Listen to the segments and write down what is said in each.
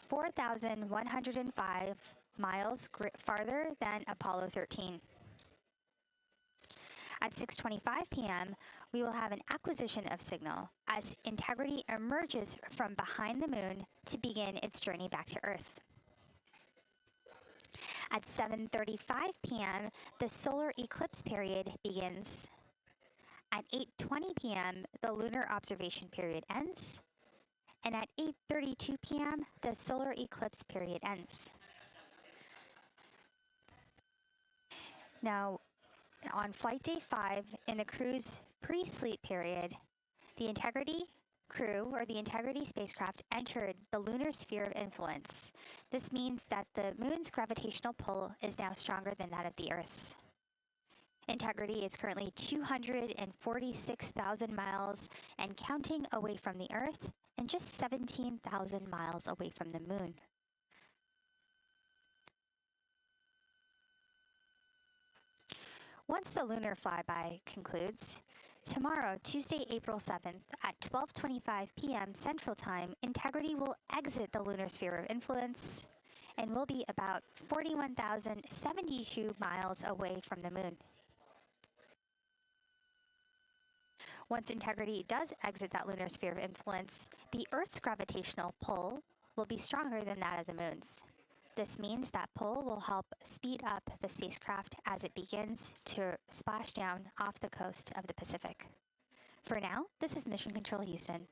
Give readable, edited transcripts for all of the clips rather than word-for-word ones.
4,105 miles farther than Apollo 13. At 6:25 p.m., we will have an acquisition of signal as Integrity emerges from behind the moon to begin its journey back to Earth. At 7:35 p.m., the solar eclipse period begins. At 8:20 p.m., the lunar observation period ends. And at 8:32 p.m., the solar eclipse period ends. Now, on flight day 5 in the crew's pre-sleep period, the Integrity crew or the Integrity spacecraft entered the lunar sphere of influence. This means that the moon's gravitational pull is now stronger than that of the Earth's. Integrity is currently 246,000 miles and counting away from the Earth and just 17,000 miles away from the moon. Once the lunar flyby concludes, tomorrow, Tuesday, April 7th, at 12:25 p.m. Central Time, Integrity will exit the lunar sphere of influence and will be about 41,072 miles away from the moon. Once Integrity does exit that lunar sphere of influence, the Earth's gravitational pull will be stronger than that of the moon's. This means that pull will help speed up the spacecraft as it begins to splash down off the coast of the Pacific. For now, this is Mission Control Houston.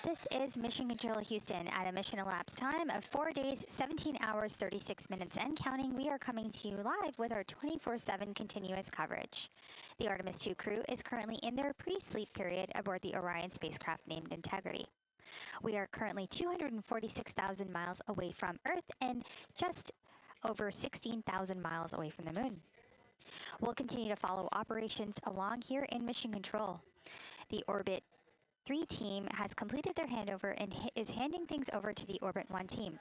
This is Mission Control Houston at a mission elapsed time of 4 days, 17 hours, 36 minutes and counting. We are coming to you live with our 24/7 continuous coverage. The Artemis II crew is currently in their pre-sleep period aboard the Orion spacecraft named Integrity. We are currently 246,000 miles away from Earth and just over 16,000 miles away from the Moon. We'll continue to follow operations along here in Mission Control. The Orbit 3 team has completed their handover and is handing things over to the Orbit 1 team.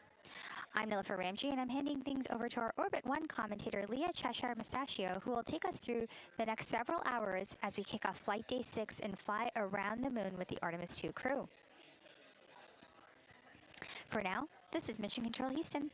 I'm Nilofer Ramji, and I'm handing things over to our Orbit 1 commentator, Leah Cheshire Mustachio, who will take us through the next several hours as we kick off Flight Day 6 and fly around the Moon with the Artemis II crew. For now, this is Mission Control Houston.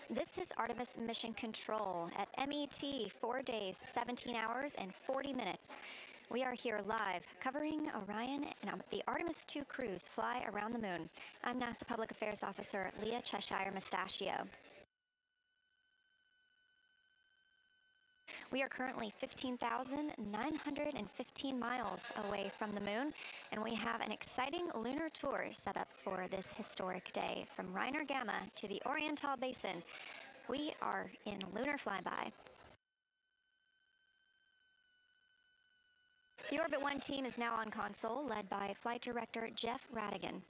This is Artemis Mission Control at MET, 4 days, 17 hours, and 40 minutes. We are here live, covering Orion and the Artemis II crews fly around the Moon. I'm NASA Public Affairs Officer Leah Cheshire Mustachio. We are currently 15,915 miles away from the Moon, and we have an exciting lunar tour set up for this historic day. From Reiner Gamma to the Oriental Basin, we are in lunar flyby. The Orbit 1 team is now on console, led by Flight Director Jeff Radigan.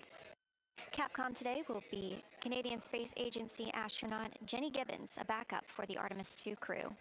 Capcom today will be Canadian Space Agency astronaut Jenny Gibbons, a backup for the Artemis II crew.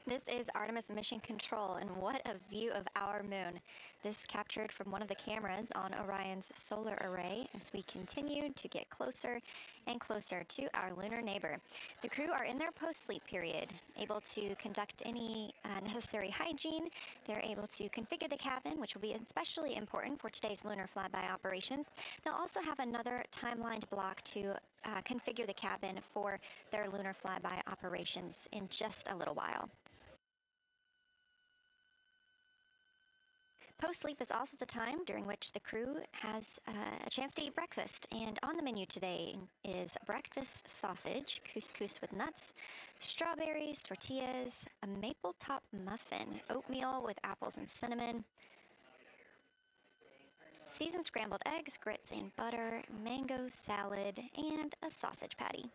This is Artemis Mission Control, and what a view of our moon. This captured from one of the cameras on Orion's solar array as we continue to get closer and closer to our lunar neighbor. The crew are in their post-sleep period, able to conduct any necessary hygiene. They're able to configure the cabin, which will be especially important for today's lunar flyby operations. They'll also have another timelined block to configure the cabin for their lunar flyby operations in just a little while. Post-sleep is also the time during which the crew has a chance to eat breakfast. And on the menu today is breakfast sausage, couscous with nuts, strawberries, tortillas, a maple top muffin, oatmeal with apples and cinnamon, seasoned scrambled eggs, grits and butter, mango salad, and a sausage patty.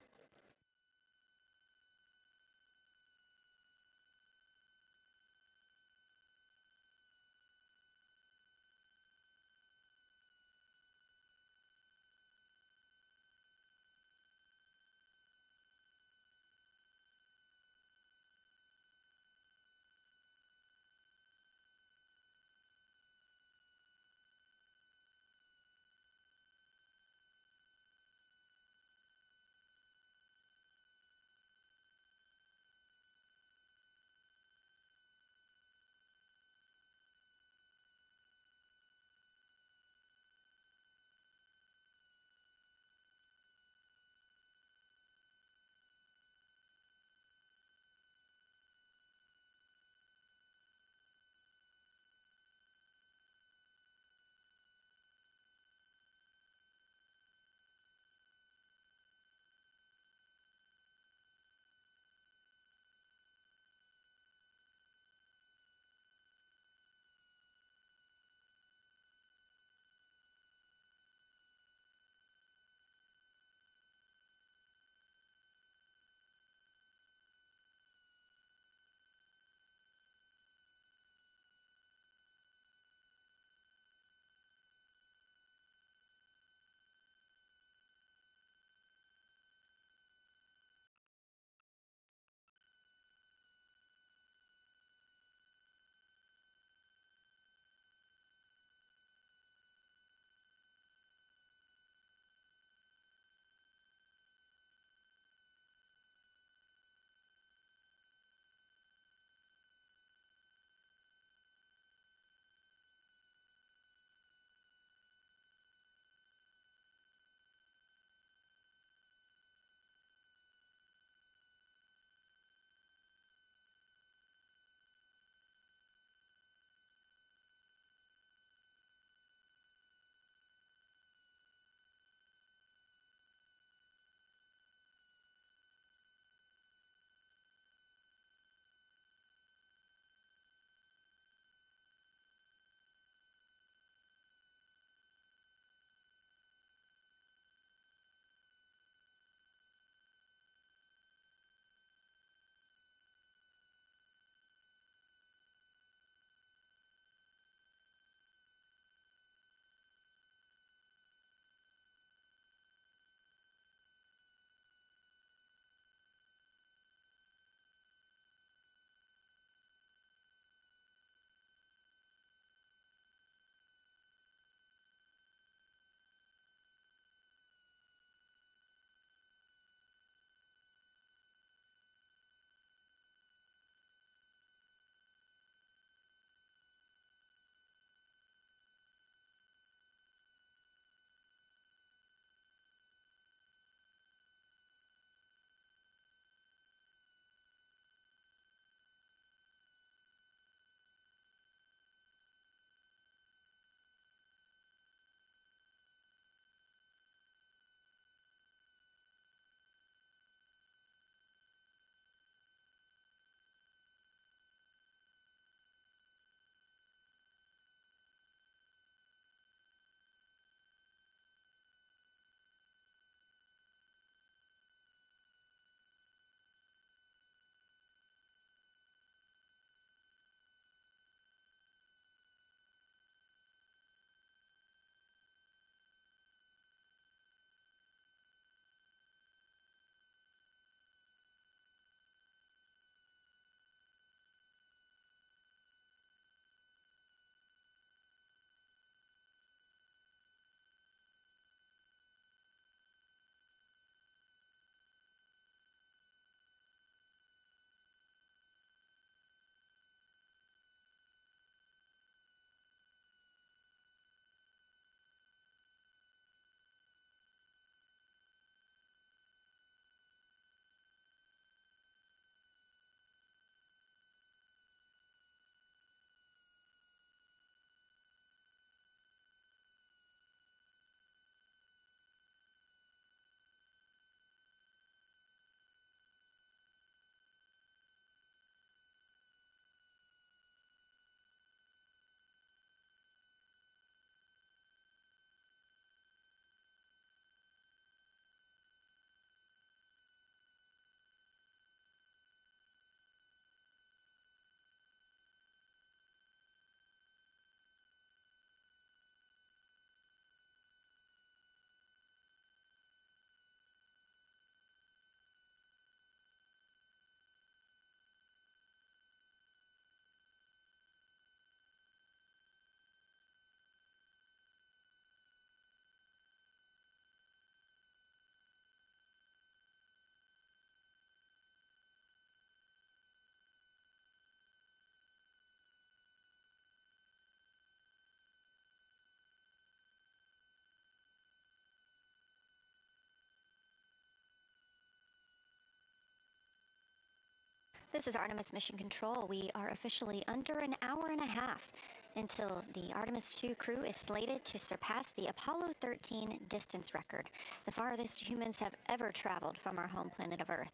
This is Artemis Mission Control. We are officially under an hour and a half until the Artemis II crew is slated to surpass the Apollo 13 distance record, the farthest humans have ever traveled from our home planet of Earth.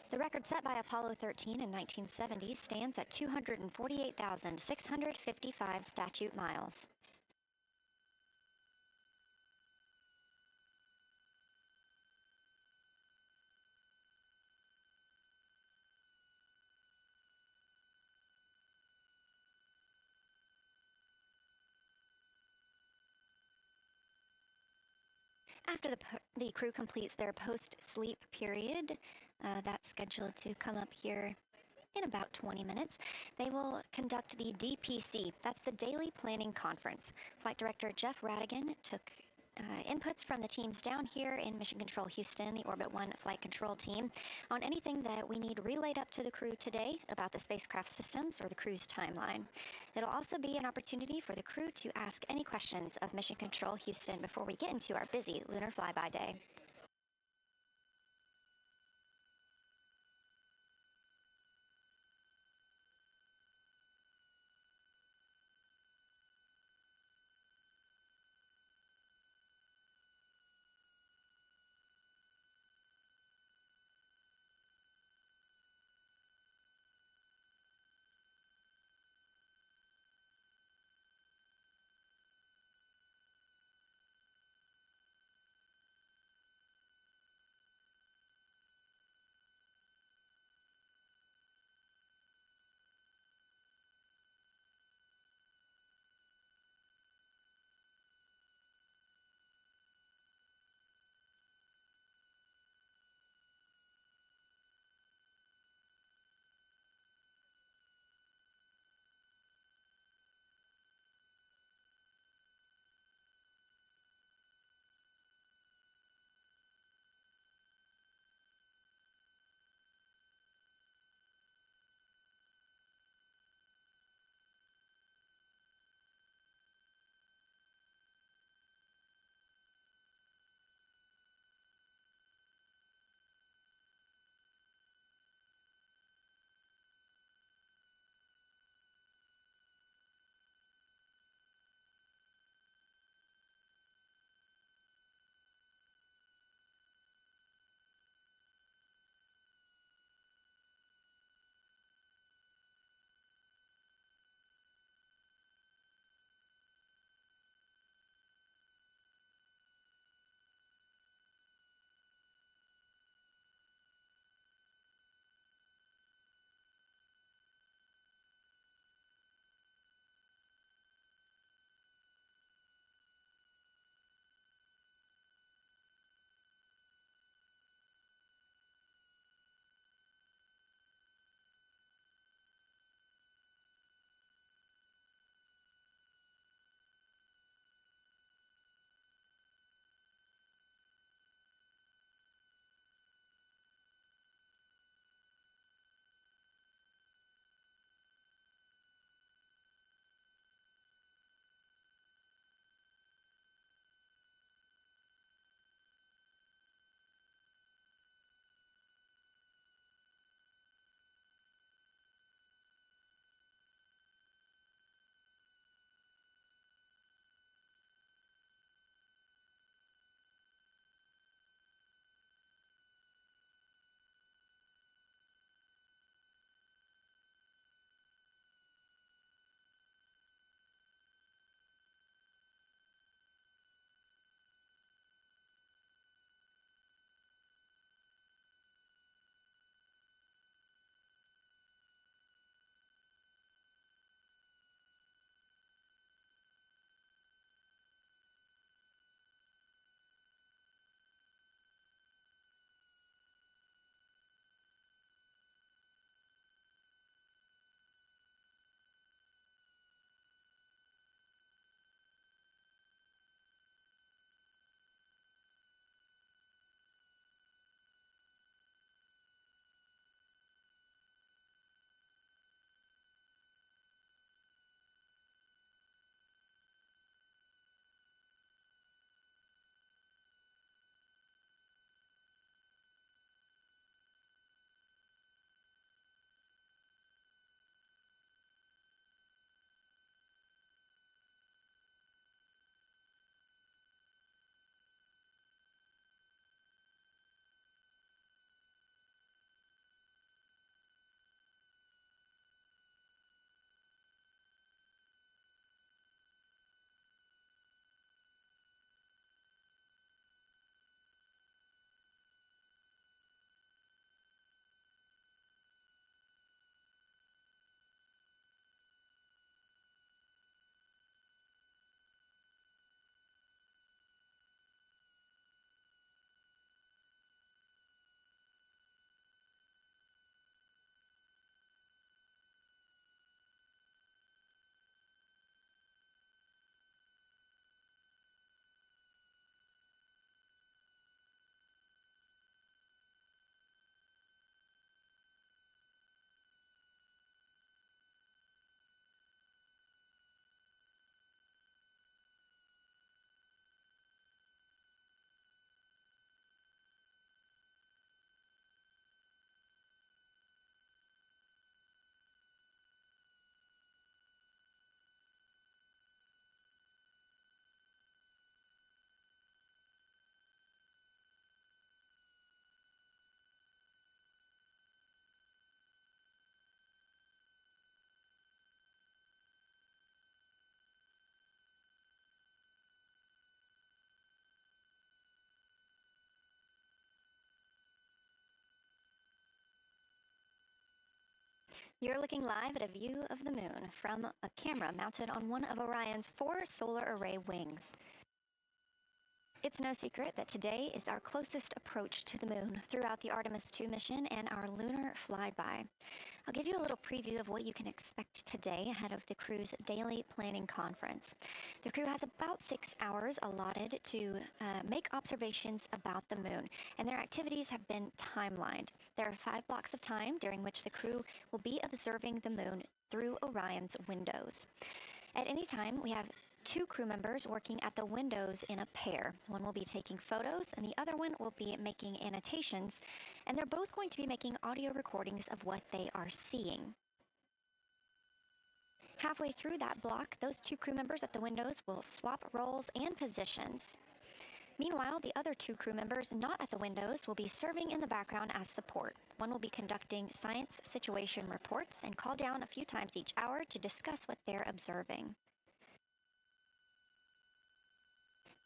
The record set by Apollo 13 in 1970 stands at 248,655 statute miles. After the crew completes their post-sleep period, that's scheduled to come up here in about 20 minutes, they will conduct the DPC. That's the Daily Planning Conference. Flight Director Jeff Radigan took inputs from the teams down here in Mission Control Houston, the Orbit 1 flight control team, on anything that we need relayed up to the crew today about the spacecraft systems or the crew's timeline. It'll also be an opportunity for the crew to ask any questions of Mission Control Houston before we get into our busy lunar flyby day. You're looking live at a view of the moon from a camera mounted on one of Orion's 4 solar array wings. It's no secret that today is our closest approach to the moon throughout the Artemis II mission and our lunar flyby. I'll give you a little preview of what you can expect today ahead of the crew's daily planning conference. The crew has about 6 hours allotted to make observations about the moon, and their activities have been timelined. There are 5 blocks of time during which the crew will be observing the moon through Orion's windows. At any time, we have 2 crew members working at the windows in a pair. One will be taking photos and the other one will be making annotations, and they're both going to be making audio recordings of what they are seeing. Halfway through that block, those 2 crew members at the windows will swap roles and positions. Meanwhile, the other 2 crew members not at the windows will be serving in the background as support. One will be conducting science situation reports and call down a few times each hour to discuss what they're observing.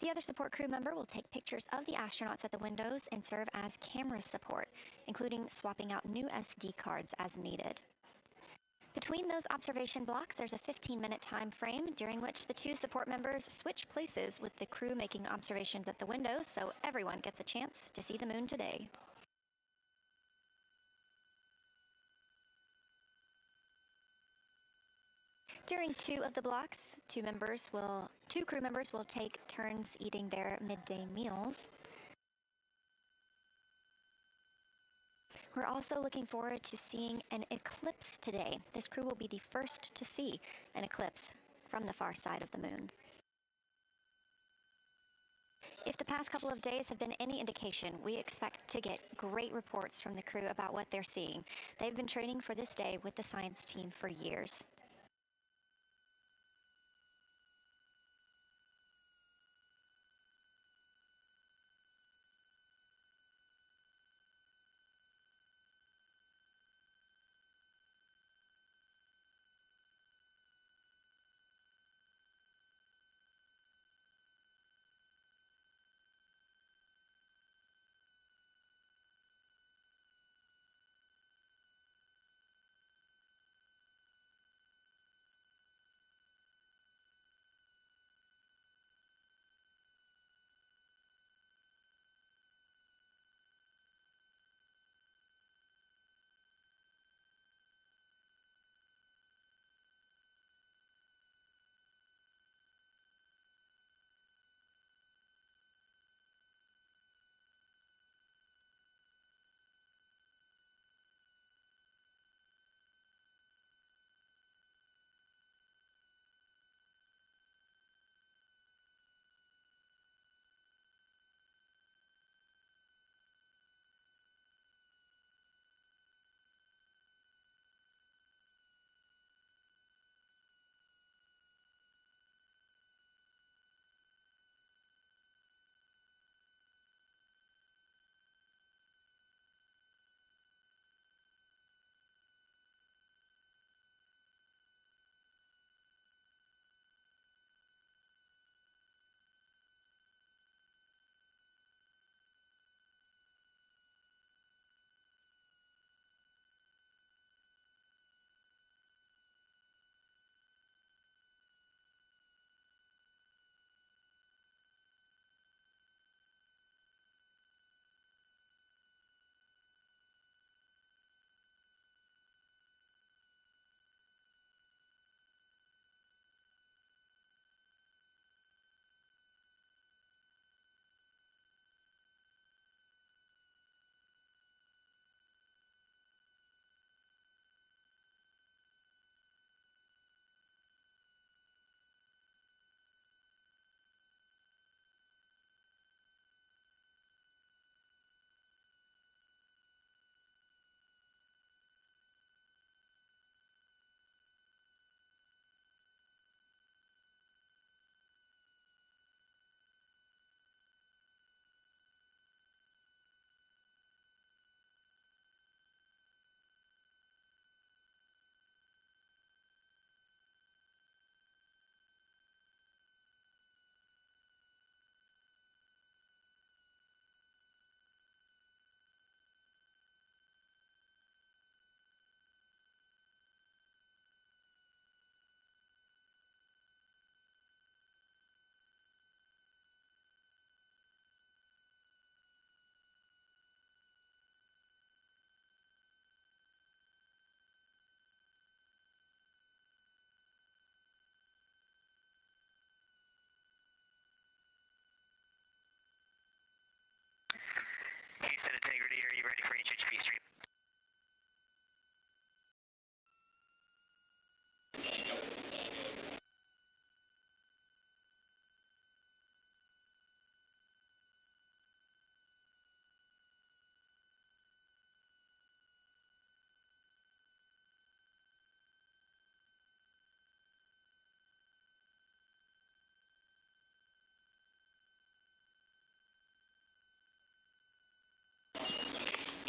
The other support crew member will take pictures of the astronauts at the windows and serve as camera support, including swapping out new SD cards as needed. Between those observation blocks, there's a 15-minute time frame during which the 2 support members switch places with the crew making observations at the windows, so everyone gets a chance to see the moon today. During 2 of the blocks, 2 crew members will take turns eating their midday meals. We're also looking forward to seeing an eclipse today. This crew will be the first to see an eclipse from the far side of the moon. If the past couple of days have been any indication, we expect to get great reports from the crew about what they're seeing. They've been training for this day with the science team for years.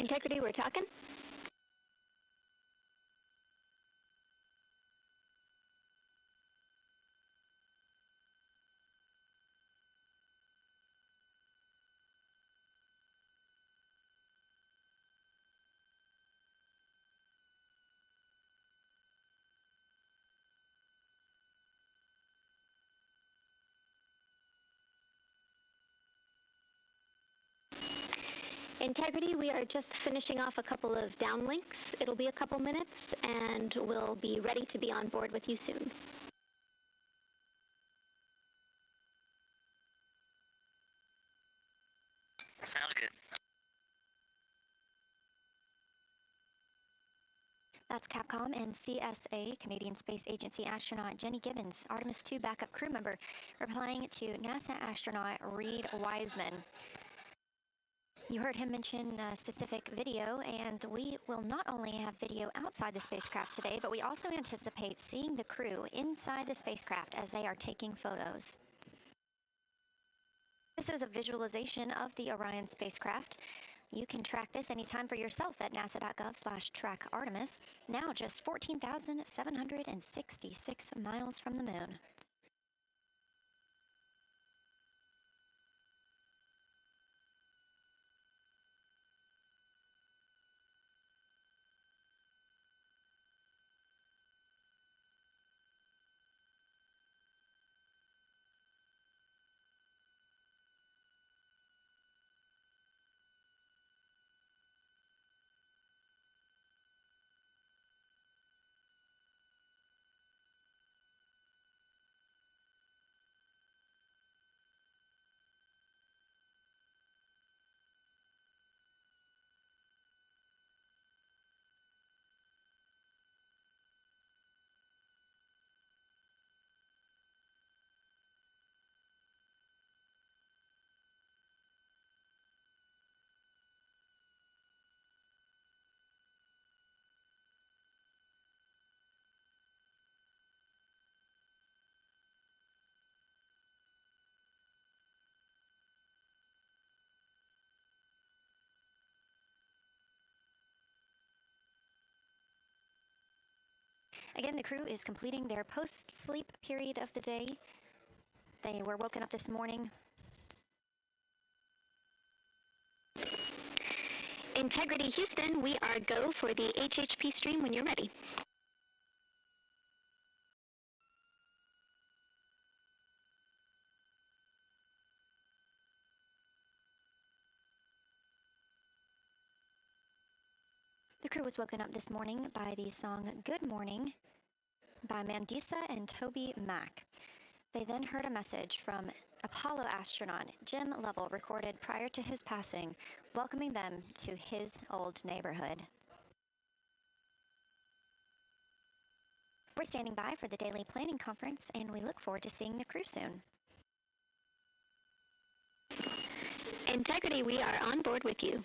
Integrity, we're talking. Integrity, we are just finishing off a couple of downlinks. It'll be a couple minutes, and we'll be ready to be on board with you soon. Sounds good. That's Capcom and CSA, Canadian Space Agency astronaut Jenny Gibbons, Artemis II backup crew member, replying to NASA astronaut Reid Wiseman. You heard him mention a specific video, and we will not only have video outside the spacecraft today, but we also anticipate seeing the crew inside the spacecraft as they are taking photos. This is a visualization of the Orion spacecraft. You can track this anytime for yourself at nasa.gov/trackartemis, now just 14,766 miles from the moon. Again, the crew is completing their post-sleep period of the day. They were woken up this morning. Integrity Houston, we are go for the HHP stream when you're ready. The crew was woken up this morning by the song Good Morning by Mandisa and Toby Mack. They then heard a message from Apollo astronaut Jim Lovell, recorded prior to his passing, welcoming them to his old neighborhood. We're standing by for the daily planning conference, and we look forward to seeing the crew soon. Integrity, we are on board with you.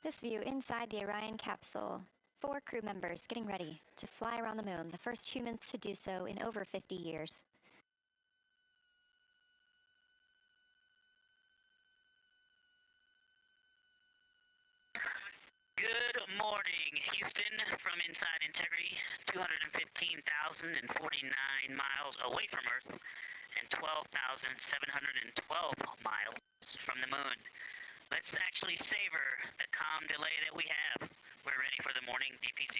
This view inside the Orion capsule. 4 crew members getting ready to fly around the moon, the first humans to do so in over 50 years. Good morning, Houston, from inside Integrity, 215,049 miles away from Earth and 12,712 miles from the moon. Let's actually savor the calm delay that we have. We're ready for the morning DPC.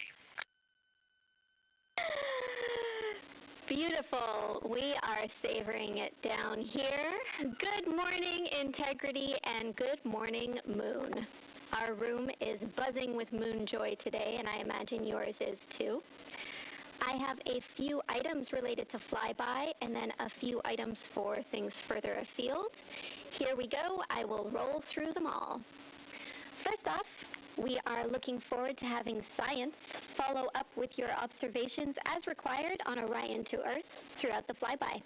Beautiful. We are savoring it down here. Good morning, Integrity, and good morning, Moon. Our room is buzzing with moon joy today, and I imagine yours is too. I have a few items related to flyby, and then a few items for things further afield. Here we go. I will roll through them all. First off, we are looking forward to having science follow up with your observations as required on Orion to Earth throughout the flyby.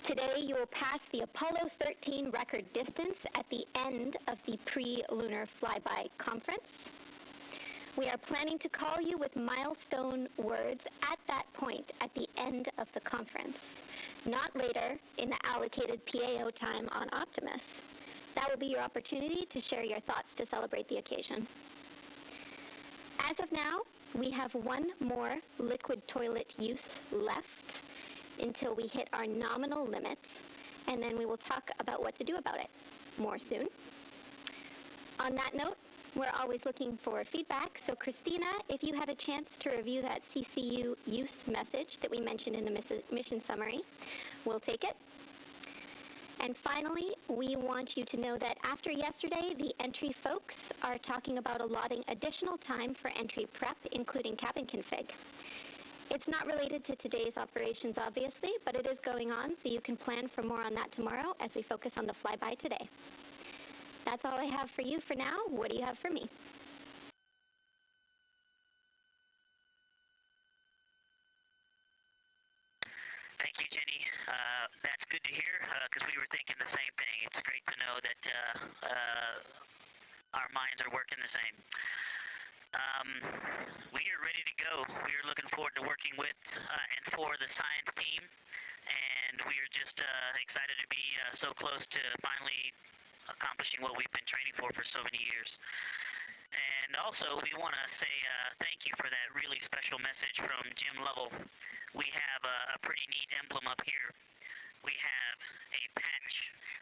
Today, you will pass the Apollo 13 record distance at the end of the pre-lunar flyby conference. We are planning to call you with milestone words at that point, at the end of the conference, not later in the allocated PAO time on Optimus. That will be your opportunity to share your thoughts to celebrate the occasion. As of now, we have one more liquid toilet use left until we hit our nominal limits, and then we will talk about what to do about it more soon. On that note, we're always looking for feedback, so Christina, if you had a chance to review that CCU use message that we mentioned in the mission summary, we'll take it. And finally, we want you to know that after yesterday, the entry folks are talking about allotting additional time for entry prep, including cabin config. It's not related to today's operations, obviously, but it is going on, so you can plan for more on that tomorrow as we focus on the flyby today. That's all I have for you for now. What do you have for me? Thank you, Jenny. That's good to hear, because we were thinking the same thing. It's great to know that our minds are working the same. We are ready to go. We are looking forward to working with and for the science team, and we are just excited to be so close to finally accomplishing what we've been training for so many years. And also, we want to say thank you for that really special message from Jim Lovell. We have a pretty neat emblem up here. We have a patch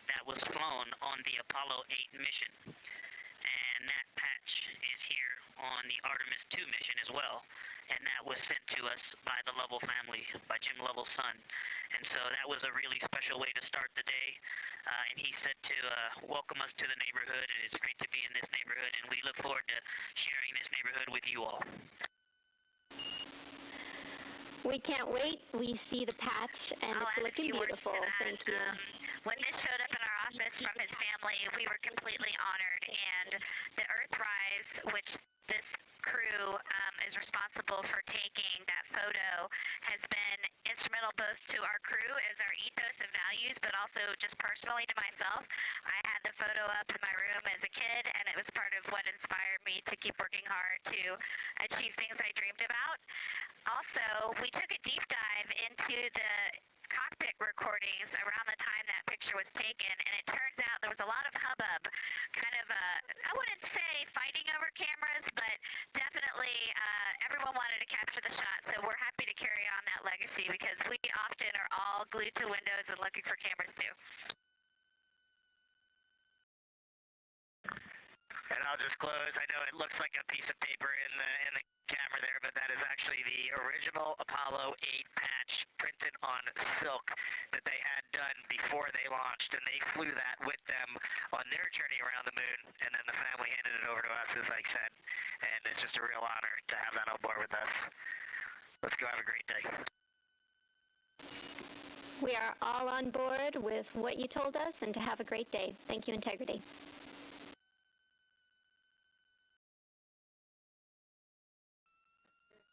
that was flown on the Apollo 8 mission. And that patch is here on the Artemis II mission as well. And that was sent to us by the Lovell family, by Jim Lovell's son. And so that was a really special way to start the day. And he said to welcome us to the neighborhood, and it's great to be in this neighborhood, and we look forward to sharing this neighborhood with you all. We can't wait. We see the patch, and it's looking beautiful. Thank you. When this showed up in our office from his family, we were completely honored, and the Earthrise, which this crew is responsible for taking that photo, has been instrumental both to our crew as our ethos and values, but also just personally to myself. I had the photo up in my room as a kid, and it was part of what inspired me to keep working hard to achieve things I dreamed about. Also, we took a deep dive into the cockpit recordings around the time that picture was taken, and it turns out there was a lot of hubbub, kind of I wouldn't say fighting over cameras, but definitely everyone wanted to capture the shot, so we're happy to carry on that legacy because we often are all glued to windows and looking for cameras too. And I'll just close. I know it looks like a piece of paper in the camera there, but that is actually the original Apollo 8 patch printed on silk that they had done before they launched, and they flew that with them on their journey around the moon, and then the family handed it over to us, as I said, and it's just a real honor to have that on board with us. Let's go have a great day. We are all on board with what you told us, and to have a great day. Thank you, Integrity.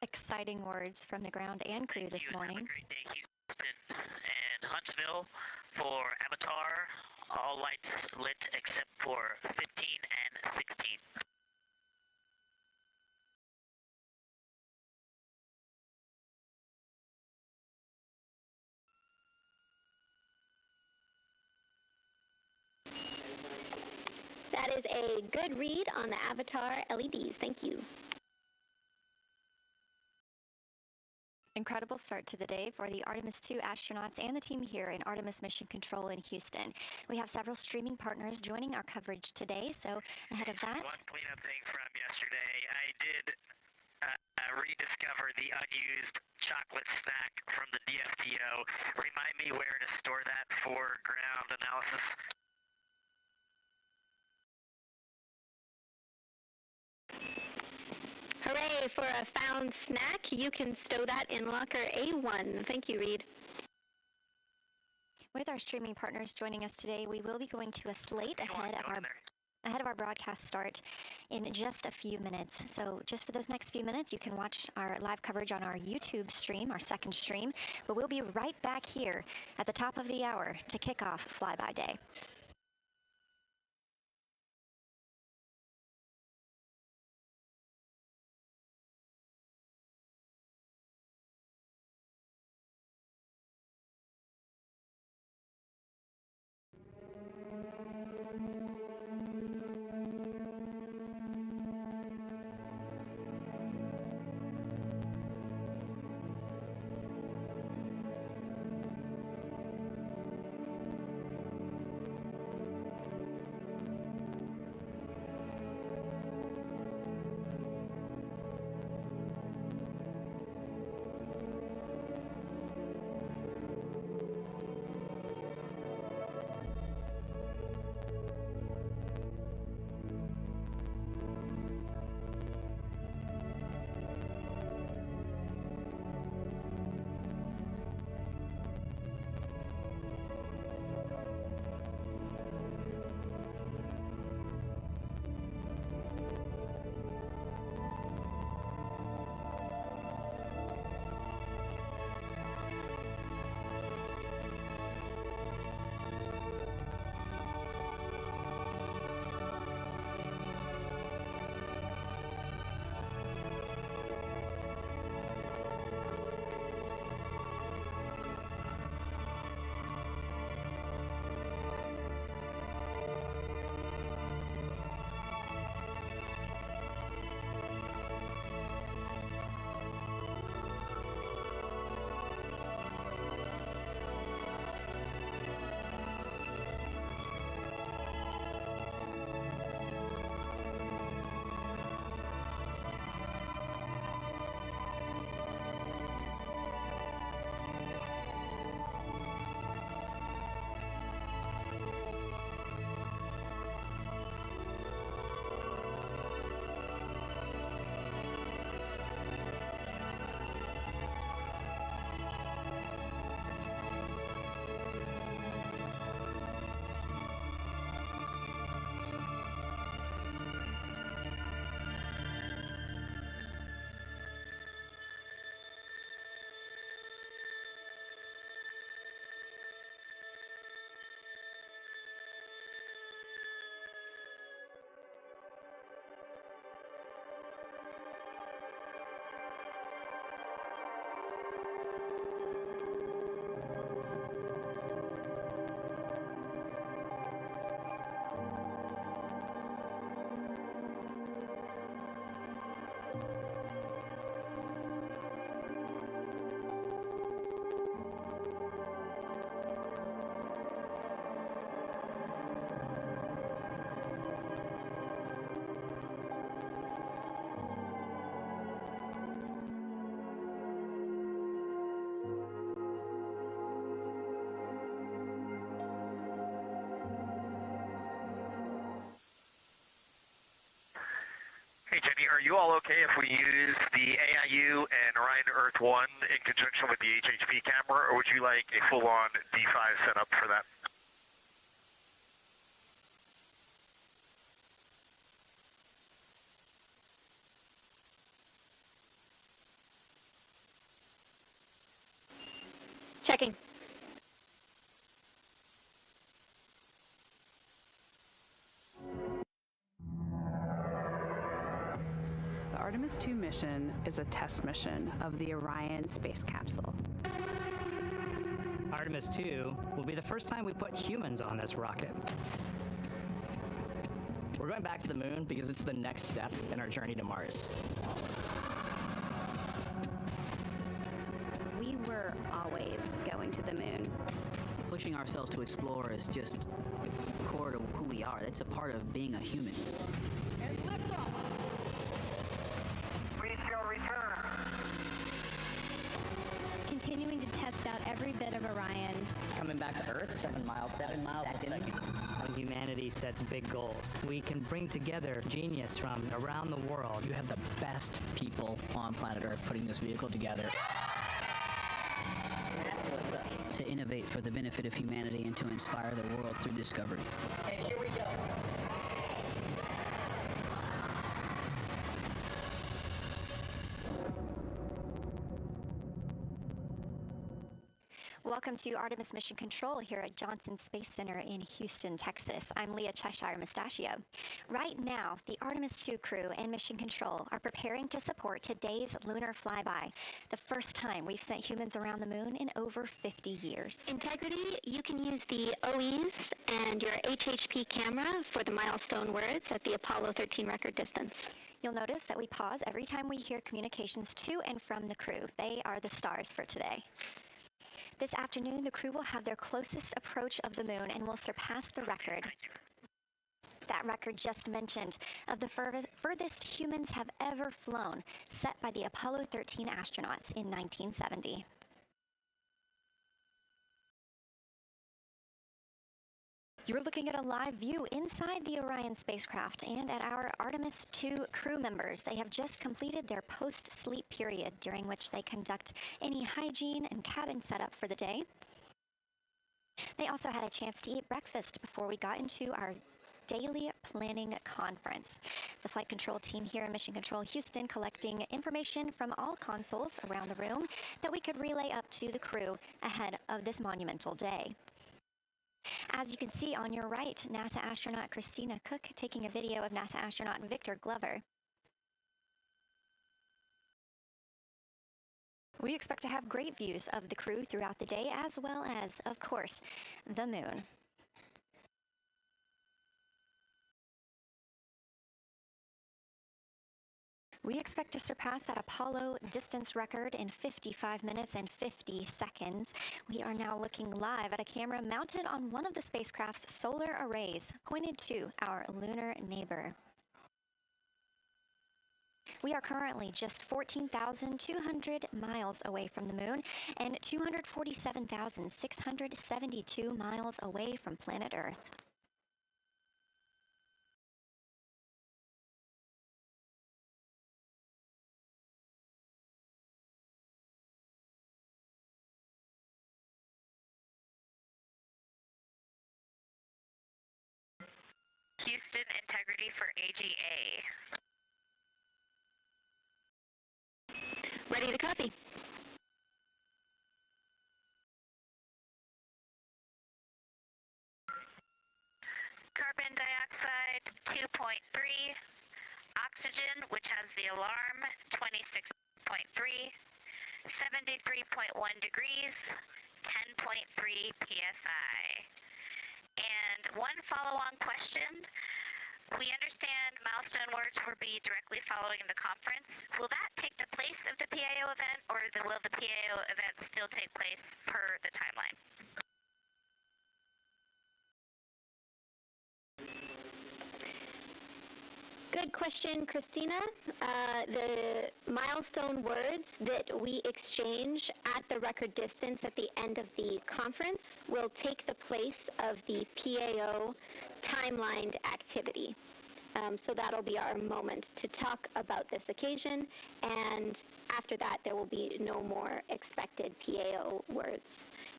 Exciting words from the ground and crew this morning. Have a great day, Houston and Huntsville for Avatar. All lights lit except for 15 and 16. That is a good read on the Avatar LEDs. Thank you. Incredible start to the day for the Artemis II astronauts and the team here in Artemis Mission Control in Houston. We have several streaming partners joining our coverage today, so ahead of that... One cleanup thing from yesterday, I did rediscover the unused chocolate snack from the DFTO. Remind me where to store that for ground analysis. Hooray for a found snack. You can stow that in locker A1. Thank you, Reid. With our streaming partners joining us today, we will be going to a slate ahead of our broadcast start in just a few minutes. So just for those next few minutes, you can watch our live coverage on our YouTube stream, our second stream, but we'll be right back here at the top of the hour to kick off Flyby Day. Hey, Jenny, are you all okay if we use the AIU and Orion Earth 1 in conjunction with the HHP camera, or would you like a full-on D5 setup for that? Checking. The Artemis II mission is a test mission of the Orion space capsule. Artemis II will be the first time we put humans on this rocket. We're going back to the moon because it's the next step in our journey to Mars. We were always going to the moon. Pushing ourselves to explore is just core to who we are. It's a part of being a human. And liftoff! We shall return. Continuing to test out every bit of Orion. Coming back to Earth, 7 miles a second. When humanity sets big goals, we can bring together genius from around the world. You have the best people on planet Earth putting this vehicle together. That's what's up. To innovate for the benefit of humanity and to inspire the world through discovery. And here we go. Welcome to Artemis Mission Control here at Johnson Space Center in Houston, Texas. I'm Leah Cheshire Mustachio. Right now, the Artemis II crew and Mission Control are preparing to support today's lunar flyby, the first time we've sent humans around the moon in over 50 years. Integrity, you can use the OEs and your HHP camera for the milestone words at the Apollo 13 record distance. You'll notice that we pause every time we hear communications to and from the crew. They are the stars for today. This afternoon, the crew will have their closest approach of the moon and will surpass the record. That record just mentioned of the furthest humans have ever flown, set by the Apollo 13 astronauts in 1970. You're looking at a live view inside the Orion spacecraft and at our Artemis II crew members. They have just completed their post-sleep period, during which they conduct any hygiene and cabin setup for the day. They also had a chance to eat breakfast before we got into our daily planning conference. The flight control team here in Mission Control Houston collecting information from all consoles around the room that we could relay up to the crew ahead of this monumental day. As you can see on your right, NASA astronaut Christina Koch taking a video of NASA astronaut Victor Glover. We expect to have great views of the crew throughout the day, as well as, of course, the moon. We expect to surpass that Apollo distance record in 55 minutes and 50 seconds. We are now looking live at a camera mounted on one of the spacecraft's solar arrays, pointed to our lunar neighbor. We are currently just 14,200 miles away from the moon and 247,672 miles away from planet Earth. Houston integrity for AGA. Ready to copy. Carbon dioxide 2.3. Oxygen, which has the alarm, 26.3. 73.1 degrees, 10.3 psi. And one follow-on question. We understand milestone words will be directly following the conference. Will that take the place of the PAO event, or will the PAO event still take place per the timeline? Good question, Christina. The milestone words that we exchange at the record distance at the end of the conference will take the place of the PAO timelined activity. So that'll be our moment to talk about this occasion, and after that there will be no more expected PAO words,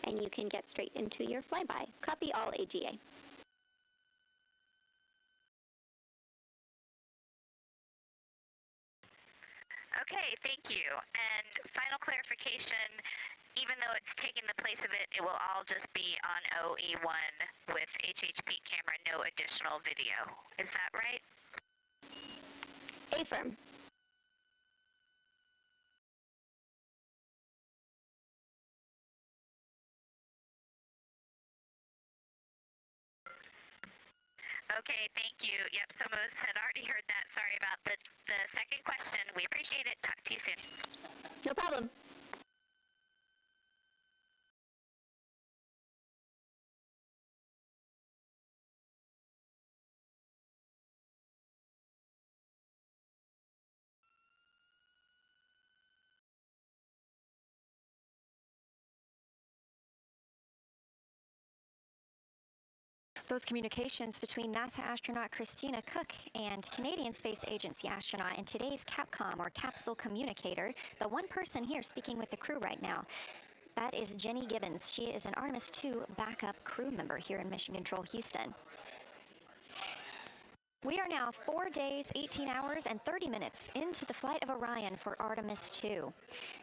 and you can get straight into your flyby. Copy all AGA. Okay, thank you. And final clarification, even though it's taking the place of it, it will all just be on OE1 with HHP camera, no additional video. Is that right? Affirm. Okay, thank you. Yep, some of us had already heard that. Sorry about the second question. We appreciate it. Talk to you soon. No problem. Those communications between NASA astronaut Christina Koch and Canadian Space Agency astronaut and today's Capcom, or capsule communicator, the one person here speaking with the crew right now, that is Jenny Gibbons. She is an Artemis II backup crew member here in Mission Control Houston. We are now 4 days, 18 hours, and 30 minutes into the flight of Orion for Artemis II.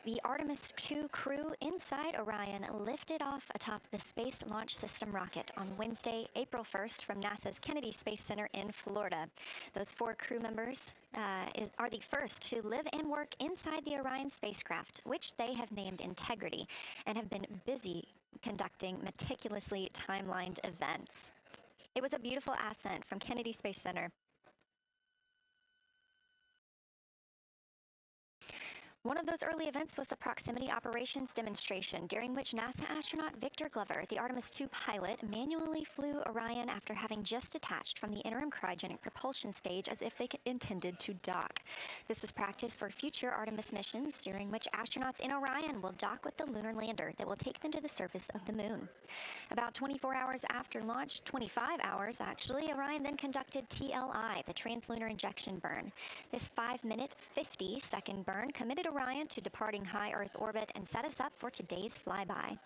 The Artemis II crew inside Orion lifted off atop the Space Launch System rocket on Wednesday, April 1st from NASA's Kennedy Space Center in Florida. Those 4 crew members are the first to live and work inside the Orion spacecraft, which they have named Integrity, and have been busy conducting meticulously timelined events. It was a beautiful ascent from Kennedy Space Center. One of those early events was the proximity operations demonstration, during which NASA astronaut Victor Glover, the Artemis II pilot, manually flew Orion after having just detached from the interim cryogenic propulsion stage as if they intended to dock. This was practice for future Artemis missions, during which astronauts in Orion will dock with the lunar lander that will take them to the surface of the moon. About 24 hours after launch, 25 hours actually, Orion then conducted TLI, the translunar injection burn. This 5-minute, 50-second burn committed Orion to departing high Earth orbit and set us up for today's flyby.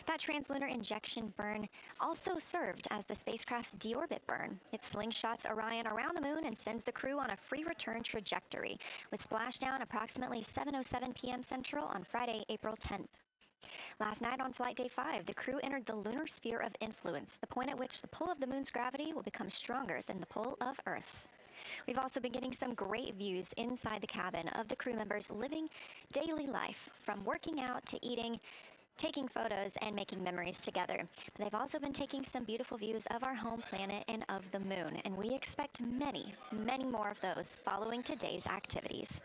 That translunar injection burn also served as the spacecraft's deorbit burn. It slingshots Orion around the moon and sends the crew on a free return trajectory, with splashdown approximately 7:07 p.m. Central on Friday, April 10th. Last night on Flight Day 5, the crew entered the lunar sphere of influence, the point at which the pull of the moon's gravity will become stronger than the pull of Earth's. We've also been getting some great views inside the cabin of the crew members living daily life, from working out to eating, taking photos, and making memories together. But they've also been taking some beautiful views of our home planet and of the moon, and we expect many, many more of those following today's activities.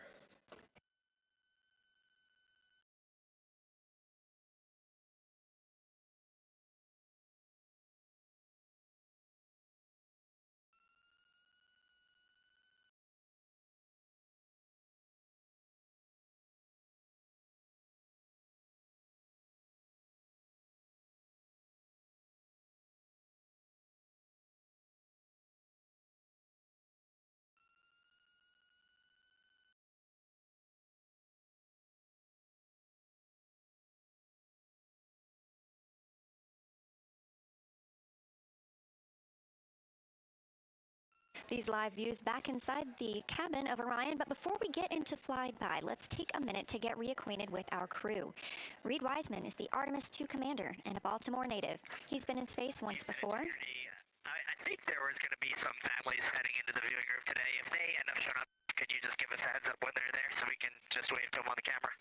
These live views back inside the cabin of Orion, but before we get into flyby, let's take a minute to get reacquainted with our crew. Reid Wiseman is the Artemis II commander and a Baltimore native. He's been in space once before. I think there was going to be some families heading into the viewing room today. If they end up showing up, could you just give us a heads up when they're there so we can just wave to them on the camera?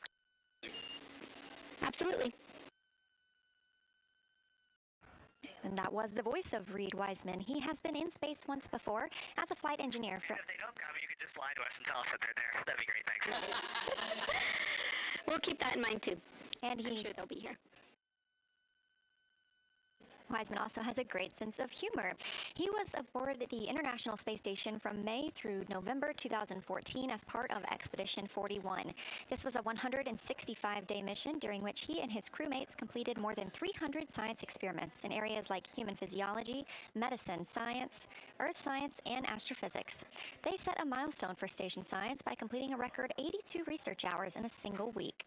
Absolutely. And that was the voice of Reid Wiseman. He has been in space once before as a flight engineer. If they don't come, you could just lie to us and tell us that they're there. That'd be great, thanks. We'll keep that in mind, too. And I'm sure they'll be here. Wiseman also has a great sense of humor. He was aboard the International Space Station from May through November 2014 as part of Expedition 41. This was a 165-day mission during which he and his crewmates completed more than 300 science experiments in areas like human physiology, medicine, science, earth science, and astrophysics. They set a milestone for station science by completing a record 82 research hours in a single week.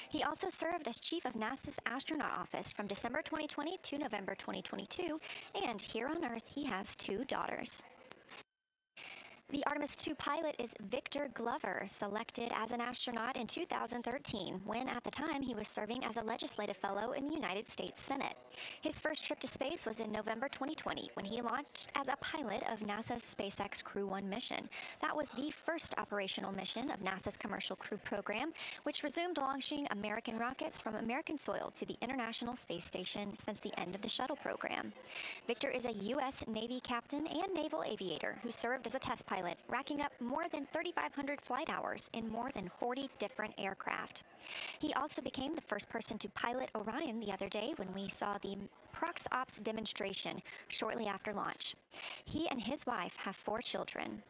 He also served as chief of NASA's astronaut office from December 2020 to November 2022, and here on Earth he has 2 daughters. The Artemis II pilot is Victor Glover, selected as an astronaut in 2013, when at the time he was serving as a legislative fellow in the United States Senate. His first trip to space was in November 2020, when he launched as a pilot of NASA's SpaceX Crew 1 mission. That was the first operational mission of NASA's Commercial Crew program, which resumed launching American rockets from American soil to the International Space Station since the end of the shuttle program. Victor is a U.S. Navy captain and naval aviator who served as a test pilot, racking up more than 3,500 flight hours in more than 40 different aircraft. He also became the first person to pilot Orion the other day when we saw the Prox-Ops demonstration shortly after launch. He and his wife have 4 children.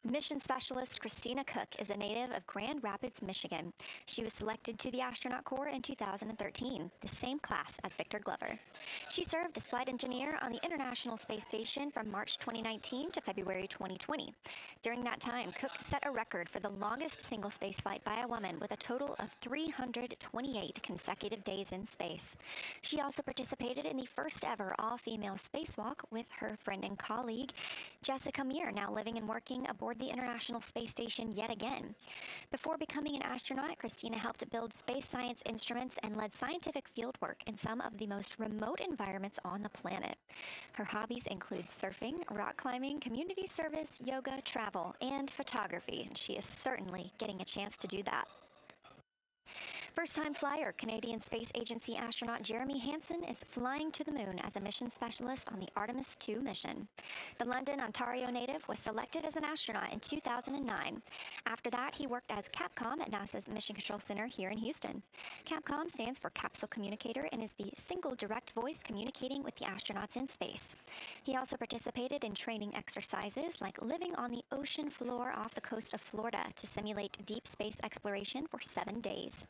Mission specialist Christina Koch is a native of Grand Rapids, Michigan. She was selected to the Astronaut Corps in 2013, the same class as Victor Glover. She served as flight engineer on the International Space Station from March 2019 to February 2020. During that time, Koch set a record for the longest single spaceflight by a woman with a total of 328 consecutive days in space. She also participated in the first ever all-female spacewalk with her friend and colleague, Jessica Meir, now living and working aboard the International Space Station yet again. Before becoming an astronaut, Christina helped build space science instruments and led scientific fieldwork in some of the most remote environments on the planet. Her hobbies include surfing, rock climbing, community service, yoga, travel, and photography, and she is certainly getting a chance to do that. First-time flyer, Canadian Space Agency astronaut Jeremy Hansen is flying to the moon as a mission specialist on the Artemis II mission. The London, Ontario native was selected as an astronaut in 2009. After that, he worked as Capcom at NASA's Mission Control Center here in Houston. Capcom stands for Capsule Communicator and is the single direct voice communicating with the astronauts in space. He also participated in training exercises like living on the ocean floor off the coast of Florida to simulate deep space exploration for 7 days.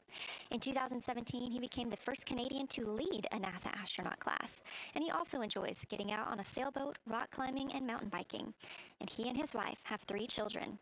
In 2017, he became the first Canadian to lead a NASA astronaut class, and he also enjoys getting out on a sailboat, rock climbing, and mountain biking. And he and his wife have 3 children.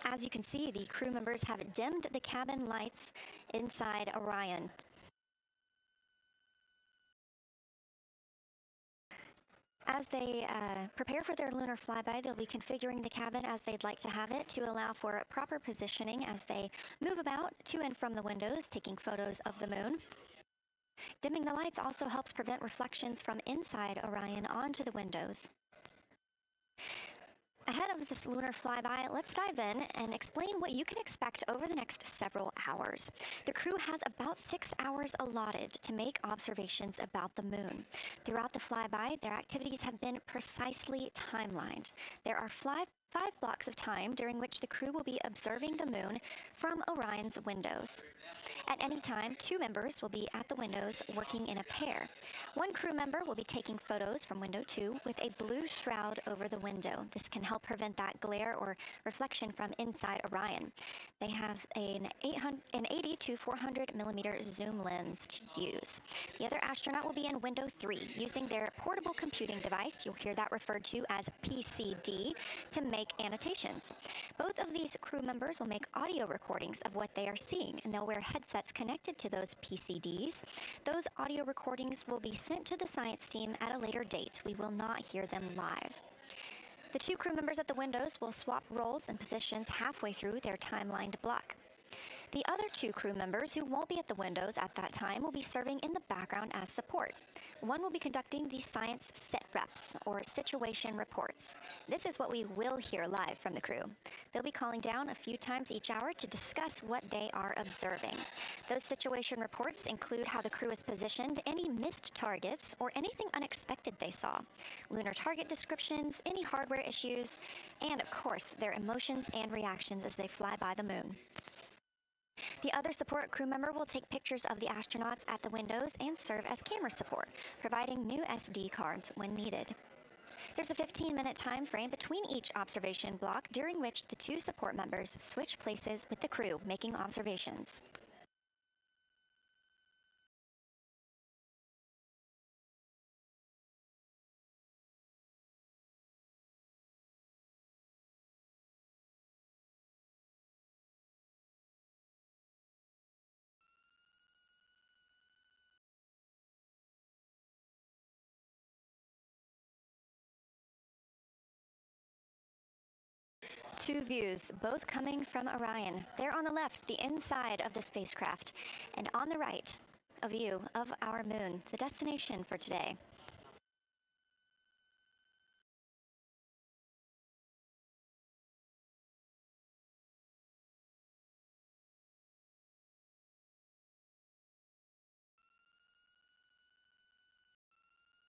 As you can see, the crew members have dimmed the cabin lights inside Orion. As they prepare for their lunar flyby, they'll be configuring the cabin as they'd like to have it to allow for proper positioning as they move about to and from the windows, taking photos of the moon. Dimming the lights also helps prevent reflections from inside Orion onto the windows. Ahead of this lunar flyby, let's dive in and explain what you can expect over the next several hours. The crew has about 6 hours allotted to make observations about the moon. Throughout the flyby, their activities have been precisely timelined. There are 5 blocks of time during which the crew will be observing the moon from Orion's windows. At any time, 2 members will be at the windows working in a pair. One crew member will be taking photos from window 2 with a blue shroud over the window. This can help prevent that glare or reflection from inside Orion. They have an 80 to 400 millimeter zoom lens to use. The other astronaut will be in window 3 using their portable computing device, you'll hear that referred to as PCD, to make annotations. Both of these crew members will make audio recordings of what they are seeing, and they'll wear headsets connected to those PCDs. Those audio recordings will be sent to the science team at a later date. We will not hear them live. The 2 crew members at the windows will swap roles and positions halfway through their timelined block. The other 2 crew members who won't be at the windows at that time will be serving in the background as support. One will be conducting the science sit reps, or situation reports. This is what we will hear live from the crew. They'll be calling down a few times each hour to discuss what they are observing. Those situation reports include how the crew is positioned, any missed targets, or anything unexpected they saw, lunar target descriptions, any hardware issues, and of course, their emotions and reactions as they fly by the moon. The other support crew member will take pictures of the astronauts at the windows and serve as camera support, providing new SD cards when needed. There's a 15-minute time frame between each observation block, during which the 2 support members switch places with the crew, making observations. Two views, both coming from Orion. There on the left, the inside of the spacecraft, and on the right, a view of our moon, the destination for today.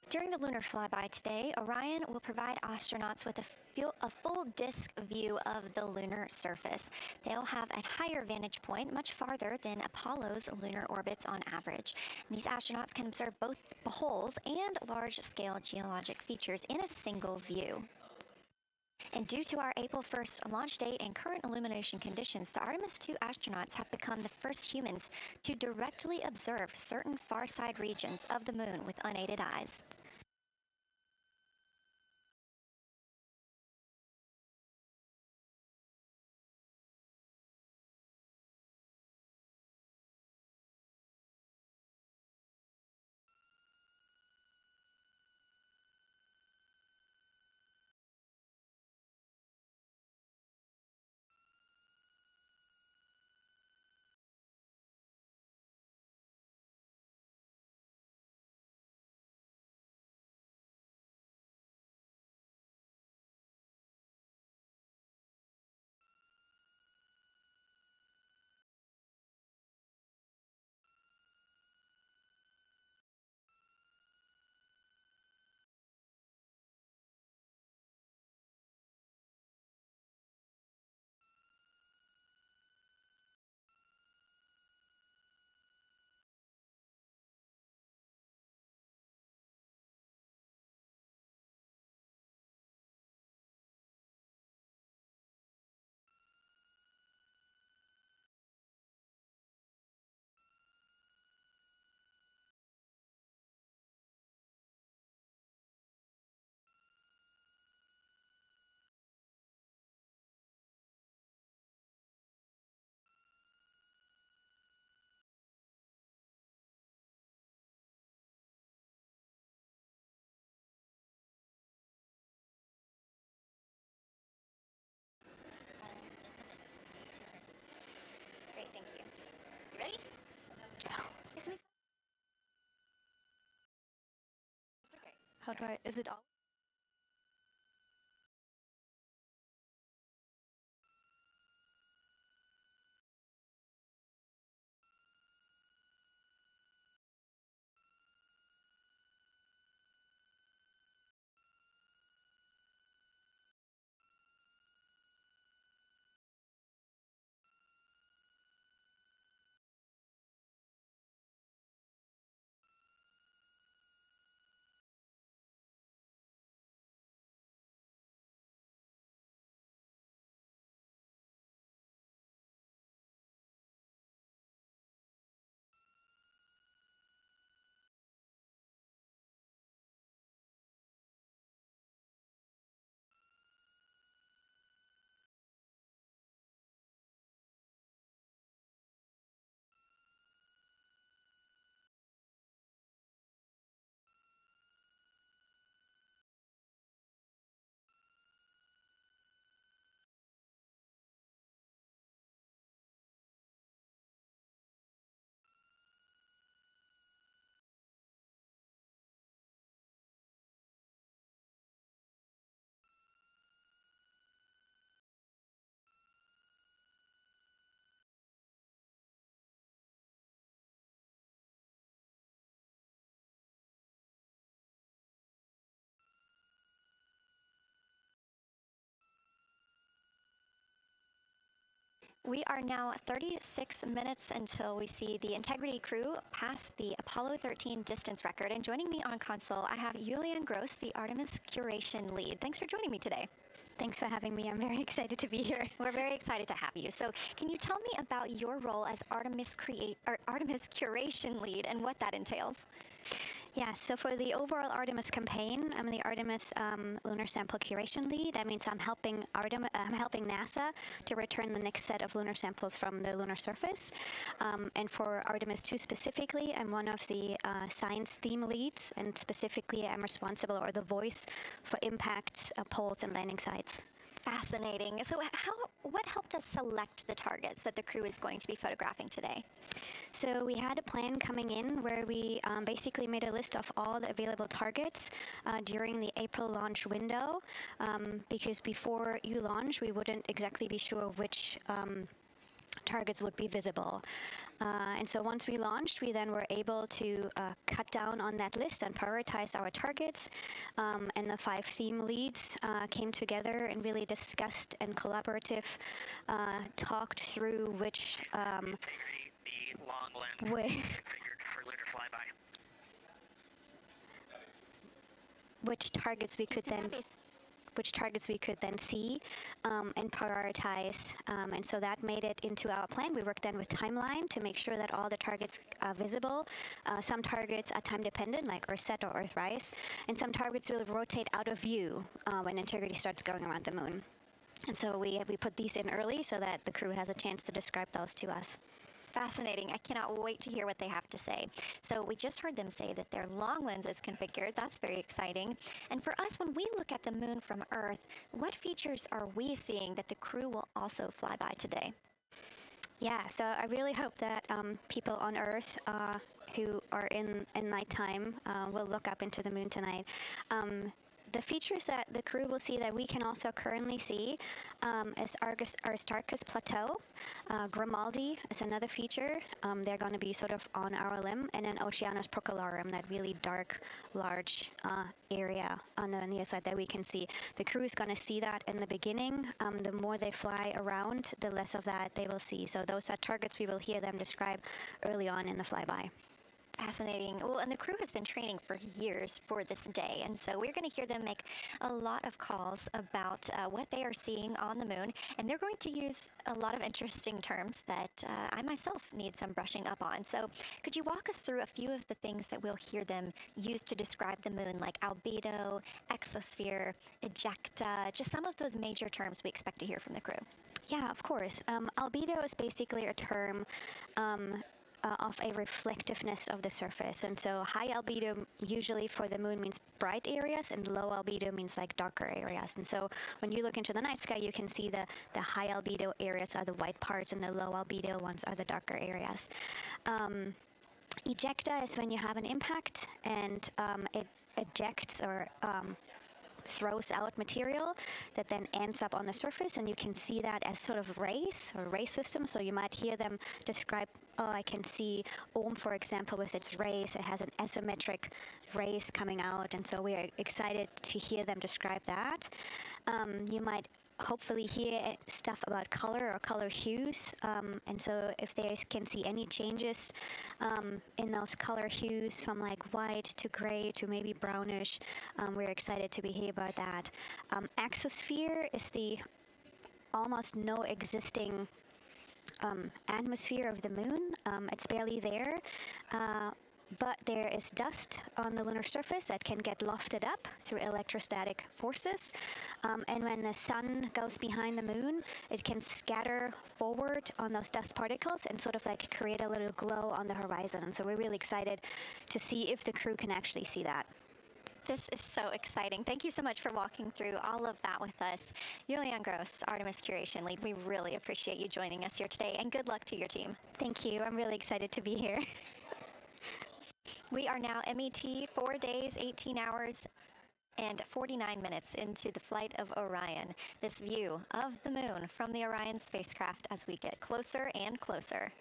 During the lunar flyby today, Orion will provide astronauts with a full disk view of the lunar surface. They'll have a higher vantage point, much farther than Apollo's lunar orbits on average. And these astronauts can observe both holes and large-scale geologic features in a single view. And due to our April 1st launch date and current illumination conditions, the Artemis II astronauts have become the first humans to directly observe certain far-side regions of the moon with unaided eyes. Great, thank you. You ready? How do I, is it all? We are now 36 minutes until we see the Integrity crew pass the Apollo 13 distance record. And joining me on console, I have Julian Gross, the Artemis curation lead. Thanks for joining me today. Thanks for having me. I'm very excited to be here. We're very excited to have you. So can you tell me about your role as Artemis curation lead and what that entails? Yeah, so for the overall Artemis campaign, I'm the Artemis lunar sample curation lead. That means I'm helping NASA to return the next set of lunar samples from the lunar surface. And for Artemis II specifically, I'm one of the science theme leads, and specifically I'm responsible, or the voice, for impacts, poles, and landing sites. Fascinating. So what helped us select the targets that the crew is going to be photographing today? So we had a plan coming in where we basically made a list of all the available targets during the April launch window, because before you launch, we wouldn't exactly be sure which targets would be visible. And so once we launched, we then were able to cut down on that list and prioritize our targets. And the 5 theme leads came together and really discussed and talked through which the long lens configured for lunar flyby. Which targets we could then see and prioritize. And so that made it into our plan. We worked then with timeline to make sure that all the targets are visible. Some targets are time dependent, like Earthset or Earthrise, and some targets will rotate out of view when Integrity starts going around the moon. And so we put these in early so that the crew has a chance to describe those to us. Fascinating. I cannot wait to hear what they have to say. So we just heard them say that their long lens is configured. That's very exciting. And for us, when we look at the moon from Earth, what features are we seeing that the crew will also fly by today? Yeah, so I really hope that people on Earth who are in nighttime will look up into the moon tonight. The features that the crew will see that we can also currently see is Aristarchus Plateau. Grimaldi is another feature. They're going to be sort of on our limb. And then Oceanus Procellarum, that really dark, large area on the near side that we can see. The crew is going to see that in the beginning. The more they fly around, the less of that they will see. So those are targets we will hear them describe early on in the flyby. Fascinating. Well, and the crew has been training for years for this day, and so we're going to hear them make a lot of calls about what they are seeing on the moon, and they're going to use a lot of interesting terms that I myself need some brushing up on. So could you walk us through a few of the things that we'll hear them use to describe the moon, like albedo, exosphere, ejecta, just some of those major terms we expect to hear from the crew? Yeah, of course. Albedo is basically a term of a reflectiveness of the surface. And so high albedo usually for the moon means bright areas, and low albedo means like darker areas. And so when you look into the night sky, you can see the high albedo areas are the white parts and the low albedo ones are the darker areas. Ejecta is when you have an impact and it ejects or throws out material that then ends up on the surface, and you can see that as sort of rays or ray systems. So you might hear them describe, I can see Ohm, for example, with its rays. It has an asymmetric rays coming out, and so we're excited to hear them describe that. You might hopefully hear stuff about color or color hues, and so if they can see any changes in those color hues from like white to gray to maybe brownish, we're excited to hear about that. Exosphere is the almost no existing atmosphere of the moon. It's barely there. But there is dust on the lunar surface that can get lofted up through electrostatic forces. And when the sun goes behind the moon, it can scatter forward on those dust particles and sort of like create a little glow on the horizon. And so we're really excited to see if the crew can actually see that. This is so exciting. Thank you so much for walking through all of that with us. Julian Gross, Artemis Curation Lead, we really appreciate you joining us here today, and good luck to your team. Thank you. I'm really excited to be here. We are now MET 4 days, 18 hours, and 49 minutes into the flight of Orion. This view of the moon from the Orion spacecraft as we get closer and closer.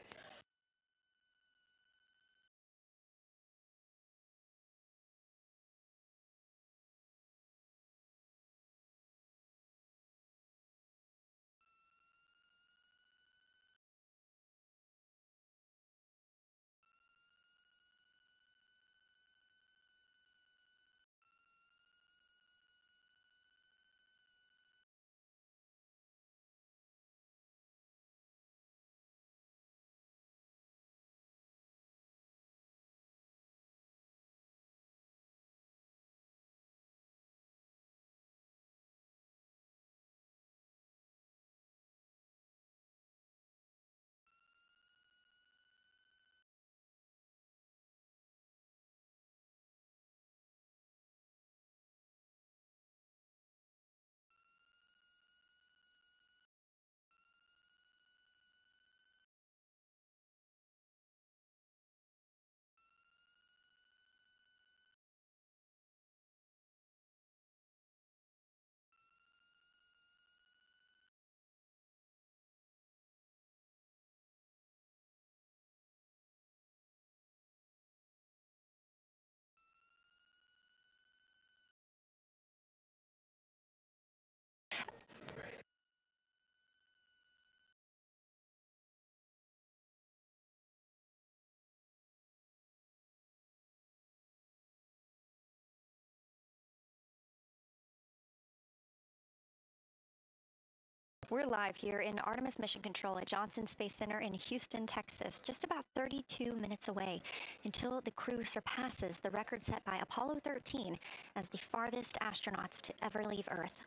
We're live here in Artemis Mission Control at Johnson Space Center in Houston, Texas, just about 32 minutes away until the crew surpasses the record set by Apollo 13 as the farthest astronauts to ever leave Earth.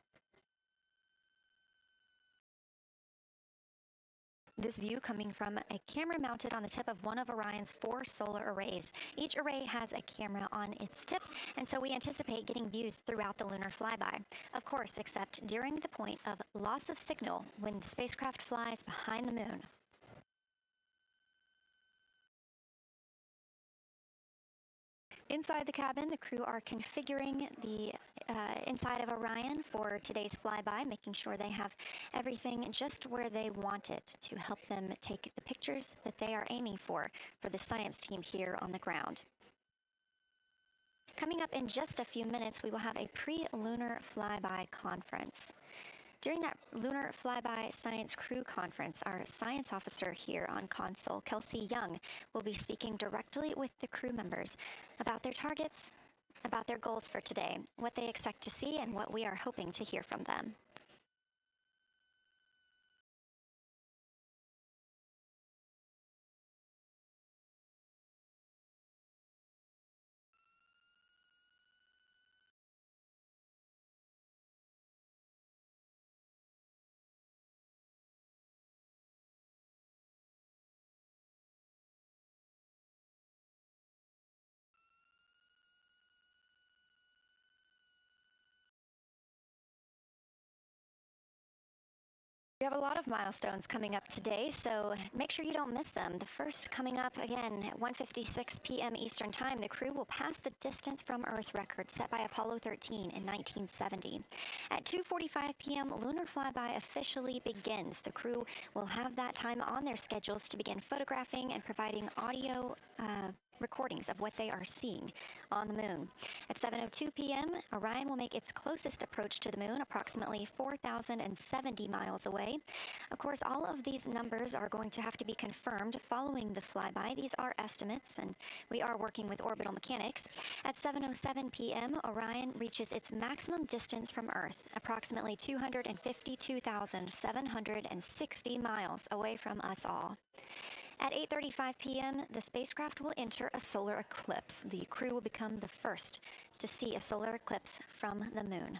This view coming from a camera mounted on the tip of one of Orion's 4 solar arrays. Each array has a camera on its tip, and so we anticipate getting views throughout the lunar flyby. Of course, except during the point of loss of signal when the spacecraft flies behind the moon. Inside the cabin, the crew are configuring the inside of Orion for today's flyby, making sure they have everything just where they want it to help them take the pictures that they are aiming for the science team here on the ground. Coming up in just a few minutes, we will have a pre-lunar flyby conference. During that Lunar Flyby Science Crew Conference, our science officer here on console, Kelsey Young, will be speaking directly with the crew members about their targets, about their goals for today, what they expect to see, and what we are hoping to hear from them. We have a lot of milestones coming up today, so make sure you don't miss them. The first coming up again at 1:56 p.m. Eastern Time, the crew will pass the distance from Earth record set by Apollo 13 in 1970. At 2:45 p.m., lunar flyby officially begins. The crew will have that time on their schedules to begin photographing and providing audio recordings of what they are seeing on the moon. At 7:02 p.m., Orion will make its closest approach to the moon, approximately 4,070 miles away. Of course, all of these numbers are going to have to be confirmed following the flyby. These are estimates, and we are working with orbital mechanics. At 7:07 p.m., Orion reaches its maximum distance from Earth, approximately 252,760 miles away from us all. At 8:35 p.m., the spacecraft will enter a solar eclipse. The crew will become the first to see a solar eclipse from the moon.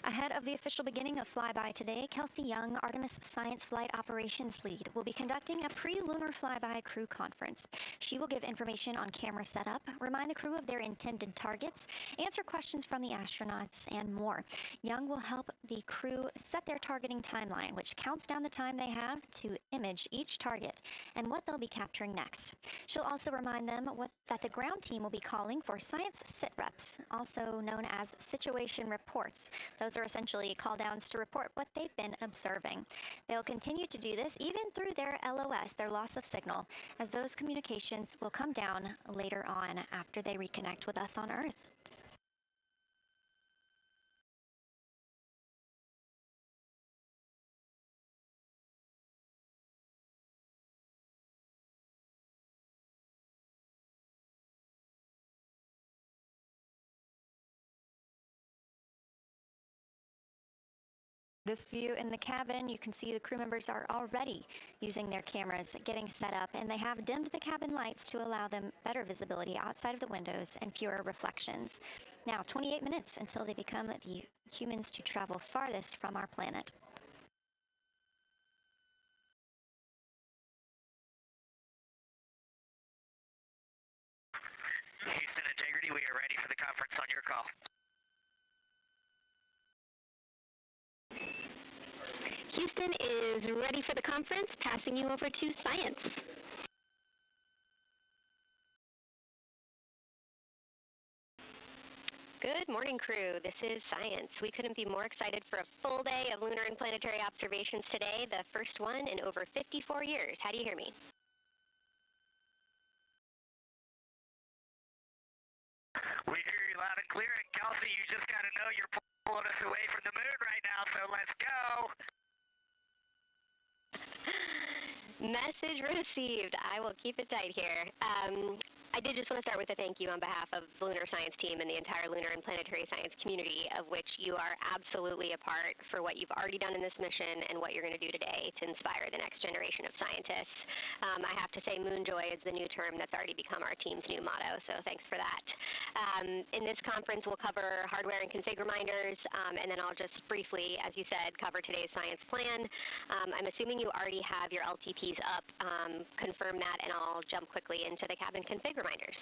Ahead of the official beginning of flyby today, Kelsey Young, Artemis Science Flight Operations Lead, will be conducting a pre-lunar flyby crew conference. She will give information on camera setup, remind the crew of their intended targets, answer questions from the astronauts, and more. Young will help the crew set their targeting timeline, which counts down the time they have to image each target and what they'll be capturing next. She'll also remind them that the ground team will be calling for science sit-reps, also known as situation reports. Those are essentially call-downs to report what they've been observing. They'll continue to do this even through their LOS, their loss of signal, as those communications will come down later on after they reconnect with us on Earth. This view in the cabin, you can see the crew members are already using their cameras, getting set up, and they have dimmed the cabin lights to allow them better visibility outside of the windows and fewer reflections. Now, 28 minutes until they become the humans to travel farthest from our planet. Houston Integrity, we are ready for the conference on your call. Houston is ready for the conference, passing you over to Science. Good morning, crew. This is Science. We couldn't be more excited for a full day of lunar and planetary observations today, the first one in over 54 years. How do you hear me? We hear you loud and clear, and Kelsey, you just got to know you're pulling us away from the moon right now, so let's go. Message received. I will keep it tight here. I did just want to start with a thank you on behalf of the Lunar Science team and the entire lunar and planetary science community, of which you are absolutely a part, for what you've already done in this mission and what you're going to do today to inspire the next generation of scientists. I have to say Moonjoy is the new term that's already become our team's new motto, so thanks for that. In this conference, we'll cover hardware and config reminders, and then I'll just briefly, as you said, cover today's science plan. I'm assuming you already have your LTPs up. Confirm that, and I'll jump quickly into the cabin config reminders.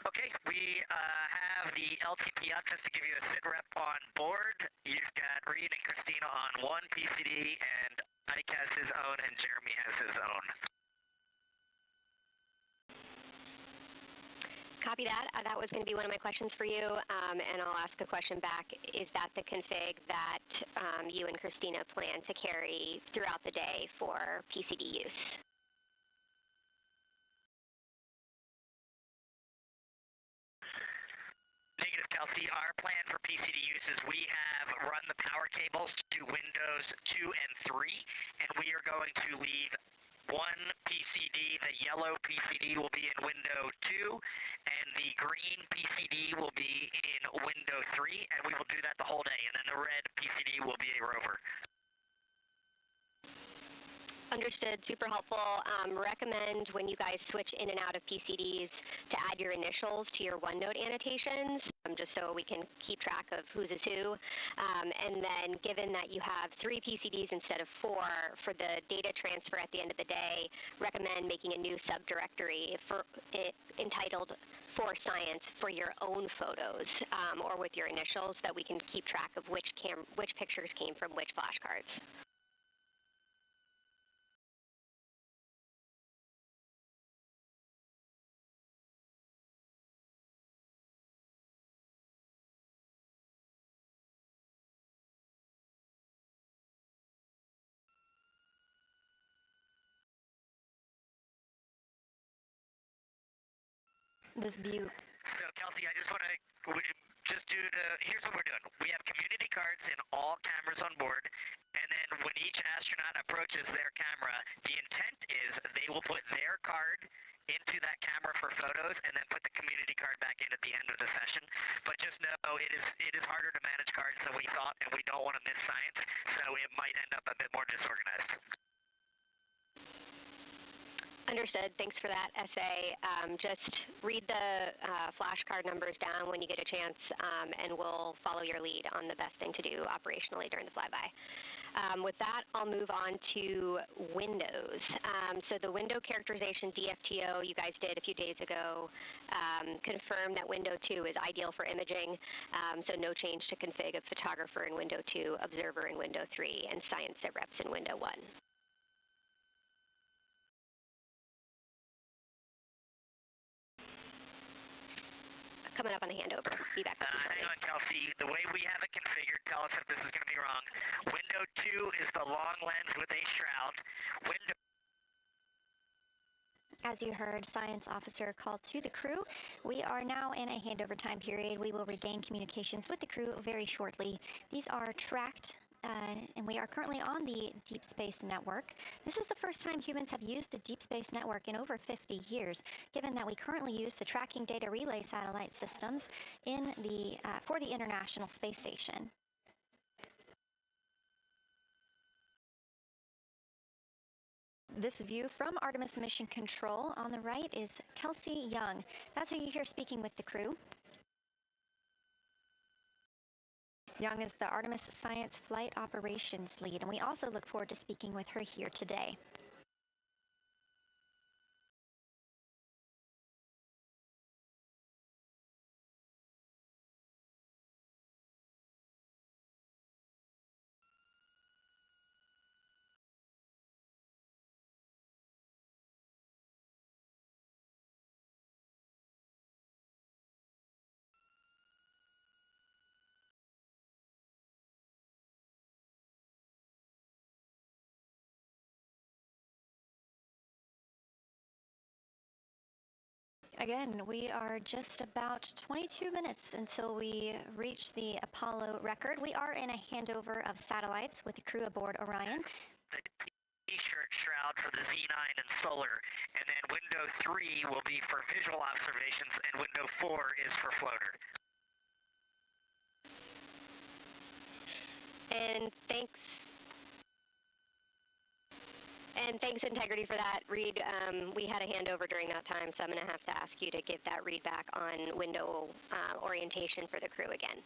Okay, we have the LTP up just to give you a sit rep on board. You've got Reid and Christina on one PCD, and Ike has his own, and Jeremy has his own. Copy that. That was going to be one of my questions for you, and I'll ask a question back. Is that the config that you and Christina plan to carry throughout the day for PCD use? Negative, Kelsey. Our plan for PCD use is we have run the power cables to Windows 2 and 3, and we are going to leave one PCD. The yellow PCD will be in window 2, and the green PCD will be in window 3, and we will do that the whole day, and then the red PCD will be a rover. Understood. Super helpful. Recommend when you guys switch in and out of PCDs to add your initials to your OneNote annotations, just so we can keep track of whose is who. And then given that you have 3 PCDs instead of 4 for the data transfer at the end of the day, recommend making a new subdirectory entitled For Science for your own photos, or with your initials, that we can keep track of which pictures came from which flashcards. This view. So, Kelsey, I just want to, here's what we're doing. We have community cards in all cameras on board, and then when each astronaut approaches their camera, the intent is they will put their card into that camera for photos, and then put the community card back in at the end of the session. But just know it is harder to manage cards than we thought, and we don't want to miss science, so it might end up a bit more disorganized. Understood. Thanks for that, SA. Just read the flashcard numbers down when you get a chance, and we'll follow your lead on the best thing to do operationally during the flyby. With that, I'll move on to Windows. So the window characterization DFTO you guys did a few days ago confirmed that window 2 is ideal for imaging, so no change to config of photographer in window 2, observer in window 3, and science sit reps in window 1. Coming up on the handover. Be back. Hang on, Kelsey. The way we have it configured, tell us if this is going to be wrong. Window 2 is the long lens with a shroud. Window. As you heard, Science Officer called to the crew. We are now in a handover time period. We will regain communications with the crew very shortly. These are tracked, and we are currently on the Deep Space Network. This is the first time humans have used the Deep Space Network in over 50 years, given that we currently use the Tracking Data Relay satellite systems for the International Space Station. This view from Artemis Mission Control on the right is Kelsey Young. That's who you hear speaking with the crew. Young is the Artemis Science Flight Operations Lead, and we also look forward to speaking with her here today. Again, we are just about 22 minutes until we reach the Apollo record. We are in a handover of satellites with the crew aboard Orion. The T-shirt shroud for the Z9 and solar, and then window 3 will be for visual observations, and window 4 is for floater. And thanks, Integrity, for that. Reid, we had a handover during that time, so I'm going to have to ask you to give that read back on window orientation for the crew again.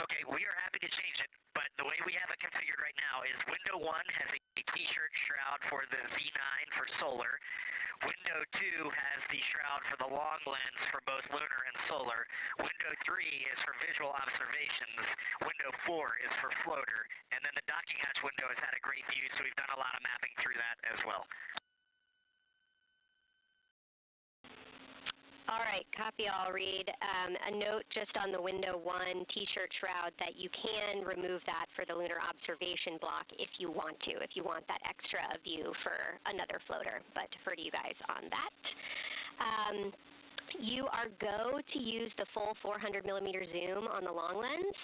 Okay, we are happy to change it, but the way we have it configured right now is window 1 has a T-shirt shroud for the Z9 for solar. Window 2 has the shroud for the long lens for both lunar and solar. Window 3 is for visual observations. Window 4 is for floater. And then the docking hatch window has had a great view, so we've done a lot of mapping through that as well. All right, copy all, Reid. A note just on the window 1 T-shirt shroud that you can remove that for the lunar observation block if you want to, if you want that extra view for another floater, but defer to you guys on that. You are go to use the full 400 millimeter zoom on the long lens,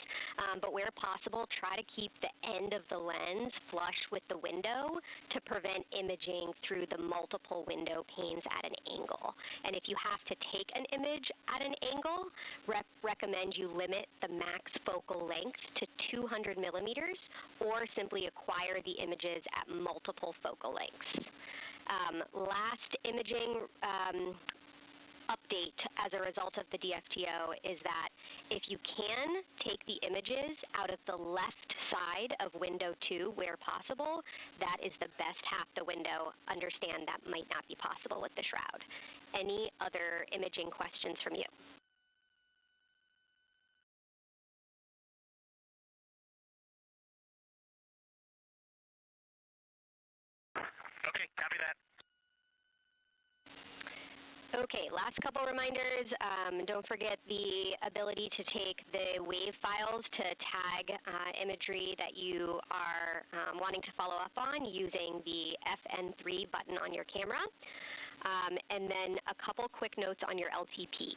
but where possible, try to keep the end of the lens flush with the window to prevent imaging through the multiple window panes at an angle. And if you have to take an image at an angle, recommend you limit the max focal length to 200 millimeters or simply acquire the images at multiple focal lengths. Last imaging update as a result of the DFTO is that if you can take the images out of the left side of window 2 where possible, that is the best half the window. Understand that might not be possible with the shroud. Any other imaging questions from you? Okay, copy that. Okay, last couple reminders. Don't forget the ability to take the WAV files to tag imagery that you are wanting to follow up on using the FN3 button on your camera. And then a couple quick notes on your LTP.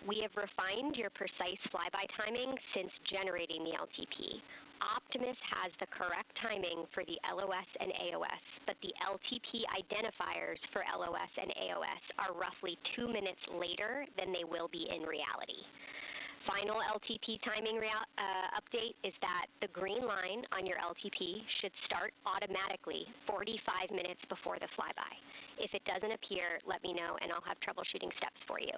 We have refined your precise flyby timing since generating the LTP. Optimus has the correct timing for the LOS and AOS, but the LTP identifiers for LOS and AOS are roughly 2 minutes later than they will be in reality. Final LTP timing update is that the green line on your LTP should start automatically 45 minutes before the flyby. If it doesn't appear, let me know and I'll have troubleshooting steps for you.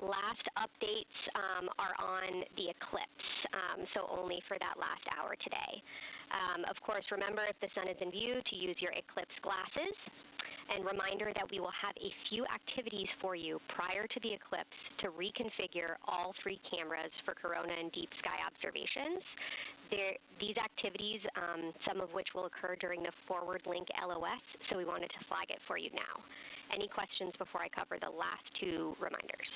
Last updates are on the eclipse, so only for that last hour today. Of course, remember if the sun is in view to use your eclipse glasses. And reminder that we will have a few activities for you prior to the eclipse to reconfigure all 3 cameras for corona and deep sky observations. These activities, some of which will occur during the forward link LOS, so we wanted to flag it for you now. Any questions before I cover the last 2 reminders?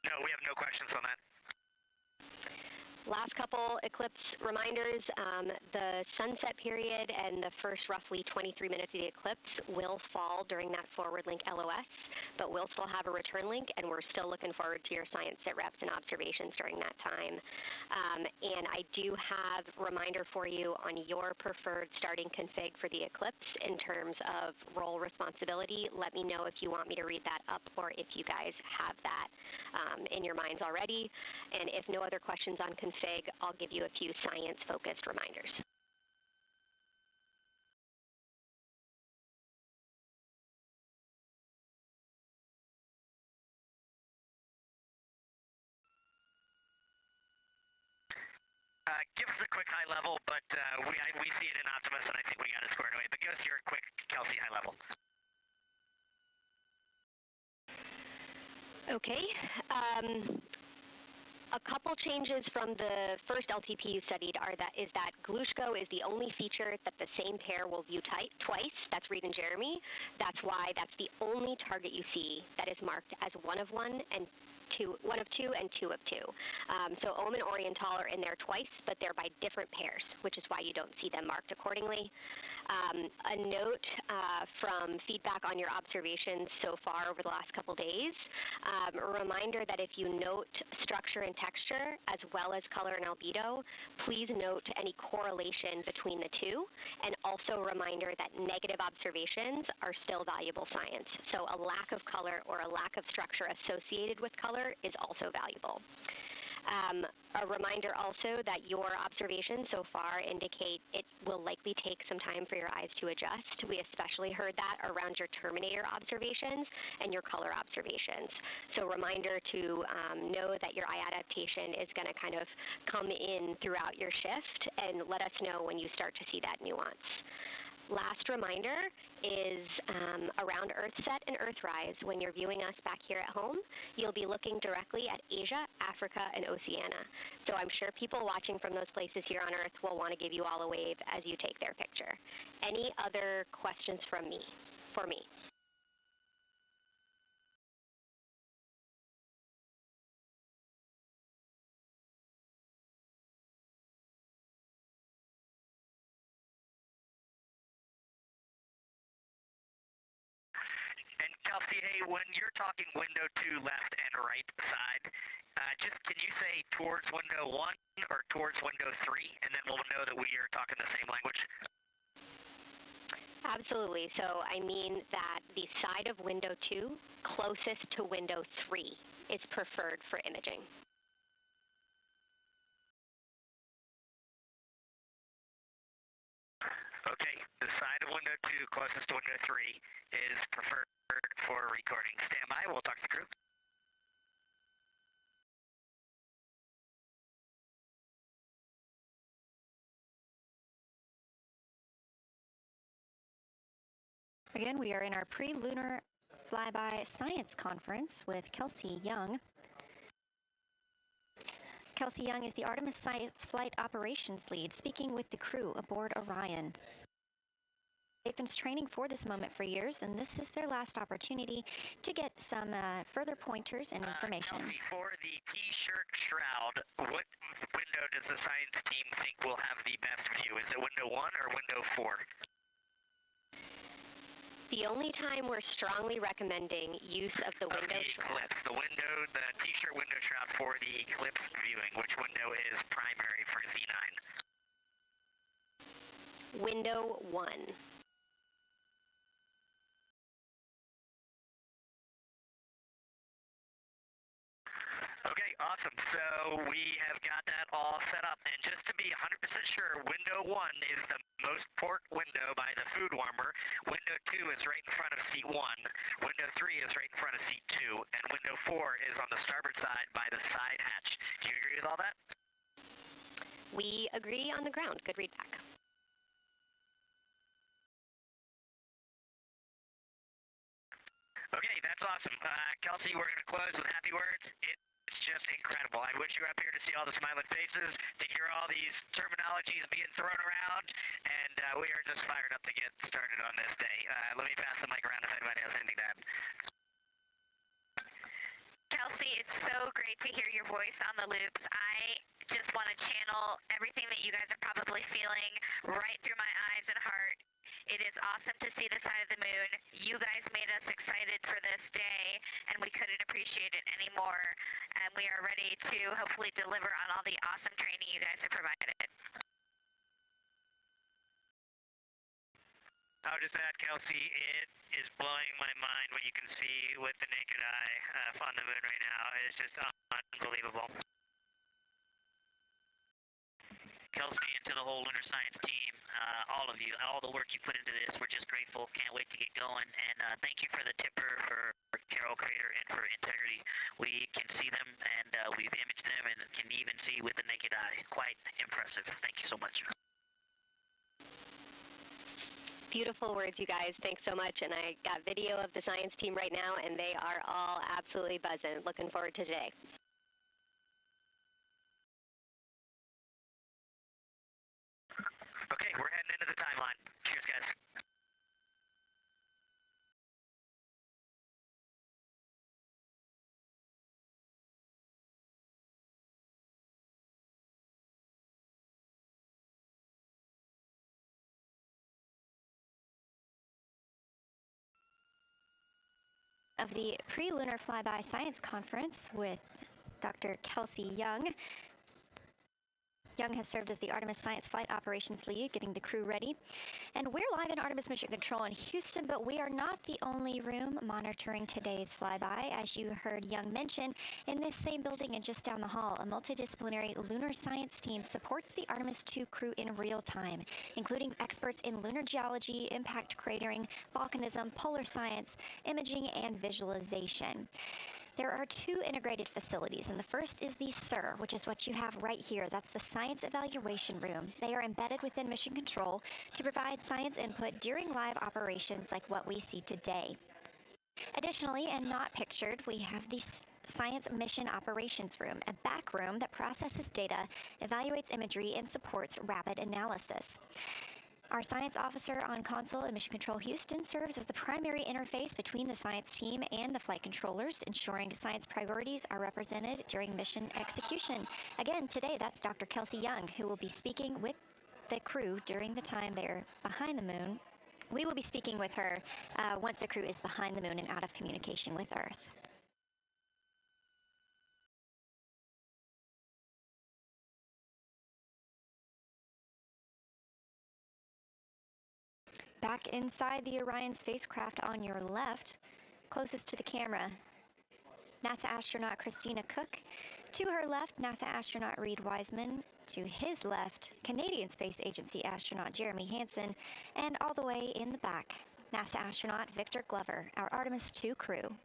No, we have no questions on that. Last couple eclipse reminders, the sunset period and the first roughly 23 minutes of the eclipse will fall during that forward link LOS, but we'll still have a return link, and we're still looking forward to your science sit reps and observations during that time. And I do have a reminder for you on your preferred starting config for the eclipse in terms of role responsibility. Let me know if you want me to read that up or if you guys have that in your minds already. And if no other questions on config, I'll give you a few science-focused reminders. Give us a quick high level, but we see it in Optimus, and I think we got it squared away. But give us your quick Kelsey high level. Okay. A couple changes from the first LTP you studied is that Glushko is the only feature that the same pair will view twice. That's Reid and Jeremy. That's why that's the only target you see that is marked as 1 of 1 and one of two and two of two. So Ohm and Oriental are in there twice, but they're by different pairs, which is why you don't see them marked accordingly. A note from feedback on your observations so far over the last couple days. A reminder that if you note structure and texture, as well as color and albedo, please note any correlation between the two, and also a reminder that negative observations are still valuable science. So a lack of color or a lack of structure associated with color is also valuable. A reminder also that your observations so far indicate it will likely take some time for your eyes to adjust. We especially heard that around your terminator observations and your color observations. So reminder to know that your eye adaptation is going to kind of come in throughout your shift, and let us know when you start to see that nuance. Last reminder is around Earthset and Earthrise. When you're viewing us back here at home, you'll be looking directly at Asia, Africa, and Oceania. So I'm sure people watching from those places here on Earth will want to give you all a wave as you take their picture. Any other questions for me? And Kelsey, hey, when you're talking window 2 left and right side, just can you say towards window 1 or towards window 3, and then we'll know that we are talking the same language? Absolutely. So I mean that the side of window 2 closest to window 3 is preferred for imaging. Okay, the side of window 2 closest to window 3 is preferred for recording. Stand by, we'll talk to the crew. Again, we are in our pre-lunar flyby science conference with Kelsey Young. Kelsey Young is the Artemis Science Flight Operations Lead, speaking with the crew aboard Orion. They've been training for this moment for years, and this is their last opportunity to get some further pointers and information. Kelsey, for the T-shirt shroud, what window does the science team think will have the best view? Is it window 1 or window 4? The only time we're strongly recommending use of the window shroud. The T-shirt window shroud for the eclipse viewing. Which window is primary for Z9? Window 1. Okay, awesome. So we have got that all set up. And just to be 100% sure, window 1 is the most port window by the food warmer. Window 2 is right in front of seat 1. Window 3 is right in front of seat 2. And window 4 is on the starboard side by the side hatch. Do you agree with all that? We agree on the ground. Good read back. Okay, that's awesome. Kelsey, we're going to close with happy words. It's just incredible. I wish you were up here to see all the smiling faces, to hear all these terminologies being thrown around, and we are just fired up to get started on this day. Let me pass the mic around if anybody has anything to add. Kelsey, it's so great to hear your voice on the loops. I just want to channel everything that you guys are probably feeling right through my eyes and heart. It is awesome to see the side of the moon. You guys made us excited for this day, and we couldn't appreciate it anymore. And we are ready to hopefully deliver on all the awesome training you guys have provided. I'll just add, Kelsey, it is blowing my mind what you can see with the naked eye on the moon right now. It's just unbelievable. Kelsey, and to the whole lunar science team, all of you, all the work you put into this, we're just grateful. Can't wait to get going. And thank you for the tipper, for Carol Crater, and for Integrity. We can see them, and we've imaged them, and can even see with the naked eye. Quite impressive. Thank you so much. Beautiful words, you guys. Thanks so much. And I got video of the science team right now, and they are all absolutely buzzing. Looking forward to today. Okay, we're heading into the timeline. Cheers, guys. Of the pre-lunar flyby science conference with Dr. Kelsey Young. Young has served as the Artemis Science Flight Operations Lead, getting the crew ready. And we're live in Artemis Mission Control in Houston, but we are not the only room monitoring today's flyby. As you heard Young mention, in this same building and just down the hall, a multidisciplinary lunar science team supports the Artemis II crew in real time, including experts in lunar geology, impact cratering, volcanism, polar science, imaging, and visualization. There are two integrated facilities, and the first is the SIR, which is what you have right here. That's the Science Evaluation Room. They are embedded within Mission Control to provide science input during live operations like what we see today. Additionally, and not pictured, we have the Science Mission Operations Room, a back room that processes data, evaluates imagery, and supports rapid analysis. Our science officer on console in Mission Control Houston serves as the primary interface between the science team and the flight controllers, ensuring science priorities are represented during mission execution. Again, today that's Dr. Kelsey Young, who will be speaking with the crew during the time they're behind the moon. We will be speaking with her once the crew is behind the moon and out of communication with Earth. Back inside the Orion spacecraft on your left, closest to the camera, NASA astronaut Christina Koch. To her left, NASA astronaut Reid Wiseman. To his left, Canadian Space Agency astronaut Jeremy Hansen. And all the way in the back, NASA astronaut Victor Glover, our Artemis II crew.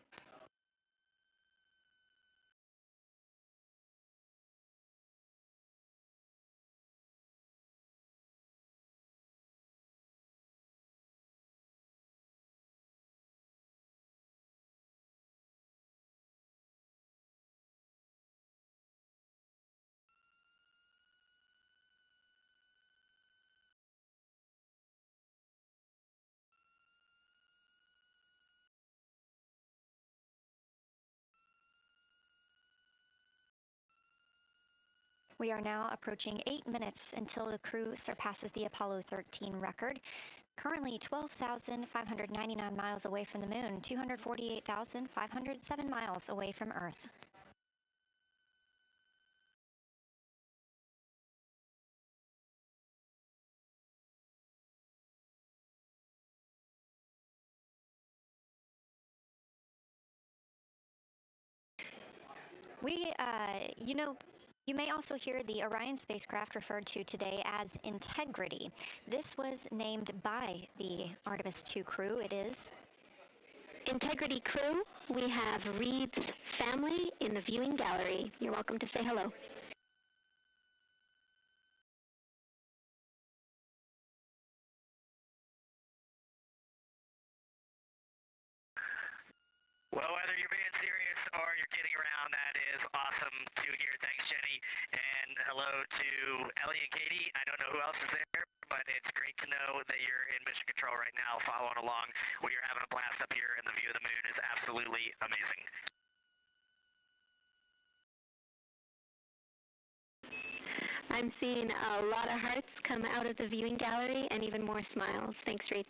We are now approaching 8 minutes until the crew surpasses the Apollo 13 record. Currently 12,599 miles away from the moon, 248,507 miles away from Earth. You may also hear the Orion spacecraft referred to today as Integrity. This was named by the Artemis II crew. It is Integrity crew, we have Reid's family in the viewing gallery. You're welcome to say hello. Well, whether you're being serious or you're kidding around, that is awesome to hear. Thanks, Jenny. And hello to Ellie and Katie. I don't know who else is there, but it's great to know that you're in mission control right now, following along. We are having a blast up here, and the view of the moon is absolutely amazing. I'm seeing a lot of hearts come out of the viewing gallery and even more smiles. Thanks, Reid.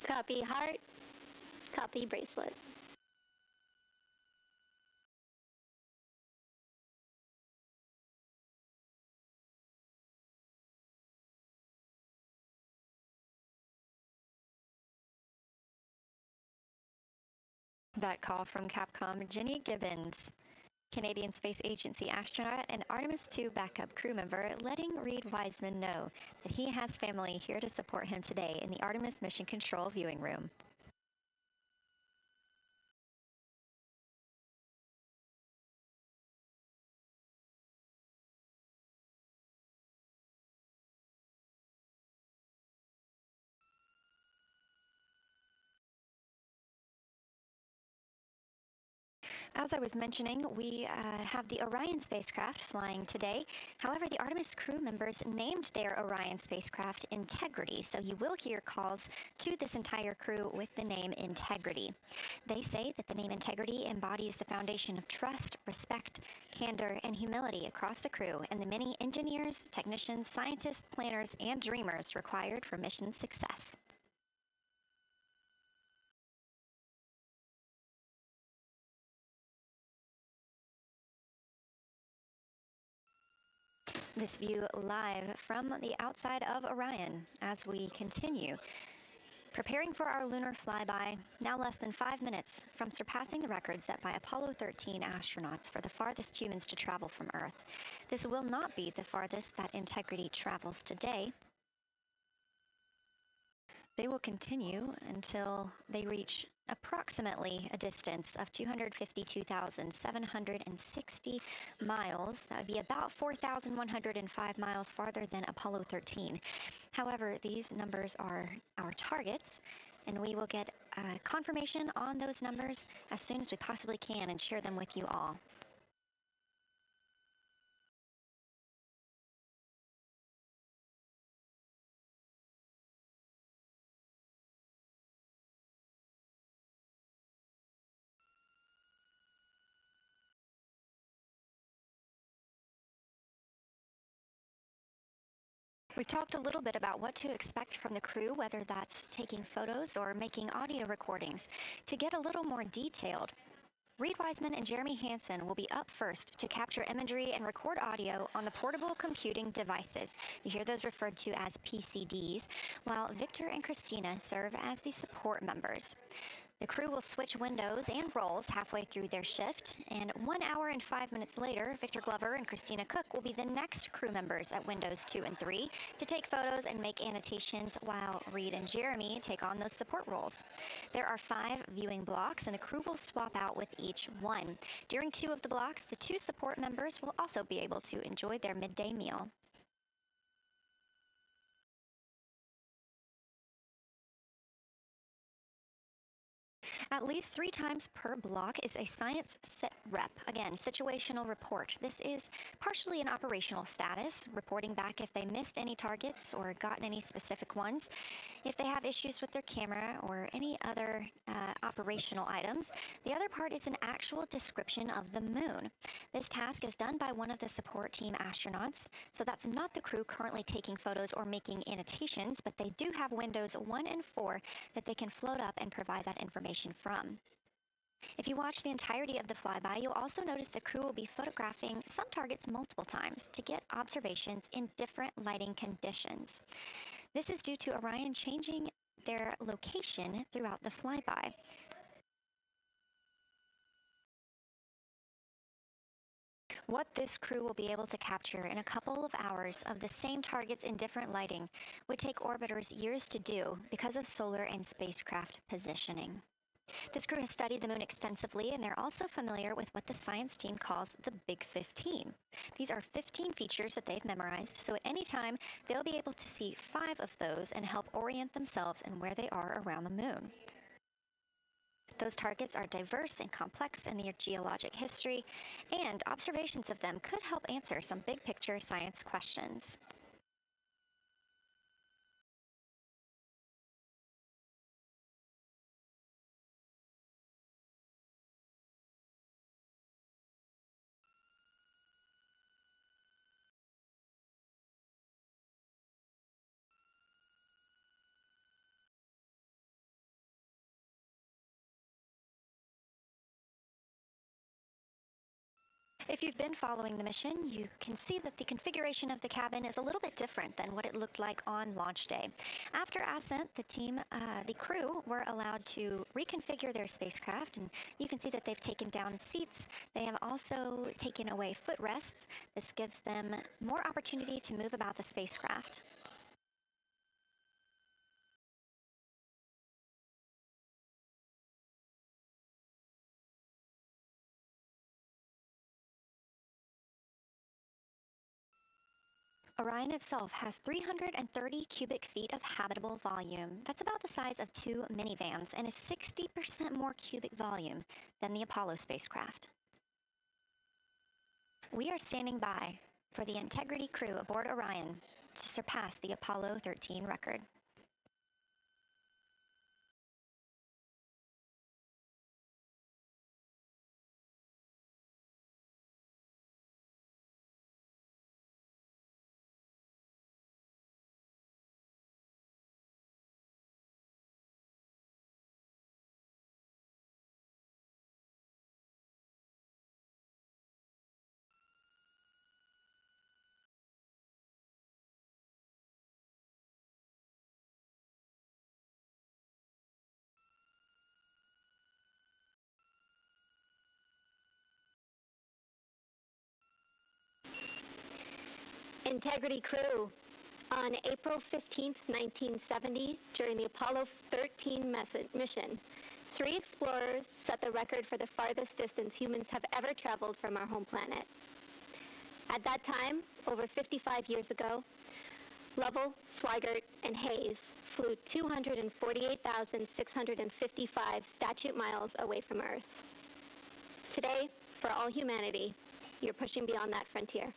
Copy heart, copy bracelet. that call from Capcom Jenny Gibbons, Canadian Space Agency astronaut and Artemis II backup crew member, letting Reid Wiseman know that he has family here to support him today in the Artemis Mission Control viewing room. As I was mentioning, we have the Orion spacecraft flying today. However, the Artemis crew members named their Orion spacecraft Integrity, so you will hear calls to this entire crew with the name Integrity. They say that the name Integrity embodies the foundation of trust, respect, candor, and humility across the crew and the many engineers, technicians, scientists, planners, and dreamers required for mission success. This view live from the outside of Orion as we continue. Preparing for our lunar flyby, now less than 5 minutes from surpassing the record set by Apollo 13 astronauts for the farthest humans to travel from Earth. This will not be the farthest that Integrity travels today. They will continue until they reach approximately a distance of 252,760 miles. That would be about 4,105 miles farther than Apollo 13. However, these numbers are our targets, and we will get confirmation on those numbers as soon as we possibly can and share them with you all. We've talked a little bit about what to expect from the crew, whether that's taking photos or making audio recordings. To get a little more detailed, Reid Wiseman and Jeremy Hansen will be up first to capture imagery and record audio on the portable computing devices. You hear those referred to as PCDs, while Victor and Christina serve as the support members. The crew will switch windows and roles halfway through their shift, and 1 hour and 5 minutes later, Victor Glover and Christina Koch will be the next crew members at windows 2 and 3 to take photos and make annotations, while Reid and Jeremy take on those support roles. There are 5 viewing blocks, and the crew will swap out with each one. During 2 of the blocks, the 2 support members will also be able to enjoy their midday meal. At least 3 times per block is a science sit rep. Again, situational report. This is partially an operational status, reporting back if they missed any targets or gotten any specific ones, if they have issues with their camera or any other operational items. The other part is an actual description of the moon. This task is done by one of the support team astronauts, so that's not the crew currently taking photos or making annotations, but they do have windows 1 and 4 that they can float up and provide that information from. If you watch the entirety of the flyby, you'll also notice the crew will be photographing some targets multiple times to get observations in different lighting conditions. This is due to Orion changing their location throughout the flyby. What this crew will be able to capture in a couple of hours of the same targets in different lighting would take orbiters years to do because of solar and spacecraft positioning. This crew has studied the moon extensively, and they're also familiar with what the science team calls the Big 15. These are 15 features that they've memorized, so at any time, they'll be able to see 5 of those and help orient themselves and where they are around the moon. Those targets are diverse and complex in their geologic history, and observations of them could help answer some big-picture science questions. If you've been following the mission, you can see that the configuration of the cabin is a little bit different than what it looked like on launch day. After ascent, the crew were allowed to reconfigure their spacecraft, and you can see that they've taken down seats. They have also taken away footrests. This gives them more opportunity to move about the spacecraft. Orion itself has 330 cubic feet of habitable volume. That's about the size of 2 minivans and is 60% more cubic volume than the Apollo spacecraft. We are standing by for the Integrity crew aboard Orion to surpass the Apollo 13 record. Integrity crew, on April 15, 1970, during the Apollo 13 mission, 3 explorers set the record for the farthest distance humans have ever traveled from our home planet. At that time, over 55 years ago, Lovell, Swigert, and Hayes flew 248,655 statute miles away from Earth. Today, for all humanity, you're pushing beyond that frontier.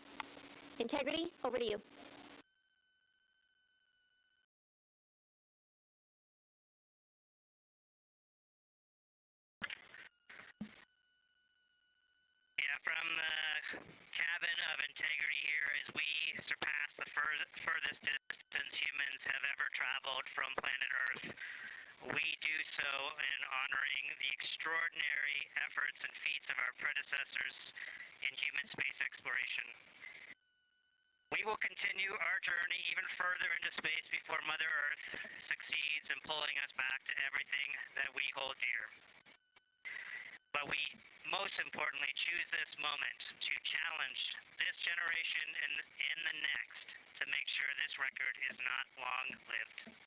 Integrity, over to you. Yeah, from the cabin of Integrity here as we surpass the furthest distance humans have ever traveled from planet Earth. We do so in honoring the extraordinary efforts and feats of our predecessors in human space exploration. We will continue our journey even further into space before Mother Earth succeeds in pulling us back to everything that we hold dear. But we most importantly choose this moment to challenge this generation and the next to make sure this record is not long-lived.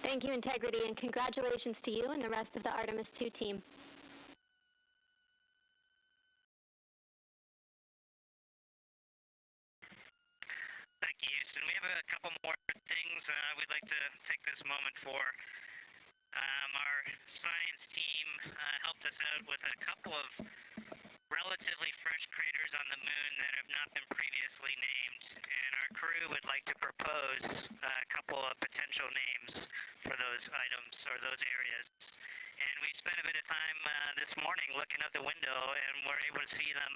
Thank you, Integrity, and congratulations to you and the rest of the Artemis II team. Thank you, Houston. We have a couple more things we'd like to take this moment for. Our science team helped us out with a couple of relatively fresh craters on the moon that have not been previously named, and our crew would like to propose a couple of potential names for those items or those areas. And we spent a bit of time this morning looking out the window, and we're able to see them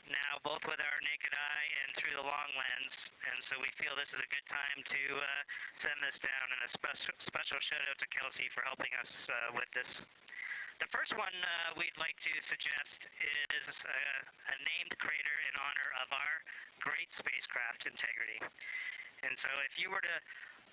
now both with our naked eye and through the long lens, and so we feel this is a good time to send this down, and a special shout out to Kelsey for helping us with this. The first one we'd like to suggest is a named crater in honor of our great spacecraft, Integrity. And so if you were to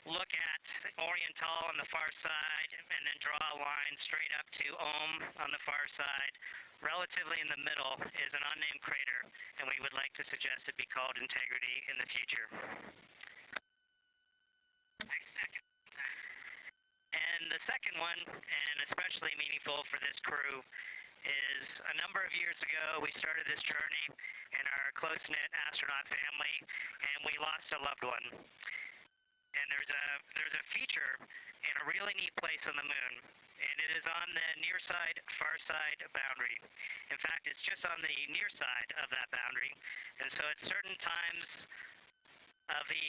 look at Oriental on the far side and then draw a line straight up to Ohm on the far side, relatively in the middle is an unnamed crater, and we would like to suggest it be called Integrity in the future. And the second one, and especially meaningful for this crew, is a number of years ago we started this journey in our close-knit astronaut family, and we lost a loved one. And there's a feature in a really neat place on the moon, and it is on the near side, far side boundary. In fact, it's just on the near side of that boundary, and so at certain times of the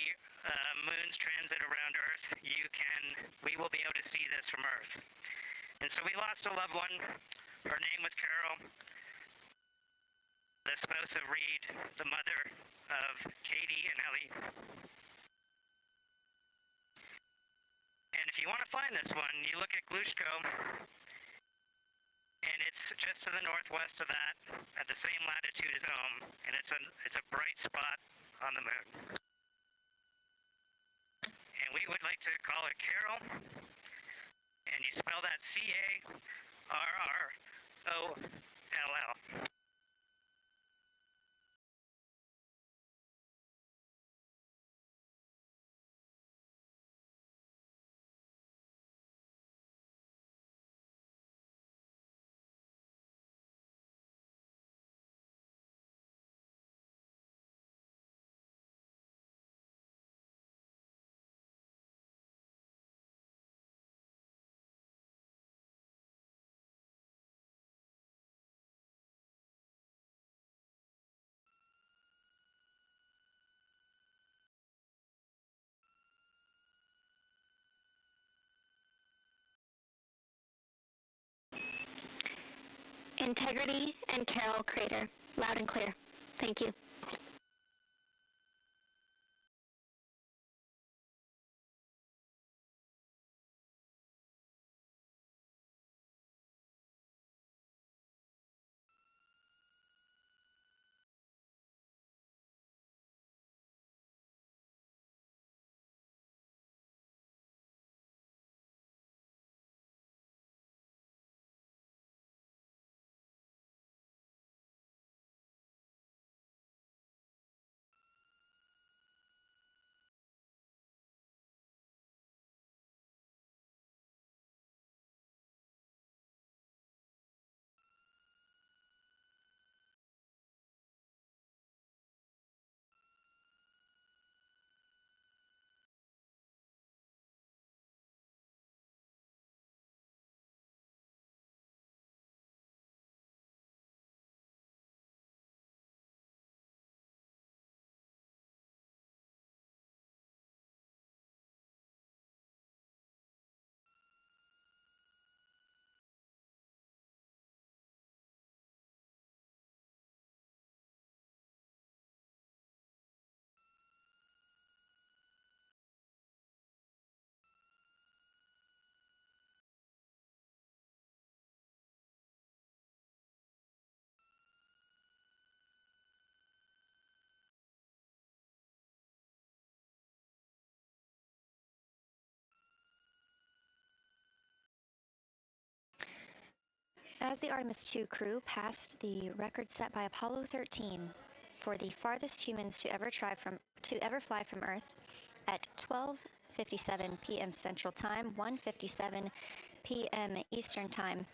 moon's transit around Earth, we will be able to see this from Earth. And so we lost a loved one. Her name was Carol, the spouse of Reid, the mother of Katie and Ellie. And if you want to find this one, you look at Glushko, and it's just to the northwest of that, at the same latitude as Ohm, and it's a bright spot on the moon. And we would like to call it Carol, and you spell that Carroll. Integrity and Carroll Crater. Loud and clear. Thank you. As the Artemis II crew passed the record set by Apollo 13 for the farthest humans to ever fly from Earth at 12:57 p.m. Central Time, 1:57 p.m. Eastern Time,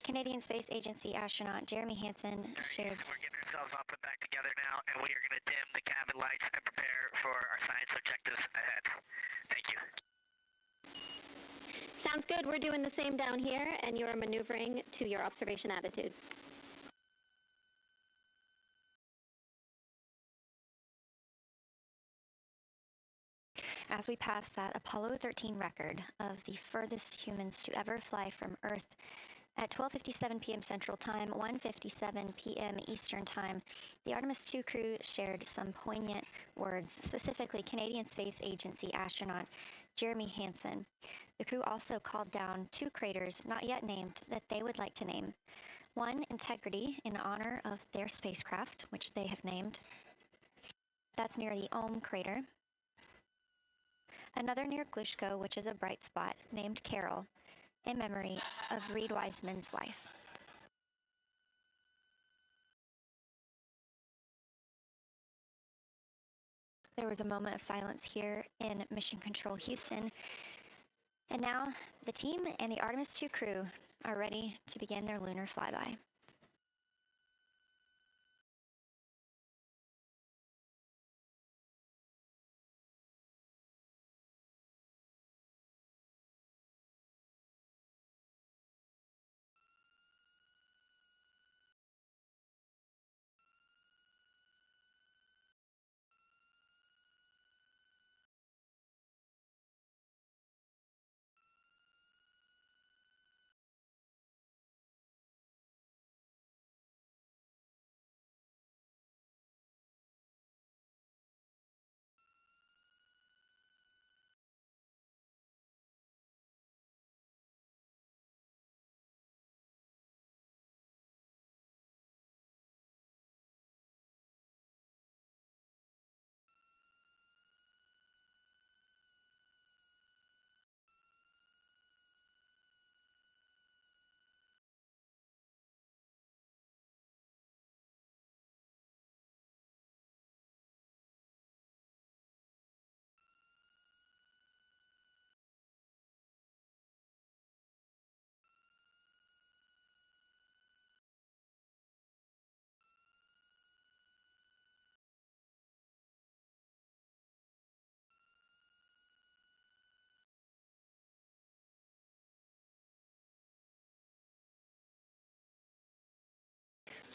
Canadian Space Agency astronaut Jeremy Hansen shared. We're getting ourselves all put back together now, and we are going to dim the cabin lights and prepare for our science objectives ahead. Thank you. Sounds good. We're doing the same down here, and you're maneuvering to your observation attitude. As we pass that Apollo 13 record of the furthest humans to ever fly from Earth at 12:57 p.m. Central Time, 1:57 p.m. Eastern Time, the Artemis II crew shared some poignant words, specifically Canadian Space Agency astronaut Jeremy Hansen. The crew also called down 2 craters not yet named that they would like to name. One, Integrity, in honor of their spacecraft, which they have named. That's near the Ohm crater. Another near Glushko, which is a bright spot, named Carroll, in memory of Reid Wiseman's wife. There was a moment of silence here in Mission Control Houston. And now, the team and the Artemis II crew are ready to begin their lunar flyby.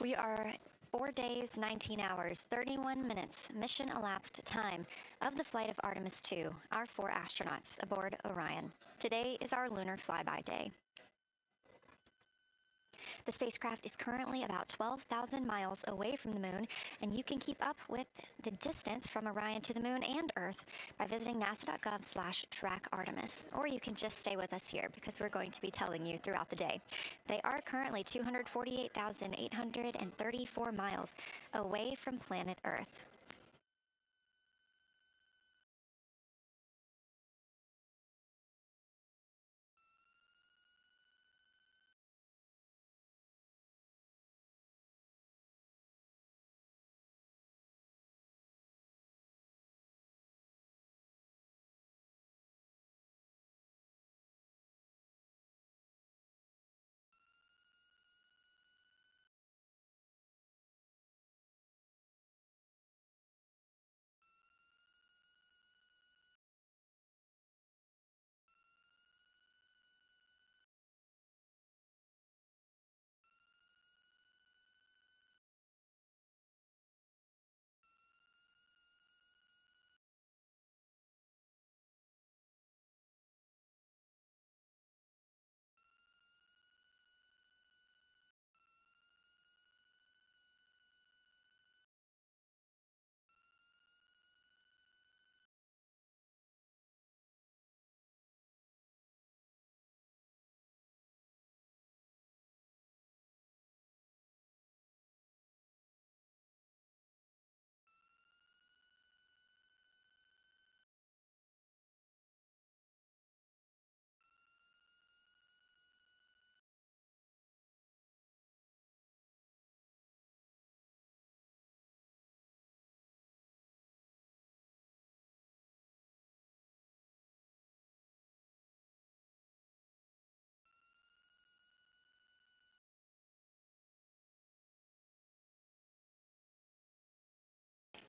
We are 4 days, 19 hours, 31 minutes mission elapsed time of the flight of Artemis II, our 4 astronauts aboard Orion. Today is our lunar flyby day. The spacecraft is currently about 12,000 miles away from the moon, and you can keep up with the distance from Orion to the moon and Earth by visiting nasa.gov/track Artemis. Or you can just stay with us here because we're going to be telling you throughout the day. They are currently 248,834 miles away from planet Earth.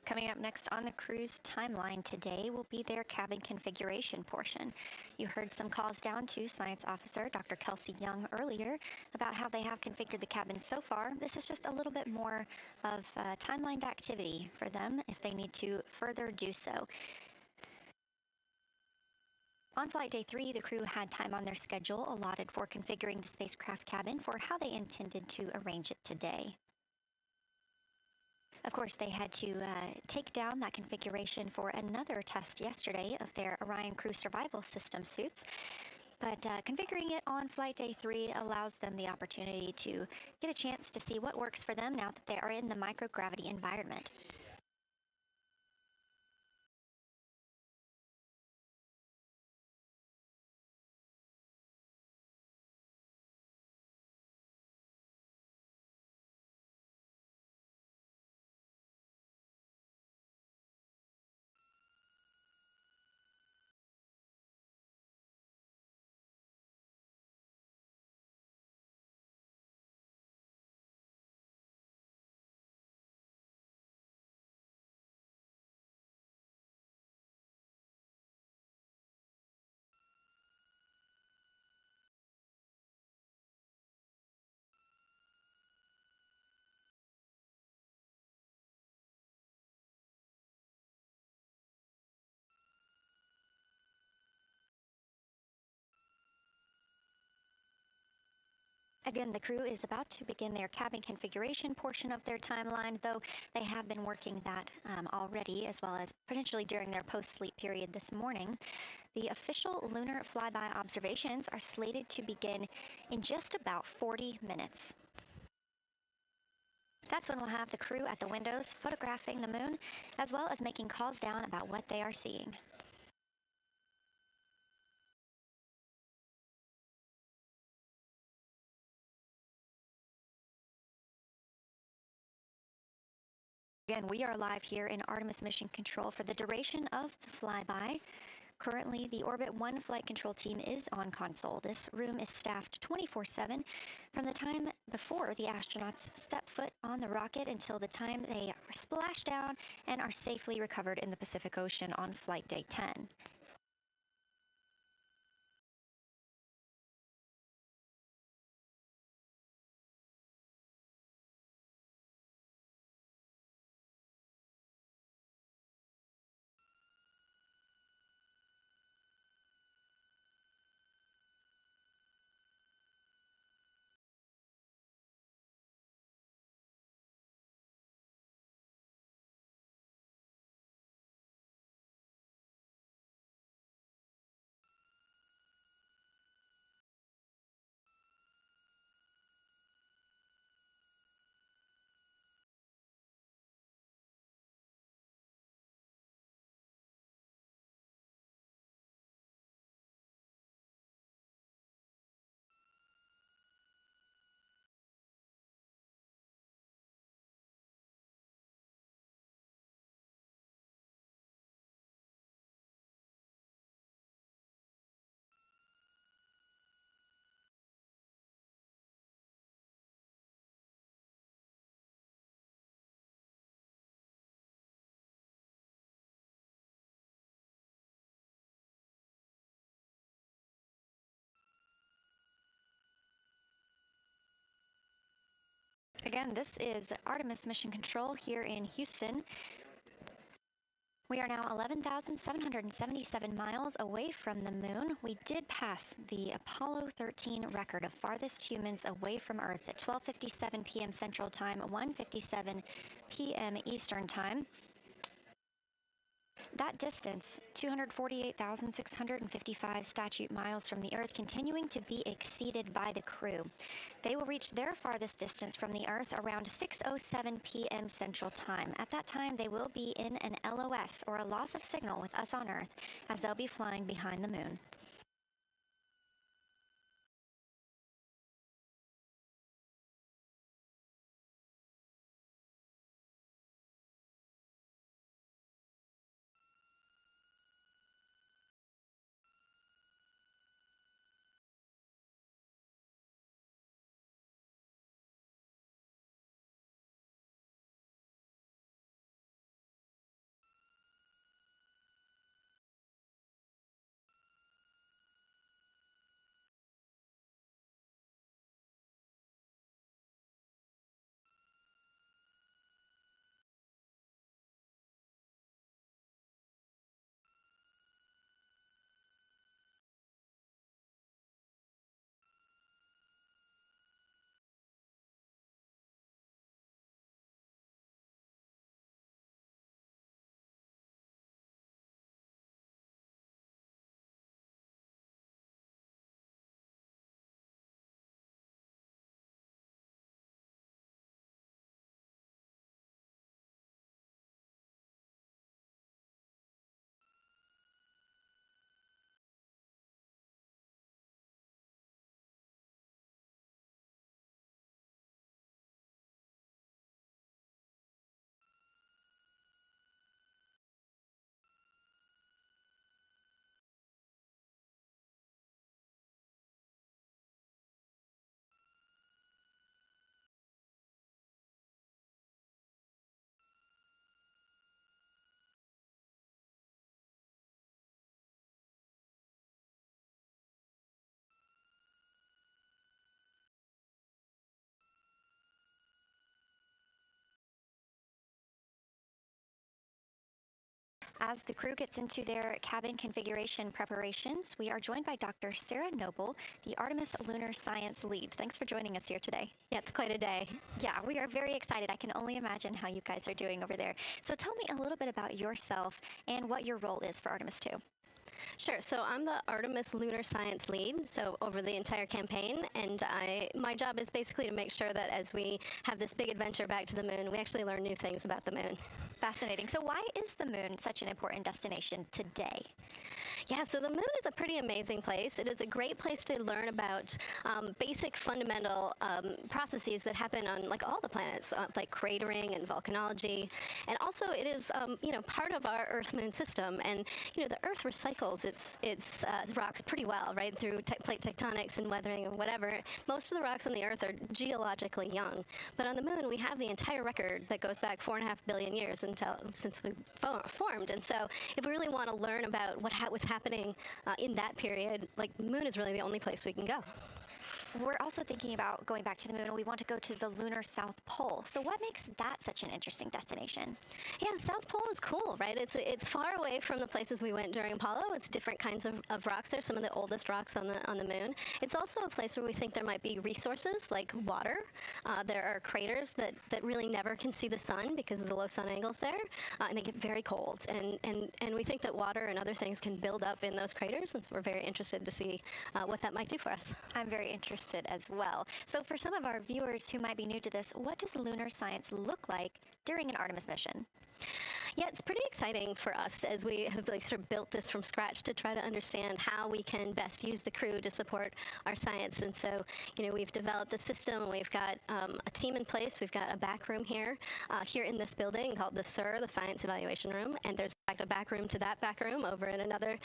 Coming up next on the crew's timeline today will be their cabin configuration portion. You heard some calls down to Science Officer Dr. Kelsey Young earlier about how they have configured the cabin so far. This is just a little bit more of timelined activity for them if they need to further do so. On flight day 3, the crew had time on their schedule allotted for configuring the spacecraft cabin for how they intended to arrange it today. Of course, they had to take down that configuration for another test yesterday of their Orion crew survival system suits. But configuring it on flight day 3 allows them the opportunity to get a chance to see what works for them now that they are in the microgravity environment. Again, the crew is about to begin their cabin configuration portion of their timeline, though they have been working that already, as well as potentially during their post-sleep period this morning. The official lunar flyby observations are slated to begin in just about 40 minutes. That's when we'll have the crew at the windows photographing the moon, as well as making calls down about what they are seeing. Again, we are live here in Artemis Mission Control for the duration of the flyby. Currently, the Orbit 1 flight control team is on console. This room is staffed 24/7 from the time before the astronauts step foot on the rocket until the time they splash down and are safely recovered in the Pacific Ocean on flight day 10. again, this is Artemis Mission Control here in Houston. We are now 11,777 miles away from the moon. We did pass the Apollo 13 record of farthest humans away from Earth at 12:57 p.m. Central Time, 1:57 p.m. Eastern Time. That distance, 248,655 statute miles from the Earth, continuing to be exceeded by the crew. They will reach their farthest distance from the Earth around 6:07 p.m. Central Time. At that time, they will be in an LOS, or a loss of signal, with us on Earth, as they'll be flying behind the moon. As the crew gets into their cabin configuration preparations, we are joined by Dr. Sarah Noble, the Artemis Lunar Science Lead. Thanks for joining us here today. Yeah, it's quite a day. Yeah, we are very excited. I can only imagine how you guys are doing over there. So tell me a little bit about yourself and what your role is for Artemis II. Sure. So I'm the Artemis Lunar Science Lead, so over the entire campaign, and my job is basically to make sure that as we have this big adventure back to the moon, we actually learn new things about the moon. Fascinating. So why is the moon such an important destination today? Yeah, so the moon is a pretty amazing place. It is a great place to learn about basic fundamental processes that happen on like all the planets, like cratering and volcanology. And also it is, part of our Earth-Moon system. And, the Earth recycles its rocks pretty well, right, through plate tectonics and weathering and whatever. Most of the rocks on the Earth are geologically young. But on the moon, we have the entire record that goes back 4.5 billion years since we formed. And so if we really want to learn about what was happening in that period, like the moon is really the only place we can go. We're also thinking about going back to the moon, and we want to go to the lunar South Pole. So what makes that such an interesting destination? Yeah, the South Pole is cool, right? It's far away from the places we went during Apollo. It's different kinds of rocks. They're some of the oldest rocks on the moon. It's also a place where we think there might be resources like water. There are craters that really never can see the sun because of the low sun angles there, and they get very cold. And we think that water and other things can build up in those craters, and so we're very interested to see what that might do for us. I'm very interested as well. So for some of our viewers who might be new to this, what does lunar science look like during an Artemis mission? Yeah, it's pretty exciting for us as we have sort of built this from scratch to try to understand how we can best use the crew to support our science. And so, we've developed a system. We've got a team in place. We've got a back room here in this building called the SIR, the Science Evaluation Room. And there's in fact a back room to that back room over in another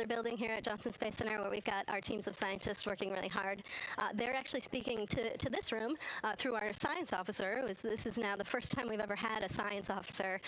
building here at Johnson Space Center where we've got our teams of scientists working really hard. They're actually speaking to this room through our science officer. This is now the first time we've ever had a science officer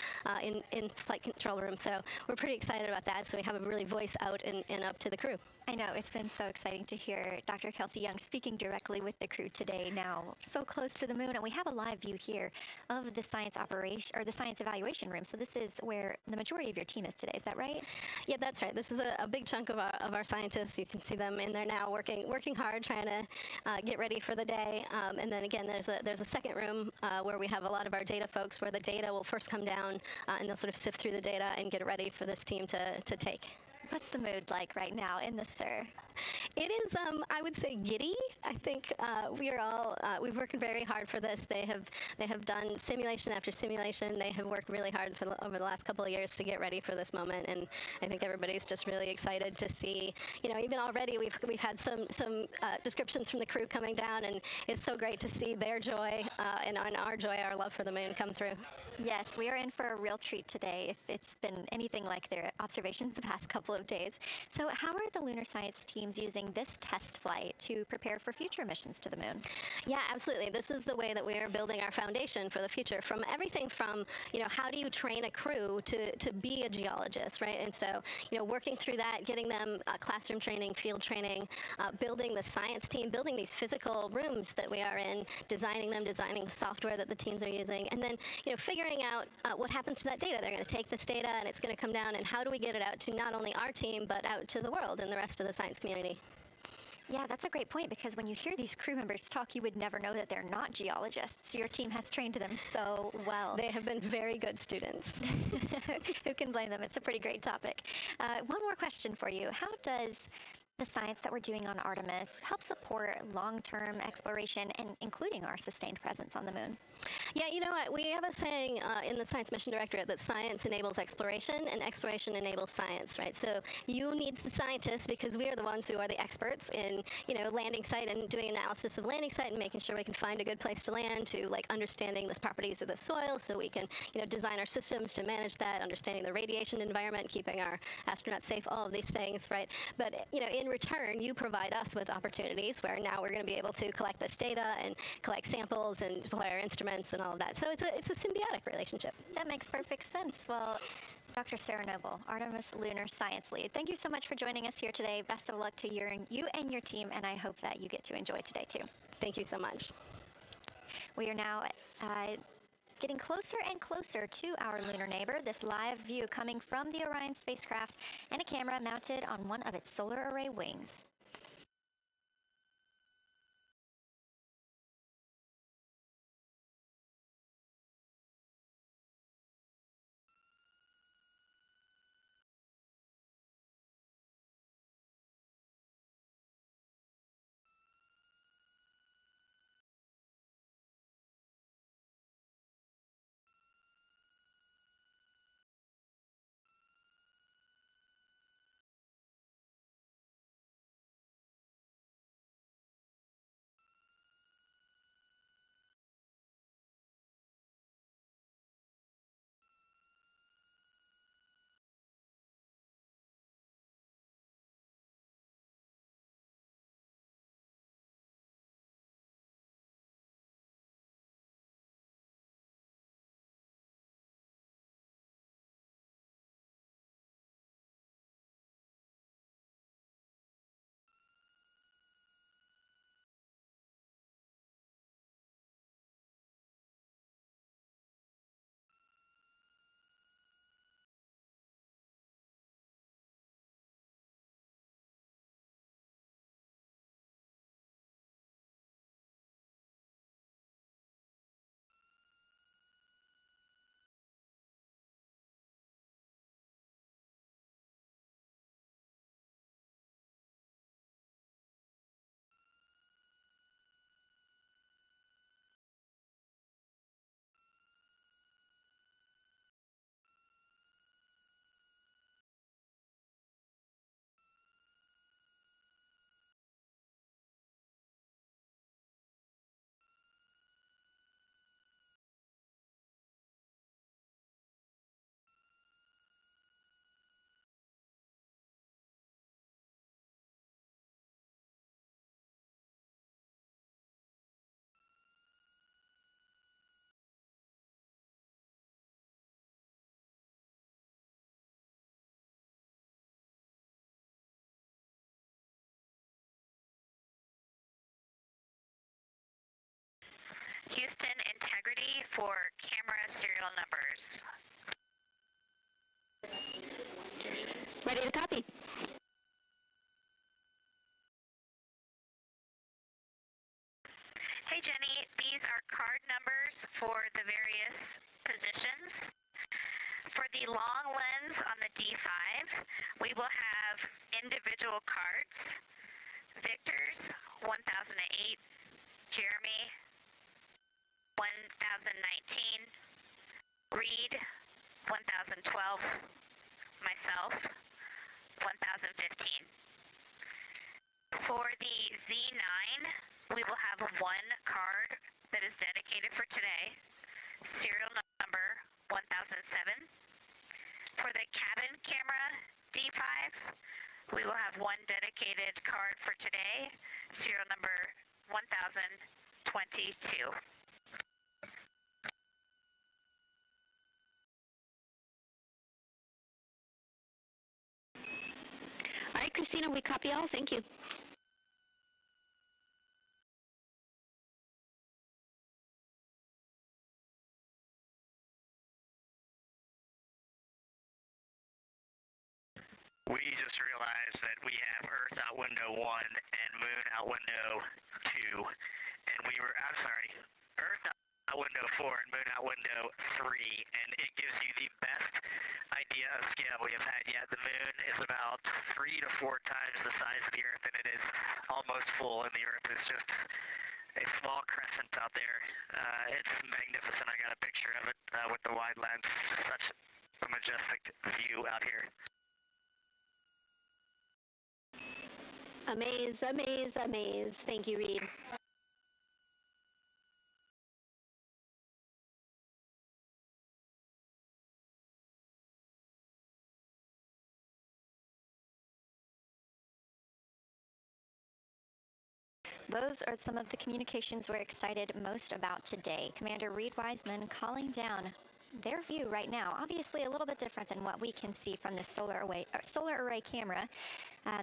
in flight control room. So we're pretty excited about that. So we have a really voice out and up to the crew. I know, it's been so exciting to hear Dr. Kelsey Young speaking directly with the crew today now, so close to the moon, and we have a live view here of the science operation, or the science evaluation room. So this is where the majority of your team is today, is that right? Yeah, that's right. This is a big chunk of our scientists. You can see them in there now working hard, trying to get ready for the day. And then again, there's a second room where we have a lot of our data folks, where the data will first come down, and they'll sort of sift through the data and get it ready for this team to take. What's the mood like right now in the SIR? It is, I would say, giddy. I think we've worked very hard for this. They have done simulation after simulation. They have worked really hard over the last couple of years to get ready for this moment, and I think everybody's just really excited to see. Even already we've had some descriptions from the crew coming down, and it's so great to see their joy and our joy, our love for the moon come through. Yes, we are in for a real treat today if it's been anything like their observations the past couple of days. So how are the lunar science teams using this test flight to prepare for future missions to the moon? Yeah, absolutely. This is the way that we are building our foundation for the future, from everything from, how do you train a crew to be a geologist, right? And so, working through that, getting them classroom training, field training, building the science team, building these physical rooms that we are in, designing them, designing the software that the teams are using, and then, figuring out what happens to that data. They're going to take this data and it's going to come down, and how do we get it out to not only our team, but out to the world and the rest of the science community? Yeah, that's a great point, because when you hear these crew members talk, you would never know that they're not geologists. Your team has trained them so well. They have been very good students. Who can blame them? It's a pretty great topic. One more question for you. How does the science that we're doing on Artemis help support long-term exploration, and including our sustained presence on the moon? Yeah, you know what? We have a saying in the Science Mission Directorate that science enables exploration and exploration enables science, right? So you need the scientists, because we are the ones who are the experts in, landing site and doing analysis of landing site and making sure we can find a good place to land, to understanding the properties of the soil so we can, design our systems to manage that, understanding the radiation environment, keeping our astronauts safe, all of these things, right? But, in return, you provide us with opportunities where now we're going to be able to collect this data and collect samples and deploy our instruments and all of that. So it's a symbiotic relationship. That makes perfect sense. Well, Dr. Sarah Noble, Artemis Lunar Science Lead, thank you so much for joining us here today. Best of luck to you and your team, and I hope that you get to enjoy today too. Thank you so much. We are now getting closer and closer to our lunar neighbor. This live view coming from the Orion spacecraft and a camera mounted on one of its solar array wings. Houston, integrity for camera serial numbers. Ready to copy. Hey Jenny, these are card numbers for the various positions. For the long lens on the D5, we will have individual cards. Victor's 1008, Jeremy 1019, Reid 1012, myself 1015. For the Z9, we will have one card that is dedicated for today, serial number 1007. For the cabin camera D5, we will have one dedicated card for today, serial number 1022. All right, Christina, we copy all. Thank you. We just realized that we have Earth out window 1 and Moon out window 2, and Earth out window 4 and Moon out window 3, and it gives you the best idea of scale we have had yet. The Moon is about 3 to 4 times the size of the Earth, and it is almost full, and the Earth is just a small crescent out there. It's magnificent. I got a picture of it with the wide lens. Such a majestic view out here. Amaze, amaze, amaze. Thank you, Reid. Those are some of the communications we're excited most about today. Commander Reid Wiseman calling down their view right now. Obviously a little bit different than what we can see from the solar array camera.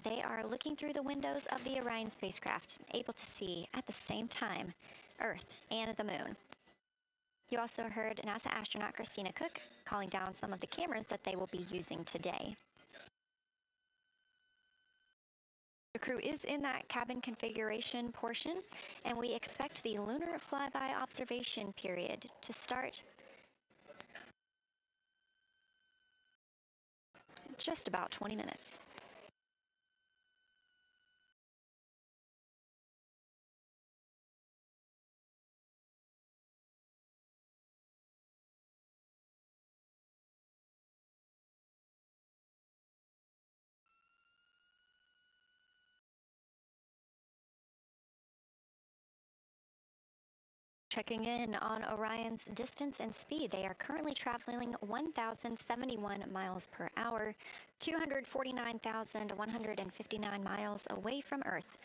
They are looking through the windows of the Orion spacecraft, able to see at the same time Earth and the Moon. You also heard NASA astronaut Christina Koch calling down some of the cameras that they will be using today. The crew is in that cabin configuration portion, and we expect the lunar flyby observation period to start in just about 20 minutes. Checking in on Orion's distance and speed. They are currently traveling 1,071 miles per hour, 249,159 miles away from Earth,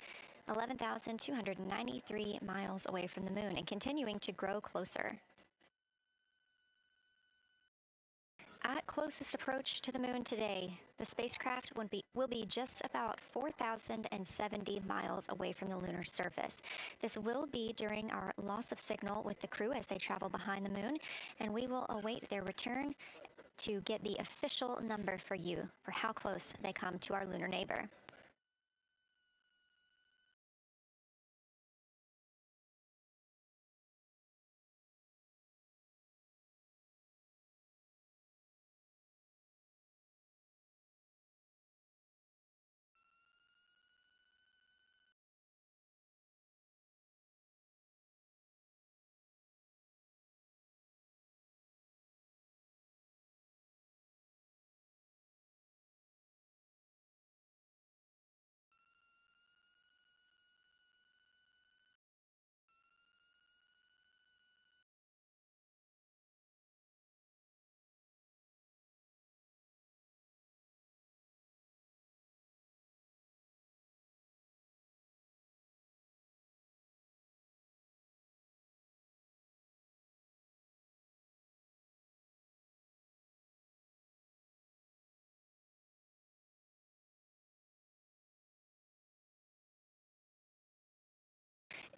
11,293 miles away from the Moon, and continuing to grow closer. At closest approach to the Moon today, the spacecraft will be just about 4,070 miles away from the lunar surface. This will be during our loss of signal with the crew as they travel behind the Moon, and we will await their return to get the official number for you for how close they come to our lunar neighbor.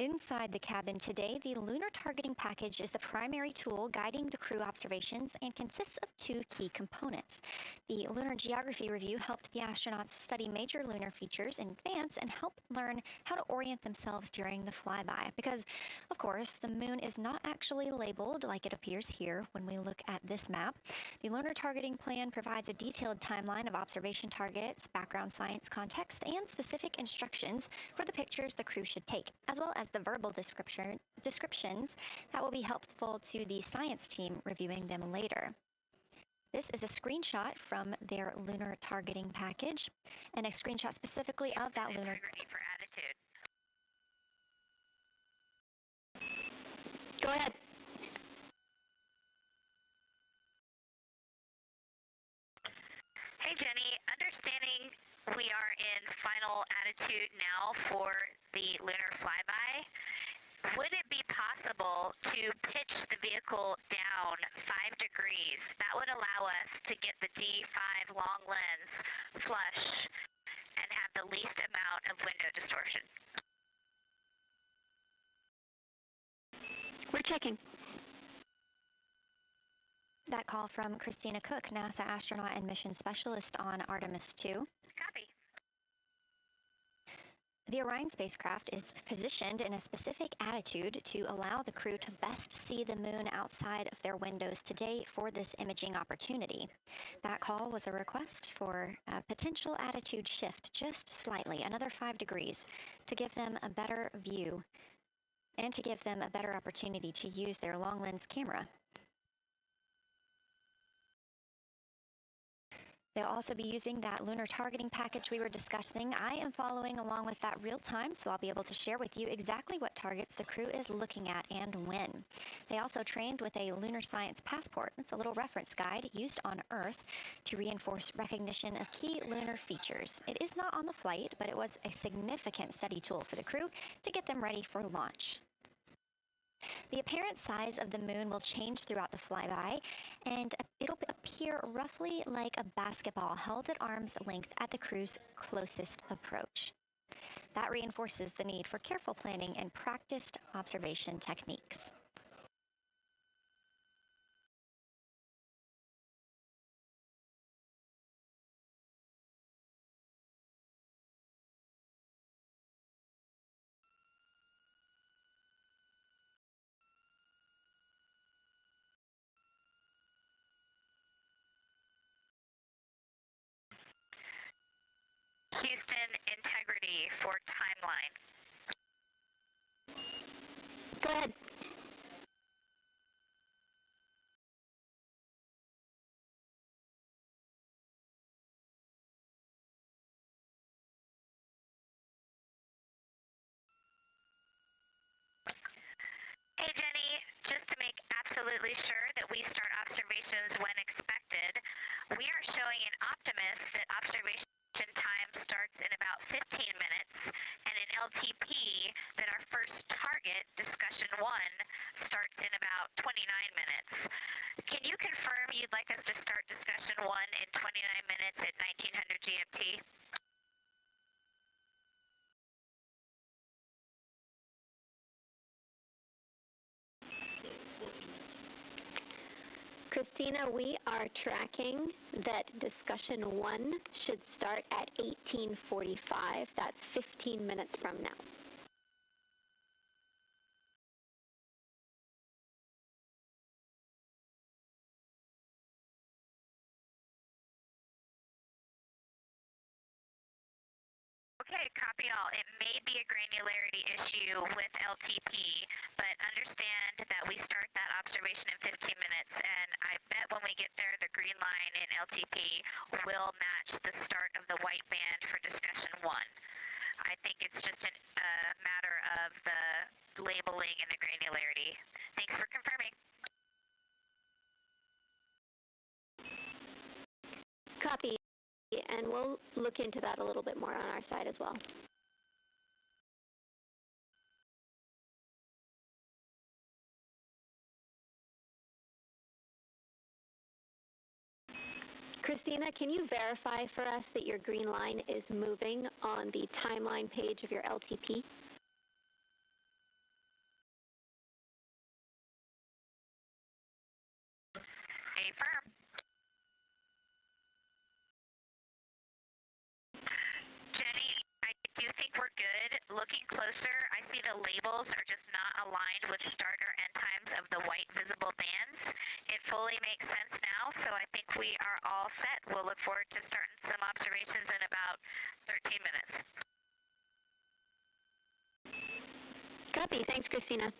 Inside the cabin today, the lunar targeting package is the primary tool guiding the crew observations and consists of two key components. The Lunar Geography Review helped the astronauts study major lunar features in advance and help learn how to orient themselves during the flyby. Because, of course, the moon is not actually labeled like it appears here when we look at this map. The Lunar Targeting Plan provides a detailed timeline of observation targets, background science context, and specific instructions for the pictures the crew should take, as well as the verbal descriptions that will be helpful to the science team reviewing them later. This is a screenshot from their lunar targeting package, and a screenshot specifically of that lunar. For attitude. Go ahead. Hey, Jenny. Understanding we are in final attitude now for the lunar flyby, would it be possible to pitch the vehicle down 5 degrees? That would allow us to get the D5 long lens flush and have the least amount of window distortion. We're checking. That call from Christina Koch, NASA astronaut and mission specialist on Artemis II. Copy. The Orion spacecraft is positioned in a specific attitude to allow the crew to best see the moon outside of their windows today for this imaging opportunity. That call was a request for a potential attitude shift just slightly, another 5 degrees, to give them a better view and to give them a better opportunity to use their long lens camera. They'll also be using that lunar targeting package we were discussing. I am following along with that real time, so I'll be able to share with you exactly what targets the crew is looking at and when. They also trained with a lunar science passport. It's a little reference guide used on Earth to reinforce recognition of key lunar features. It is not on the flight, but it was a significant study tool for the crew to get them ready for launch. The apparent size of the moon will change throughout the flyby, and it'll appear roughly like a basketball held at arm's length at the crew's closest approach. That reinforces the need for careful planning and practiced observation techniques. Houston, integrity for timeline. Go ahead. Hey, Jenny, just to make absolutely sure that we start observations when expected, we are showing in Optimus that observation time starts in about 15 minutes, and in LTP that our first target, discussion 1, starts in about 29 minutes. Can you confirm you'd like us to start discussion 1 in 29 minutes at 1900 GMT? Christina, we are tracking that discussion 1 should start at 18:45. That's 15 minutes from now. Okay, copy all. It may be a granularity issue with LTP, but understand that we start that observation in 15 minutes, and I bet when we get there, the green line in LTP will match the start of the white band for discussion 1. I think it's just a matter of the labeling and the granularity. Thanks for confirming. Copy, and we'll look into that a little bit more on our side as well. Christina, can you verify for us that your green line is moving on the timeline page of your LTP? looking closer, I see the labels are just not aligned with start or end times of the white visible bands. It fully makes sense now, so I think we are all set. We'll look forward to starting some observations in about 13 minutes. Copy. Thanks, Christina.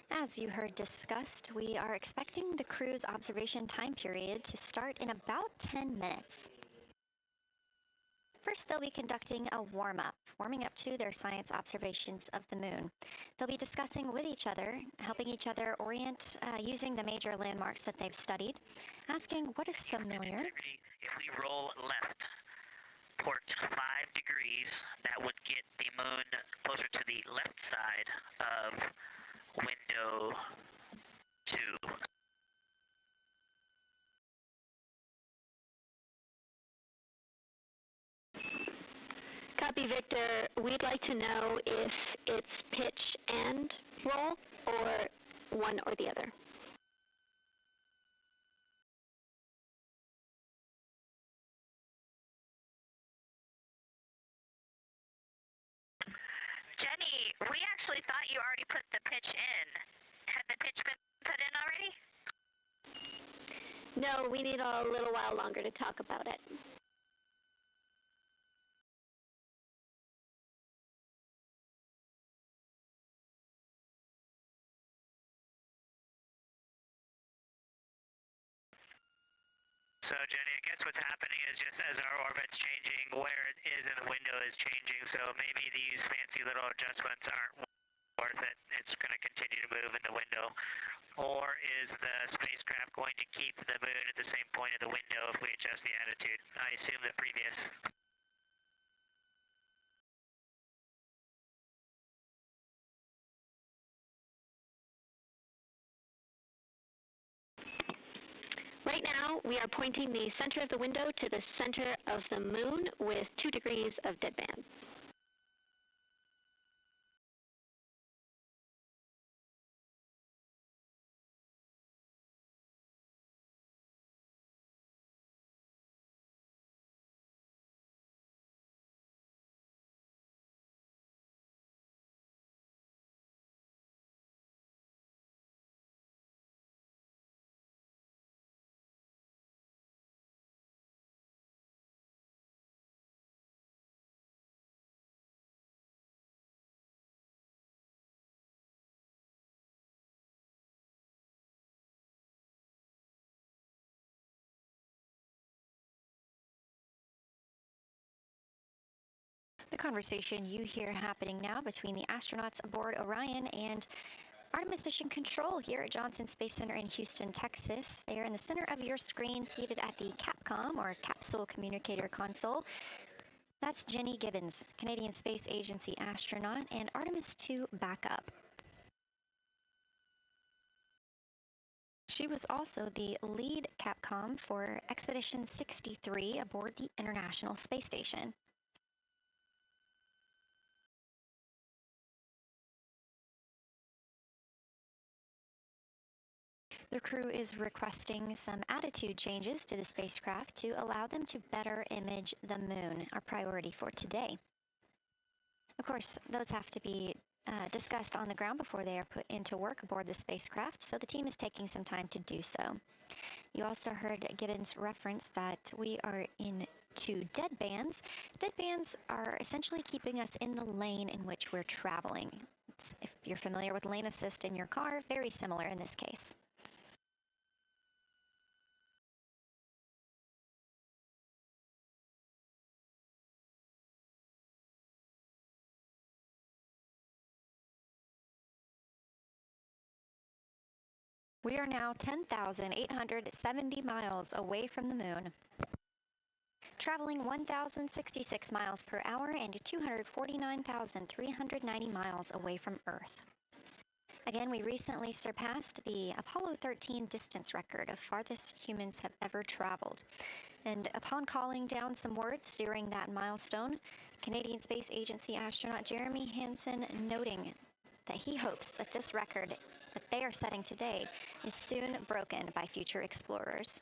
As you heard discussed, we are expecting the crew's observation time period to start in about 10 minutes. First, they'll be conducting a warm-up, warming up to their science observations of the moon. They'll be discussing with each other, helping each other orient using the major landmarks that they've studied, asking what is familiar. If we roll left, port 5 degrees, that would get the moon closer to the left side of window 2. Copy, Victor. We'd like to know if it's pitch and roll or one or the other. Jenny, we actually thought you already put the pitch in. Had the pitch been put in already? No, we need a little while longer to talk about it. So Jenny, I guess what's happening is just as our orbit's changing, where it is in the window is changing, so maybe these fancy little adjustments aren't worth it. It's going to continue to move in the window. Or is the spacecraft going to keep the moon at the same point of the window if we adjust the attitude? I assume the previous. Right now, we are pointing the center of the window to the center of the moon with 2 degrees of deadband. The conversation you hear happening now between the astronauts aboard Orion and Artemis Mission Control here at Johnson Space Center in Houston, Texas. They are in the center of your screen, seated at the CAPCOM, or Capsule Communicator Console. That's Jenny Gibbons, Canadian Space Agency astronaut, and Artemis II backup. She was also the lead Capcom for Expedition 63 aboard the International Space Station. The crew is requesting some attitude changes to the spacecraft to allow them to better image the moon, our priority for today. Of course, those have to be discussed on the ground before they are put into work aboard the spacecraft, so the team is taking some time to do so. You also heard Gibbons reference that we are in 2 deadbands. Deadbands are essentially keeping us in the lane in which we're traveling. If you're familiar with lane assist in your car, very similar in this case. We are now 10,870 miles away from the moon, traveling 1,066 miles per hour and 249,390 miles away from Earth. Again, we recently surpassed the Apollo 13 distance record of farthest humans have ever traveled. And upon calling down some words during that milestone, Canadian Space Agency astronaut Jeremy Hansen noting that he hopes that this record that they are setting today is soon broken by future explorers.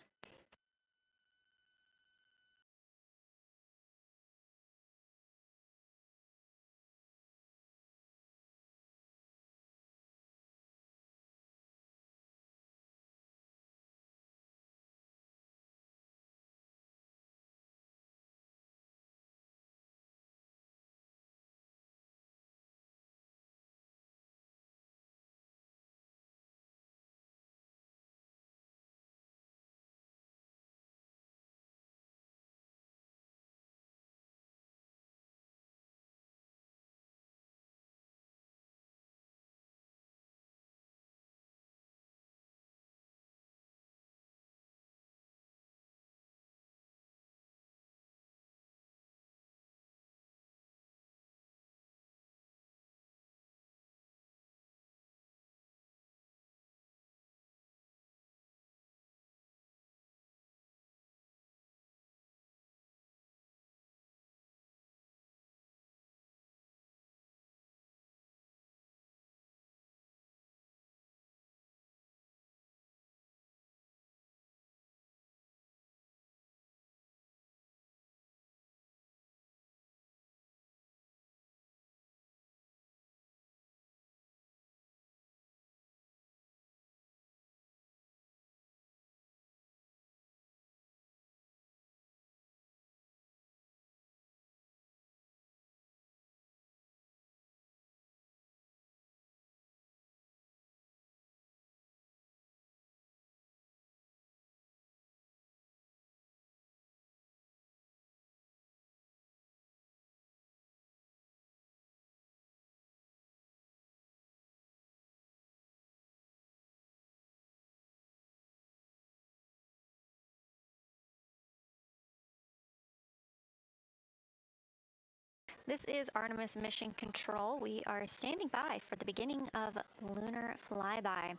This is Artemis Mission Control. We are standing by for the beginning of lunar flyby.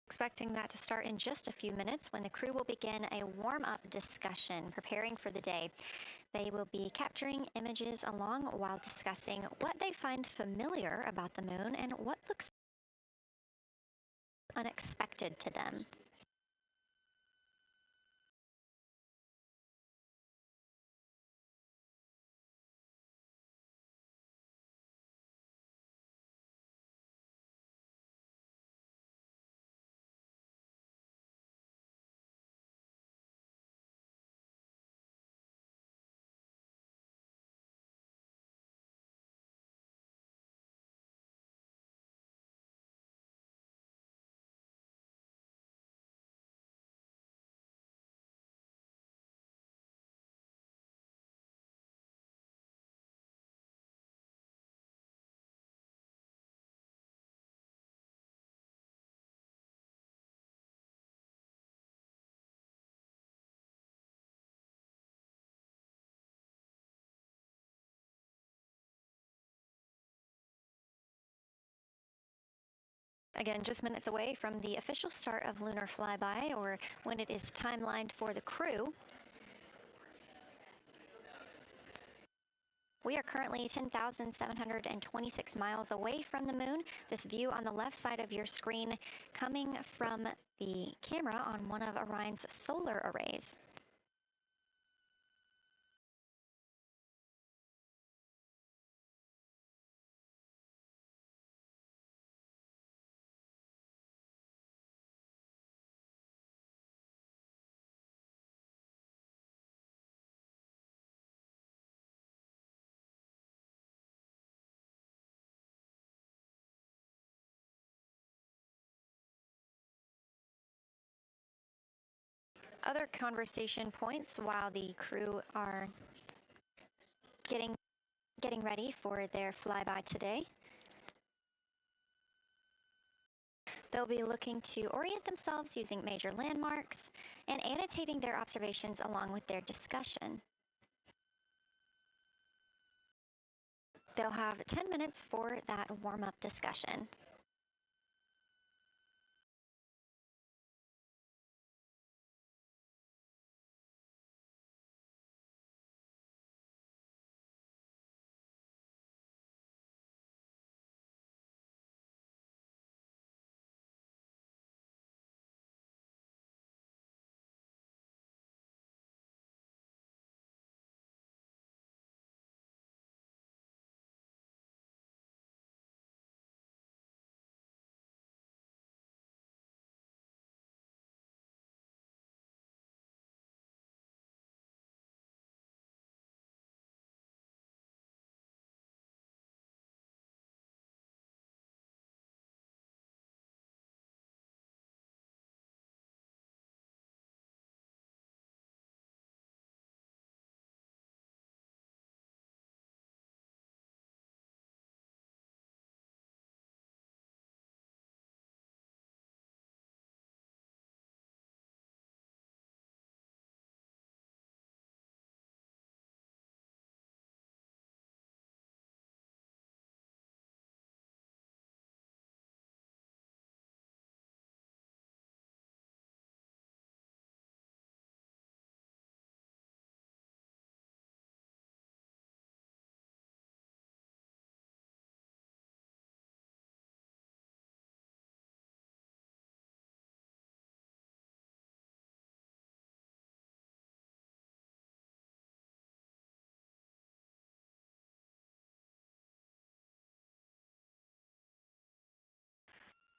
Expecting that to start in just a few minutes when the crew will begin a warm-up discussion preparing for the day. They will be capturing images along while discussing what they find familiar about the moon and what looks unexpected to them. Again, just minutes away from the official start of lunar flyby, or when it is timelined for the crew. We are currently 10,726 miles away from the moon. This view on the left side of your screen coming from the camera on one of Orion's solar arrays. Other conversation points while the crew are getting ready for their flyby today. They'll be looking to orient themselves using major landmarks and annotating their observations along with their discussion. They'll have 10 minutes for that warm-up discussion.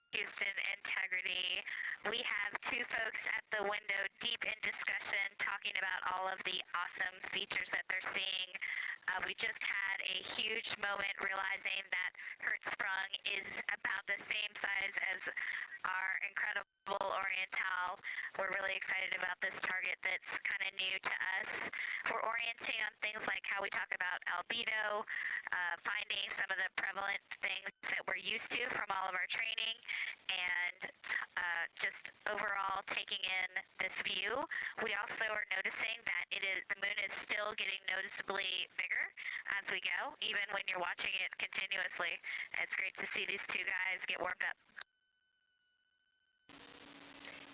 Houston Integrity. We have two folks at the window deep in discussion talking about all of the awesome features that they're seeing. We just had a huge moment realizing that Hertzsprung is about the same size as our incredible Oriental. We're really excited about this target that's kind of new to us. We're orienting on things like how we talk about albedo, finding some of the prevalent things that we're used to from all of our training, and just overall taking in this view. We also are noticing that the moon is still getting noticeably bigger as we go, even when you're watching it continuously. It's great to see these two guys get warmed up.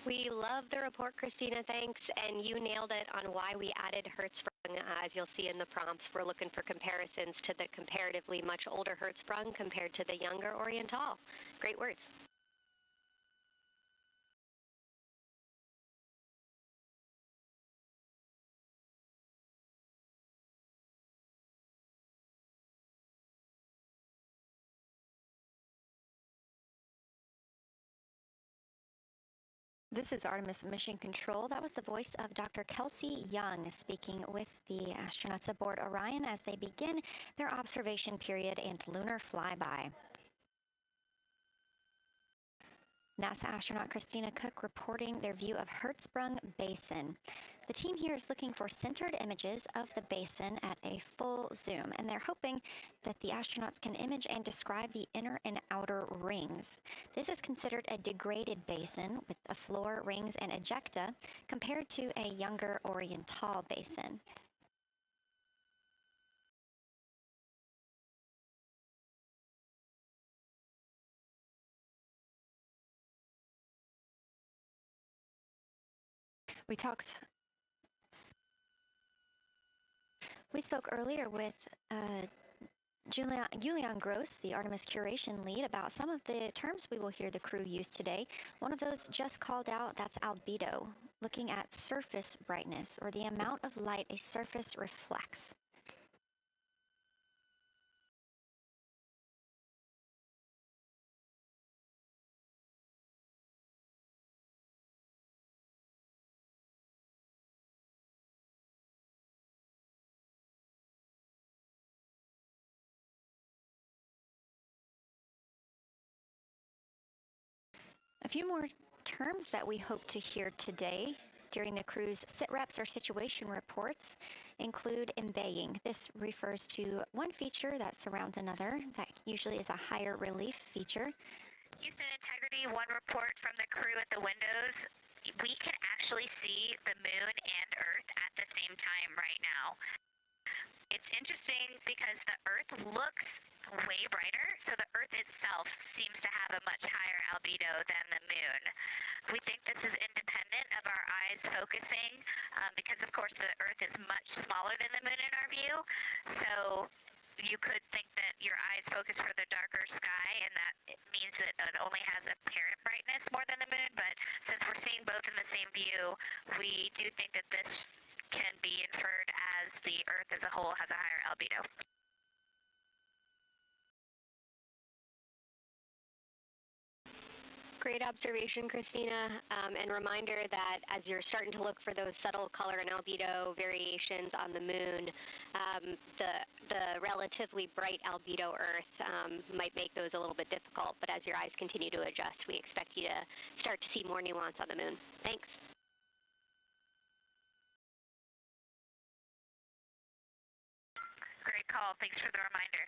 We love the report, Christina, thanks, and you nailed it on why we added Hertzsprung. As you'll see in the prompts, we're looking for comparisons to the comparatively much older Hertzsprung compared to the younger Oriental. Great words. This is Artemis Mission Control. That was the voice of Dr. Kelsey Young speaking with the astronauts aboard Orion as they begin their observation period and lunar flyby. NASA astronaut Christina Koch reporting their view of Hertzsprung Basin. The team here is looking for centered images of the basin at a full zoom, and they're hoping that the astronauts can image and describe the inner and outer rings. This is considered a degraded basin with a floor, rings, and ejecta compared to a younger Oriental basin. We spoke earlier with Julian Gross, the Artemis curation lead, about some of the terms we will hear the crew use today. One of those just called out, that's albedo, looking at surface brightness, or the amount of light a surface reflects. A few more terms that we hope to hear today during the crew's sit-reps or situation reports include embaying. This refers to one feature that surrounds another. That usually is a higher relief feature. Houston Integrity, one report from the crew at the windows. We can actually see the moon and Earth at the same time right now. It's interesting because the Earth looks way brighter, so the Earth itself seems to have a much higher albedo than the moon. We think this is independent of our eyes focusing because, of course, the Earth is much smaller than the moon in our view, so you could think that your eyes focus for the darker sky, and that it means that it only has apparent brightness more than the moon, but since we're seeing both in the same view, we do think that this can be inferred as the Earth as a whole has a higher albedo. Great observation, Christina, and reminder that as you're starting to look for those subtle color and albedo variations on the moon, the relatively bright albedo Earth might make those a little bit difficult, but as your eyes continue to adjust, we expect you to start to see more nuance on the moon. Thanks. Great call. Thanks for the reminder.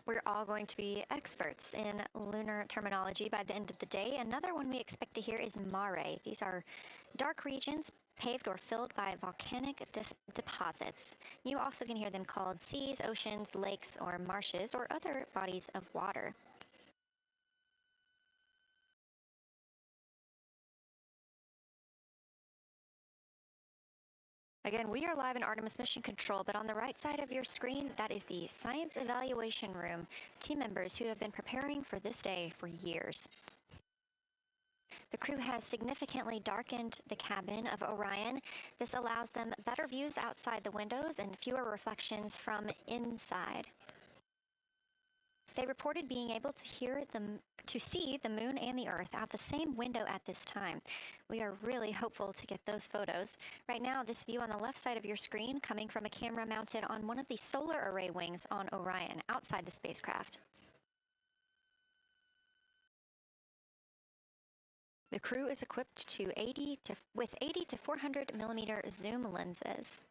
We're all going to be experts in lunar terminology by the end of the day. Another one we expect to hear is mare. These are dark regions paved or filled by volcanic deposits. You also can hear them called seas, oceans, lakes, or marshes, or other bodies of water. Again, we are live in Artemis Mission Control, but on the right side of your screen, that is the Science Evaluation Room, team members who have been preparing for this day for years. The crew has significantly darkened the cabin of Orion. This allows them better views outside the windows and fewer reflections from inside. They reported being able to see the moon and the Earth out the same window at this time. We are really hopeful to get those photos. Right now, this view on the left side of your screen coming from a camera mounted on one of the solar array wings on Orion outside the spacecraft. The crew is equipped with 80 to 400 millimeter zoom lenses.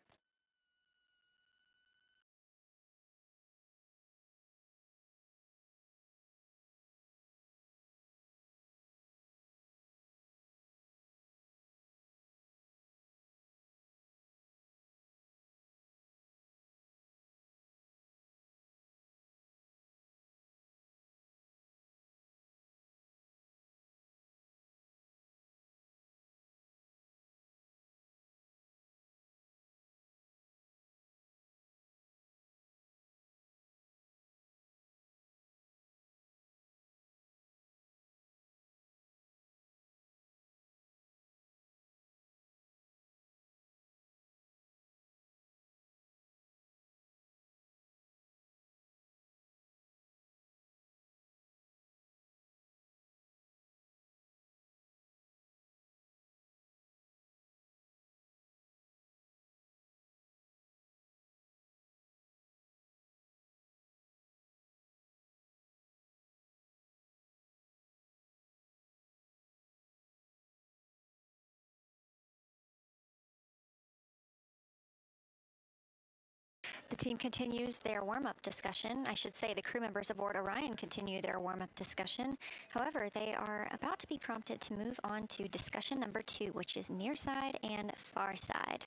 The team continues their warm-up discussion. I should say the crew members aboard Orion continue their warm-up discussion. However, they are about to be prompted to move on to discussion number 2, which is near side and far side.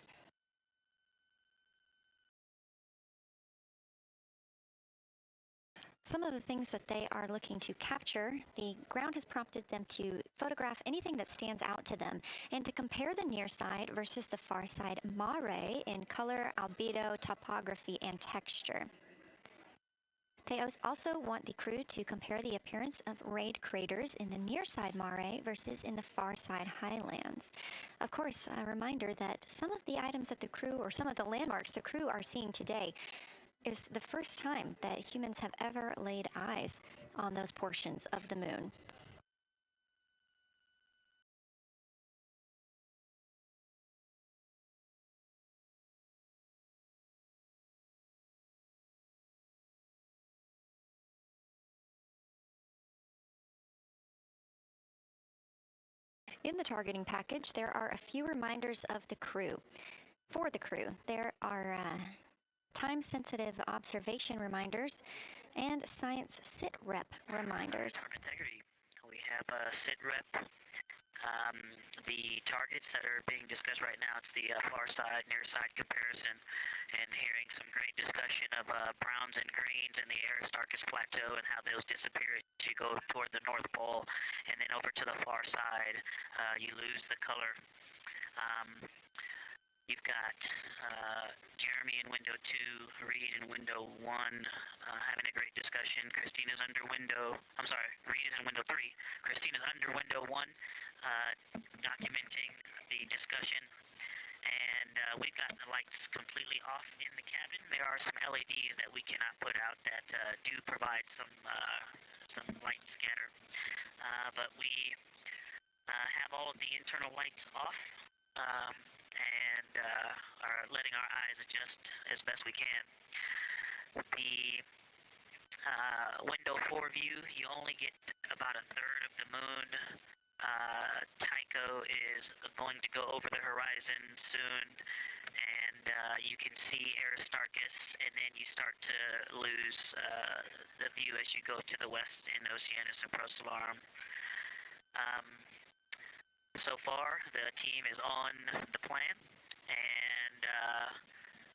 Some of the things that they are looking to capture, the ground has prompted them to photograph anything that stands out to them and to compare the near side versus the far side mare in color, albedo, topography, and texture. They also want the crew to compare the appearance of rayed craters in the near side mare versus in the far side highlands. Of course, a reminder that some of the items that the crew, or some of the landmarks the crew are seeing today, is the first time that humans have ever laid eyes on those portions of the moon. In the targeting package, there are a few reminders of the crew. For the crew, there are time-sensitive observation reminders and science sit-rep reminders. Integrity. We have a sit-rep. The targets that are being discussed right now, it's the far side, near side comparison, and hearing some great discussion of browns and greens in the Aristarchus Plateau and how those disappear as you go toward the North Pole, and then over to the far side, you lose the color. You've got Jeremy in window 2, Reid in window 1, having a great discussion. Christina's under window, I'm sorry, Reid is in window 3. Christina's under window 1, documenting the discussion. And we've got the lights completely off in the cabin. There are some LEDs that we cannot put out that do provide some light scatter. But we have all of the internal lights off. And are letting our eyes adjust as best we can. The window 4 view, you only get about a third of the moon. Tycho is going to go over the horizon soon, and you can see Aristarchus, and then you start to lose the view as you go to the west in Oceanus and Procellarum. So far, the team is on the plan, and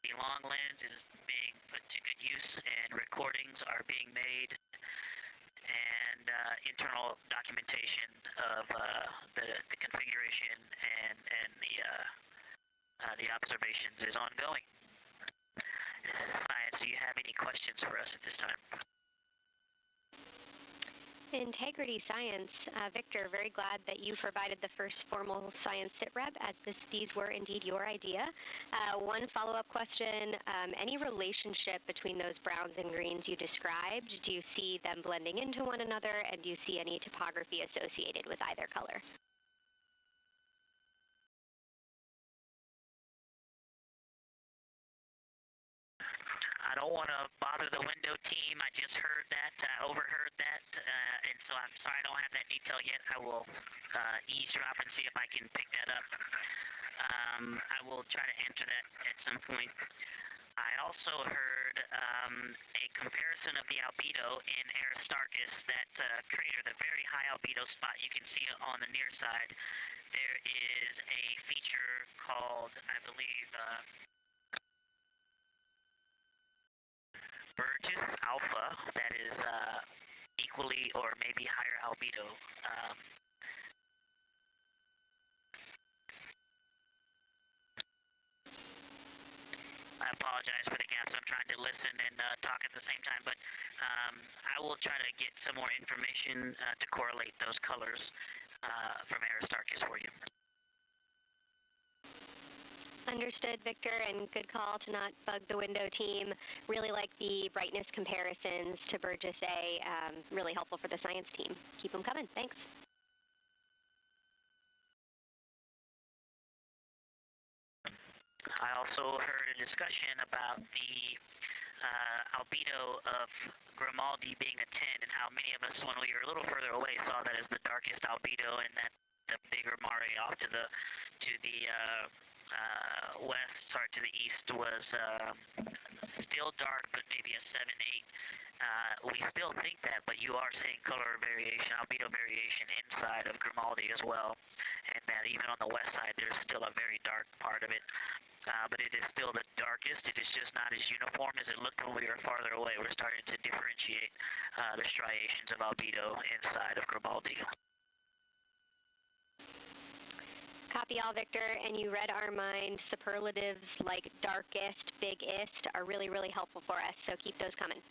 the long lens is being put to good use, and recordings are being made, and internal documentation of the configuration and the observations is ongoing. Science, do you have any questions for us at this time? Integrity Science. Victor, very glad that you provided the first formal science sit-rep, as these were indeed your idea. One follow-up question, any relationship between those browns and greens you described? Do you see them blending into one another, and do you see any topography associated with either color? I don't want to bother the window team. I just heard that, overheard that, and so I'm sorry I don't have that detail yet. I will eavesdrop and see if I can pick that up. I will try to answer that at some point. I also heard a comparison of the albedo in Aristarchus, that crater, the very high albedo spot you can see on the near side. There is a feature called, I believe, Burgess Alpha that is equally or maybe higher albedo. I apologize for the gaps. I'm trying to listen and talk at the same time, but I will try to get some more information to correlate those colors from Aristarchus for you. Understood, Victor, and good call to not bug the window team. Really like the brightness comparisons to Burgess A. Really helpful for the science team. Keep them coming. Thanks. I also heard a discussion about the albedo of Grimaldi being a 10, and how many of us, when we were a little further away, saw that as the darkest albedo, and that the bigger mare off to the to the east was still dark, but maybe a 7-8. We still think that, but you are seeing color variation, albedo variation inside of Grimaldi as well, and that even on the west side, there's still a very dark part of it. but it is still the darkest. It is just not as uniform as it looked when we were farther away. We're starting to differentiate the striations of albedo inside of Gribaldi. Copy all, Victor, and you read our mind. Superlatives like darkest, biggest are really, really helpful for us, so keep those coming.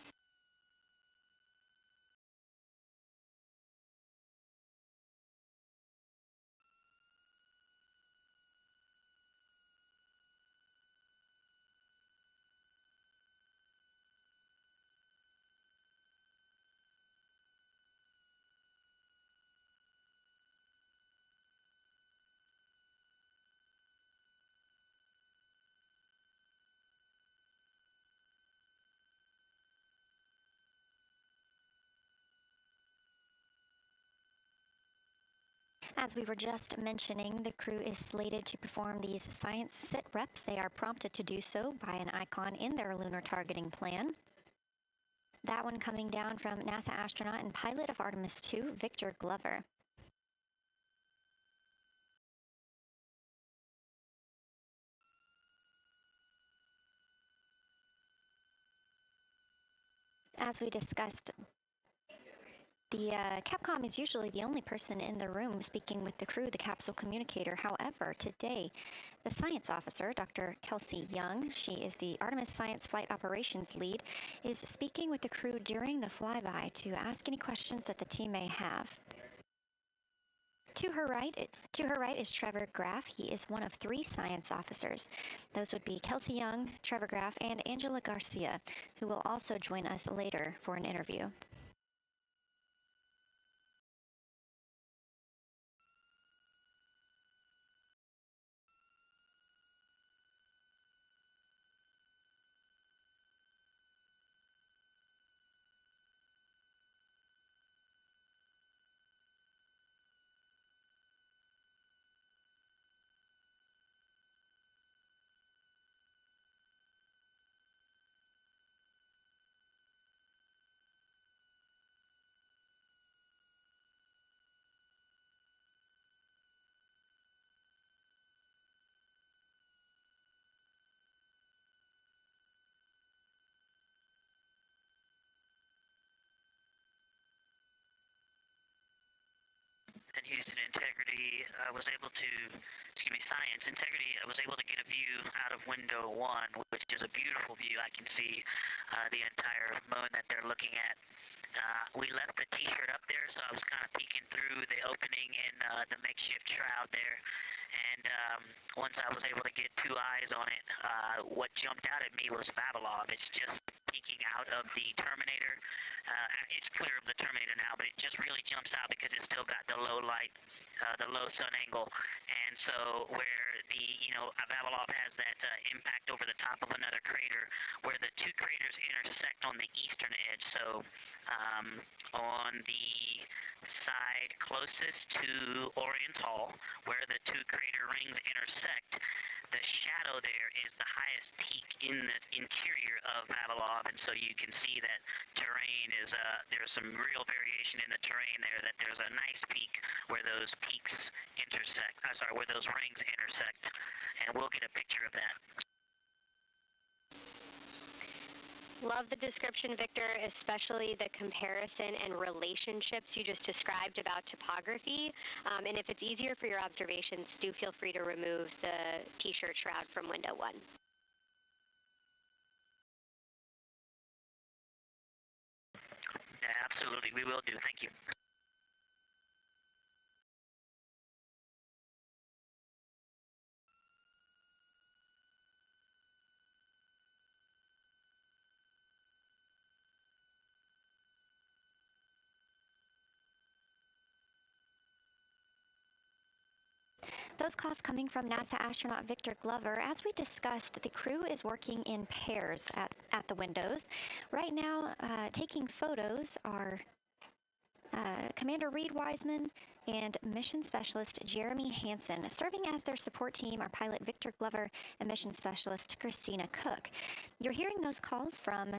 As we were just mentioning, the crew is slated to perform these science sit reps. They are prompted to do so by an icon in their lunar targeting plan. That one coming down from NASA astronaut and pilot of Artemis II, Victor Glover. As we discussed, the Capcom is usually the only person in the room speaking with the crew, the capsule communicator. However, today, the science officer, Dr. Kelsey Young, she is the Artemis Science Flight Operations Lead, is speaking with the crew during the flyby to ask any questions that the team may have. To her right is Trevor Graff. He is one of 3 science officers. Those would be Kelsey Young, Trevor Graff, and Angela Garcia, who will also join us later for an interview. And Houston Integrity was able to, Science Integrity was able to get a view out of window 1, which is a beautiful view. I can see the entire moon that they're looking at. We left the T-shirt up there, so I was kind of peeking through the opening in the makeshift shroud there. And once I was able to get 2 eyes on it, what jumped out at me was Vavilov. It's just peeking out of the Terminator. It's clear of the Terminator now, but it just really jumps out because it's still got the low light, the low sun angle. And so where the, Vavilov has that impact over the top of another crater, where the 2 craters intersect on the eastern edge. So on the side closest to Orion's Hall, where the 2 crater rings intersect, the shadow there is the highest peak in the interior of Vavilov, and so you can see that terrain is, there's some real variation in the terrain there, that there's a nice peak where those peaks intersect, where those rings intersect, and we'll get a picture of that. Love the description, Victor, especially the comparison and relationships you just described about topography. And if it's easier for your observations, do feel free to remove the T-shirt shroud from window 1. Absolutely, we will do. Thank you. Those calls coming from NASA astronaut Victor Glover. As we discussed, the crew is working in pairs at the windows. Right now, taking photos are Commander Reid Wiseman and Mission Specialist Jeremy Hansen. Serving as their support team are pilot Victor Glover and Mission Specialist Christina Koch. You're hearing those calls from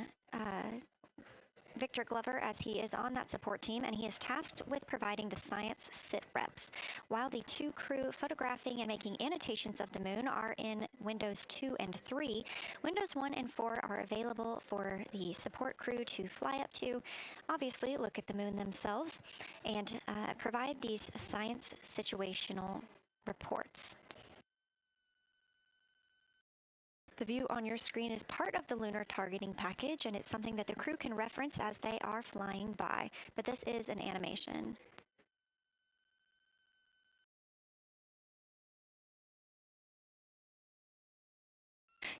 Victor Glover, as he is on that support team, and he is tasked with providing the science sit reps, while the two crew photographing and making annotations of the moon are in Windows 2 and 3. Windows 1 and 4 are available for the support crew to fly up to, obviously look at the moon themselves, and provide these science situational reports. The view on your screen is part of the lunar targeting package, and it's something that the crew can reference as they are flying by, but this is an animation.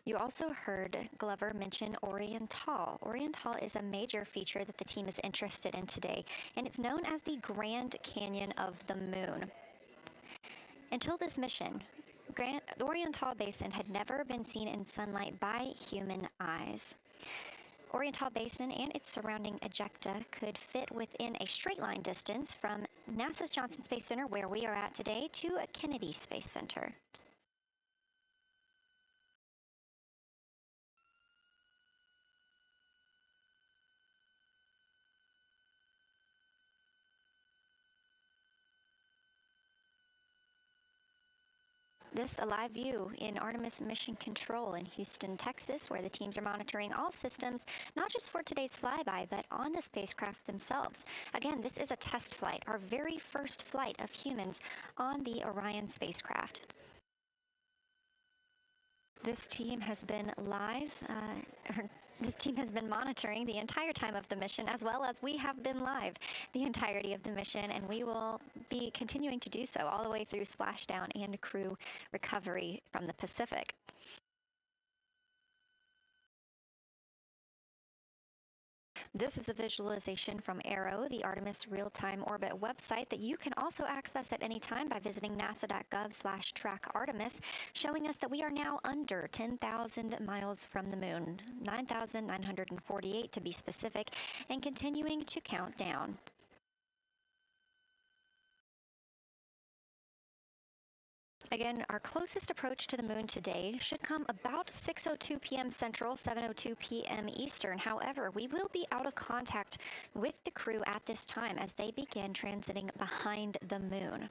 You also heard Glover mention Untoz. Untoz is a major feature that the team is interested in today, and it's known as the Grand Canyon of the Moon. Until this mission, the Untoz Basin had never been seen in sunlight by human eyes. Untoz Basin and its surrounding ejecta could fit within a straight line distance from NASA's Johnson Space Center, where we are at today, to Kennedy Space Center. This a live view in Artemis Mission Control in Houston, Texas, where the teams are monitoring all systems, not just for today's flyby, but on the spacecraft themselves. Again, this is a test flight, our very first flight of humans on the Orion spacecraft. This team has been this team has been monitoring the entire time of the mission, as well as we have been live the entirety of the mission, and we will be continuing to do so all the way through splashdown and crew recovery from the Pacific. This is a visualization from ARROW, the Artemis Real-Time Orbit website that you can also access at any time by visiting nasa.gov/trackartemis, showing us that we are now under 10,000 miles from the moon, 9,948 to be specific, and continuing to count down. Again, our closest approach to the moon today should come about 6:02 p.m. Central, 7:02 p.m. Eastern. However, we will be out of contact with the crew at this time as they begin transiting behind the moon.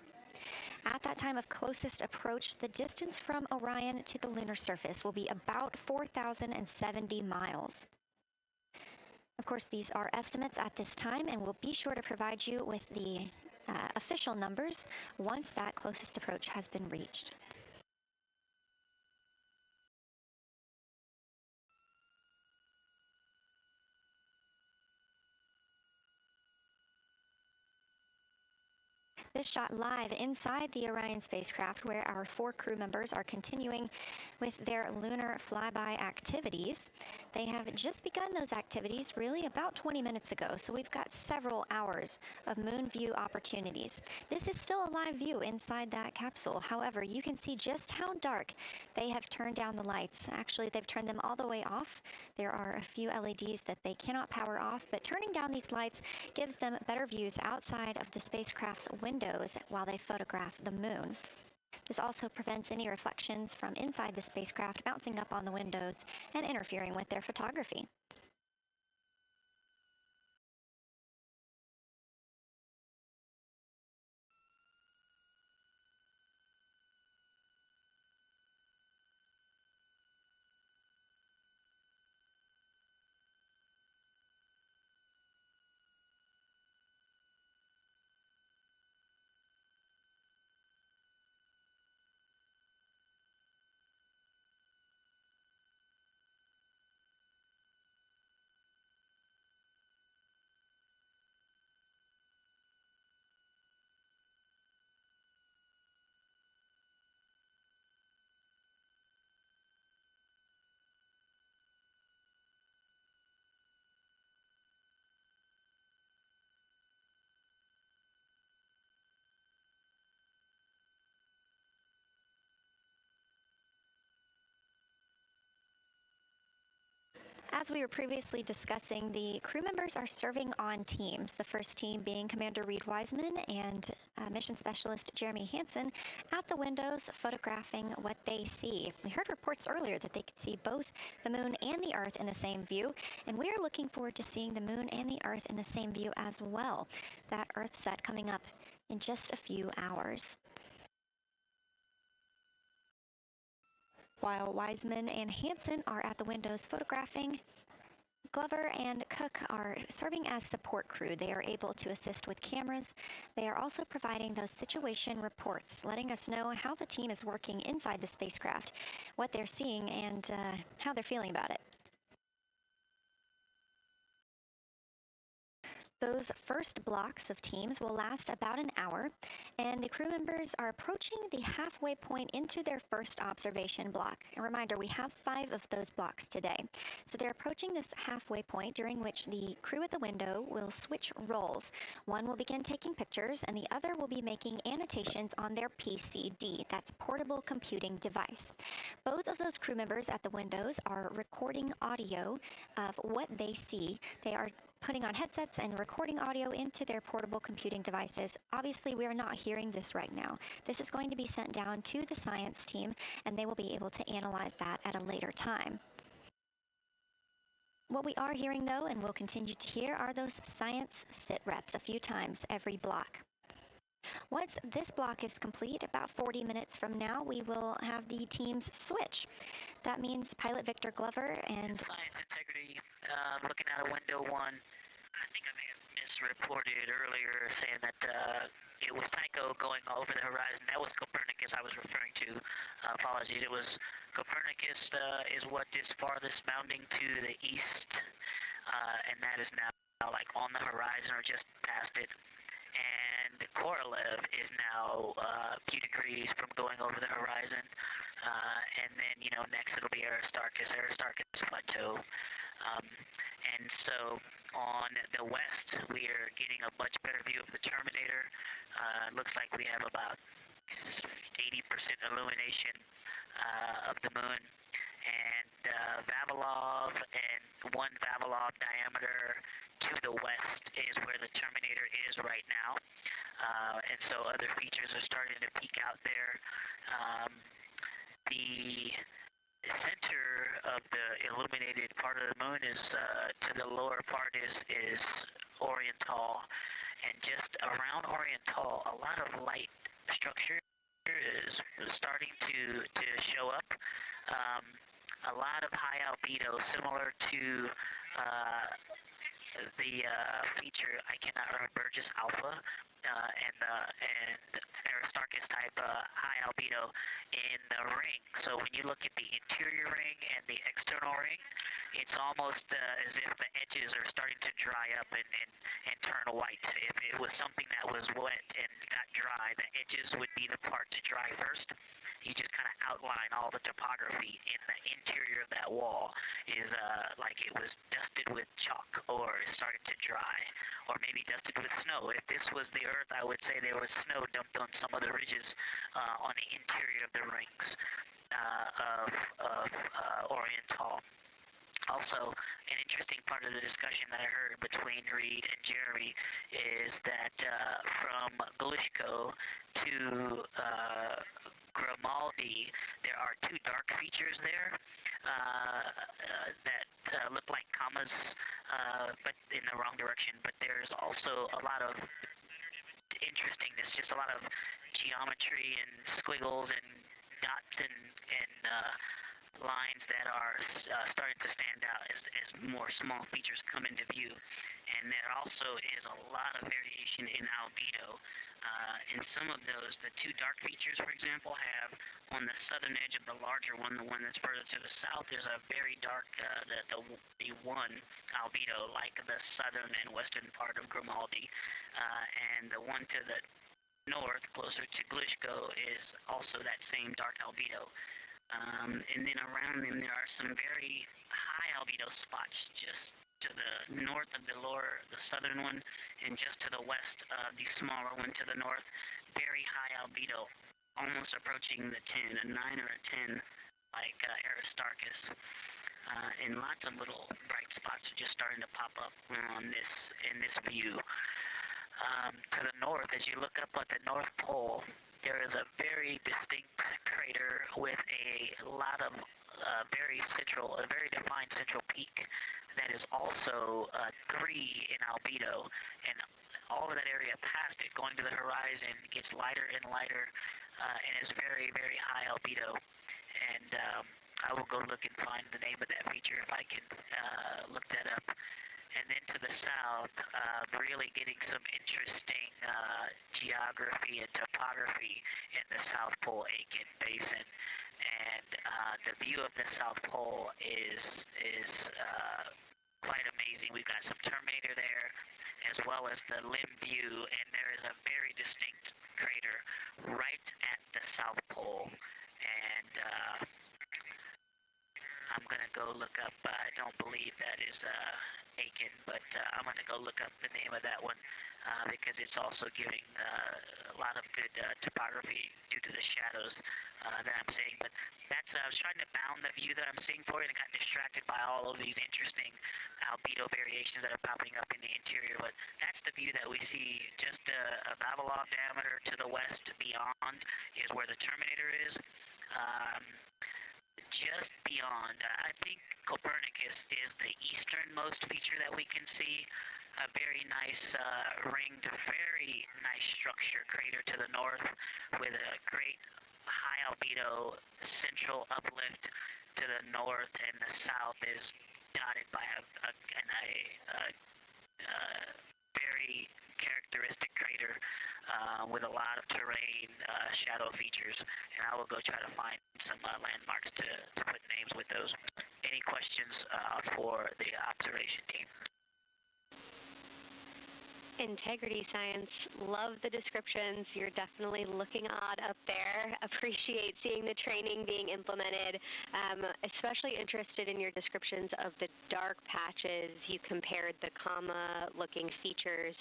At that time of closest approach, the distance from Orion to the lunar surface will be about 4,070 miles. Of course, these are estimates at this time, and we'll be sure to provide you with the official numbers once that closest approach has been reached. This shot live inside the Orion spacecraft, where our 4 crew members are continuing with their lunar flyby activities. They have just begun those activities really about 20 minutes ago, so we've got several hours of moon view opportunities. This is still a live view inside that capsule. However, you can see just how dark they have turned down the lights. Actually, they've turned them all the way off. There are a few LEDs that they cannot power off, but turning down these lights gives them better views outside of the spacecraft's windows while they photograph the moon. This also prevents any reflections from inside the spacecraft bouncing up on the windows and interfering with their photography. As we were previously discussing, the crew members are serving on teams. The first team being Commander Reid Wiseman and Mission Specialist Jeremy Hansen at the windows photographing what they see. We heard reports earlier that they could see both the moon and the Earth in the same view, and we are looking forward to seeing the moon and the Earth in the same view as well. That Earth set coming up in just a few hours. While Wiseman and Hansen are at the windows photographing, Glover and Cook are serving as support crew. They are able to assist with cameras. They are also providing those situation reports, letting us know how the team is working inside the spacecraft, what they're seeing, and how they're feeling about it. Those first blocks of teams will last about an hour, and the crew members are approaching the halfway point into their first observation block. A reminder, we have 5 of those blocks today. So they're approaching this halfway point, during which the crew at the window will switch roles. One will begin taking pictures, and the other will be making annotations on their PCD, that's portable computing device. Both of those crew members at the windows are recording audio of what they see. They are putting on headsets and recording audio into their portable computing devices. Obviously, we are not hearing this right now. This is going to be sent down to the science team, and they will be able to analyze that at a later time. What we are hearing, though, and will continue to hear, are those science sit reps a few times every block. Once this block is complete, about 40 minutes from now, we will have the teams switch. That means pilot Victor Glover and... Science integrity, looking at a window 1. I think I may have misreported earlier saying that it was Tycho going over the horizon. That was Copernicus I was referring to. Apologies. It was Copernicus is what is farthest bounding to the east, and that is now like on the horizon or just past it. And Korolev is now a few degrees from going over the horizon. And then, next it'll be Aristarchus Plateau. And so on the west, we are getting a much better view of the Terminator. It looks like we have about 80% illumination of the moon. And Vavilov and 1 Vavilov diameter to the west is where the Terminator is right now. And so other features are starting to peek out there. The center of the illuminated part of the moon is, to the lower part is Oriental. And just around Oriental, a lot of light structure is starting to show up. A lot of high albedo, similar to the feature, I cannot remember, Burgess Alpha, and Aristarchus type high albedo in the ring. So when you look at the interior ring and the external ring, it's almost as if the edges are starting to dry up and turn white. If it was something that was wet and got dry, the edges would be the part to dry first. You just kind of outline all the topography in the interior of that wall is like it was dusted with chalk or started to dry, or maybe dusted with snow. If this was the Earth, I would say there was snow dumped on some of the ridges on the interior of the rings of Oriental. Also, an interesting part of the discussion that I heard between Reid and Jeremy is that from Glishko to Grimaldi, there are 2 dark features there that look like commas, but in the wrong direction. But there's also a lot of interestingness, just a lot of geometry and squiggles and dots and lines that are starting to stand out as more small features come into view. And there also is a lot of variation in albedo. In some of those, the 2 dark features, for example, have on the southern edge of the larger one, the one that's further to the south, there's a very dark, the 1 albedo, like the southern and western part of Grimaldi. And the one to the north, closer to Glishko, is also that same dark albedo. And then around them, there are some very high albedo spots just to the north of the southern one, and just to the west of the smaller one to the north. Very high albedo, almost approaching the 10, a 9 or a 10, like Aristarchus. and lots of little bright spots are just starting to pop up on in this view. To the north, as you look up at the North Pole, there is a very distinct crater with a lot of very defined central peak that is also 3 in albedo, and all of that area past it, going to the horizon, gets lighter and lighter, and is very, very high albedo. And I will go look and find the name of that feature if I can look that up. And then to the south, really getting some interesting geography and topography in the South Pole Aitken Basin. And the view of the South Pole is quite amazing. We've got some Terminator there, as well as the limb view, and there is a very distinct crater right at the South Pole. And I'm going to go look up, I don't believe that is Aiken, but I'm going to go look up the name of that one because it's also giving a lot of good topography due to the shadows that I'm seeing. But that's, I was trying to bound the view that I'm seeing for it and got distracted by all of these interesting albedo variations that are popping up in the interior. But that's the view that we see just a Vavilov diameter to the west beyond is where the Terminator is. Just beyond, I think Copernicus is the easternmost feature that we can see. A very nice ringed, very nice structure crater to the north with a great high albedo central uplift to the north, and the south is dotted by a very characteristic crater with a lot of terrain, shadow features, and I will go try to find some landmarks to put names with those. Any questions for the observation team? Integrity Science, love the descriptions. You're definitely looking odd up there. Appreciate seeing the training being implemented. Especially interested in your descriptions of the dark patches. You compared the comma-looking features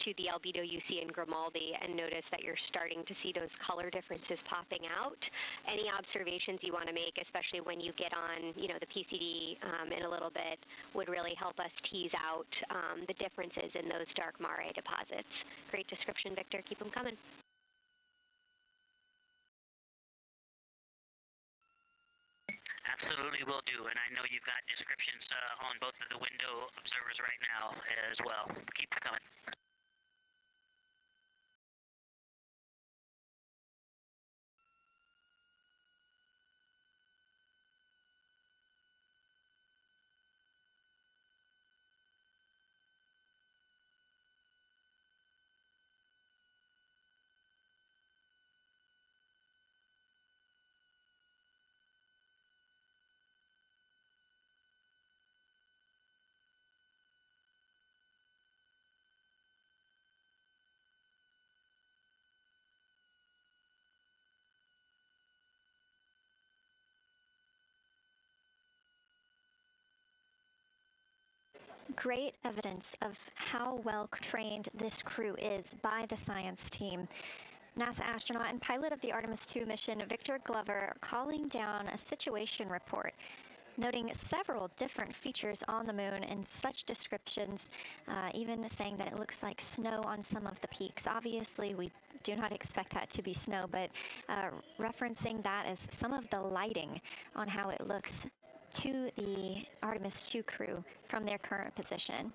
to the albedo you see in Grimaldi and notice that you're starting to see those color differences popping out. Any observations you want to make, especially when you get on, the PCD in a little bit, would really help us tease out the differences in those dark mare deposits. Great description, Victor. Keep them coming. Absolutely will do, and I know you've got descriptions on both of the window observers right now as well. Keep them coming. Great evidence of how well trained this crew is by the science team. NASA astronaut and pilot of the Artemis II mission, Victor Glover, calling down a situation report, noting several different features on the moon and such descriptions, even saying that it looks like snow on some of the peaks. Obviously, we do not expect that to be snow, but referencing that as some of the lighting on how it looks to the Artemis II crew from their current position.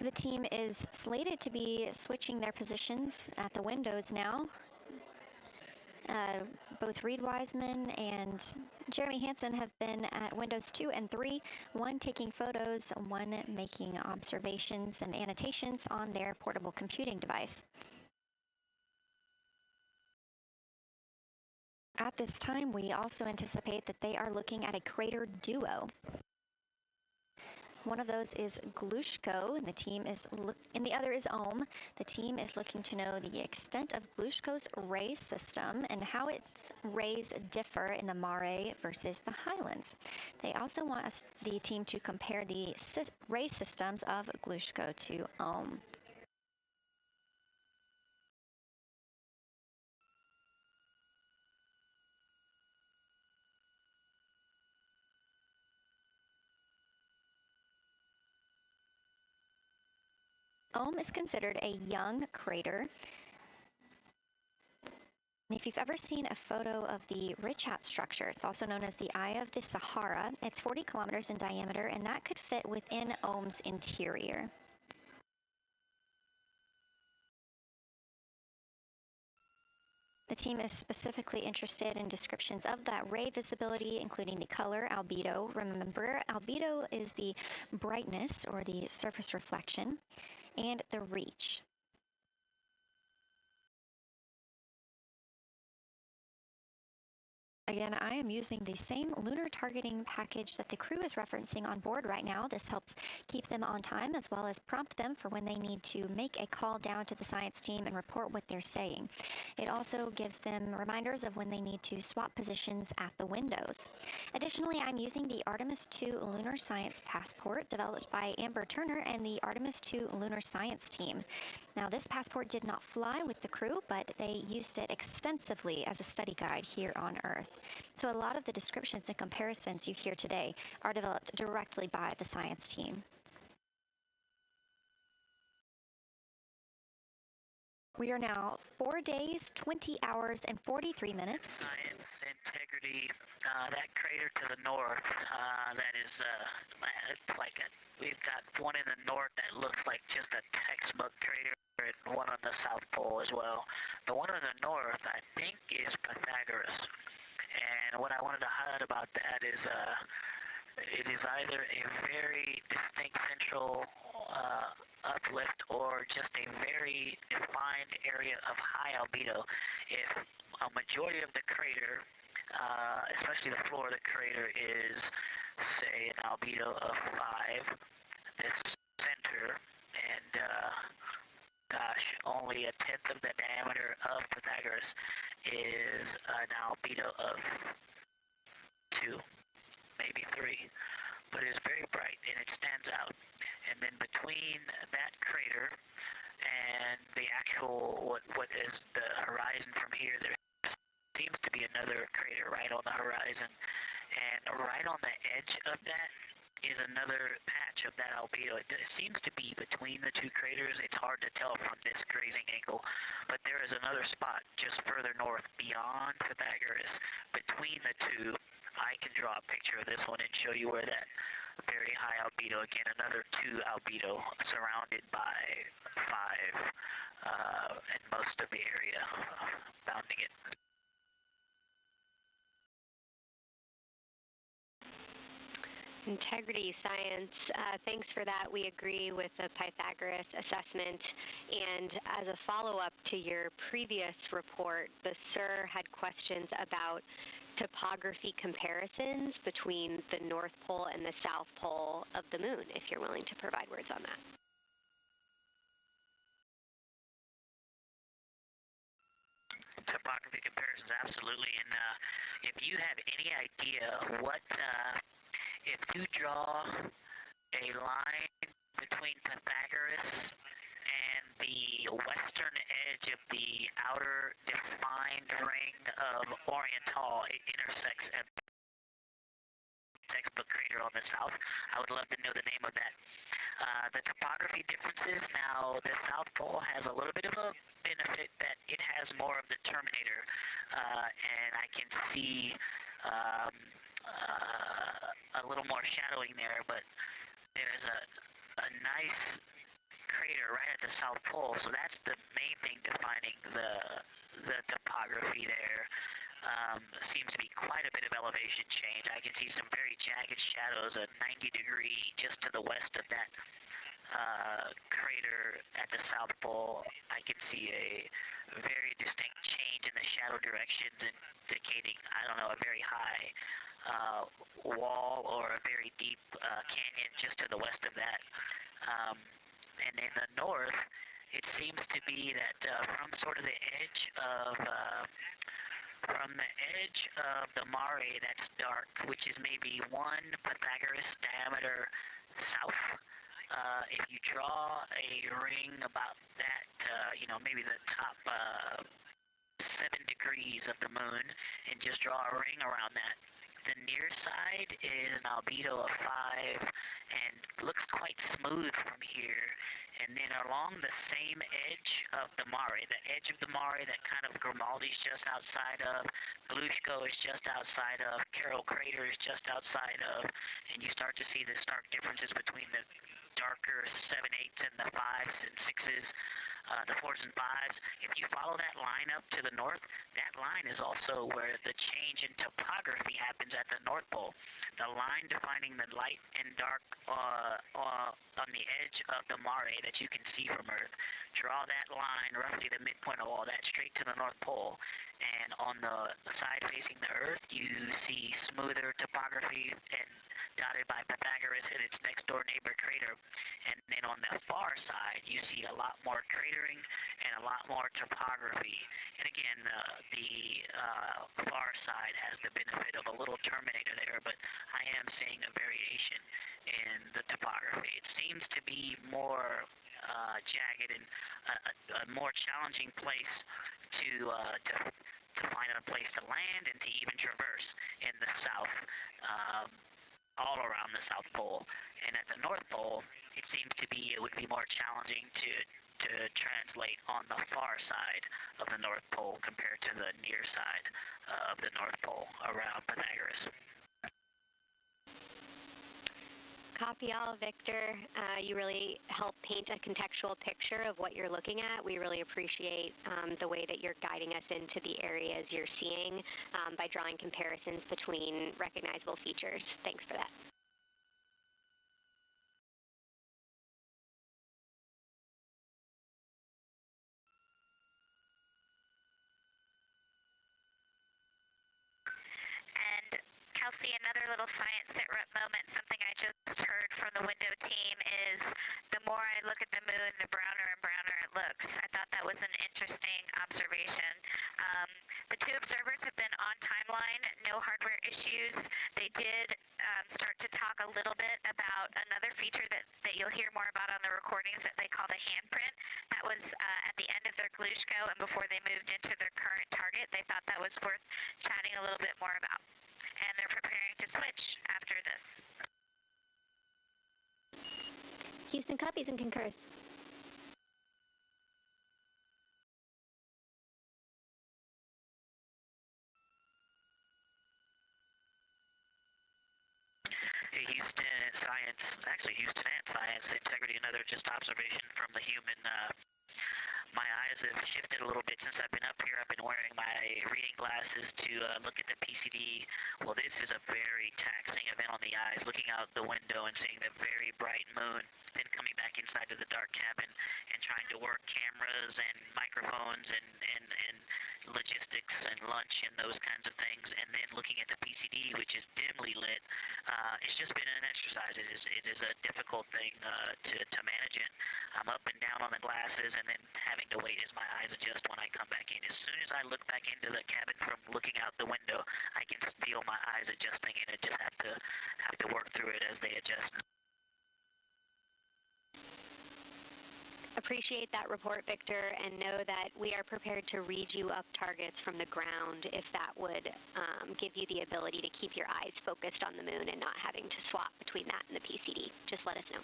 The team is slated to be switching their positions at the windows now. Both Reid Wiseman and Jeremy Hansen have been at windows 2 and 3, one taking photos, one making observations and annotations on their portable computing device. At this time, we also anticipate that they are looking at a crater duo. One of those is Glushko, and the other is Ohm. The team is looking to know the extent of Glushko's ray system and how its rays differ in the Mare versus the Highlands. They also want the team to compare the ray systems of Glushko to Ohm. Ohm is considered a young crater. And if you've ever seen a photo of the Richat structure, it's also known as the Eye of the Sahara. It's 40 kilometers in diameter, and that could fit within Ohm's interior. The team is specifically interested in descriptions of that ray visibility, including the color, albedo. Remember, albedo is the brightness or the surface reflection, and the reach. Again, I am using the same lunar targeting package that the crew is referencing on board right now. This helps keep them on time as well as prompt them for when they need to make a call down to the science team and report what they're saying. It also gives them reminders of when they need to swap positions at the windows. Additionally, I'm using the Artemis II Lunar Science Passport developed by Amber Turner and the Artemis II Lunar Science team. Now, this passport did not fly with the crew, but they used it extensively as a study guide here on Earth. So a lot of the descriptions and comparisons you hear today are developed directly by the science team. We are now 4 days, 20 hours, and 43 minutes. Science integrity, that crater to the north, that is, it's like we've got one in the north that looks like just a textbook crater, and one on the South Pole as well. The one on the north, I think, is Pythagoras. And what I wanted to highlight about that is it is either a very distinct central uplift or just a very defined area of high albedo. If a majority of the crater, especially the floor of the crater, is, say, an albedo of 5, this center, and gosh, only a tenth of the diameter of Pythagoras is an albedo of 2, maybe 3, but it's very bright and it stands out. And then between that crater and the actual, what is the horizon from here, there seems to be another crater right on the horizon, and right on the edge of that is another patch of that albedo. It seems to be between the two craters. It's hard to tell from this grazing angle, but there is another spot just further north beyond Pythagoras. Between the two, I can draw a picture of this one and show you where that very high albedo, again, another 2 albedo surrounded by 5 and most of the area bounding it. Integrity science, thanks for that. We agree with the Pythagoras assessment. And as a follow-up to your previous report, the SIR had questions about topography comparisons between the North Pole and the South Pole of the Moon, if you're willing to provide words on that. Topography comparisons, absolutely. And if you have any idea what... if you draw a line between Pythagoras and the western edge of the outer defined ring of Oriental, it intersects at the textbook crater on the south. I would love to know the name of that. The topography differences, now the South Pole has a little bit of a benefit that it has more of the terminator, and I can see a little more shadowing there, but there's a nice crater right at the South Pole, so that's the main thing defining the topography there. Seems to be quite a bit of elevation change. I can see some very jagged shadows, a 90-degree just to the west of that crater at the South Pole. I can see a very distinct change in the shadow directions, indicating, I don't know, a very high wall or a very deep canyon just to the west of that. And in the north, it seems to be that from sort of the edge of the mare that's dark, which is maybe 1 Pythagoras diameter south. If you draw a ring about that, maybe the top 7 degrees of the moon, and just draw a ring around that. The near side is an albedo of 5 and looks quite smooth from here. And then along the same edge of the mare, the edge of the mare that kind of Grimaldi's just outside of, Glushko is just outside of, Carroll Crater is just outside of, and you start to see the stark differences between the darker 7/8 and the 5s and 6s. The 4s and 5s. If you follow that line up to the north, that line is also where the change in topography happens at the North Pole. The line defining the light and dark on the edge of the mare that you can see from Earth. Draw that line, roughly the midpoint of all that, straight to the North Pole. And on the side facing the Earth, you see smoother topography and dotted by Pythagoras and its next door neighbor crater. And then on the far side, you see a lot more cratering and a lot more topography. And again, the far side has the benefit of a little terminator there, but I am seeing a variation in the topography. It seems to be more jagged and a more challenging place to find a place to land and to even traverse in the south. All around the South Pole. And at the North Pole, it seems to be it would be more challenging to translate on the far side of the North Pole compared to the near side of the North Pole around Pythagoras. Copy all, Victor. You really help paint a contextual picture of what you're looking at. We really appreciate the way that you're guiding us into the areas you're seeing by drawing comparisons between recognizable features. Thanks for that. Kelsey, another little science sit rep moment, something I just heard from the window team is the more I look at the moon, the browner and browner it looks. I thought that was an interesting observation. The 2 observers have been on timeline, no hardware issues. They did start to talk a little bit about another feature that you'll hear more about on the recordings that they call the handprint. That was at the end of their Glushko and before they moved into their current target. They thought that was worth chatting a little bit more about. And they're preparing to switch after this. Houston copies and concurs. Houston and science integrity, another just observation from the human. My eyes have shifted a little bit since I've been up here. I've been wearing my reading glasses to look at the PCD. Well, this is a very taxing event on the eyes, looking out the window and seeing the very bright moon, then coming back inside to the dark cabin and trying to work cameras and microphones and logistics and lunch and those kinds of things, and then looking at the PCD, which is dimly lit. It's just been an exercise. It is a difficult thing to manage it. I'm up and down on the glasses and then having to wait as my eyes adjust when I come back in. As soon as I look back into the cabin from looking out the window, I can feel my eyes adjusting, and I just have to work through it as they adjust. Appreciate that report, Victor, and know that we are prepared to read you up targets from the ground if that would give you the ability to keep your eyes focused on the moon and not having to swap between that and the PCD. Just let us know.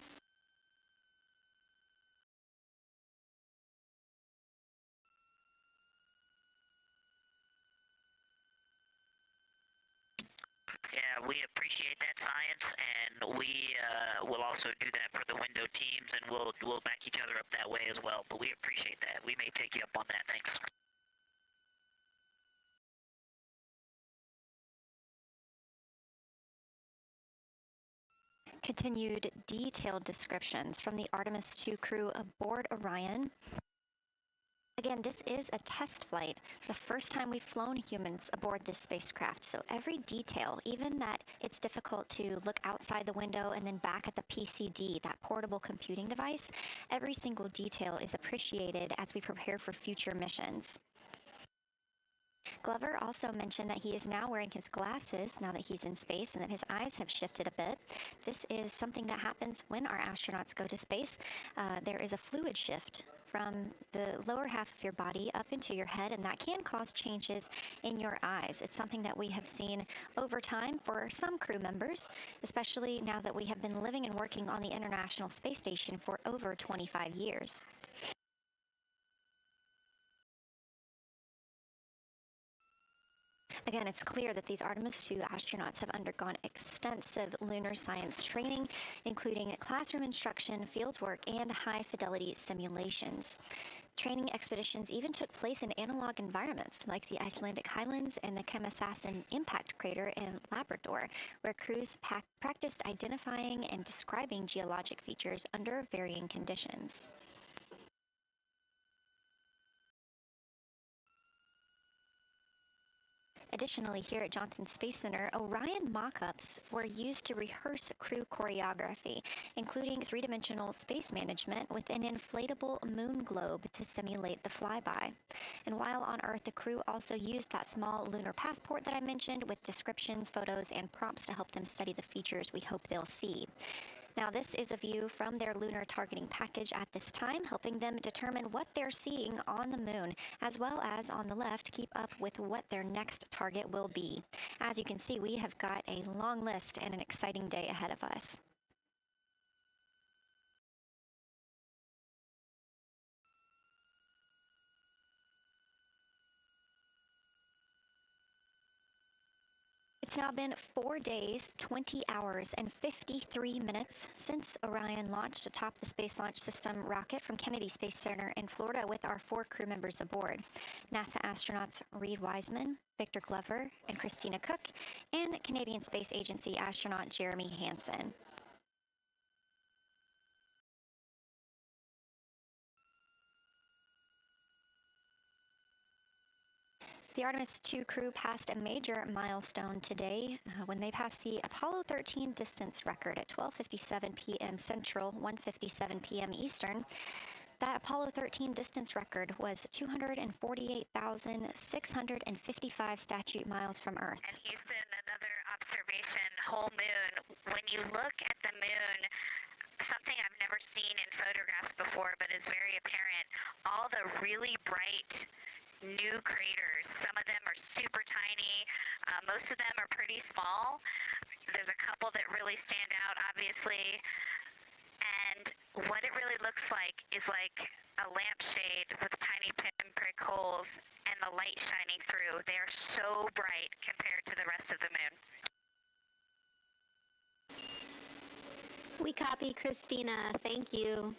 Yeah, we appreciate that, science, and we will also do that for the window teams, and we'll back each other up that way as well. But we appreciate that. We may take you up on that. Thanks. Continued detailed descriptions from the Artemis II crew aboard Orion Again, this is a test flight, the first time we've flown humans aboard this spacecraft, so every detail, even that it's difficult to look outside the window and then back at the PCD, that portable computing device, every single detail is appreciated as we prepare for future missions. Glover also mentioned that he is now wearing his glasses now that he's in space and that his eyes have shifted a bit. This is something that happens when our astronauts go to space. There is a fluid shift from the lower half of your body up into your head, and that can cause changes in your eyes. It's something that we have seen over time for some crew members, especially now that we have been living and working on the International Space Station for over 25 years. Again, it's clear that these Artemis II astronauts have undergone extensive lunar science training, including classroom instruction, fieldwork, and high-fidelity simulations. Training expeditions even took place in analog environments like the Icelandic highlands and the Kemasassen impact crater in Labrador, where crews practiced identifying and describing geologic features under varying conditions. Additionally, here at Johnson Space Center, Orion mock-ups were used to rehearse crew choreography, including three-dimensional space management with an inflatable moon globe to simulate the flyby. And while on Earth, the crew also used that small lunar passport that I mentioned with descriptions, photos, and prompts to help them study the features we hope they'll see. Now, this is a view from their lunar targeting package at this time, helping them determine what they're seeing on the moon, as well as on the left, keep up with what their next target will be. As you can see, we have got a long list and an exciting day ahead of us. It's now been 4 days, 20 hours, and 53 minutes since Orion launched atop the Space Launch System rocket from Kennedy Space Center in Florida with our 4 crew members aboard. NASA astronauts Reid Wiseman, Victor Glover, and Christina Koch, and Canadian Space Agency astronaut Jeremy Hansen. The Artemis II crew passed a major milestone today when they passed the Apollo 13 distance record at 12:57 p.m. Central, 1:57 p.m. Eastern. That Apollo 13 distance record was 248,655 statute miles from Earth. And Houston, another observation, whole moon. When you look at the moon, something I've never seen in photographs before, but is very apparent, all the really bright new craters. Some of them are super tiny. Most of them are pretty small. There's a couple that really stand out, obviously. And what it really looks like is like a lampshade with tiny pinprick holes and the light shining through. They are so bright compared to the rest of the moon. We copy, Christina. Thank you.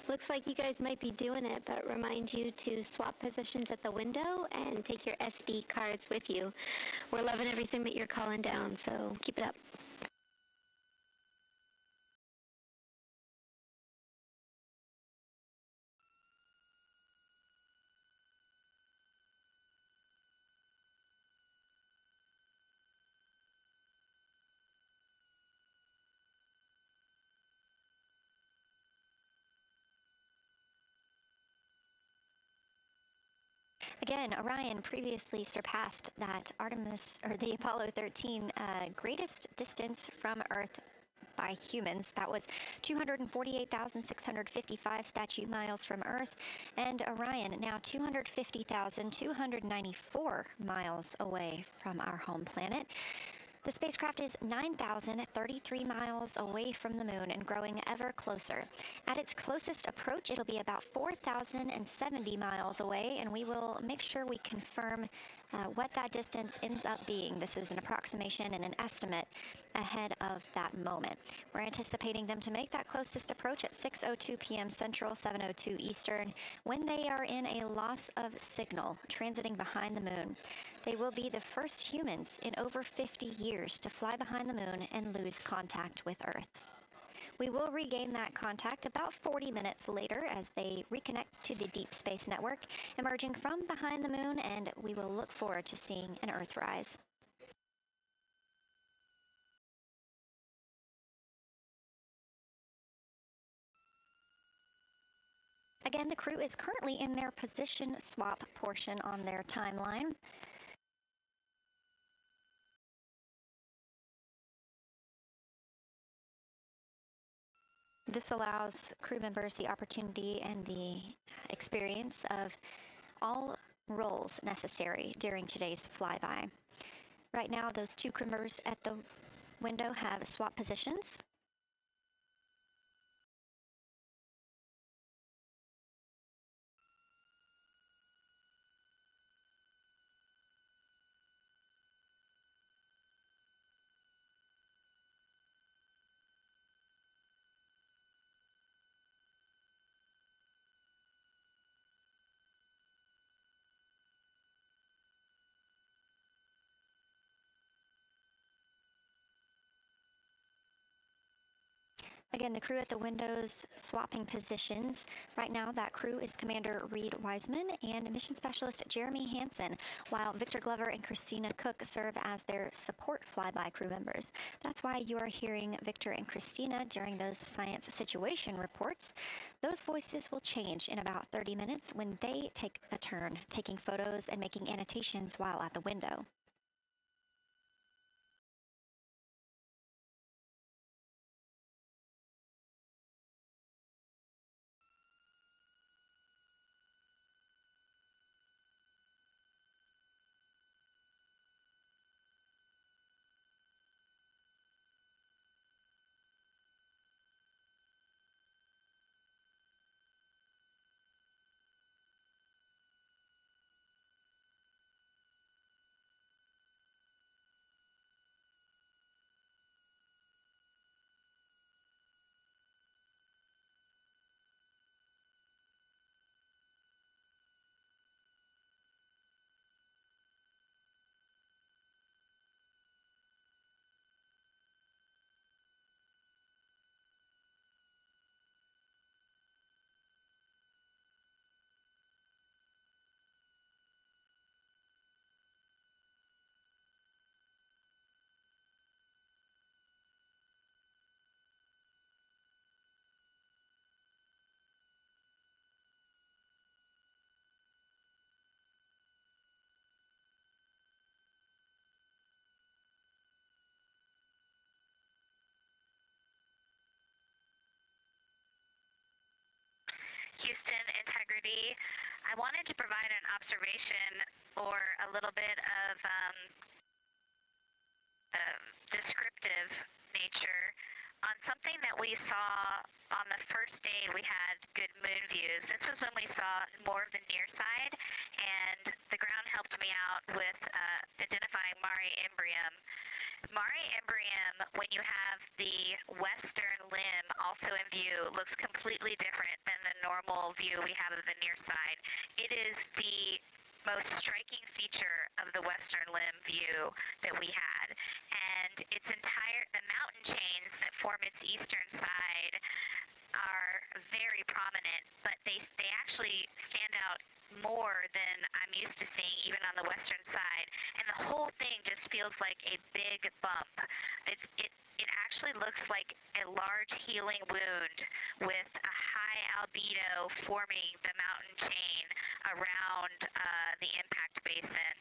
Looks like you guys might be doing it, but remind you to swap positions at the window and take your SD cards with you. We're loving everything that you're calling down, so keep it up. Again, Orion previously surpassed that the Apollo 13 greatest distance from Earth by humans. That was 248,655 statute miles from Earth, and Orion now 250,294 miles away from our home planet. The spacecraft is 9,033 miles away from the moon and growing ever closer. At its closest approach, it'll be about 4,070 miles away, and we will make sure we confirm what that distance ends up being. This is an approximation and an estimate ahead of that moment. We're anticipating them to make that closest approach at 6:02 p.m. Central, 7:02 Eastern, when they are in a loss of signal, transiting behind the moon. They will be the first humans in over 50 years to fly behind the moon and lose contact with Earth. We will regain that contact about 40 minutes later as they reconnect to the Deep Space Network, emerging from behind the moon, and we will look forward to seeing an Earthrise. Again, the crew is currently in their position swap portion on their timeline. This allows crew members the opportunity and the experience of all roles necessary during today's flyby. Right now, those two crew members at the window have swap positions. Again, the crew at the windows swapping positions. Right now, that crew is Commander Reid Wiseman and Mission Specialist Jeremy Hansen, while Victor Glover and Christina Koch serve as their support flyby crew members. That's why you are hearing Victor and Christina during those science situation reports. Those voices will change in about 30 minutes when they take a turn, taking photos and making annotations while at the window. Houston integrity. I wanted to provide an observation or a little bit of descriptive nature on something that we saw on the first day we had good moon views. This was when we saw more of the near side, and the ground helped me out with identifying Mare Imbrium. Mare Imbrium, when you have the western limb also in view, looks completely different than the normal view we have of the near side. It is the most striking feature of the western limb view that we had. And the mountain chains that form its eastern side are very prominent, but they actually stand out more than I'm used to seeing even on the western side. And the whole thing just feels like a big bump. It actually looks like a large healing wound with a high albedo forming the mountain chain around the impact basin.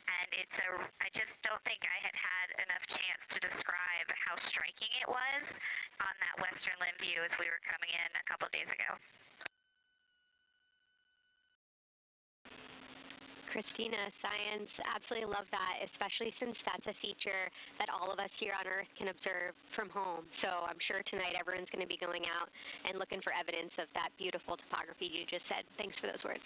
And I just don't think I had enough chance to describe how striking it was on that western limb view as we were coming in a couple of days ago. Christina, science, absolutely love that, especially since that's a feature that all of us here on Earth can observe from home. So I'm sure tonight everyone's going to be going out and looking for evidence of that beautiful topography you just said. Thanks for those words.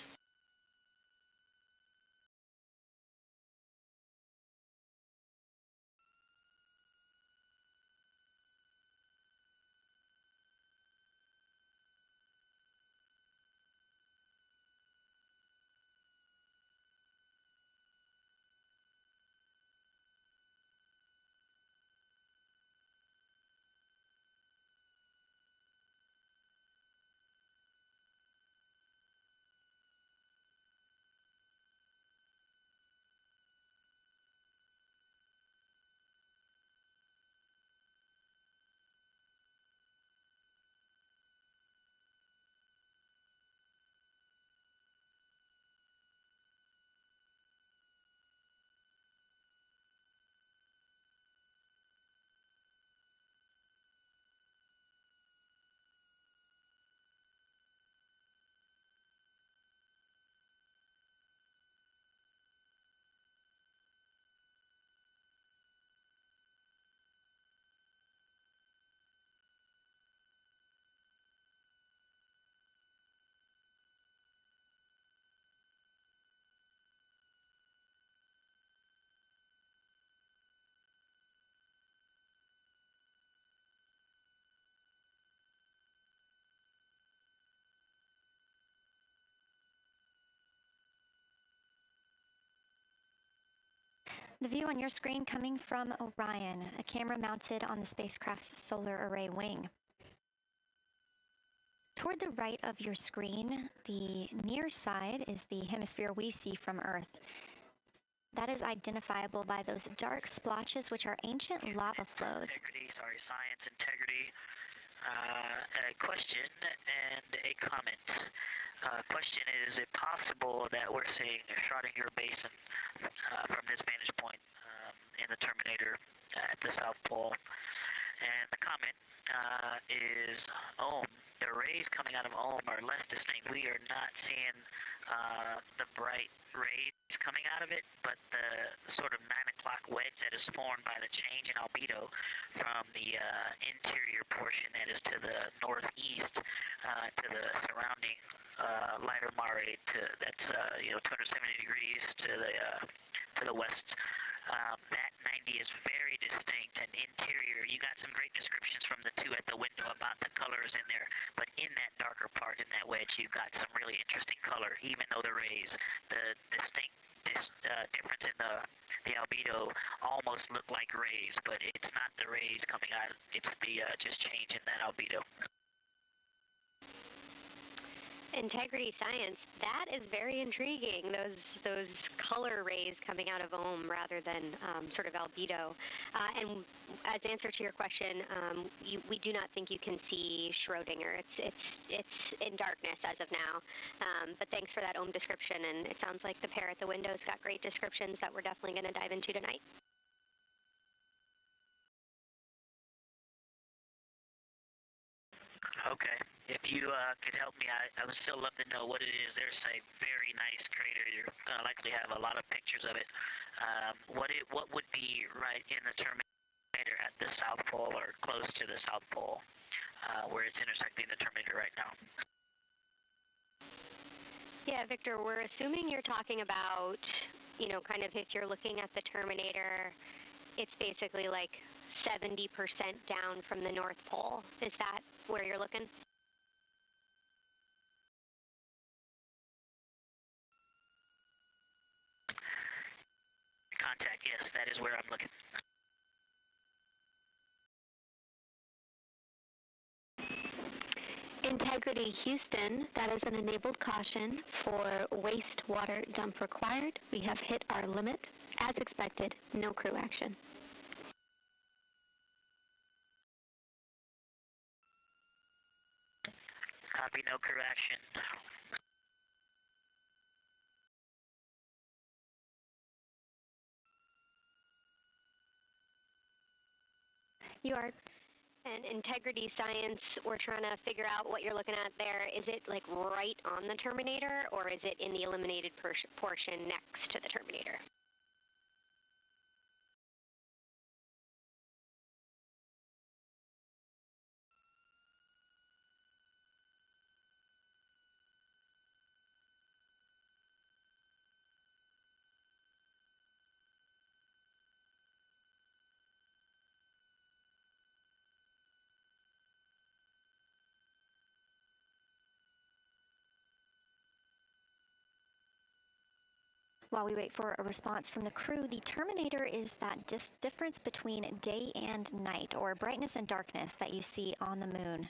The view on your screen coming from Orion, a camera mounted on the spacecraft's solar array wing. Toward the right of your screen, the near side is the hemisphere we see from Earth. That is identifiable by those dark splotches, which are ancient lava flows. Science integrity. A question and a comment. Question is it possible that we're seeing a Schrodinger basin from this vantage point in the Terminator at the South Pole? And the comment is the rays coming out of Ohm are less distinct. We are not seeing the bright rays coming out of it, but the sort of 9 o'clock wedge that is formed by the change in albedo from the interior portion that is to the northeast to the surrounding lighter mare that's 270 degrees to the west. That 90 is very distinct and interior. You got some great descriptions from the two at the window about the colors in there, but in that darker part, in that wedge, you've got some really interesting color, even though the rays, the distinct difference in the albedo almost look like rays, but it's not the rays coming out, it's the just change in that albedo. Integrity science, that is very intriguing, those color rays coming out of Ohm rather than sort of albedo. And as answer to your question, we do not think you can see Schrodinger. It's in darkness as of now. But thanks for that Ohm description, and it sounds like the pair at the window's got great descriptions that we're definitely going to dive into tonight. Okay. If you could help me, I would still love to know what it is. There's a very nice crater. You're going to likely have a lot of pictures of it. What would be right in the Terminator at the South Pole or close to the South Pole where it's intersecting the Terminator right now? Yeah, Victor, we're assuming you're talking about, kind of if you're looking at the Terminator, it's basically like 70% down from the North Pole. Is that where you're looking? Contact, yes, that is where I'm looking. Integrity Houston, that is an enabled caution for wastewater dump required. We have hit our limit. As expected, no crew action. Copy, no crew action. You are. And integrity science, we're trying to figure out what you're looking at there. Is it like right on the Terminator, or is it in the eliminated portion next to the Terminator? While we wait for a response from the crew, the Terminator is that difference between day and night, or brightness and darkness, that you see on the moon.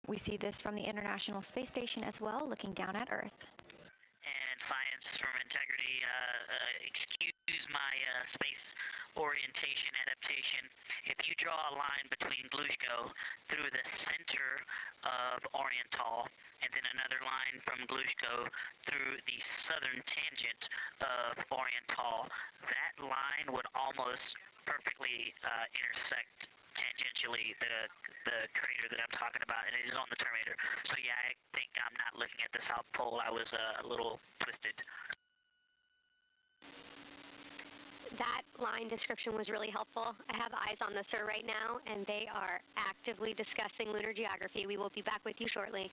We see this from the International Space Station as well, looking down at Earth. And science from integrity, excuse my space orientation adaptation. If you draw a line between Glushko through the center of Oriental, and then another line from Glushko through the southern tangent of Oriental, that line would almost perfectly intersect tangentially the crater that I'm talking about, and it is on the Terminator. So yeah, I think I'm not looking at the South Pole. I was a little twisted. That line description was really helpful. I have eyes on the SIR right now, and they are actively discussing lunar geography. We will be back with you shortly.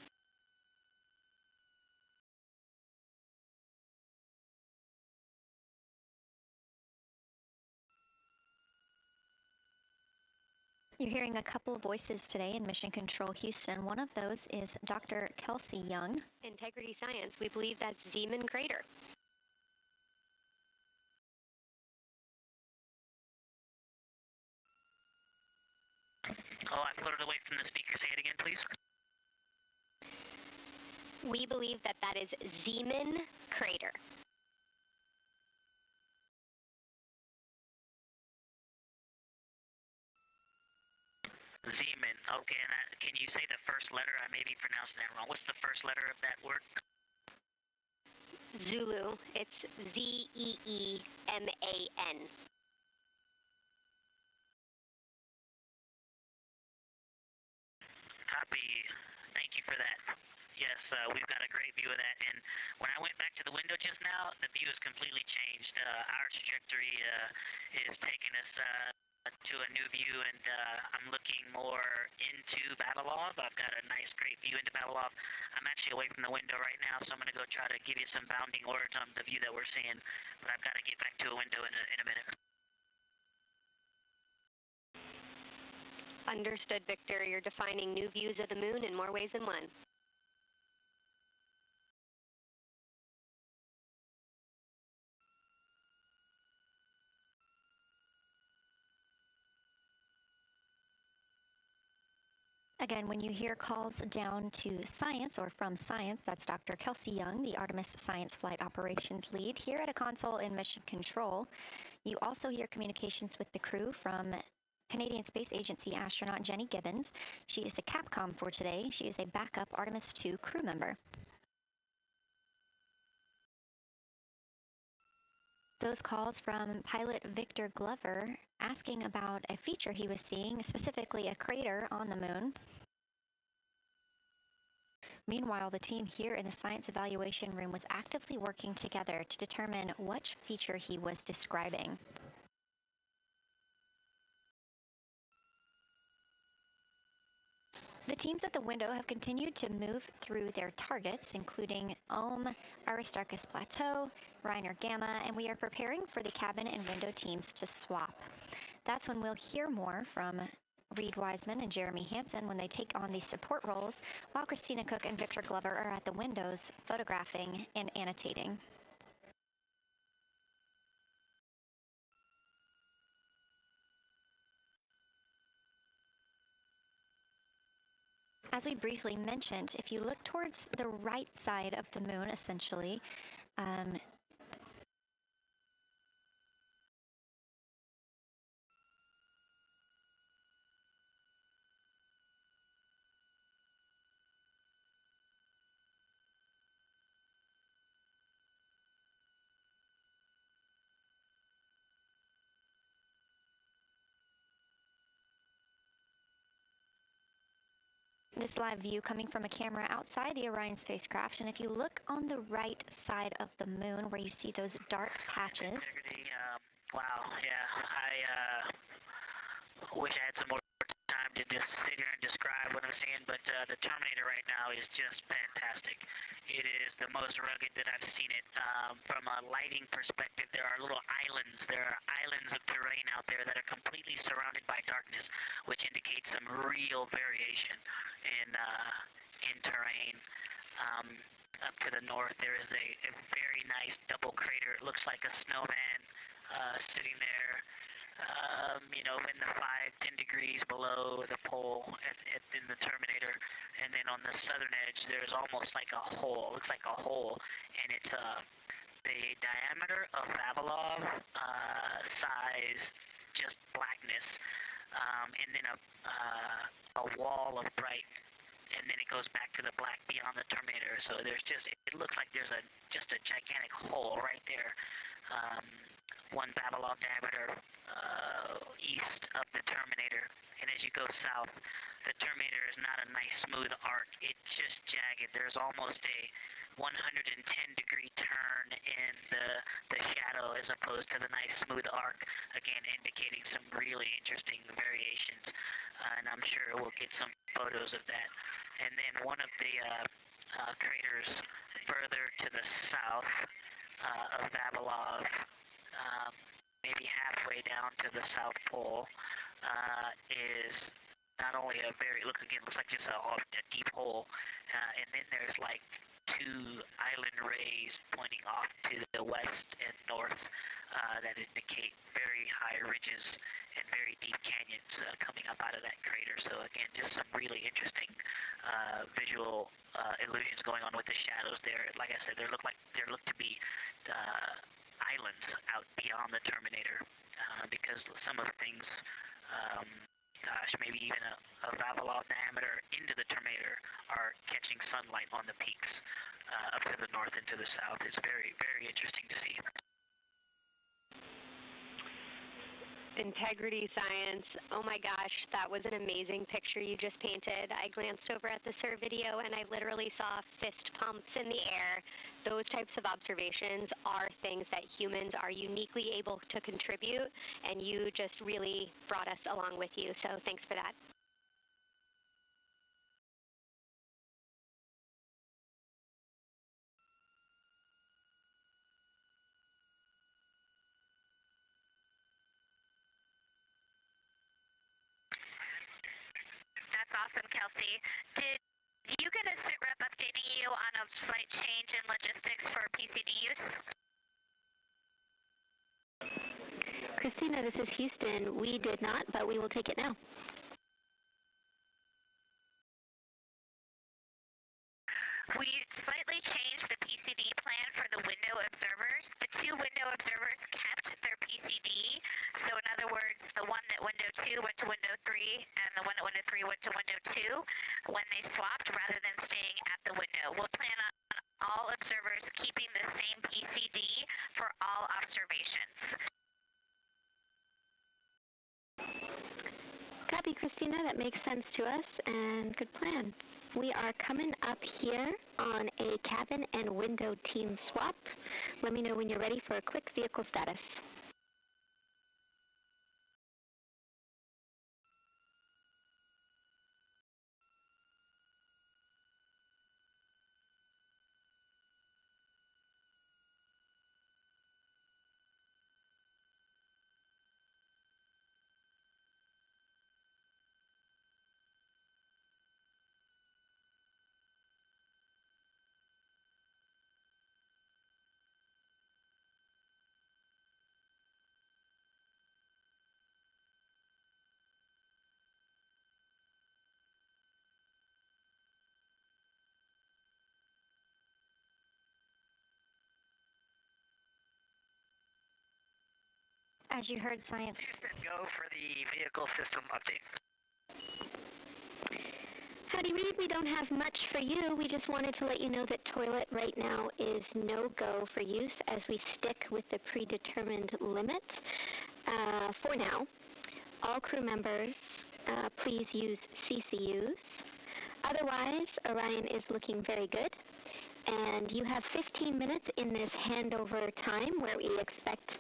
You're hearing a couple of voices today in Mission Control Houston. One of those is Dr. Kelsey Young. Integrity science, we believe that's Zeeman Crater. Oh, I floated away from the speaker. Say it again, please. We believe that that is Zeeman Crater. Zeeman. Okay, and can you say the first letter? I may be pronouncing that wrong. What's the first letter of that word? Zulu. It's Z-E-E-M-A-N. Copy. Thank you for that. Yes, we've got a great view of that. And when I went back to the window just now, the view has completely changed. Our trajectory is taking us to a new view, and I'm looking more into Vavilov. I've got a nice, great view into Vavilov. I'm actually away from the window right now, so I'm going to go try to give you some bounding words on the view that we're seeing. But I've got to get back to a window in a minute. Understood, Victor. You're defining new views of the moon in more ways than one. Again, when you hear calls down to science or from science, that's Dr. Kelsey Young, the Artemis Science Flight Operations Lead, here at a console in Mission Control. You also hear communications with the crew from Canadian Space Agency astronaut Jenny Gibbons. She is the Capcom for today. She is a backup Artemis II crew member. Those calls from pilot Victor Glover asking about a feature he was seeing, specifically a crater on the moon. Meanwhile, the team here in the science evaluation room was actively working together to determine which feature he was describing. The teams at the window have continued to move through their targets, including Aristarchus Plateau, Reiner Gamma, and we are preparing for the cabin and window teams to swap. That's when we'll hear more from Reid Wiseman and Jeremy Hansen when they take on these support roles, while Christina Koch and Victor Glover are at the windows photographing and annotating. As we briefly mentioned, if you look towards the right side of the moon, essentially, this live view coming from a camera outside the Orion spacecraft, and if you look on the right side of the moon where you see those dark patches. Wow, yeah, I wish I had some more time to just sit here and describe what I'm seeing, but the Terminator right now is just fantastic. It is the most rugged that I've seen it. From a lighting perspective, there are little islands. There are islands of terrain out there that are completely surrounded by darkness, which indicates some real variation in terrain. Up to the north, there is a very nice double crater. It looks like a snowman sitting there, in the 5-10 degrees below the pole in the Terminator. And then on the southern edge, there's almost like a hole. Looks like a hole, and it's the diameter of Vavilov size, just blackness, and then a wall of bright. And then it goes back to the black beyond the Terminator. So there's it looks like there's just a gigantic hole right there. 1 Vavilov diameter east of the Terminator. And as you go south, the Terminator is not a nice smooth arc. It's just jagged. There's almost a 110-degree turn in the shadow as opposed to the nice smooth arc, again indicating some really interesting variations. And I'm sure we'll get some photos of that. And then one of the craters further to the south of Vavilov, maybe halfway down to the South Pole, is not only looks like just a deep hole, and then there's like 2 island rays pointing off to the west and north that indicate very high ridges and very deep canyons. coming up out of that crater. So again, just some really interesting visual illusions going on with the shadows there. Like I said, there look to be islands out beyond the terminator because some of the things, maybe even a Vavilov diameter into the terminator are catching sunlight on the peaks up to the north and to the south. It's very, very interesting to see. Integrity Science, oh my gosh, that was an amazing picture you just painted. I glanced over at the SIR video and I literally saw fist pumps in the air. Those types of observations are things that humans are uniquely able to contribute, and you just really brought us along with you, so thanks for that. That's awesome, Kelsey. Did you get a sitrep updating you on a slight change in logistics for PCD use? Christina, this is Houston. We did not, but we will take it now. We slightly changed the PCD plan for the window observers. The two window observers kept their PCD. So in other words, the one at window 2 went to window 3, and the one at window 3 went to window 2 when they swapped rather than staying at the window. We'll plan on all observers keeping the same PCD for all observations. Copy, Christina. That makes sense to us, and good plan. We are coming up here on a cabin and window team swap. Let me know when you're ready for a quick vehicle status. As you heard, Science. Go for the vehicle system update. Howdy, Reid. We don't have much for you. We just wanted to let you know that toilet right now is no-go for use as we stick with the predetermined limit for now. All crew members, please use CCUs. Otherwise, Orion is looking very good. And you have 15 minutes in this handover time where we expect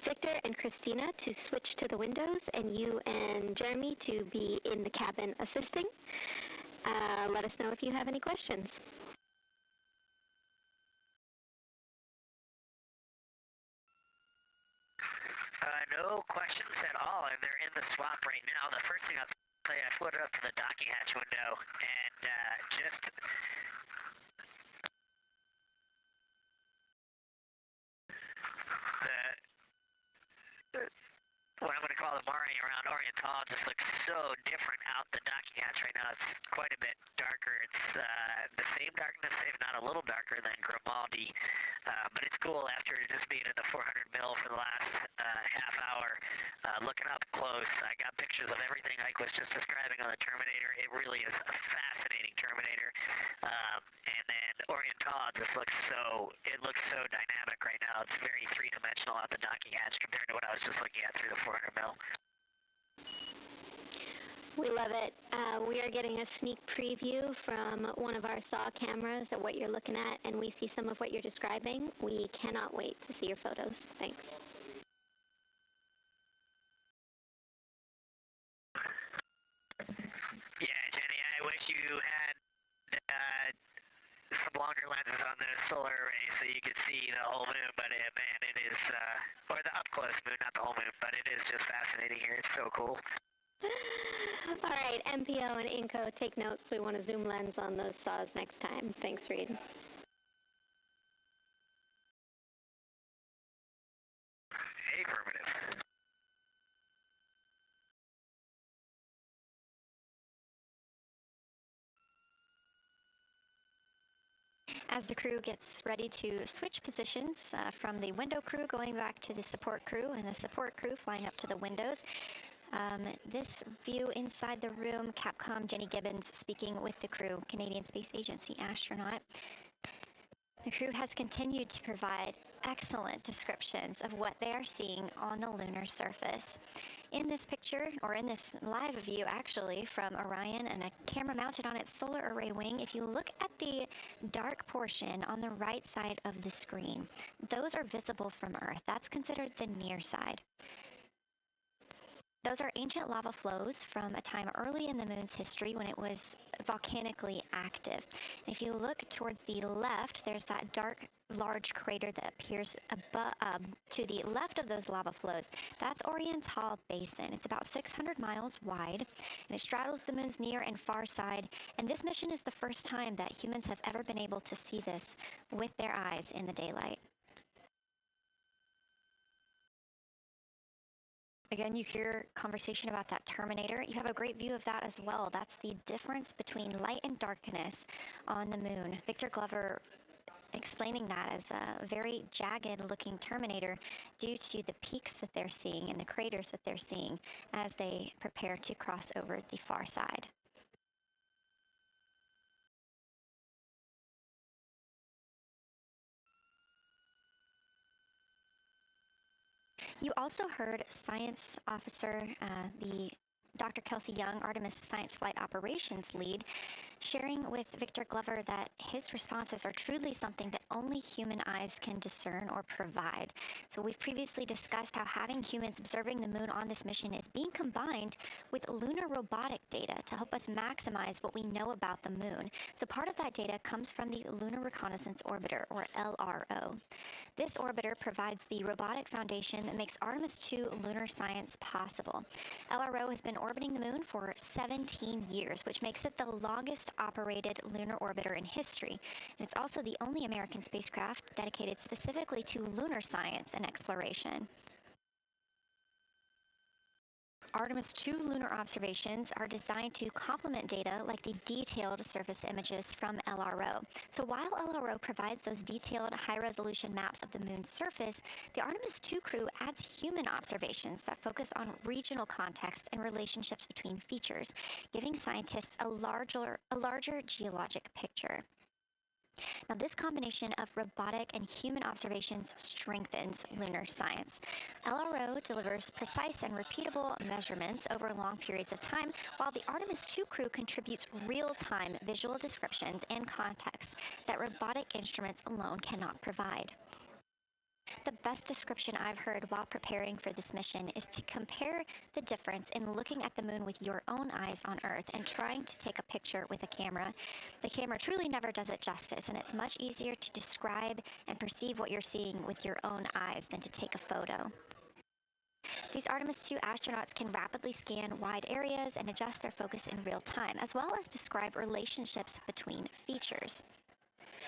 Victor and Christina to switch to the windows and you and Jeremy to be in the cabin assisting. Let us know if you have any questions. No questions at all, and they're in the swap right now. The first thing I'll tell you, I floated up to the docking hatch window and just what I'm going to call the Mari around Untoz just looks so different out the docking hatch right now. It's quite a bit darker. It's the same darkness, if not a little darker than Grimaldi. But it's cool after just being in the 400 mil for the last half hour. Looking up close, I got pictures of everything Ike was just describing on the Terminator. It really is a fascinating Terminator. And then Untoz just looks so dynamic right now. It's very three-dimensional at the docking hatch compared to what I was just looking at through the 400 mil. We love it. We are getting a sneak preview from one of our SAW cameras of what you're looking at, and we see some of what you're describing. We cannot wait to see your photos. Thanks. Yeah, Jenny, I wish you had some longer lenses on the solar array so you could see the whole moon, but man, it is, or the up-close moon, not the whole moon, but it is just fascinating here. It's so cool. All right, MPO and Inco, take notes. We want a zoom lens on those saws next time. Thanks, Reid. Affirmative. As the crew gets ready to switch positions from the window crew going back to the support crew and the support crew flying up to the windows. This view inside the room, Capcom Jenny Gibbons speaking with the crew, Canadian Space Agency astronaut. The crew has continued to provide excellent descriptions of what they are seeing on the lunar surface. In this picture, or in this live view actually, from Orion and a camera mounted on its solar array wing, if you look at the dark portion on the right side of the screen, those are visible from Earth. That's considered the near side. Those are ancient lava flows from a time early in the moon's history when it was volcanically active. And if you look towards the left, there's that dark, large crater that appears to the left of those lava flows. That's Oriental Basin. It's about 600 miles wide, and it straddles the moon's near and far side. And this mission is the first time that humans have ever been able to see this with their eyes in the daylight. Again, you hear conversation about that Terminator. You have a great view of that as well. That's the difference between light and darkness on the moon. Victor Glover explaining that as a very jagged looking Terminator due to the peaks that they're seeing and the craters that they're seeing as they prepare to cross over the far side. You also heard science officer, the Dr. Kelsey Young, Artemis Science Flight Operations Lead, sharing with Victor Glover that his responses are truly something that only human eyes can discern or provide. So we've previously discussed how having humans observing the moon on this mission is being combined with lunar robotic data to help us maximize what we know about the moon. So part of that data comes from the Lunar Reconnaissance Orbiter, or LRO. This orbiter provides the robotic foundation that makes Artemis II lunar science possible. LRO has been orbiting the moon for 17 years, which makes it the longest operated lunar orbiter in history. And it's also the only American spacecraft dedicated specifically to lunar science and exploration. Artemis II lunar observations are designed to complement data like the detailed surface images from LRO. So while LRO provides those detailed high-resolution maps of the moon's surface, the Artemis II crew adds human observations that focus on regional context and relationships between features, giving scientists a larger geologic picture. Now, this combination of robotic and human observations strengthens lunar science. LRO delivers precise and repeatable measurements over long periods of time, while the Artemis II crew contributes real-time visual descriptions and context that robotic instruments alone cannot provide. The best description I've heard while preparing for this mission is to compare the difference in looking at the moon with your own eyes on Earth and trying to take a picture with a camera. The camera truly never does it justice, and it's much easier to describe and perceive what you're seeing with your own eyes than to take a photo. These Artemis II astronauts can rapidly scan wide areas and adjust their focus in real time, as well as describe relationships between features.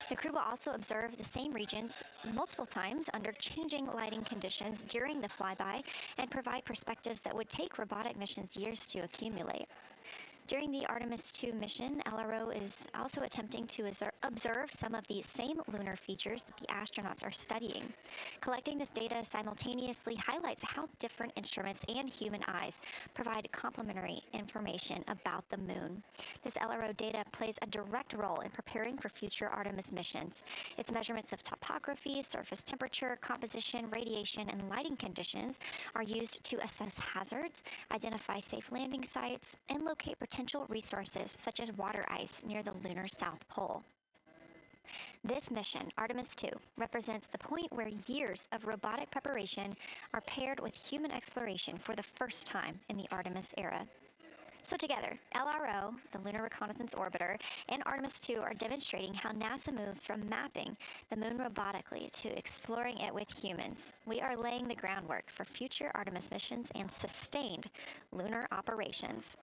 The crew will also observe the same regions multiple times under changing lighting conditions during the flyby and provide perspectives that would take robotic missions years to accumulate. During the Artemis II mission, LRO is also attempting to observe some of the same lunar features that the astronauts are studying. Collecting this data simultaneously highlights how different instruments and human eyes provide complementary information about the moon. This LRO data plays a direct role in preparing for future Artemis missions. Its measurements of topography, surface temperature, composition, radiation, and lighting conditions are used to assess hazards, identify safe landing sites, and locate potential resources such as water ice near the lunar South Pole. This mission, Artemis II, represents the point where years of robotic preparation are paired with human exploration for the first time in the Artemis era. So together, LRO, the Lunar Reconnaissance Orbiter, and Artemis II are demonstrating how NASA moves from mapping the moon robotically to exploring it with humans. We are laying the groundwork for future Artemis missions and sustained lunar operations.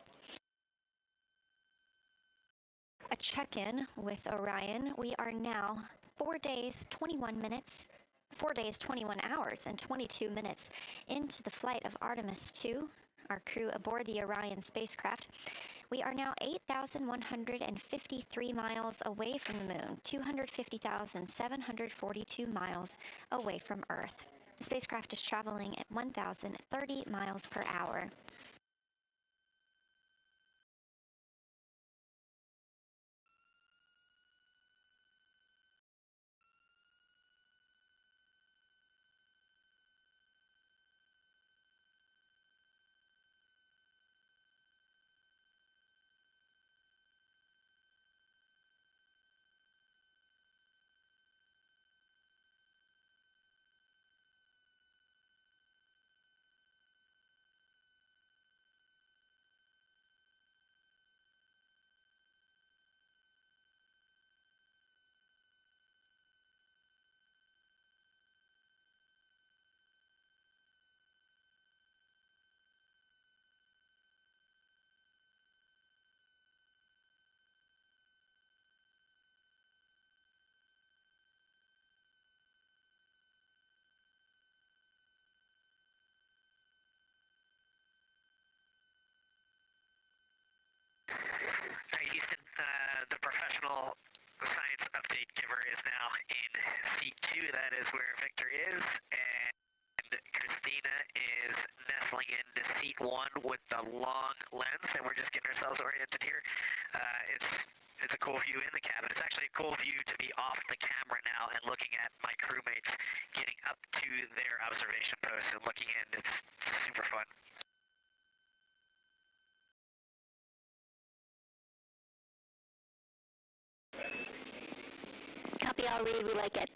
A check-in with Orion. We are now 4 days, 21 hours, and 22 minutes into the flight of Artemis II. our crew aboard the Orion spacecraft. We are now 8,153 miles away from the moon, 250,742 miles away from Earth. The spacecraft is traveling at 1,030 miles per hour. Hey, Houston, the professional science update giver is now in seat 2. That is where Victor is, and Christina is nestling into seat 1 with the long lens, and we're just getting ourselves oriented here. It's a cool view in the cabin. It's actually a cool view to be off the camera now and looking at my crewmates getting up to their observation posts and looking in. It's super fun. Copy all, Reid. We like it.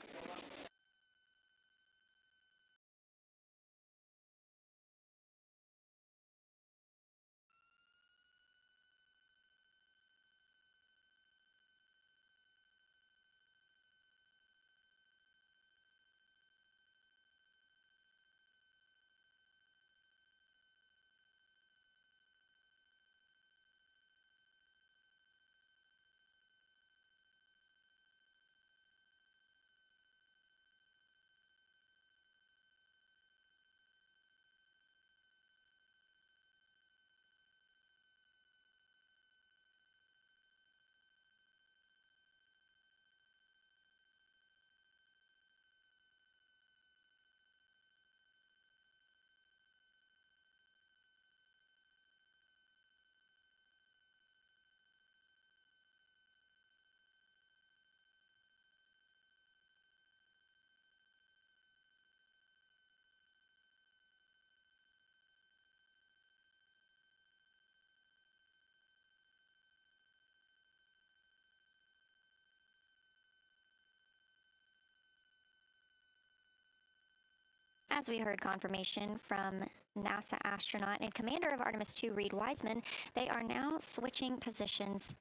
As we heard confirmation from NASA astronaut and commander of Artemis II, Reid Wiseman, they are now switching positions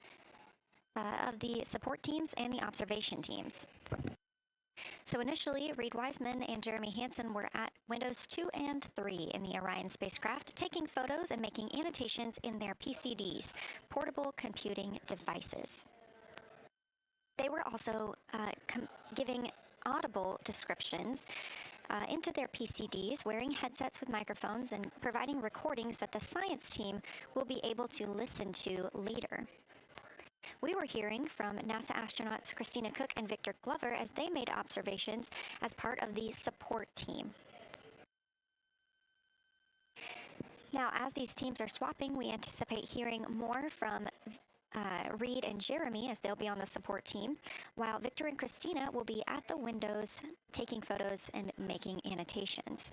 of the support teams and the observation teams. So initially, Reid Wiseman and Jeremy Hansen were at windows 2 and 3 in the Orion spacecraft, taking photos and making annotations in their PCDs, portable computing devices. They were also giving audible descriptions into their PCDs, wearing headsets with microphones and providing recordings that the science team will be able to listen to later. We were hearing from NASA astronauts Christina Koch and Victor Glover as they made observations as part of the support team. Now, as these teams are swapping, we anticipate hearing more from Reid and Jeremy as they'll be on the support team, while Victor and Christina will be at the windows taking photos and making annotations.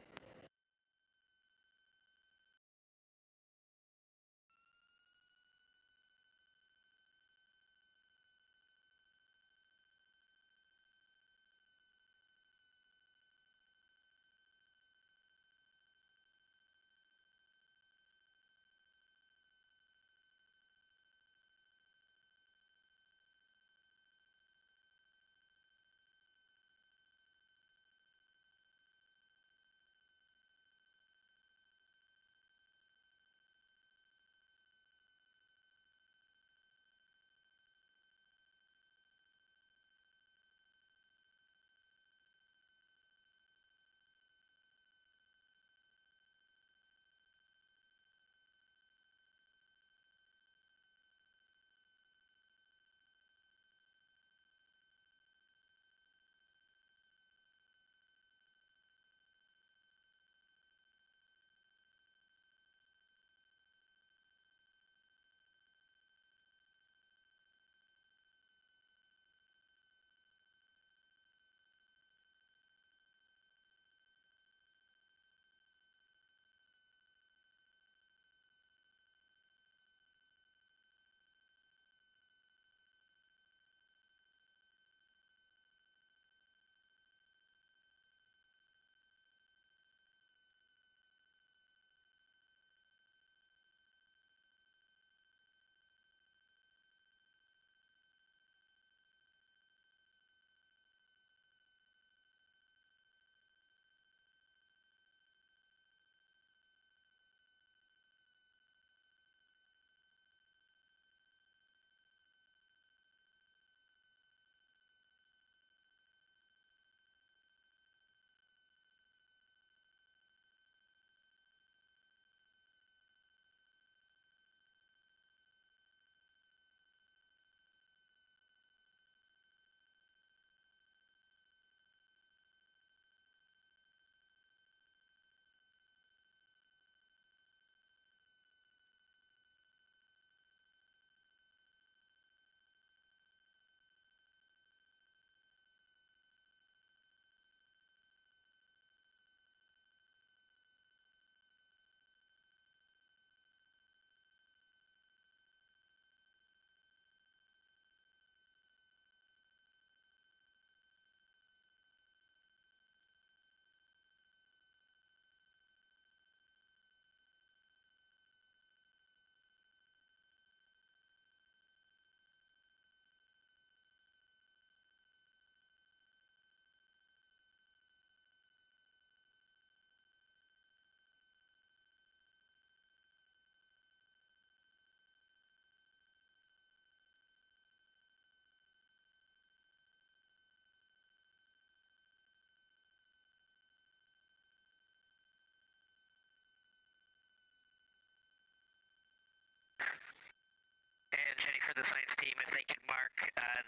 team if they can mark.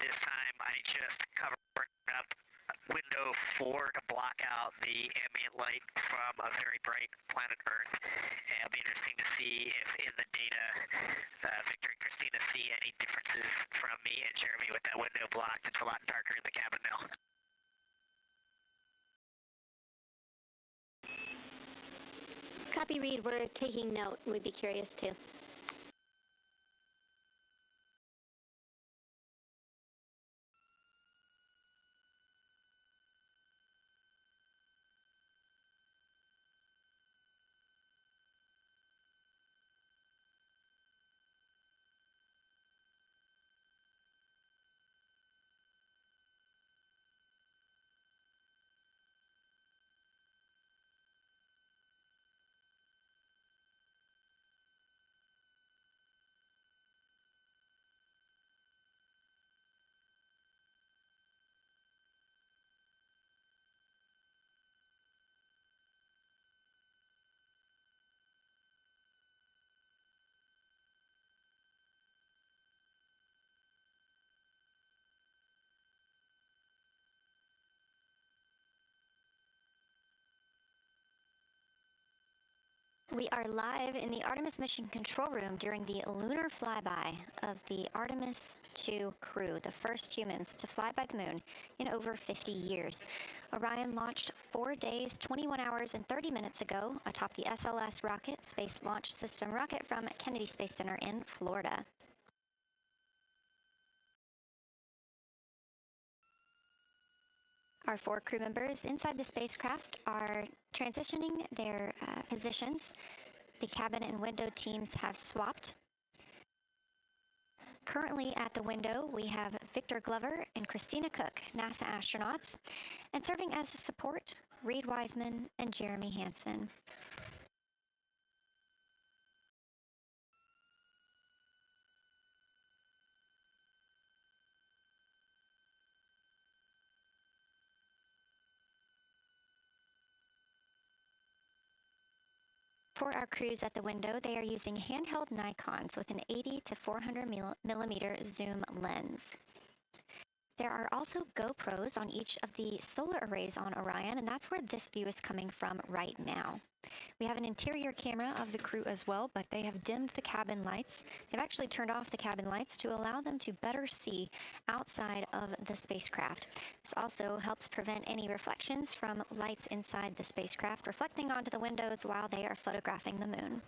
This time I just covered up window 4 to block out the ambient light from a very bright planet Earth. And it'll be interesting to see if in the data Victor and Christina see any differences from me and Jeremy with that window blocked. It's a lot darker in the cabin now. Copy, Reid. We're taking note. We'd be curious too. We are live in the Artemis mission control room during the lunar flyby of the Artemis II crew, the first humans to fly by the moon in over 50 years. Orion launched 4 days, 21 hours, and 30 minutes ago atop the SLS rocket, Space Launch System rocket from Kennedy Space Center in Florida. Our 4 crew members inside the spacecraft are transitioning their positions. The cabin and window teams have swapped. Currently at the window, we have Victor Glover and Christina Koch, NASA astronauts, and serving as support, Reid Wiseman and Jeremy Hansen. For our crews at the window, they are using handheld Nikons with an 80 to 400 millimeter zoom lens. There are also GoPros on each of the solar arrays on Orion, and that's where this view is coming from right now. We have an interior camera of the crew as well, but they have dimmed the cabin lights. They've actually turned off the cabin lights to allow them to better see outside of the spacecraft. This also helps prevent any reflections from lights inside the spacecraft reflecting onto the windows while they are photographing the moon.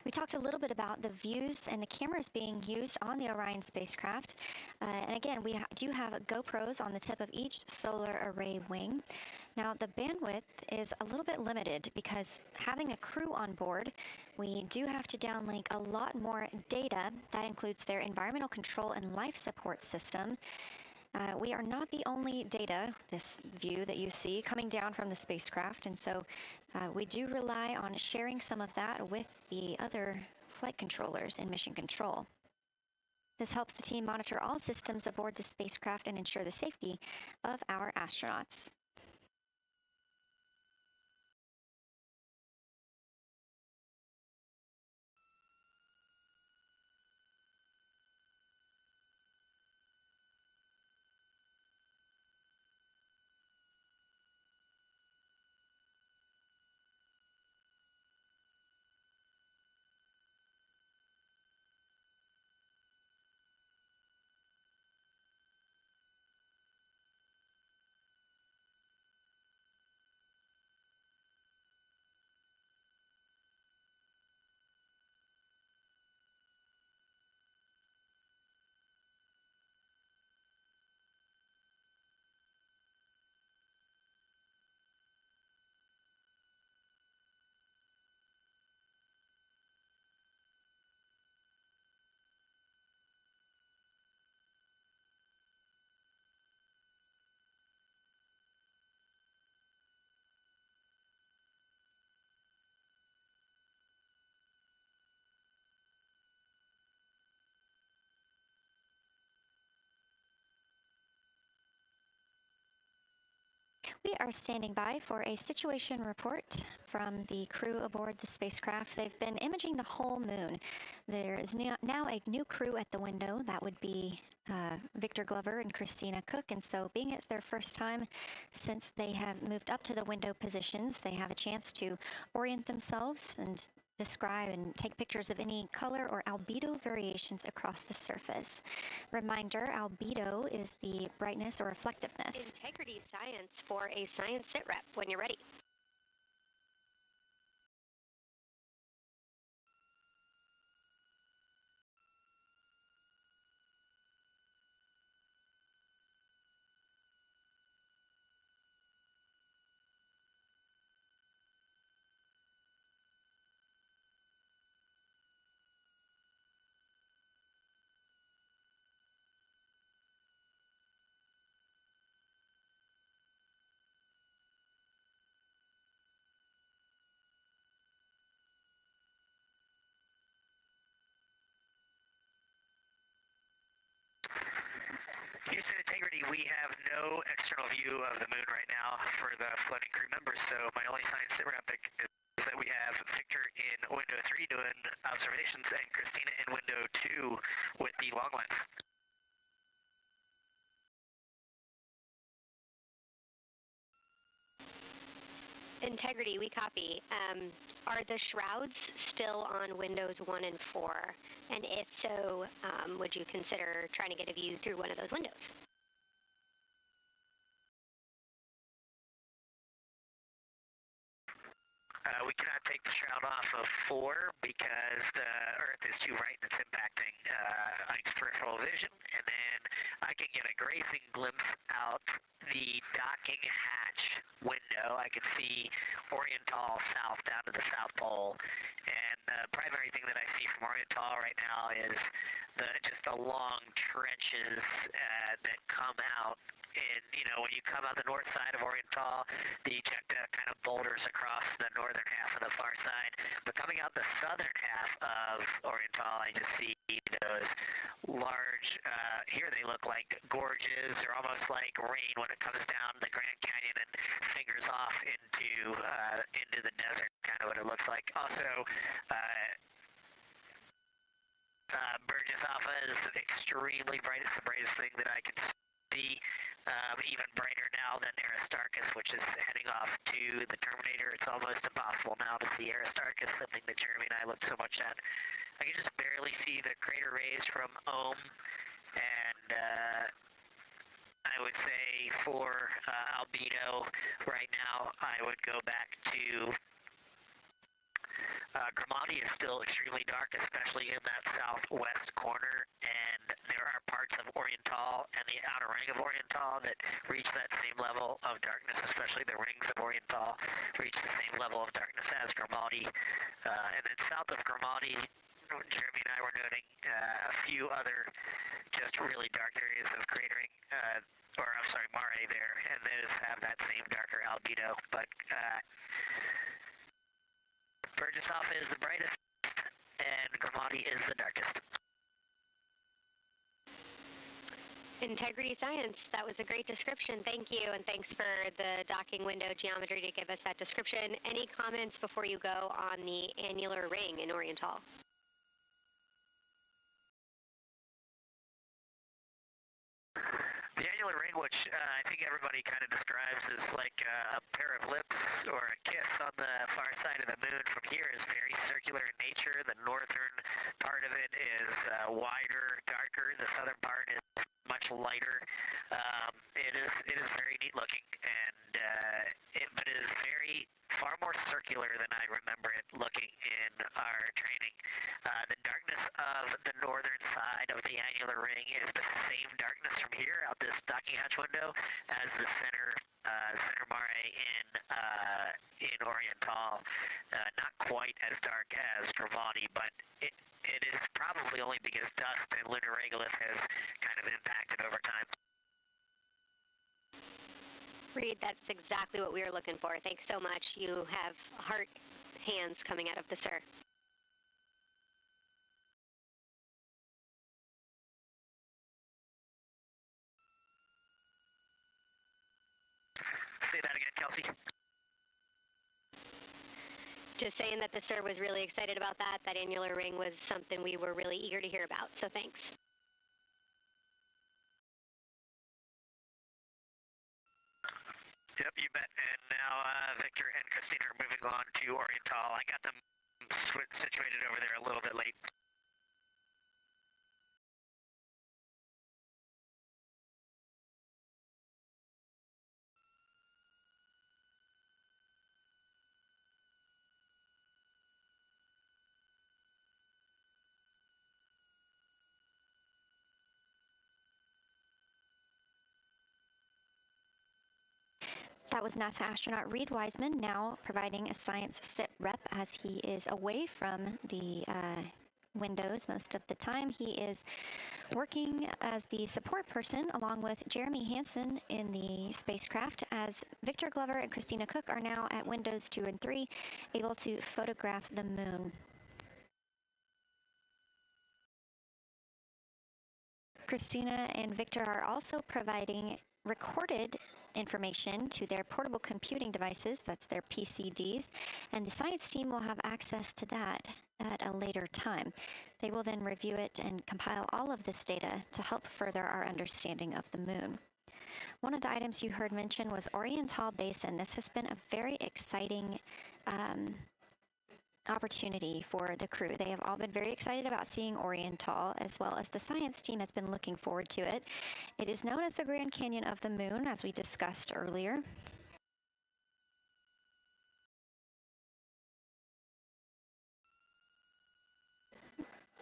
We talked a little bit about the views and the cameras being used on the Orion spacecraft. And again, we do have GoPros on the tip of each solar array wing. Now, the bandwidth is a little bit limited because having a crew on board, we do have to downlink a lot more data. That includes their environmental control and life support system. We are not the only data, this view that you see, coming down from the spacecraft, and so we do rely on sharing some of that with the other flight controllers in mission control. This helps the team monitor all systems aboard the spacecraft and ensure the safety of our astronauts. We are standing by for a situation report from the crew aboard the spacecraft. They've been imaging the whole moon. There is now a new crew at the window. That would be Victor Glover and Christina Koch, and so being it's their first time since they have moved up to the window positions, they have a chance to orient themselves and describe and take pictures of any color or albedo variations across the surface. Reminder, albedo is the brightness or reflectiveness. Integrity science for a science sit rep when you're ready. Houston Integrity, we have no external view of the moon right now for the floating crew members, so my only science sit rep is that we have Victor in window 3 doing observations and Christina in window 2 with the long lens. Integrity, we copy. Are the shrouds still on windows 1 and 4? And if so, would you consider trying to get a view through one of those windows? We cannot take the shroud off of 4 because the Earth is too bright and it's impacting Ike's peripheral vision. And then I can get a grazing glimpse out the docking hatch window. I can see Oriental south down to the South Pole. And the primary thing that I see from Oriental right now is just the long trenches that come out. And, you know, when you come out the north side of Oriental, the ejecta kind of boulders across the northern half of the far side. But coming out the southern half of Oriental, I just see those large, here they look like gorges. They're almost like rain when it comes down the Grand Canyon and fingers off into the desert, kind of what it looks like. Also, Burgess Alpha is extremely bright. It's the brightest thing that I can see. Even brighter now than Aristarchus, which is heading off to the Terminator. It's almost impossible now to see Aristarchus, something that Jeremy and I looked so much at. I can just barely see the crater rays from Ohm, and I would say for albedo right now, I would go back to Grimati is still extremely dark, especially in that southwest corner, and there are parts of Oriental and the outer ring of Oriental that reach that same level of darkness, especially the rings of Oriental reach the same level of darkness as Grimati. And then south of Grimati, Jeremy and I were noting a few other just really dark areas of cratering, Mare there, and those have that same darker albedo. But Burgesshoff is the brightest, and Grimati is the darkest. Integrity Science, that was a great description. Thank you, and thanks for the docking window geometry to give us that description. Any comments before you go on the annular ring in Oriental? The annular ring, which I think everybody kind of describes as like a pair of lips or a kiss on the far side of the moon from here, is very circular in nature. The northern part of it is wider, darker. The southern part is much lighter. It is very neat looking, and but it is far more circular than I remember it looking in our training. The darkness of the northern side of the annular ring is the same darkness from here out this docking hatch window as the center mare in Oriental. Not quite as dark as Grimati, but it is probably only because dust and lunar regolith has kind of impacted over time. Reid, that's exactly what we were looking for. Thanks so much. You have heart hands coming out of the SIR. Say that again, Kelsey. Just saying that the SIR was really excited about that. That annular ring was something we were really eager to hear about, so thanks. Yep, you bet. And now Victor and Christina are moving on to Oriental. I got them situated over there a little bit late. That was NASA astronaut Reid Wiseman, now providing a science sit rep as he is away from the windows most of the time. He is working as the support person along with Jeremy Hansen in the spacecraft, as Victor Glover and Christina Koch are now at windows 2 and 3, able to photograph the moon. Christina and Victor are also providing recorded information to their portable computing devices, that's their PCDs, and the science team will have access to that at a later time. They will then review it and compile all of this data to help further our understanding of the moon. One of the items you heard mentioned was Oriental Basin. This has been a very exciting opportunity for the crew. They have all been very excited about seeing Oriental, as well as the science team has been looking forward to it. It is known as the Grand Canyon of the Moon, as we discussed earlier.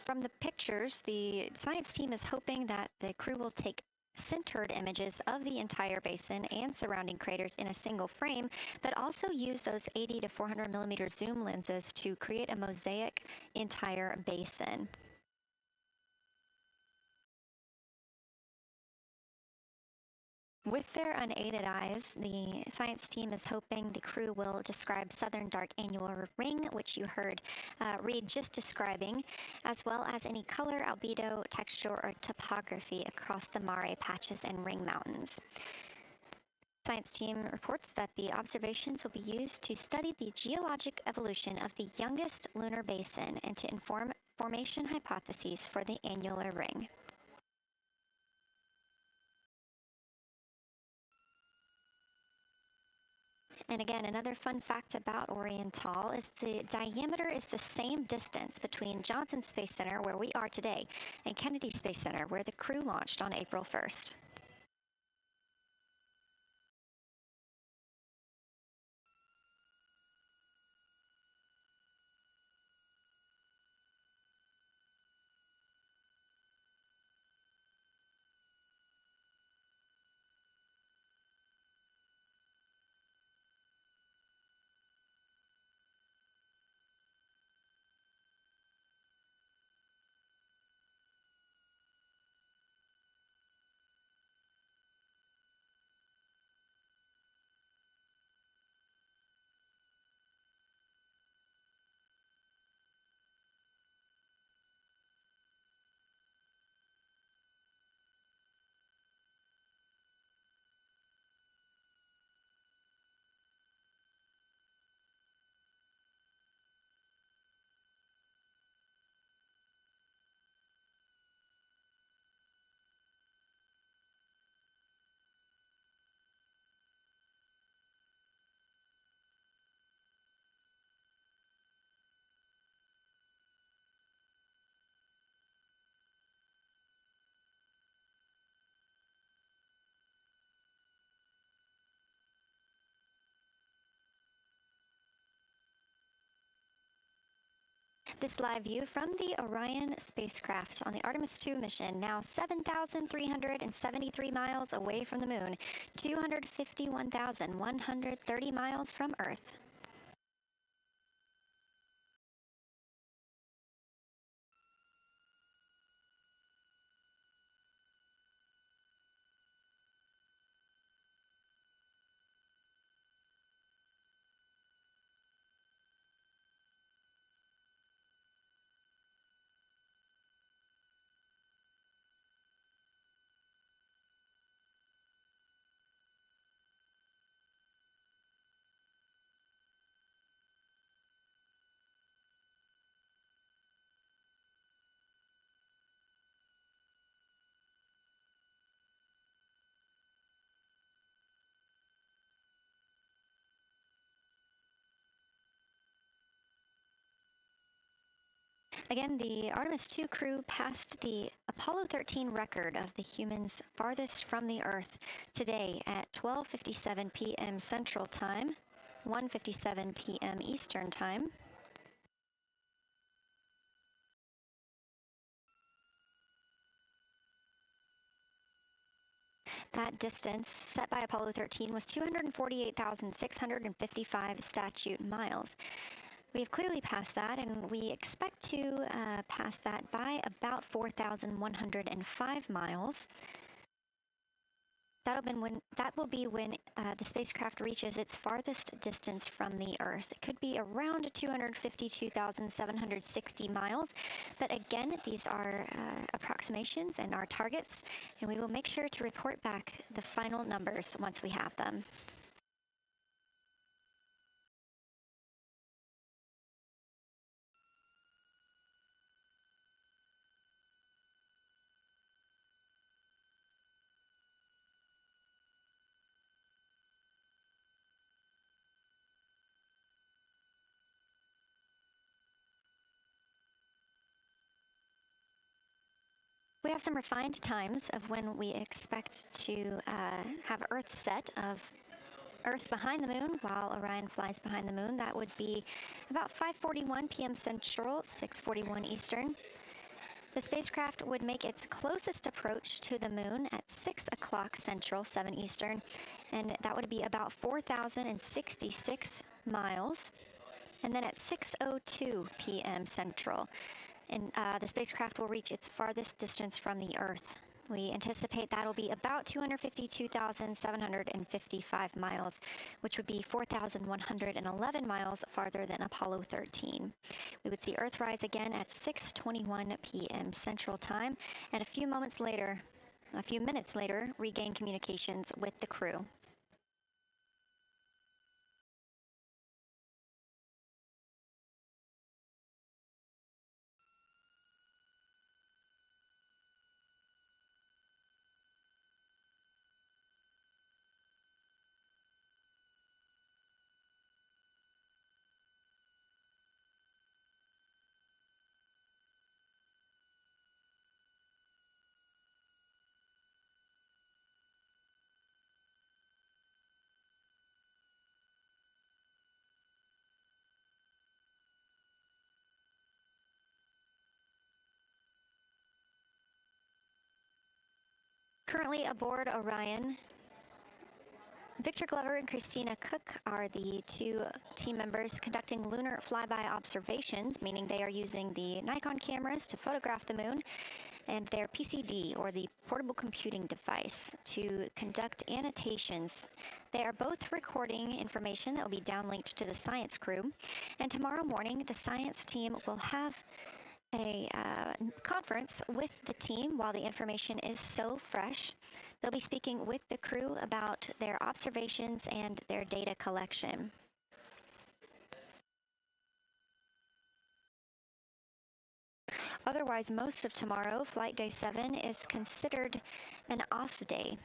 From the pictures, the science team is hoping that the crew will take centered images of the entire basin and surrounding craters in a single frame, but also use those 80 to 400 millimeter zoom lenses to create a mosaic entire basin. With their unaided eyes, the science team is hoping the crew will describe southern dark annular ring, which you heard Reid just describing, as well as any color, albedo, texture, or topography across the Mare patches and ring mountains. Science team reports that the observations will be used to study the geologic evolution of the youngest lunar basin and to inform formation hypotheses for the annular ring. And again, another fun fact about Oriental is the diameter is the same distance between Johnson Space Center, where we are today, and Kennedy Space Center, where the crew launched on April 1st. This live view from the Orion spacecraft on the Artemis II mission, now 7,373 miles away from the moon, 251,130 miles from Earth. Again, the Artemis II crew passed the Apollo 13 record of the humans farthest from the Earth today at 12:57 p.m. Central Time, 1:57 p.m. Eastern Time. That distance set by Apollo 13 was 248,655 statute miles. We have clearly passed that, and we expect to pass that by about 4,105 miles. That will be when the spacecraft reaches its farthest distance from the Earth. It could be around 252,760 miles, but again, these are approximations and our targets, and we will make sure to report back the final numbers once we have them. We have some refined times of when we expect to have Earth set of Earth behind the moon while Orion flies behind the moon. That would be about 5:41 p.m. Central, 6:41 Eastern. The spacecraft would make its closest approach to the moon at 6 o'clock Central, 7 Eastern, and that would be about 4,066 miles. And then at 6:02 p.m. Central, and the spacecraft will reach its farthest distance from the Earth. We anticipate that'll be about 252,755 miles, which would be 4,111 miles farther than Apollo 13. We would see Earthrise again at 6:21 p.m. Central Time, and a few minutes later, regain communications with the crew. Currently aboard Orion, Victor Glover and Christina Koch are the two team members conducting lunar flyby observations, meaning they are using the Nikon cameras to photograph the moon, and their PCD, or the portable computing device, to conduct annotations. They are both recording information that will be downlinked to the science crew, and tomorrow morning the science team will have a conference with the team while the information is so fresh. They'll be speaking with the crew about their observations and their data collection. Otherwise, most of tomorrow, Flight Day 7, is considered an off day.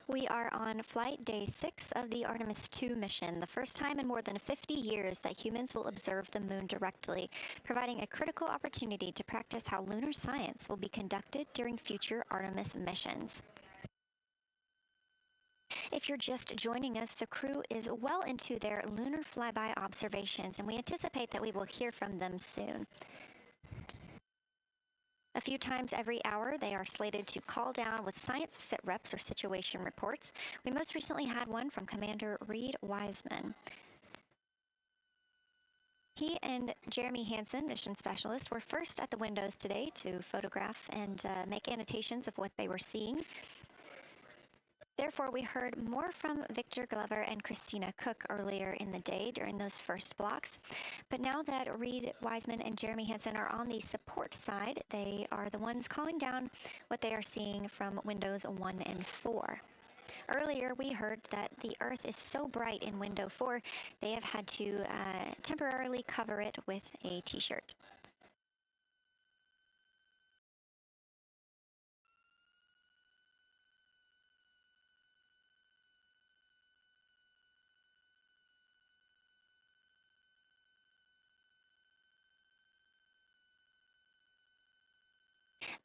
We are on flight day 6 of the Artemis II mission, the first time in more than 50 years that humans will observe the moon directly, providing a critical opportunity to practice how lunar science will be conducted during future Artemis missions. If you're just joining us, the crew is well into their lunar flyby observations, and we anticipate that we will hear from them soon. A few times every hour, they are slated to call down with science sit reps or situation reports. We most recently had one from Commander Reid Wiseman. He and Jeremy Hansen, mission specialist, were first at the windows today to photograph and make annotations of what they were seeing. Therefore, we heard more from Victor Glover and Christina Koch earlier in the day during those first blocks. But now that Reid Wiseman and Jeremy Hansen are on the support side, they are the ones calling down what they are seeing from windows 1 and 4. Earlier, we heard that the Earth is so bright in window 4, they have had to temporarily cover it with a t-shirt.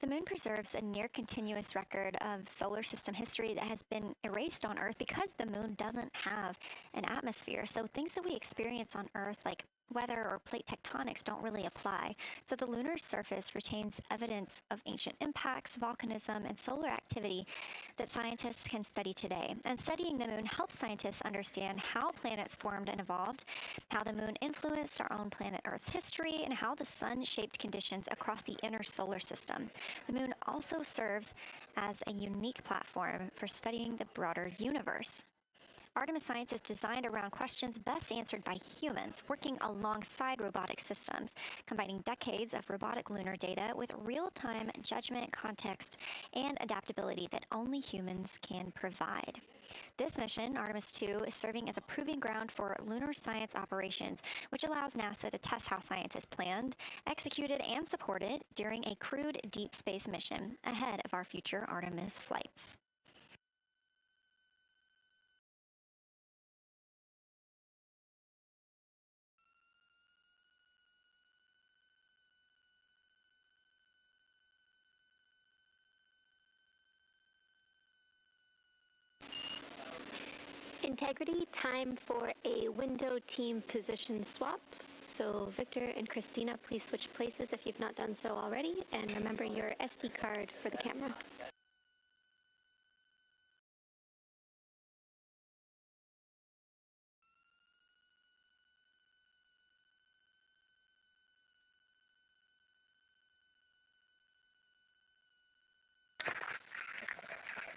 The moon preserves a near-continuous record of solar system history that has been erased on Earth because the moon doesn't have an atmosphere. So things that we experience on Earth, like weather or plate tectonics, don't really apply. So the lunar surface retains evidence of ancient impacts, volcanism, and solar activity that scientists can study today. And studying the moon helps scientists understand how planets formed and evolved, how the moon influenced our own planet Earth's history, and how the sun shaped conditions across the inner solar system. The moon also serves as a unique platform for studying the broader universe. Artemis science is designed around questions best answered by humans, working alongside robotic systems, combining decades of robotic lunar data with real-time judgment, context, and adaptability that only humans can provide. This mission, Artemis II, is serving as a proving ground for lunar science operations, which allows NASA to test how science is planned, executed, and supported during a crewed deep space mission ahead of our future Artemis flights. Integrity, time for a window team position swap. So Victor and Christina, please switch places if you've not done so already, and remember your SD card for the camera.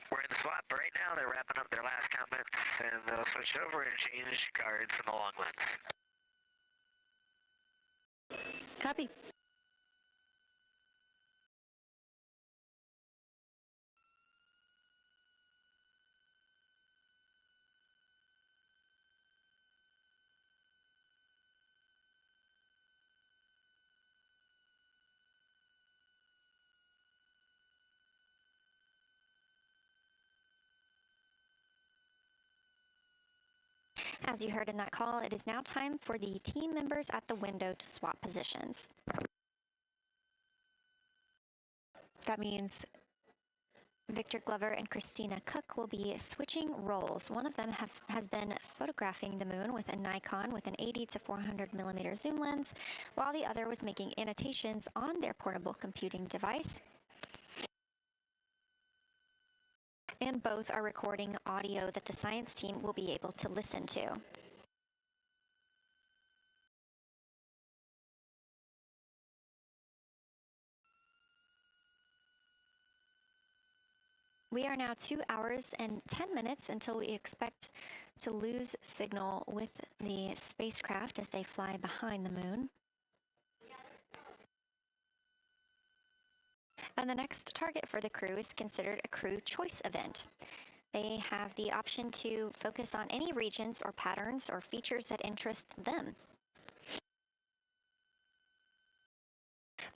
We're in the swap right now. They're wrapping up their last comments, and they'll switch over and change guards in the long lens. Copy. As you heard in that call, it is now time for the team members at the window to swap positions. That means Victor Glover and Christina Koch will be switching roles. One of them has been photographing the moon with a Nikon with an 80 to 400 millimeter zoom lens, while the other was making annotations on their portable computing device. And both are recording audio that the science team will be able to listen to. We are now 2 hours and 10 minutes until we expect to lose signal with the spacecraft as they fly behind the moon. And the next target for the crew is considered a crew choice event. They have the option to focus on any regions or patterns or features that interest them.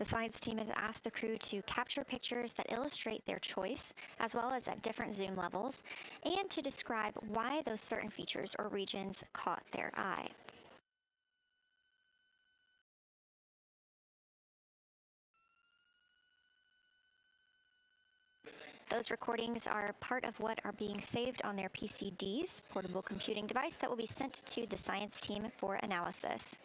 The science team has asked the crew to capture pictures that illustrate their choice, as well as at different zoom levels, and to describe why those certain features or regions caught their eye. Those recordings are part of what are being saved on their PCDs, portable computing device that will be sent to the science team for analysis.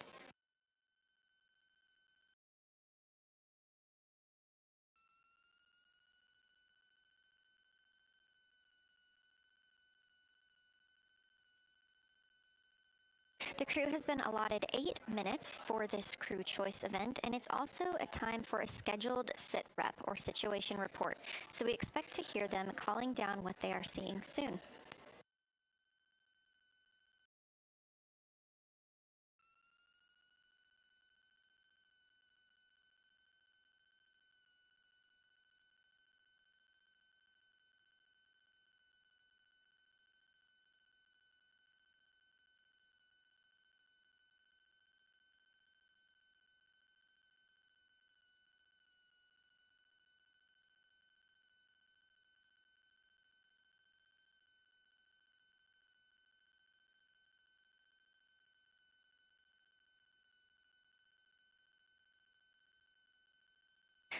The crew has been allotted 8 minutes for this crew choice event, and it's also a time for a scheduled sit rep or situation report. So we expect to hear them calling down what they are seeing soon.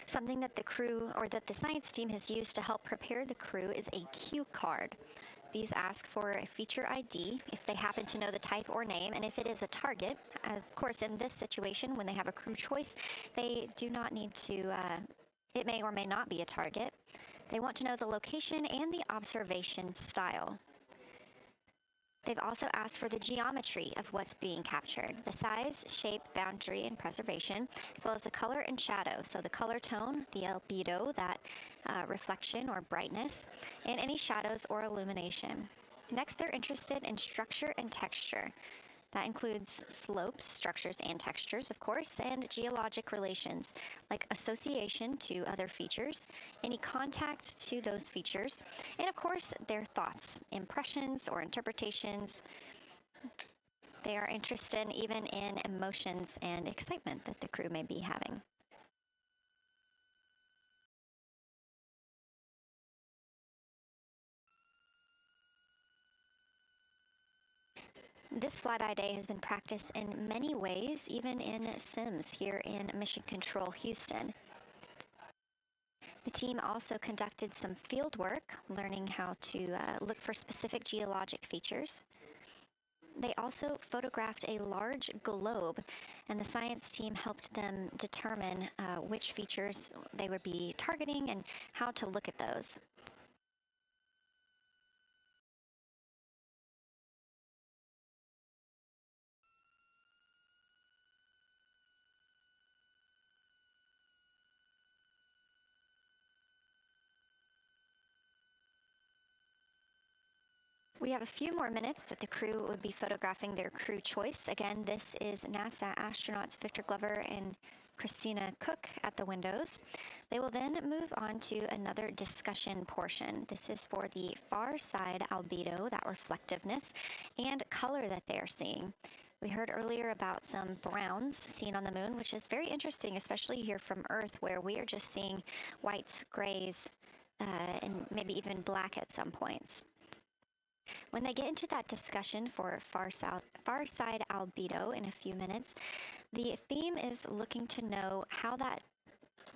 Something that the crew or that the science team has used to help prepare the crew is a cue card. These ask for a feature ID if they happen to know the type or name, and if it is a target. Of course, in this situation, when they have a crew choice, they do not need to, it may or may not be a target. They want to know the location and the observation style. They've also asked for the geometry of what's being captured, the size, shape, boundary, and preservation, as well as the color and shadow, so the color tone, the albedo, that reflection or brightness, and any shadows or illumination. Next, they're interested in structure and texture. That includes slopes, structures, and textures, of course, and geologic relations, like association to other features, any contact to those features, and of course, their thoughts, impressions, or interpretations. They are interested even in emotions and excitement that the crew may be having. This flyby day has been practiced in many ways, even in Sims here in Mission Control Houston. The team also conducted some field work, learning how to look for specific geologic features. They also photographed a large globe, and the science team helped them determine which features they would be targeting and how to look at those. We have a few more minutes that the crew would be photographing their crew choice. Again, this is NASA astronauts Victor Glover and Christina Koch at the windows. They will then move on to another discussion portion. This is for the far side albedo, that reflectiveness, and color that they are seeing. We heard earlier about some browns seen on the moon, which is very interesting, especially here from Earth, where we are just seeing whites, grays, and maybe even black at some points. When they get into that discussion for far side albedo in a few minutes, the theme is looking to know how that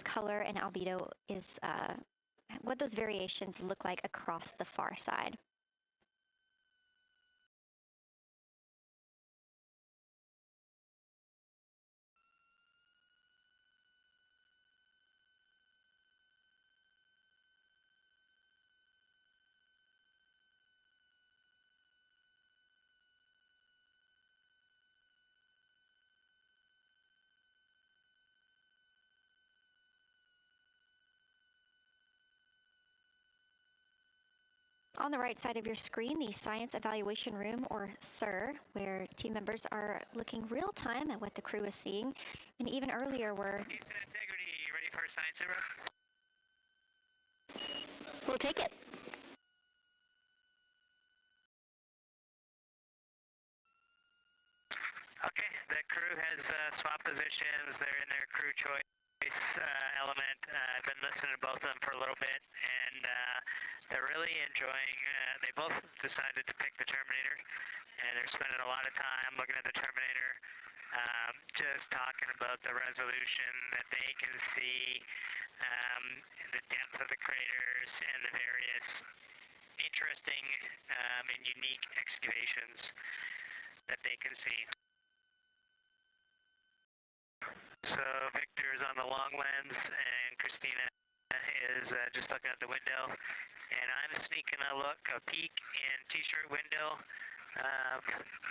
color and albedo is, what those variations look like across the far side. On the right side of your screen, the Science Evaluation Room, or SIR, where team members are looking real time at what the crew is seeing. And even earlier, we're... Houston Integrity, you ready for Science Zero? We'll take it. Okay, the crew has swapped positions. They're in their crew choice. element. I've been listening to both of them for a little bit, and they're really enjoying. They both decided to pick the Terminator, and they're spending a lot of time looking at the Terminator, just talking about the resolution that they can see, the depth of the craters, and the various interesting and unique excavations that they can see. So Victor's on the long lens, and Christina is just looking out the window, and I'm sneaking a peek in T-shirt window.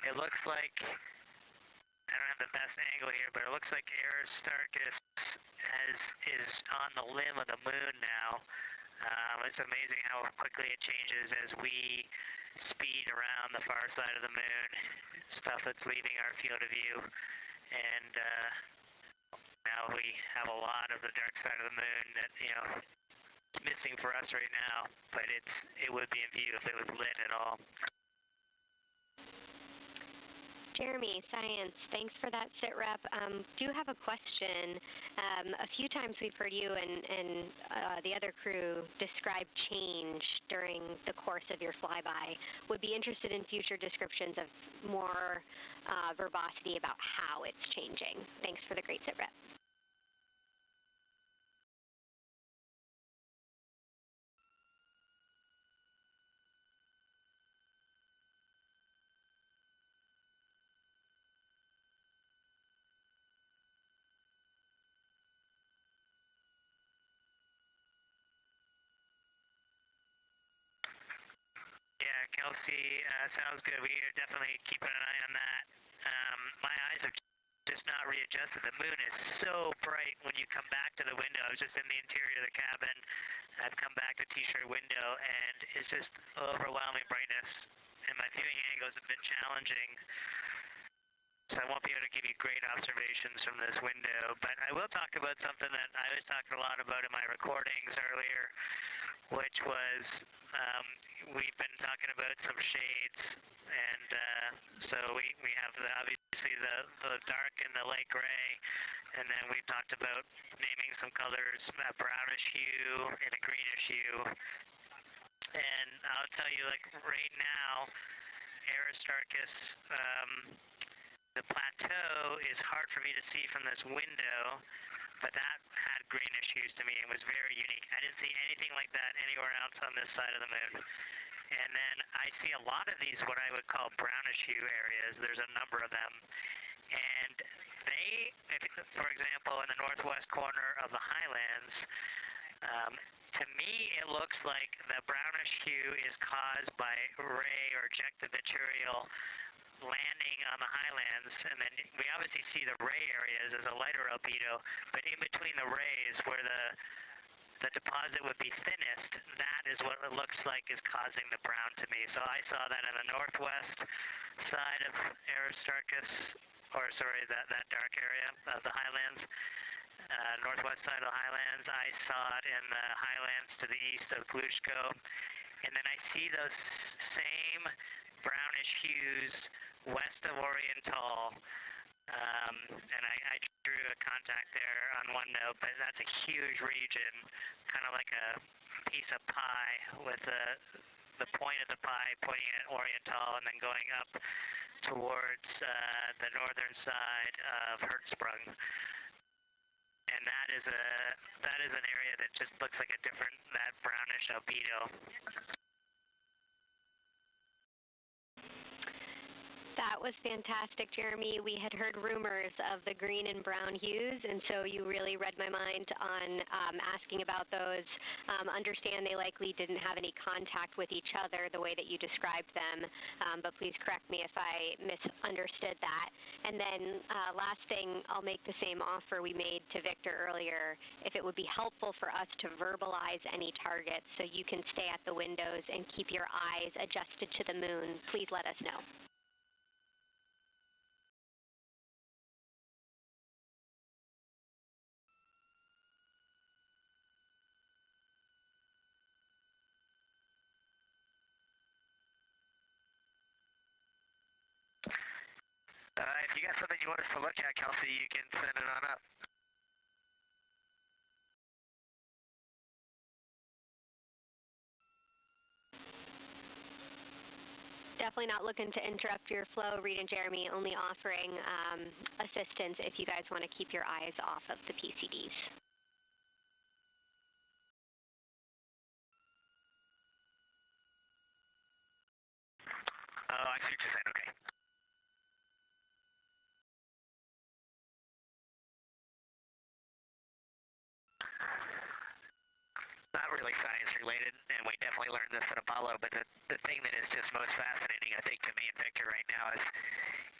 It looks like, I don't have the best angle here, but it looks like Aristarchus is on the limb of the moon now. It's amazing how quickly it changes as we speed around the far side of the moon, stuff that's leaving our field of view, and now we have a lot of the dark side of the moon that, it's missing for us right now, but it would be in view if it was lit at all. Jeremy, science, thanks for that sit rep. Do have a question. A few times we've heard you and the other crew describe change during the course of your flyby. Would be interested in future descriptions of more verbosity about how it's changing. Thanks for the great sit rep. Yeah, Kelsey, sounds good. We are definitely keeping an eye on that. My eyes have just not readjusted. The moon is so bright when you come back to the window. I was just in the interior of the cabin. I've come back to T-shirt window, and it's just overwhelming brightness. And my viewing angles have been challenging, so I won't be able to give you great observations from this window. But I will talk about something that I was talking a lot about in my recordings earlier, which was we've been talking about some shades, and so we have obviously the dark and the light gray, and then we've talked about naming some colors, a brownish hue and a greenish hue. And I'll tell you, like right now, Aristarchus, the plateau is hard for me to see from this window, but that had greenish hues to me and was very unique. I didn't see anything like that anywhere else on this side of the moon. And then I see a lot of these, what I would call brownish hue areas. There's a number of them. And they, for example, in the northwest corner of the highlands, to me it looks like the brownish hue is caused by ray or ejected material landing on the highlands, and then we obviously see the ray areas as a lighter albedo, but in between the rays where the deposit would be thinnest, that is what it looks like is causing the brown to me. So I saw that on the northwest side of Aristarchus, or sorry, that dark area of the highlands, northwest side of the highlands. I saw it in the highlands to the east of Glushko, and then I see those same brownish hues west of Oriental, and I drew a contact there on OneNote, but that's a huge region, kind of like a piece of pie with the point of the pie pointing at Oriental and then going up towards the northern side of Hertzsprung. And that is an area that just looks like that brownish albedo. That was fantastic, Jeremy. We had heard rumors of the green and brown hues, and so you really read my mind on asking about those. Understand they likely didn't have any contact with each other the way that you described them, but please correct me if I misunderstood that. And then last thing, I'll make the same offer we made to Victor earlier. If it would be helpful for us to verbalize any targets so you can stay at the windows and keep your eyes adjusted to the moon, please let us know. If you got something you want us to look at, Kelsey, you can send it on up. definitely not looking to interrupt your flow, Reid and Jeremy, only offering assistance if you guys want to keep your eyes off of the PCDs. Oh, I see what you're saying, okay. Not really science related, and we definitely learned this at Apollo, but the thing that is just most fascinating, I think, to me and Victor right now is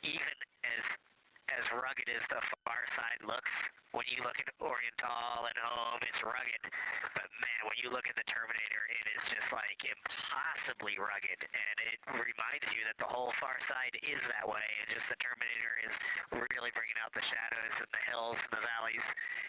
even as rugged as the far side looks, when you look at Oriental and home, it's rugged. But man, when you look at the Terminator, it is just like impossibly rugged, and it reminds you that the whole far side is that way, and just the Terminator is really bringing out the shadows and the hills and the valleys,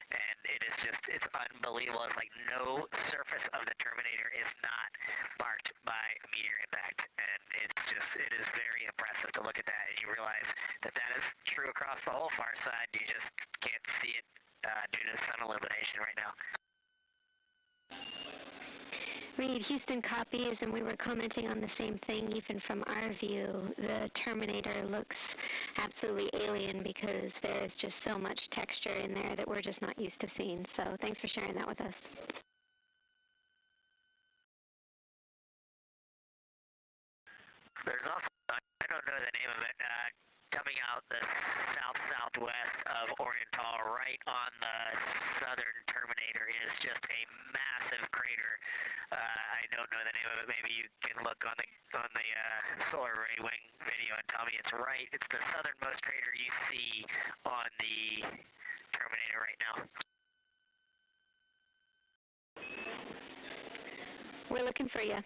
and it is just, it's unbelievable. It's like no surface of the Terminator is not marked by meteor impact, and it's just, it is very impressive to look at that, and you realize that that is true across the whole far side. You just can't see it due to sun illumination right now. Reid, Houston copies, and we were commenting on the same thing. Even from our view, the Terminator looks absolutely alien because there's just so much texture in there that we're just not used to seeing. So thanks for sharing that with us. There's also, I don't know the name of it, coming out the south-southwest of Oriental, right on the southern Terminator, is just a massive crater. I don't know the name of it. Maybe you can look on the solar array wing video and tell me it's right. It's the southernmost crater you see on the Terminator right now. We're looking for you.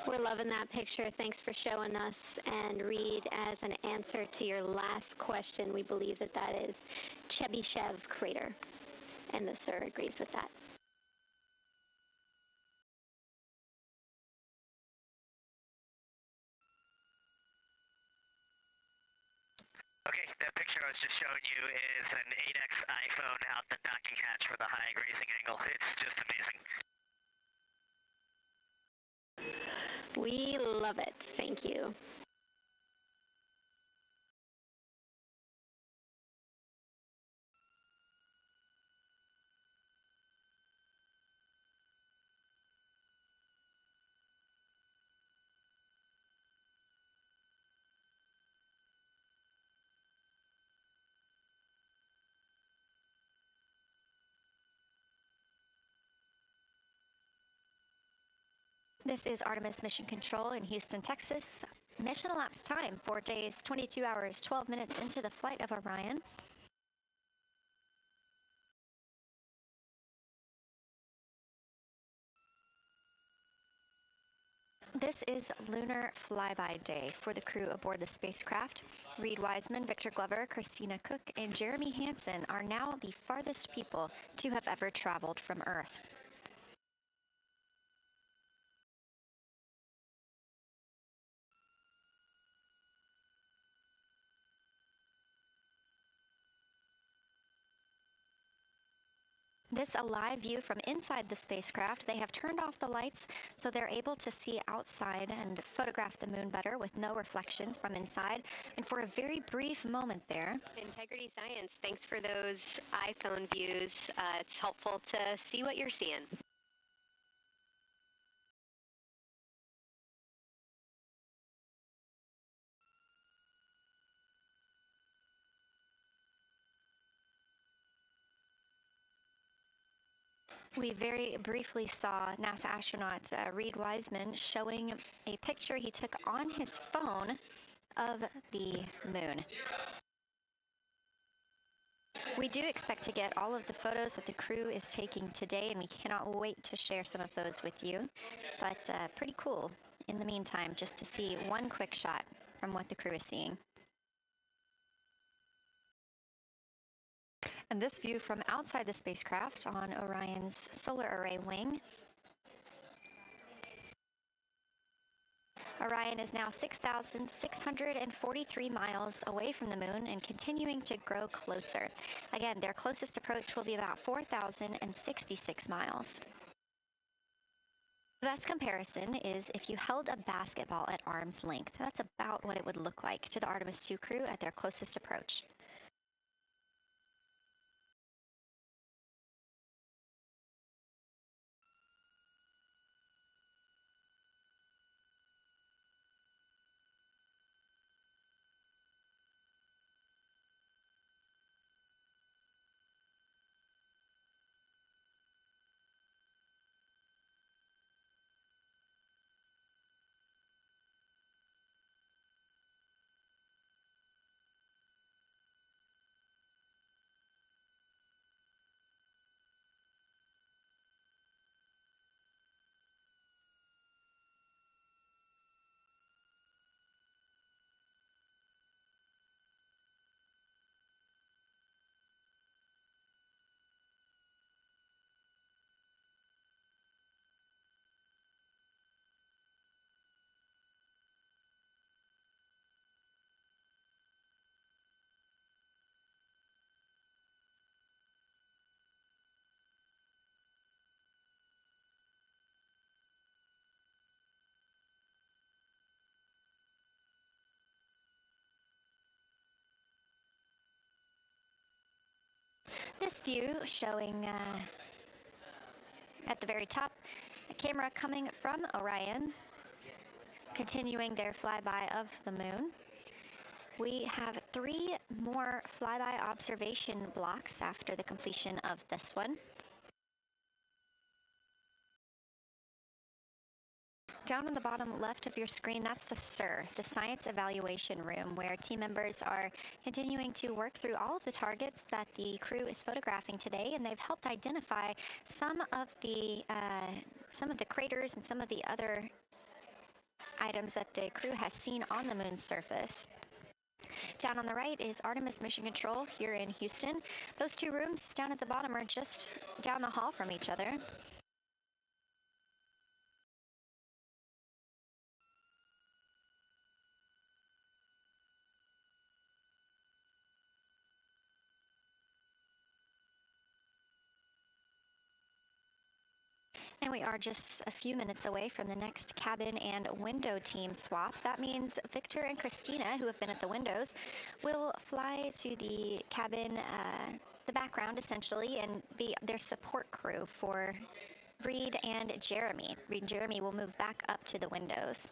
We're loving that picture. Thanks for showing us. And Reid, as an answer to your last question, we believe that that is Chebyshev crater. And the sir agrees with that. Okay, that picture I was just showing you is an 8X iPhone out the docking hatch with a high grazing angle. It's just amazing. We love it. Thank you. This is Artemis Mission Control in Houston, Texas. Mission elapsed time, 4 days, 22 hours, 12 minutes into the flight of Orion. This is lunar flyby day for the crew aboard the spacecraft. Reid Wiseman, Victor Glover, Christina Koch, and Jeremy Hansen are now the farthest people to have ever traveled from Earth. This a live view from inside the spacecraft. They have turned off the lights so they're able to see outside and photograph the moon better with no reflections from inside. And for a very brief moment there. Integrity Science, thanks for those iPhone views. It's helpful to see what you're seeing. We very briefly saw NASA astronaut Reid Wiseman showing a picture he took on his phone of the moon. We do expect to get all of the photos that the crew is taking today, and we cannot wait to share some of those with you. But pretty cool in the meantime, just to see one quick shot from what the crew is seeing. And this view from outside the spacecraft on Orion's solar array wing. Orion is now 6,643 miles away from the moon and continuing to grow closer. Again, their closest approach will be about 4,066 miles. The best comparison is if you held a basketball at arm's length. That's about what it would look like to the Artemis II crew at their closest approach. This view showing at the very top, a camera coming from Orion, continuing their flyby of the moon. We have 3 more flyby observation blocks after the completion of this one. Down on the bottom left of your screen, that's the SIR, the Science Evaluation Room, where team members are continuing to work through all of the targets that the crew is photographing today, and they've helped identify some of the craters and some of the other items that the crew has seen on the moon's surface. Down on the right is Artemis Mission Control here in Houston. Those 2 rooms down at the bottom are just down the hall from each other. And we are just a few minutes away from the next cabin and window team swap. That means Victor and Christina, who have been at the windows, will fly to the cabin, the background essentially, and be their support crew for Reid and Jeremy. Reid and Jeremy will move back up to the windows.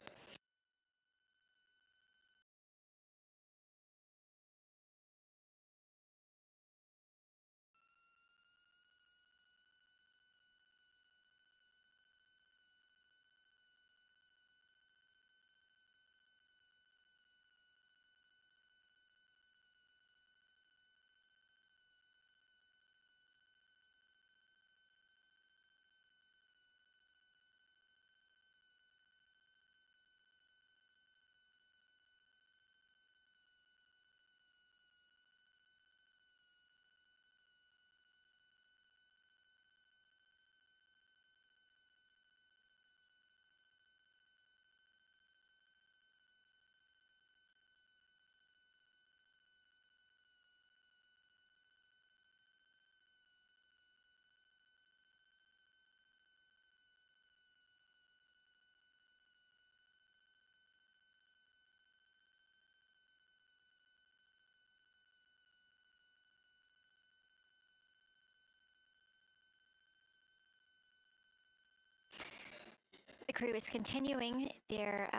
crew is continuing their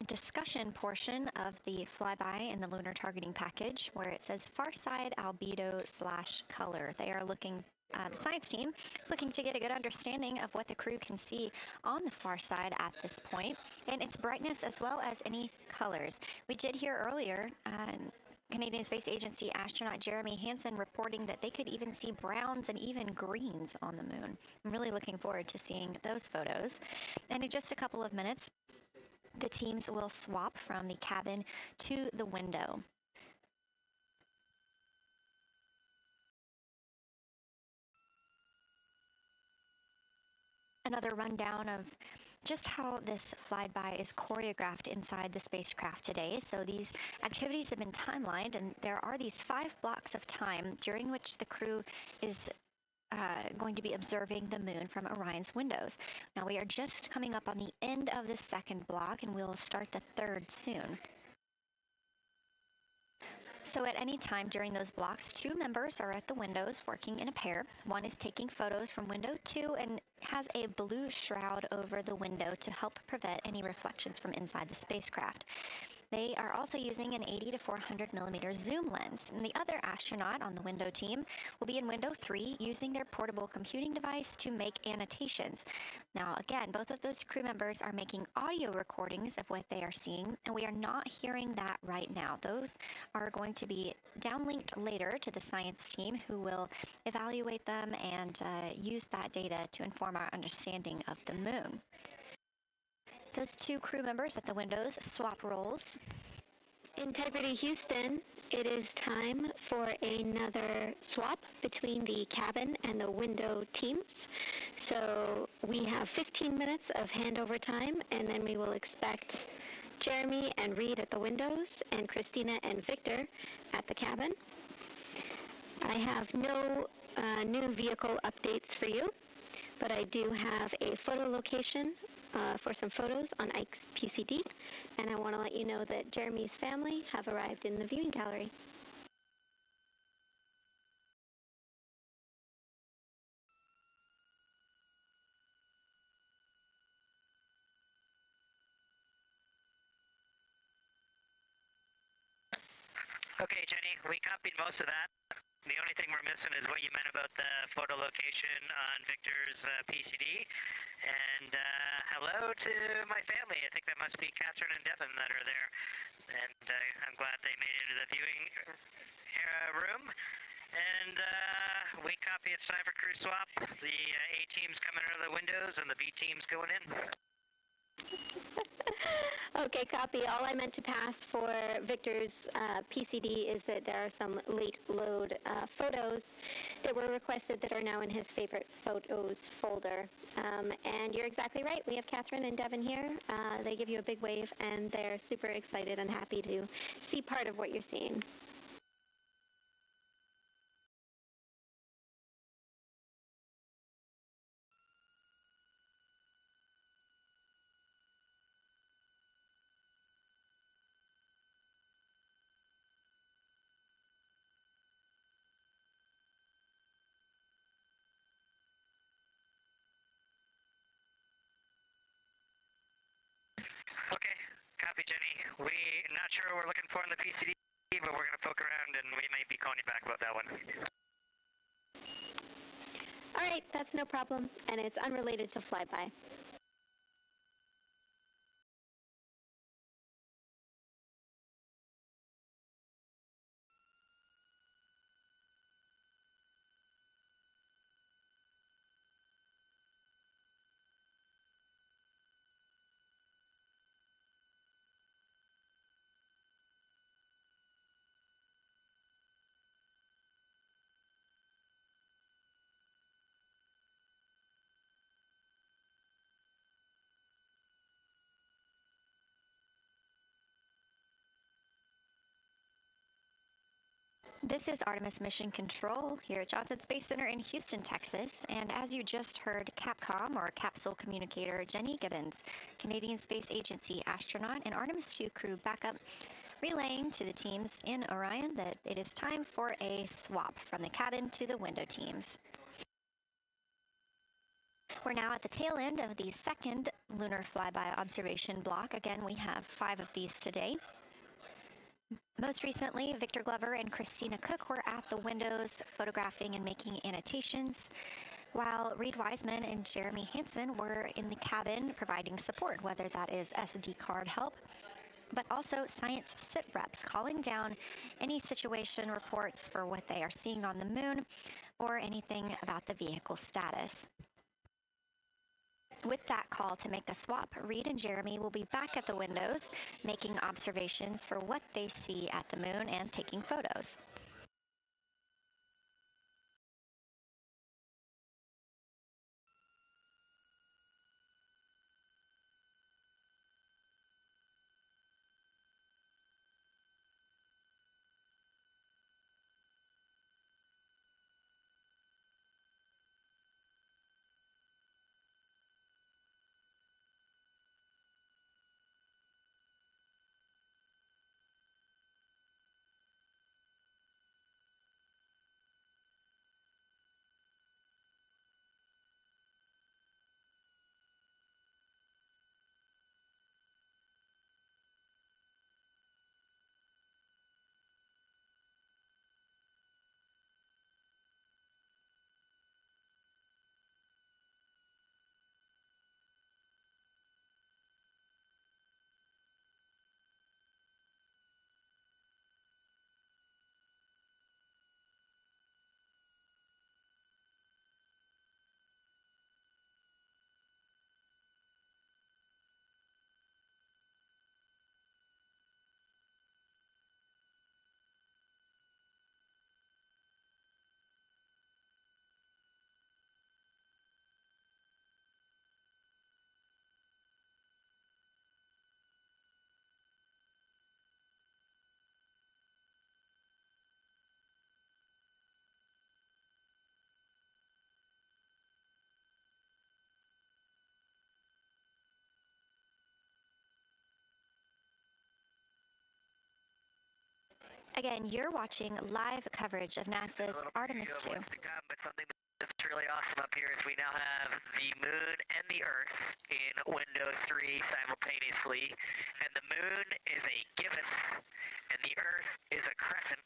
discussion portion of the flyby in the lunar targeting package, where it says far side albedo / color. They are looking, the science team is looking to get a good understanding of what the crew can see on the far side at this point, and its brightness as well as any colors. We did hear earlier Canadian Space Agency astronaut Jeremy Hansen reporting that they could even see browns and even greens on the moon. I'm really looking forward to seeing those photos. And in just a couple of minutes, the teams will swap from the cabin to the window. Another rundown of just how this flyby is choreographed inside the spacecraft today. So these activities have been timelined, and there are these 5 blocks of time during which the crew is going to be observing the moon from Orion's windows. Now we are just coming up on the end of the second block, and we'll start the third soon. So at any time during those blocks, 2 members are at the windows working in a pair. One is taking photos from window 2 and has a blue shroud over the window to help prevent any reflections from inside the spacecraft. They are also using an 80 to 400 millimeter zoom lens. And the other astronaut on the window team will be in window 3 using their portable computing device to make annotations. Now, again, both of those crew members are making audio recordings of what they are seeing, and we are not hearing that right now. Those are going to be downlinked later to the science team, who will evaluate them and use that data to inform our understanding of the moon. Those 2 crew members at the windows swap roles. Integrity Houston, it is time for another swap between the cabin and the window teams. So we have 15 minutes of handover time, and then we will expect Jeremy and Reid at the windows and Christina and Victor at the cabin. I have no new vehicle updates for you, but I do have a photo location for some photos on Ike's PCD, and I want to let you know that Jeremy's family have arrived in the viewing gallery. Okay, Jenny, we copied most of that. The only thing we're missing is what you meant about the photo location on Victor's PCD. And hello to my family. I think that must be Catherine and Devin that are there. And I'm glad they made it into the viewing room. And we copy it time for crew swap. The A team's coming out of the windows and the B team's going in. Okay, copy. All I meant to pass for Victor's PCD is that there are some late load photos that were requested that are now in his favorite photos folder. And you're exactly right. We have Catherine and Devin here. They give you a big wave, and they're super excited and happy to see part of what you're seeing. Okay, copy, Jenny. We're not sure what we're looking for in the PCD, but we're going to poke around and we may be calling you back about that one. All right, that's no problem, and it's unrelated to flyby. This is Artemis Mission Control here at Johnson Space Center in Houston, Texas. And as you just heard, Capcom, or Capsule Communicator, Jenny Gibbons, Canadian Space Agency astronaut and Artemis II crew backup, relaying to the teams in Orion that it is time for a swap from the cabin to the window teams. We're now at the tail end of the second lunar flyby observation block. Again, we have 5 of these today. Most recently, Victor Glover and Christina Koch were at the windows photographing and making annotations, while Reid Wiseman and Jeremy Hansen were in the cabin providing support, whether that is SD card help, but also science sit reps calling down any situation reports for what they are seeing on the moon or anything about the vehicle status. With that call to make a swap, Reid and Jeremy will be back at the windows, making observations for what they see at the moon and taking photos. Again, you're watching live coverage of NASA's Artemis II. But something that's really awesome up here is we now have the moon and the Earth in window 3 simultaneously, and the moon is a gibbous, and the Earth is a crescent.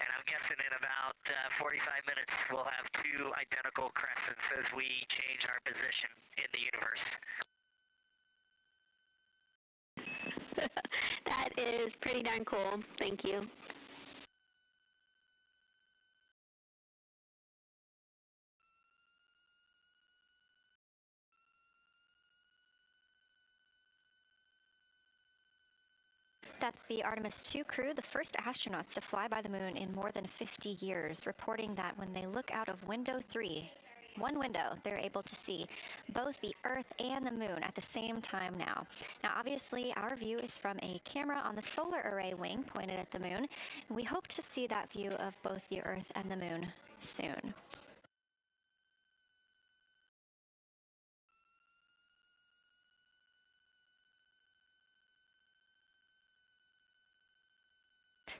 And I'm guessing in about 45 minutes we'll have 2 identical crescents as we change our position in the universe. That is pretty darn cool. Thank you. That's the Artemis II crew, the first astronauts to fly by the moon in more than 50 years, reporting that when they look out of window 3, one window, they're able to see both the Earth and the moon at the same time now. Now, obviously, our view is from a camera on the solar array wing pointed at the moon, and we hope to see that view of both the Earth and the moon soon.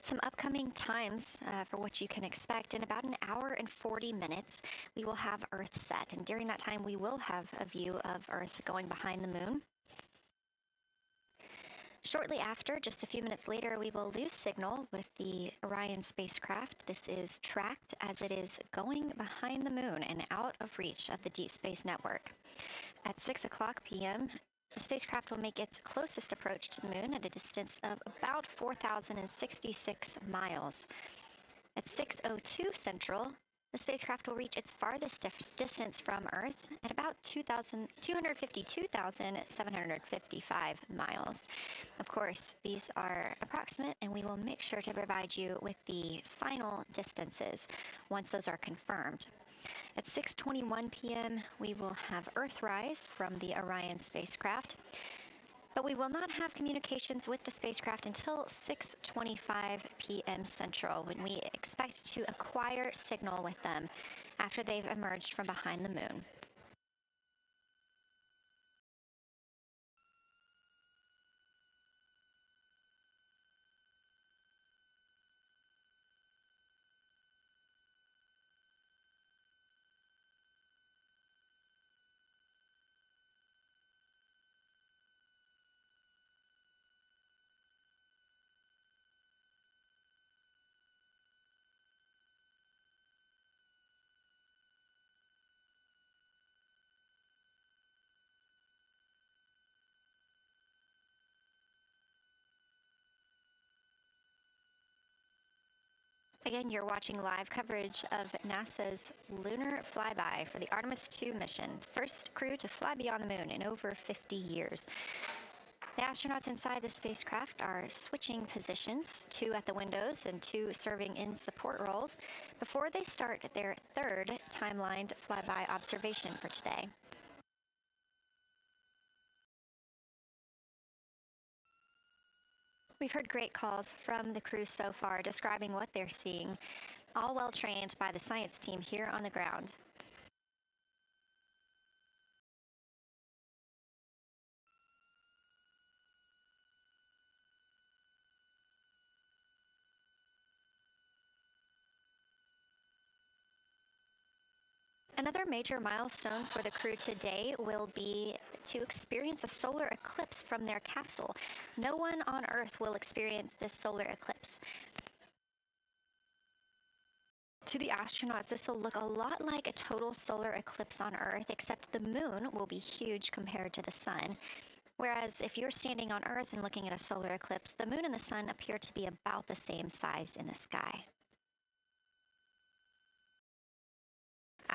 Some upcoming times for what you can expect. In about an hour and 40 minutes, we will have Earth set. And during that time, we will have a view of Earth going behind the moon. Shortly after, just a few minutes later, we will lose signal with the Orion spacecraft. This is tracked as it is going behind the moon and out of reach of the Deep Space Network. At 6 o'clock p.m., the spacecraft will make its closest approach to the moon at a distance of about 4,066 miles. At 6:02 Central, the spacecraft will reach its farthest distance from Earth at about 252,755 miles. Of course, these are approximate, and we will make sure to provide you with the final distances once those are confirmed. At 6:21 p.m., we will have Earthrise from the Orion spacecraft, but we will not have communications with the spacecraft until 6:25 p.m. Central, when we expect to acquire signal with them after they've emerged from behind the moon. Again, you're watching live coverage of NASA's lunar flyby for the Artemis II mission, first crew to fly beyond the moon in over 50 years. The astronauts inside the spacecraft are switching positions, 2 at the windows and 2 serving in support roles, before they start their third timelined flyby observation for today. We've heard great calls from the crew so far describing what they're seeing, all well trained by the science team here on the ground. Another major milestone for the crew today will be to experience a solar eclipse from their capsule. No one on Earth will experience this solar eclipse. To the astronauts, this will look a lot like a total solar eclipse on Earth, except the moon will be huge compared to the sun. Whereas if you're standing on Earth and looking at a solar eclipse, the moon and the sun appear to be about the same size in the sky.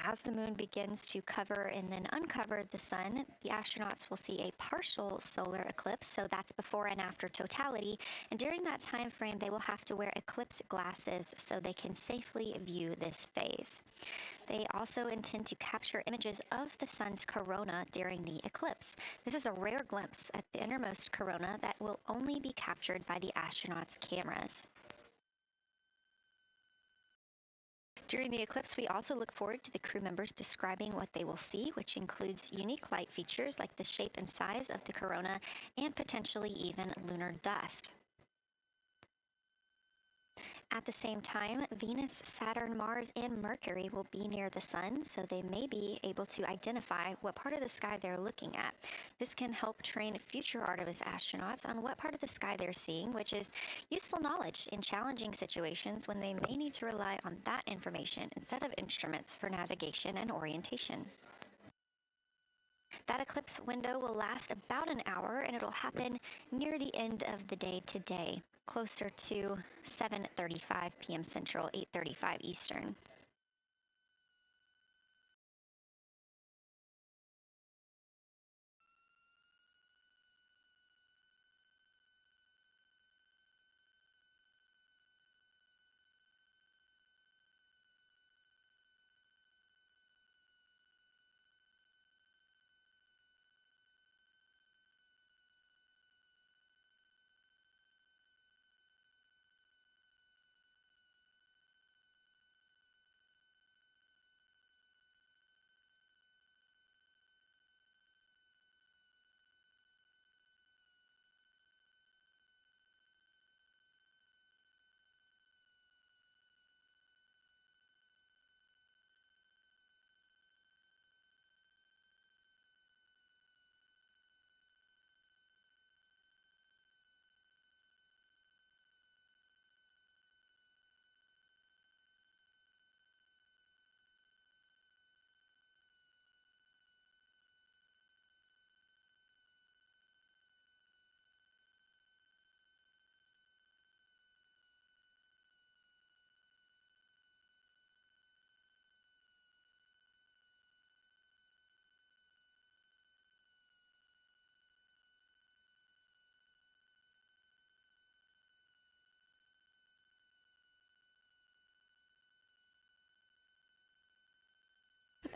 As the moon begins to cover and then uncover the sun, the astronauts will see a partial solar eclipse, so that's before and after totality, and during that time frame they will have to wear eclipse glasses so they can safely view this phase. They also intend to capture images of the sun's corona during the eclipse. This is a rare glimpse at the innermost corona that will only be captured by the astronauts' cameras. During the eclipse, we also look forward to the crew members describing what they will see, which includes unique light features like the shape and size of the corona and potentially even lunar dust. At the same time, Venus, Saturn, Mars, and Mercury will be near the sun, so they may be able to identify what part of the sky they're looking at. This can help train future Artemis astronauts on what part of the sky they're seeing, which is useful knowledge in challenging situations when they may need to rely on that information instead of instruments for navigation and orientation. That eclipse window will last about an hour, and it'll happen near the end of the day today, closer to 7:35 p.m. Central, 8:35 Eastern.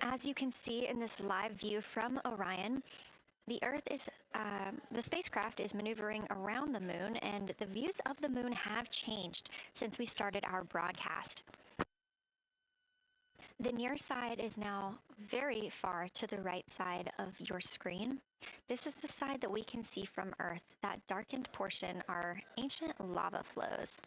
As you can see in this live view from Orion, the spacecraft is maneuvering around the moon, and the views of the moon have changed since we started our broadcast. The near side is now very far to the right side of your screen. This is the side that we can see from Earth. That darkened portion are ancient lava flows.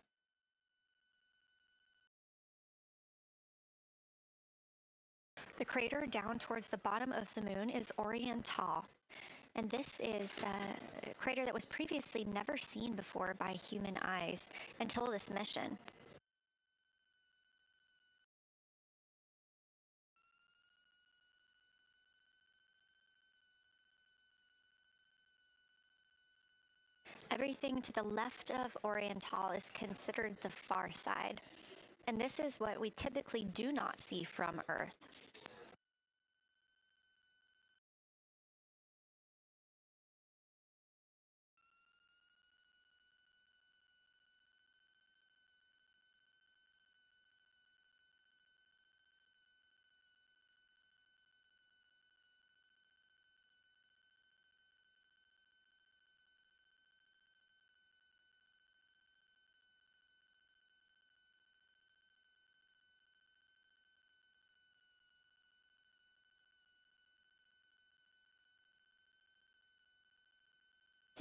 The crater down towards the bottom of the moon is Untoz, and this is a crater that was previously never seen before by human eyes until this mission. Everything to the left of Untoz is considered the far side. And this is what we typically do not see from Earth.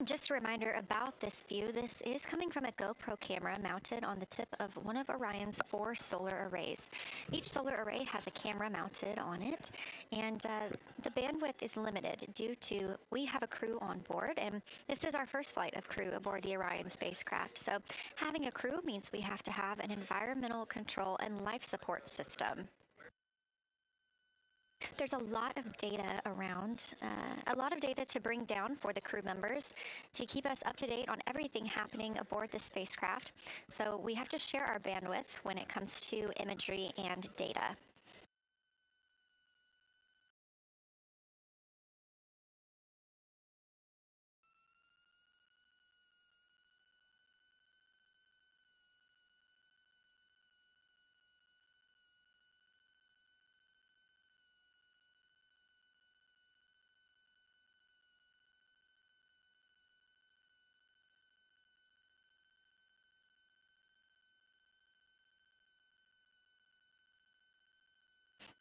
Just a reminder about this view. This is coming from a GoPro camera mounted on the tip of one of Orion's 4 solar arrays. Each solar array has a camera mounted on it, and the bandwidth is limited due to we have a crew on board, and this is our first flight of crew aboard the Orion spacecraft. So having a crew means we have to have an environmental control and life support system. There's a lot of data around, a lot of data to bring down for the crew members to keep us up to date on everything happening aboard the spacecraft. So we have to share our bandwidth when it comes to imagery and data.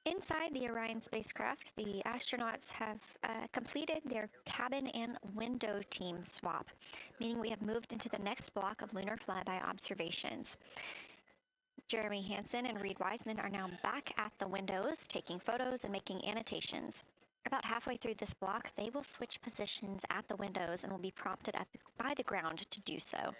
Inside the Orion spacecraft, the astronauts have completed their cabin and window team swap, meaning we have moved into the next block of lunar flyby observations. Jeremy Hansen and Reid Wiseman are now back at the windows, taking photos and making annotations. About halfway through this block, they will switch positions at the windows and will be prompted by the ground to do so.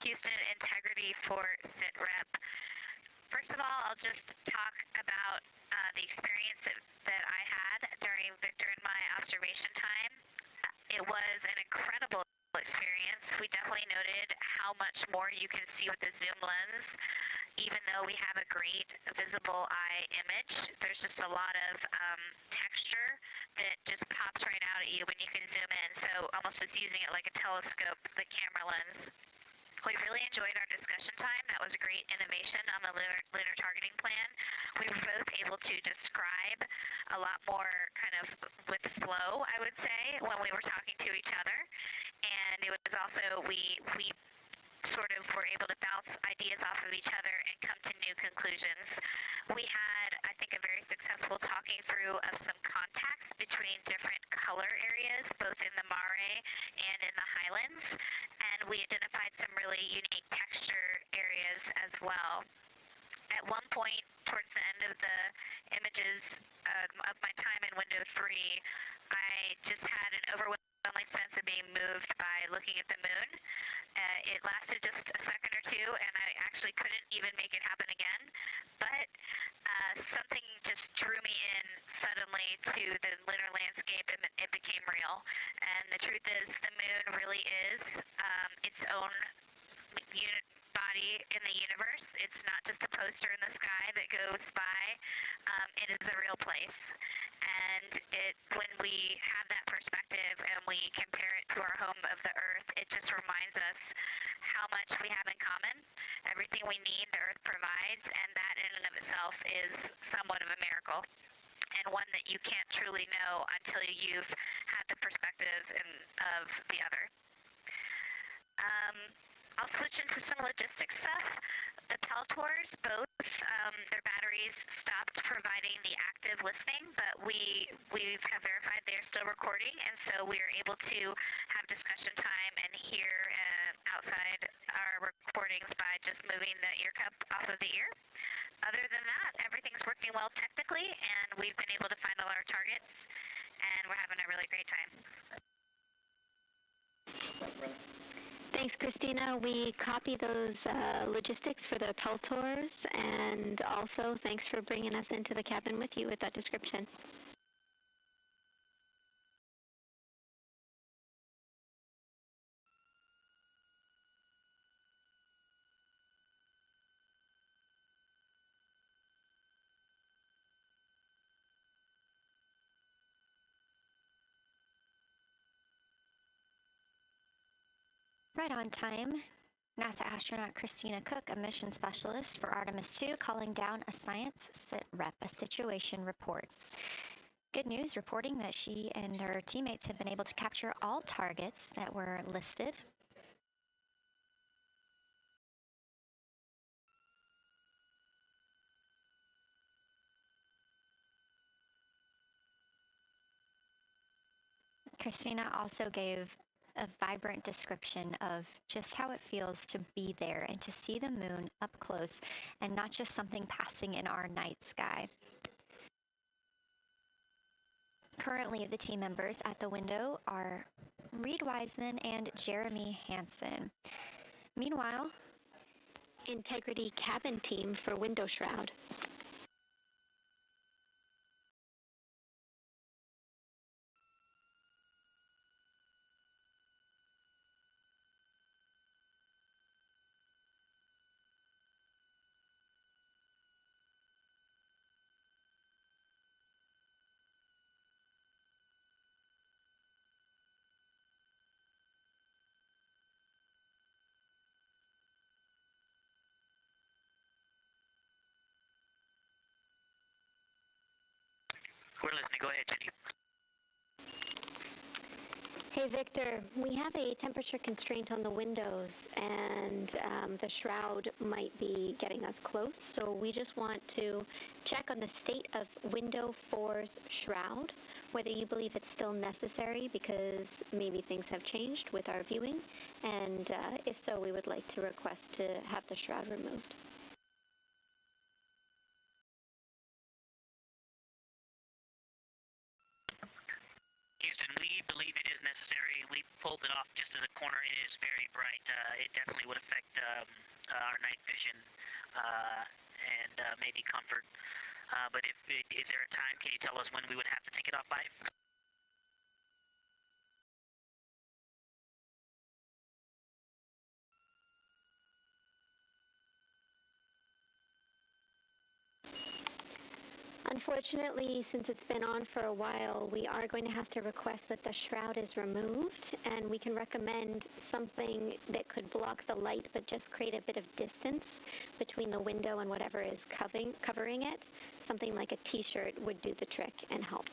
Houston Integrity for SITREP. First of all, I'll just talk about the experience that I had during Victor and my observation time. It was an incredible experience. We definitely noted how much more you can see with the zoom lens. Even though we have a great visible eye image, there's just a lot of texture that just pops right out at you when you can zoom in. So almost just using it like a telescope, the camera lens. We really enjoyed our discussion time. That was a great innovation on the lunar targeting plan. We were both able to describe a lot more kind of with flow, I would say, when we were talking to each other. And it was also, we sort of were able to bounce ideas off of each other and come to new conclusions. We had, I think, a very successful talking through of some contacts between different color areas, both in the mare and in the highlands, and we identified some really unique texture areas as well. At one point, towards the end of the images of my time in window 3, I just had an overwhelming sense of being moved by looking at the moon. It lasted just a second or two, and I actually couldn't even make it happen again. But something just drew me in suddenly to the lunar landscape, and it became real. And the truth is, the moon really is its own body in the universe. It's not just a poster in the sky that goes by. It is a real place. And when we have that perspective and we compare it to our home of the Earth, it just reminds us how much we have in common. Everything we need, the Earth provides, and that in and of itself is somewhat of a miracle, and one that you can't truly know until you've had the perspective of the other. I'll switch into some logistics stuff. The Peltors, both, their batteries stopped providing the active listening, but we have verified they're still recording, and so we are able to have discussion time and hear outside our recordings by just moving the ear cup off of the ear. Other than that, everything's working well technically, and we've been able to find all our targets, and we're having a really great time. Thanks, Christina. We copy those logistics for the Peltors, and also thanks for bringing us into the cabin with you with that description. Right on time. NASA astronaut Christina Koch, a mission specialist for Artemis II, calling down a science a situation report. Good news, reporting that she and her teammates have been able to capture all targets that were listed. Christina also gave a vibrant description of just how it feels to be there and to see the moon up close and not just something passing in our night sky. Currently, the team members at the window are Reid Wiseman and Jeremy Hansen. Meanwhile, Integrity cabin team for window shroud. We're listening. Go ahead, Jenny. Hey, Victor, we have a temperature constraint on the windows, and the shroud might be getting us close, so we just want to check on the state of window 4's shroud, whether you believe it's still necessary because maybe things have changed with our viewing, and if so, we would like to request to have the shroud removed. Houston, we believe it is necessary. We pulled it off just as a corner. It is very bright. It definitely would affect our night vision and maybe comfort. But is there a time? Can you tell us when we would have to take it off by? Unfortunately, since it's been on for a while, we are going to have to request that the shroud is removed, and we can recommend something that could block the light but just create a bit of distance between the window and whatever is covering it. Something like a t-shirt would do the trick and help.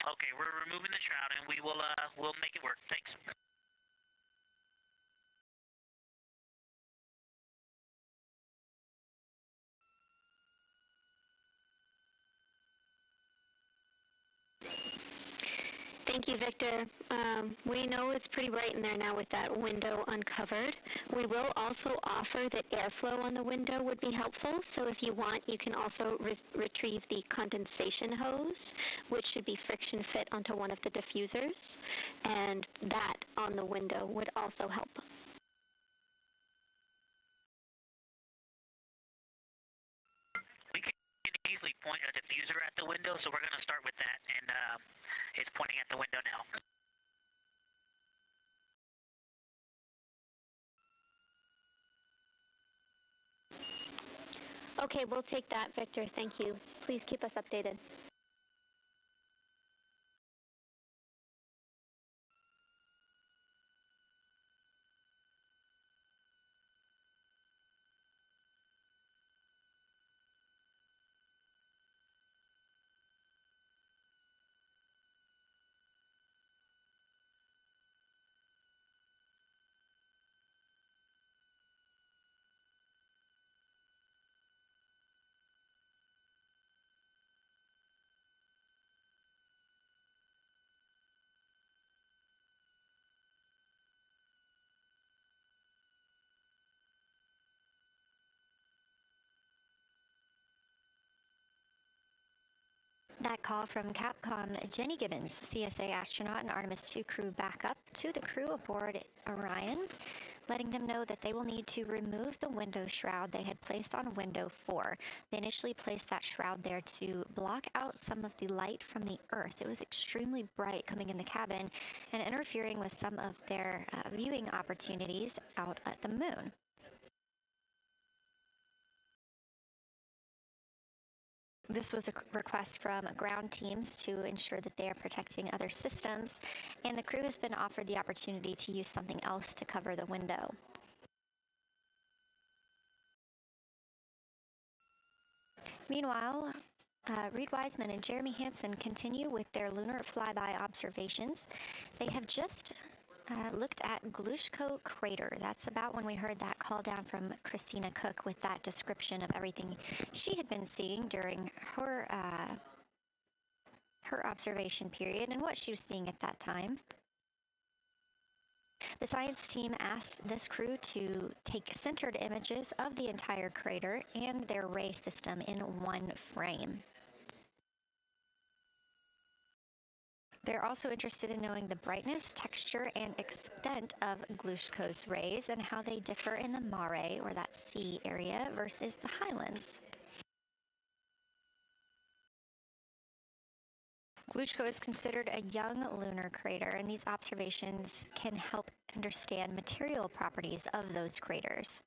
Okay, we're removing the shroud, and we'll make it work. Thanks. Thank you, Victor. We know it's pretty bright in there now with that window uncovered. We will also offer that airflow on the window would be helpful, so if you want, you can also retrieve the condensation hose, which should be friction fit onto one of the diffusers, and that on the window would also help. We can easily point a diffuser at the window, so we're going to start with that, and it's pointing at the window now. Okay, we'll take that, Victor. Thank you. Please keep us updated. That call from Capcom, Jenny Gibbons, CSA astronaut and Artemis II crew backup to the crew aboard Orion, letting them know that they will need to remove the window shroud they had placed on window 4. They initially placed that shroud there to block out some of the light from the Earth. It was extremely bright coming in the cabin and interfering with some of their viewing opportunities out at the moon. This was a request from ground teams to ensure that they are protecting other systems, and the crew has been offered the opportunity to use something else to cover the window. Meanwhile, Reid Wiseman and Jeremy Hansen continue with their lunar flyby observations. They have just looked at Glushko crater. That's about when we heard that call down from Christina Koch with that description of everything she had been seeing during her observation period and what she was seeing at that time. The science team asked this crew to take centered images of the entire crater and their ray system in one frame. They're also interested in knowing the brightness, texture, and extent of Glushko's rays and how they differ in the mare, or that sea area, versus the highlands. Glushko is considered a young lunar crater, and these observations can help understand material properties of those craters.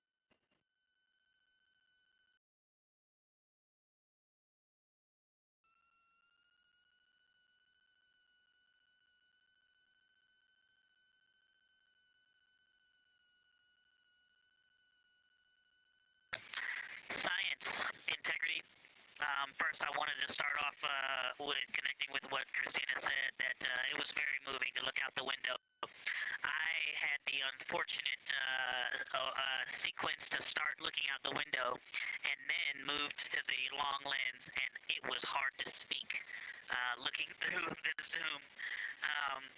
Integrity. First, I wanted to start off with connecting with what Christina said, that it was very moving to look out the window. I had the unfortunate sequence to start looking out the window and then moved to the long lens, and it was hard to speak looking through the zoom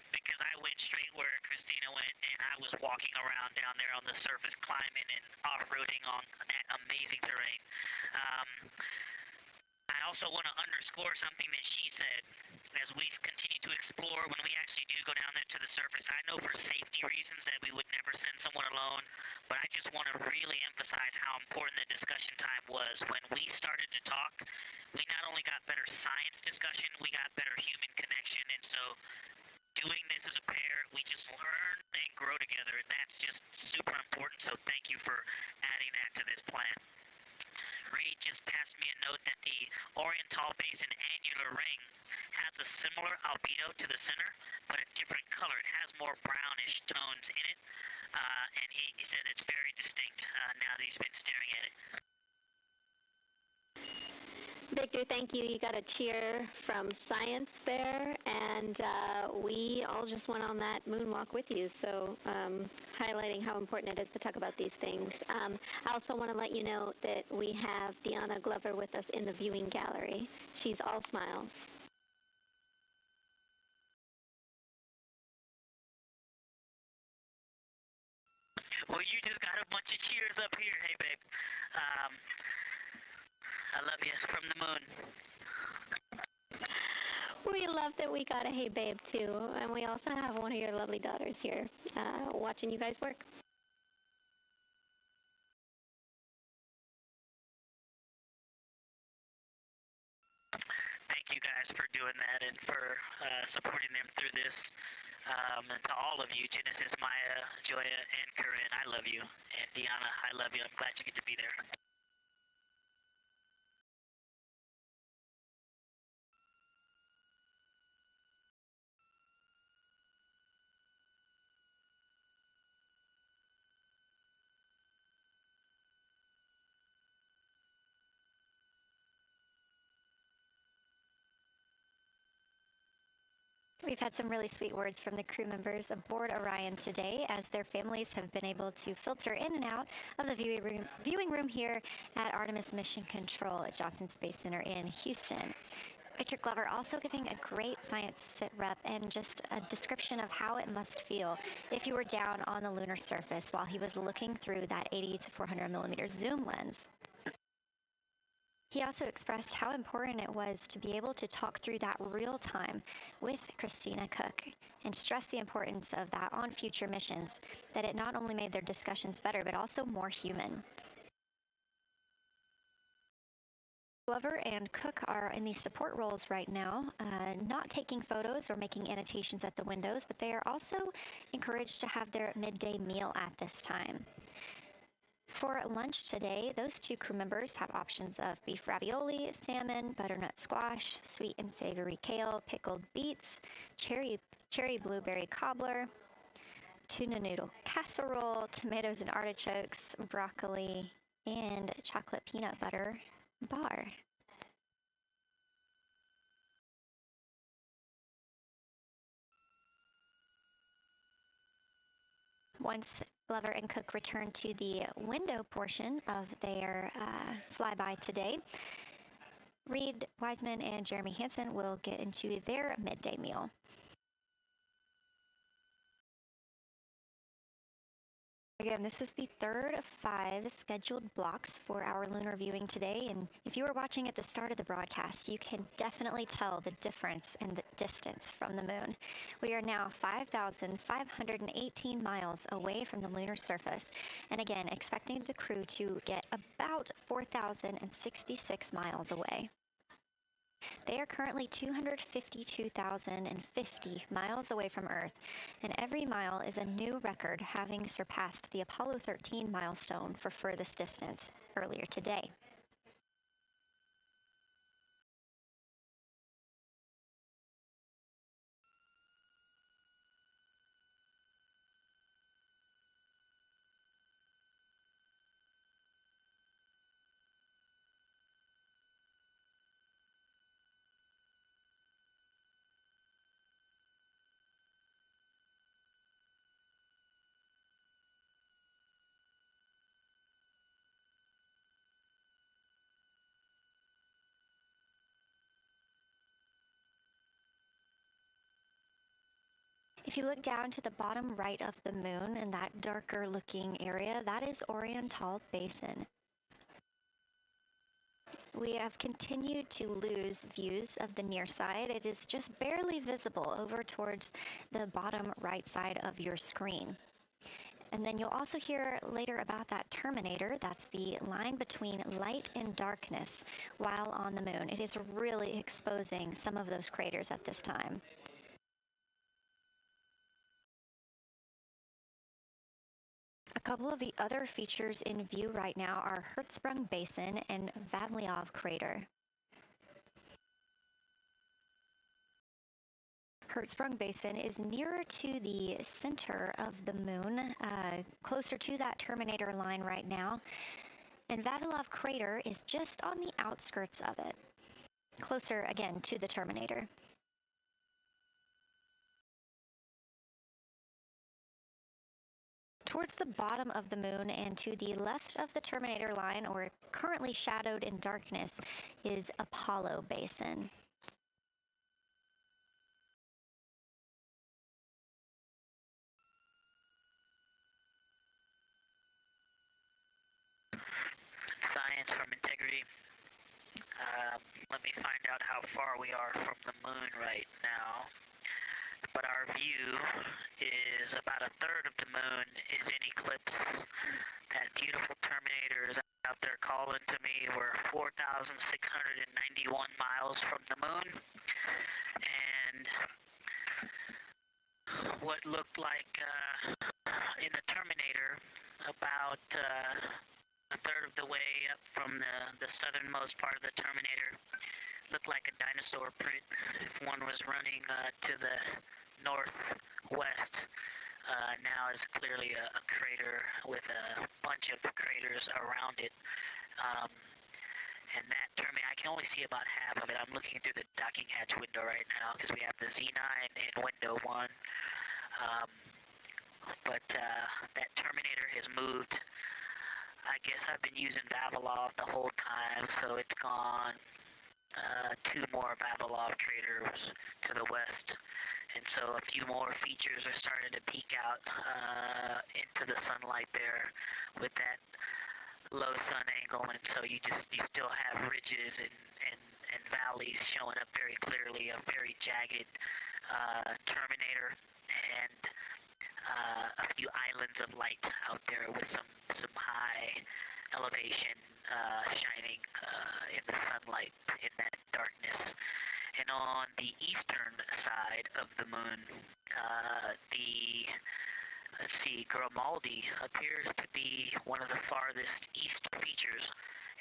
because I went straight where Christina went, and I was walking around down there on the surface, climbing and off-roading on that amazing terrain. I also want to underscore something that she said. As we continue to explore, when we actually do go down there to the surface, I know for safety reasons that we would never send someone alone, but I just want to really emphasize how important the discussion time was. When we started to talk, we not only got better science discussion, we got better human connection, and so doing this as a pair, we just learn and grow together, and that's just super important, so thank you for adding that to this plan. Reid just passed me a note that the Oriental Basin annular ring has a similar albedo to the center, but a different color. It has more brownish tones in it, and he said it's very distinct now that he's been staring at it. Victor, thank you. You got a cheer from science there, and we all just went on that moonwalk with you, so highlighting how important it is to talk about these things. I also want to let you know that we have Deanna Glover with us in the viewing gallery. She's all smiles. Well, you just got a bunch of cheers up here. Hey, babe. I love you from the moon. We love that we got a hey babe too, and we also have one of your lovely daughters here watching you guys work. Thank you guys for doing that and for supporting them through this. And to all of you, Genesis, Maya, Joya, and Corinne, I love you. And Deanna, I love you. I'm glad you get to be there. We've had some really sweet words from the crew members aboard Orion today, as their families have been able to filter in and out of the viewing room here at Artemis Mission Control at Johnson Space Center in Houston. Victor Glover also giving a great science sit rep and just a description of how it must feel if you were down on the lunar surface while he was looking through that 80 to 400 millimeter zoom lens. He also expressed how important it was to be able to talk through that real time with Christina Koch and stressed the importance of that on future missions, that it not only made their discussions better, but also more human. Glover and Cook are in the support roles right now, not taking photos or making annotations at the windows, but they are also encouraged to have their midday meal at this time. For lunch today, those two crew members have options of beef ravioli, salmon, butternut squash, sweet and savory kale, pickled beets, cherry blueberry cobbler, tuna noodle casserole, tomatoes and artichokes, broccoli, and chocolate peanut butter bar. Once Glover and Cook return to the window portion of their flyby today, Reid Wiseman and Jeremy Hansen will get into their midday meal. Again, this is the third of 5 scheduled blocks for our lunar viewing today, and if you were watching at the start of the broadcast, you can definitely tell the difference in the distance from the moon. We are now 5,518 miles away from the lunar surface, and again, expecting the crew to get about 4,066 miles away. They are currently 252,050 miles away from Earth, and every mile is a new record, having surpassed the Apollo 13 milestone for furthest distance earlier today. If you look down to the bottom right of the moon in that darker looking area, that is Orion Basin. We have continued to lose views of the near side. It is just barely visible over towards the bottom right side of your screen. And then you'll also hear later about that terminator. That's the line between light and darkness while on the moon. It is really exposing some of those craters at this time. A couple of the other features in view right now are Hertzsprung Basin and Vavilov Crater. Hertzsprung Basin is nearer to the center of the moon, closer to that terminator line right now, and Vavilov Crater is just on the outskirts of it, closer again to the terminator. Towards the bottom of the moon and to the left of the terminator line, or currently shadowed in darkness, is Apollo Basin. Science from integrity. Let me find out how far we are from the moon right now. But our view is about a third of the moon is in eclipse. That beautiful terminator is out there calling to me. We're 4,691 miles from the moon. And what looked like in the terminator about a third of the way up from the southernmost part of the terminator looked like a dinosaur print if one was running to the northwest. Now is clearly a crater with a bunch of craters around it. And that terminator, I can only see about half of it. I'm looking through the docking hatch window right now because we have the Z9 in window 1. But that terminator has moved. I guess I've been using Vavilov the whole time, so it's gone 2 more Vavilov craters to the west. And so a few more features are starting to peek out into the sunlight there with that low sun angle, and so you still have ridges and valleys showing up very clearly, a very jagged terminator, and a few islands of light out there with some high elevation shining in the sunlight in that darkness. And on the eastern side of the moon, let's see, Grimaldi appears to be one of the farthest east features,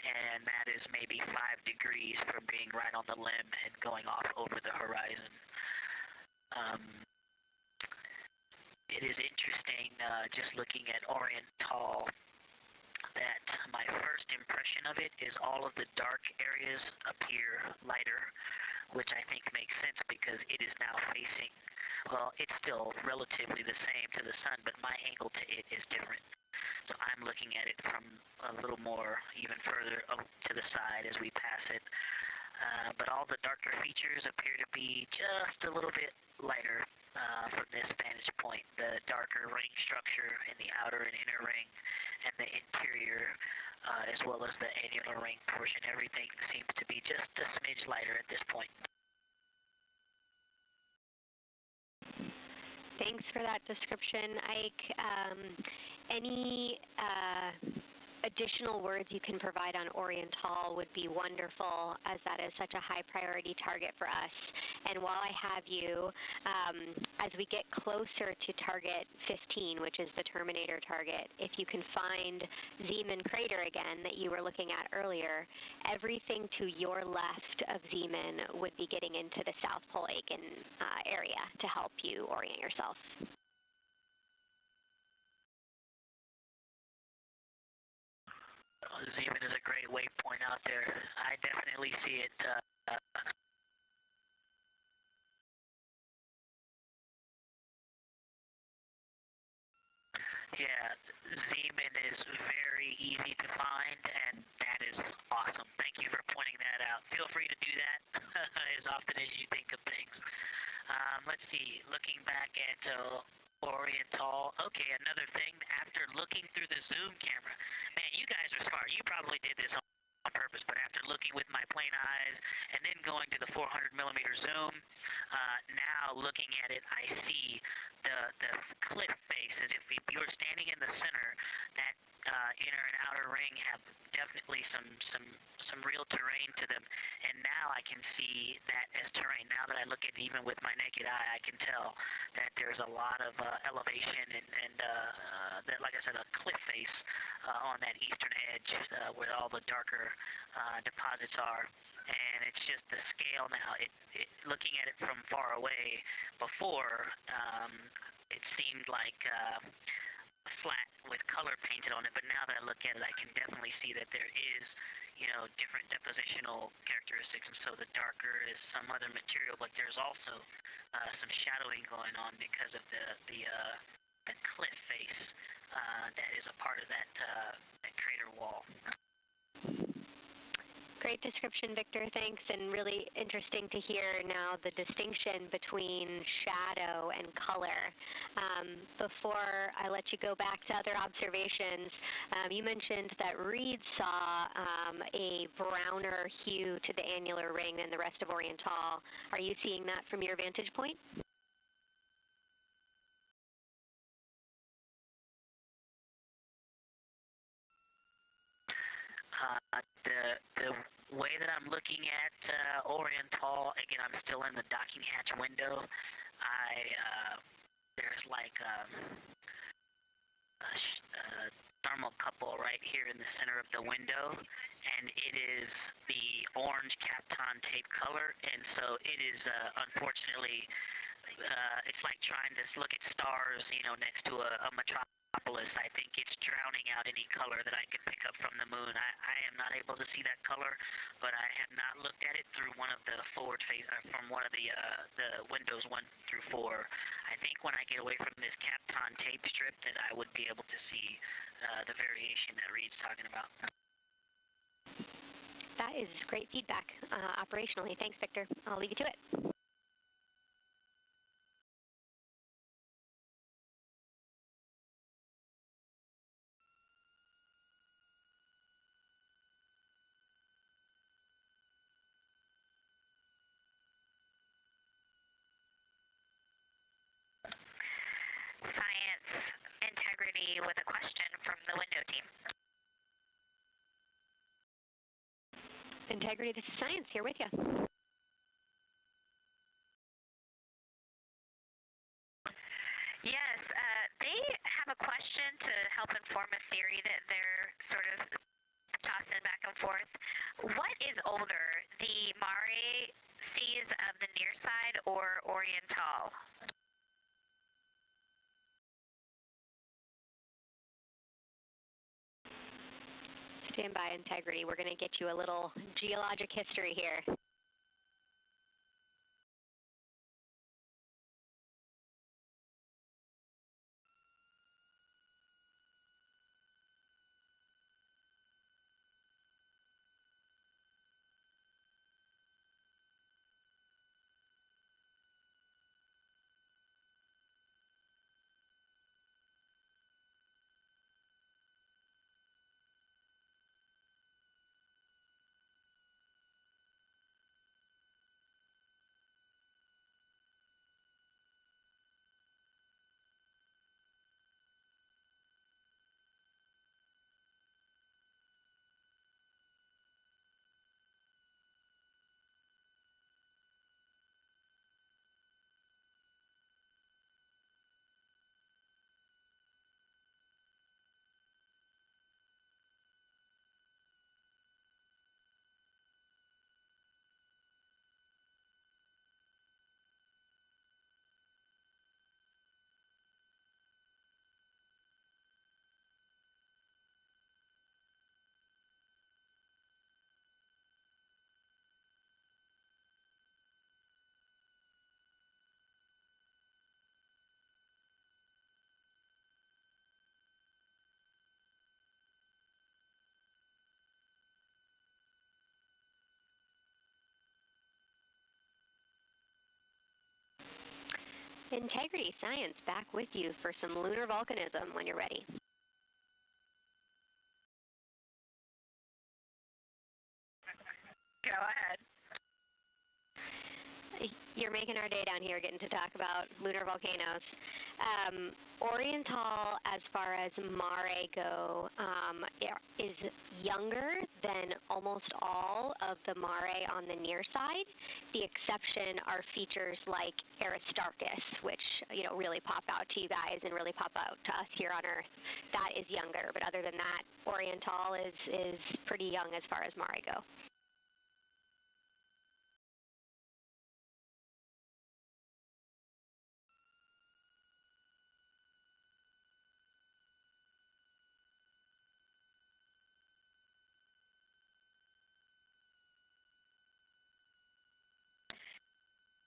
and that is maybe 5 degrees from being right on the limb and going off over the horizon. It is interesting, just looking at Oriental, that my first impression of it is all of the dark areas appear lighter, which I think makes sense because it is now facing, well, it's still relatively the same to the sun, but my angle to it is different. So I'm looking at it from a little more, even further to the side as we pass it. But all the darker features appear to be just a little bit lighter from this vantage point. The darker ring structure in the outer and inner ring and the interior, as well as the annular ring portion, everything seems to be just a smidge lighter at this point. Thanks for that description, Ike. Any additional words you can provide on Oriental would be wonderful, as that is such a high priority target for us. And while I have you, as we get closer to target 15, which is the Terminator target, if you can find Zeeman Crater again that you were looking at earlier, everything to your left of Zeeman would be getting into the South Pole Aiken area to help you orient yourself. Zeeman is a great waypoint out there. I definitely see it. Yeah, Zeeman is very easy to find, and that is awesome. Thank you for pointing that out. Feel free to do that as often as you think of things. Let's see, looking back at Oriental. Okay, another thing, after looking through the zoom camera, man, you guys are smart. You probably did this on purpose, but after looking with my plain eyes and then going to the 400 millimeter zoom, now looking at it, I see the cliff face as if you were standing in the center. That inner and outer ring have definitely some real terrain to them, and now I can see that as terrain. Now that I look at it even with my naked eye, I can tell that there's a lot of elevation and that, like I said, a cliff face on that eastern edge where all the darker deposits are. And it's just the scale now. Looking at it from far away before, it seemed like flat with color painted on it, but now that I look at it, I can definitely see that there is, different depositional characteristics, and so the darker is some other material, but there's also some shadowing going on because of the cliff face that is a part of that crater wall. Great description, Victor. Thanks, and really interesting to hear now the distinction between shadow and color. Before I let you go back to other observations, you mentioned that Reid saw a browner hue to the annular ring than the rest of Oriental. Are you seeing that from your vantage point? The way that I'm looking at Oriental, again, I'm still in the docking hatch window. There's like a thermocouple right here in the center of the window, and it is the orange Kapton tape color, and so it is unfortunately, it's like trying to look at stars, next to a metropolis. I think it's drowning out any color that I could pick up from the moon. I am not able to see that color, but I have not looked at it through one of the forward face, from one of the windows 1 through 4. I think when I get away from this Kapton tape strip that I would be able to see the variation that Reid's talking about. That is great feedback operationally. Thanks, Victor. I'll leave you to it. Integrity with a question from the window team. Integrity, this is Science, here with you. Yes, they have a question to help inform a theory that they're sort of tossing back and forth. What is older, the Mare seas of the near side or Oriental? Stand by, Integrity. We're going to get you a little geologic history here. Integrity Science back with you for some lunar volcanism when you're ready. Go ahead. You're making our day down here getting to talk about lunar volcanoes. Oriental, as far as Mare go, is younger than almost all of the Mare on the near side. The exception are features like Aristarchus, which really pop out to you guys and really pop out to us here on Earth. That is younger, but other than that, Oriental is pretty young as far as Mare go.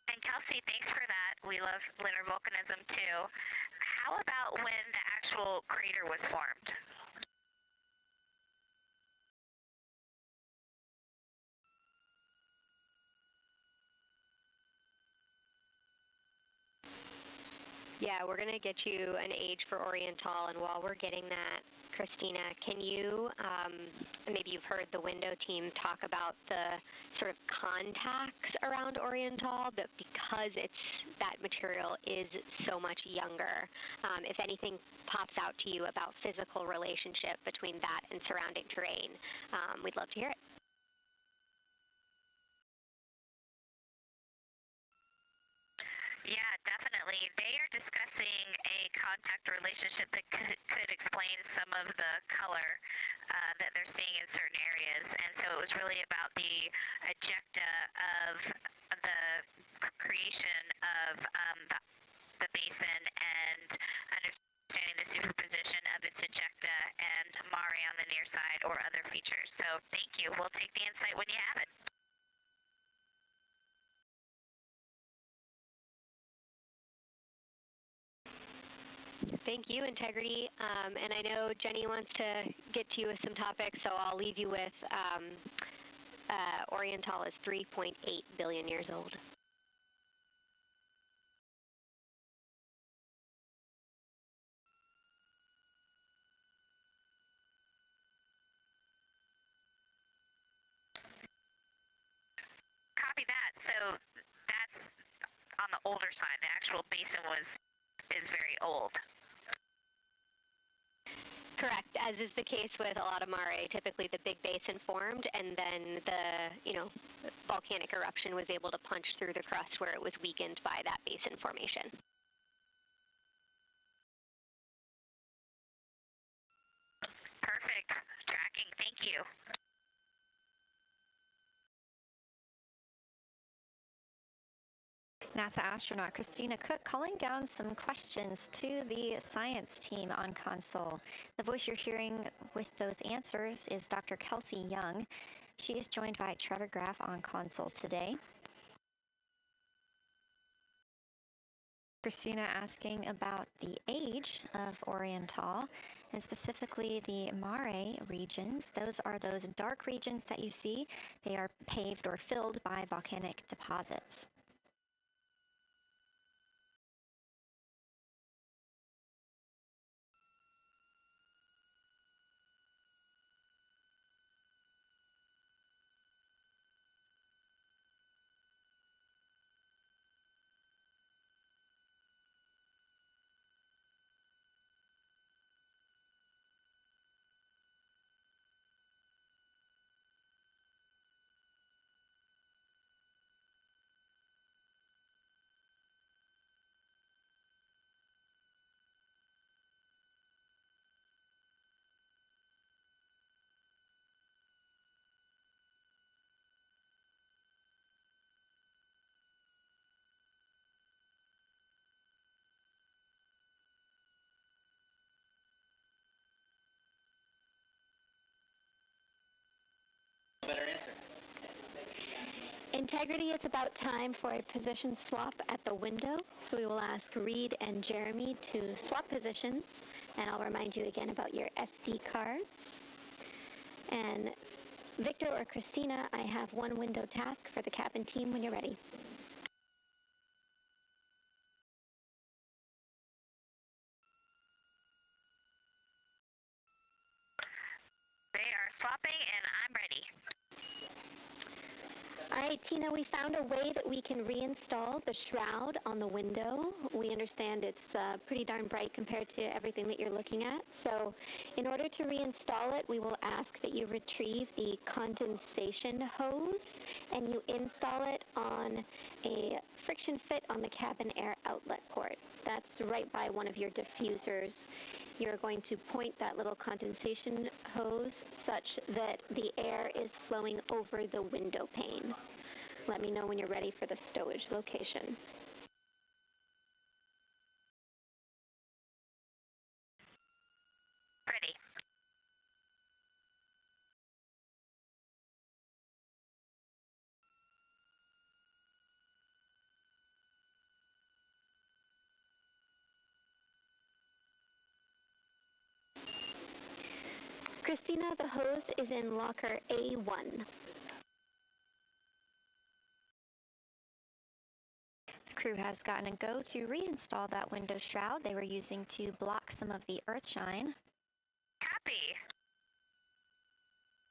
And Kelsey, thanks for that. We love lunar volcanism too. How about when the actual crater was formed? Yeah, we're going to get you an age for Oriental, and while we're getting that, Christina, can you, maybe you've heard the window team talk about the sort of contacts around Oriental, but because that material is so much younger, if anything pops out to you about physical relationship between that and surrounding terrain, we'd love to hear it. Yeah, definitely. They are discussing a contact relationship that could explain some of the color that they're seeing in certain areas. And so it was really about the ejecta of the creation of the basin and understanding the superposition of its ejecta and Mare on the near side or other features. So thank you. We'll take the insight when you have it. Thank you, Integrity. And I know Jenny wants to get to you with some topics, so I'll leave you with Oriental is 3.8 billion years old. Copy that. So that's on the older side. The actual basin is very old. Correct. As is the case with a lot of mare, typically the big basin formed, and then the volcanic eruption was able to punch through the crust where it was weakened by that basin formation. Perfect. Tracking. Thank you. NASA astronaut Christina Koch calling down some questions to the science team on console. The voice you're hearing with those answers is Dr. Kelsey Young. She is joined by Trevor Graff on console today. Christina asking about the age of Oriental, and specifically the mare regions. Those are those dark regions that you see. They are paved or filled by volcanic deposits. Better answer. Integrity, it's about time for a position swap at the window. So we will ask Reid and Jeremy to swap positions. And I'll remind you again about your SD cards. And Victor or Christina, I have one window task for the cabin team when you're ready. They are swapping, and I'm ready. All right, Tina, we found a way that we can reinstall the shroud on the window. We understand it's pretty darn bright compared to everything that you're looking at. So in order to reinstall it, we will ask that you retrieve the condensation hose and you install it on a friction fit on the cabin air outlet port. That's right by one of your diffusers. You're going to point that little condensation hose such that the air is flowing over the window pane. Let me know when you're ready for the stowage location. Ready. Christina, the hose is in locker A1. The crew has gotten a go to reinstall that window shroud they were using to block some of the earthshine. Happy.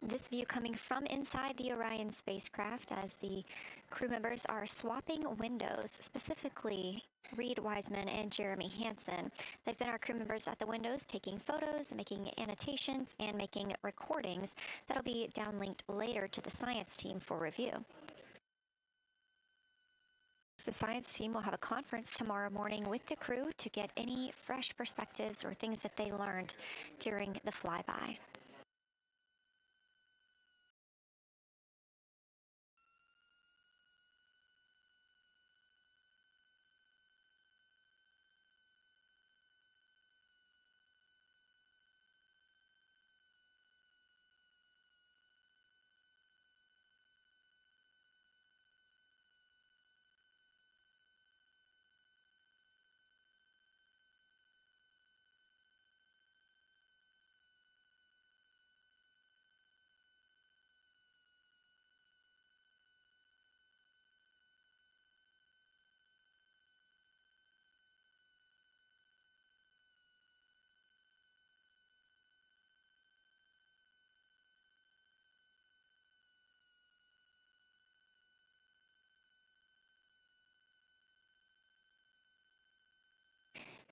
This view coming from inside the Orion spacecraft as the crew members are swapping windows, specifically Reid Wiseman and Jeremy Hansen. They've been our crew members at the windows taking photos, making annotations, and making recordings that'll be downlinked later to the science team for review. The science team will have a conference tomorrow morning with the crew to get any fresh perspectives or things that they learned during the flyby.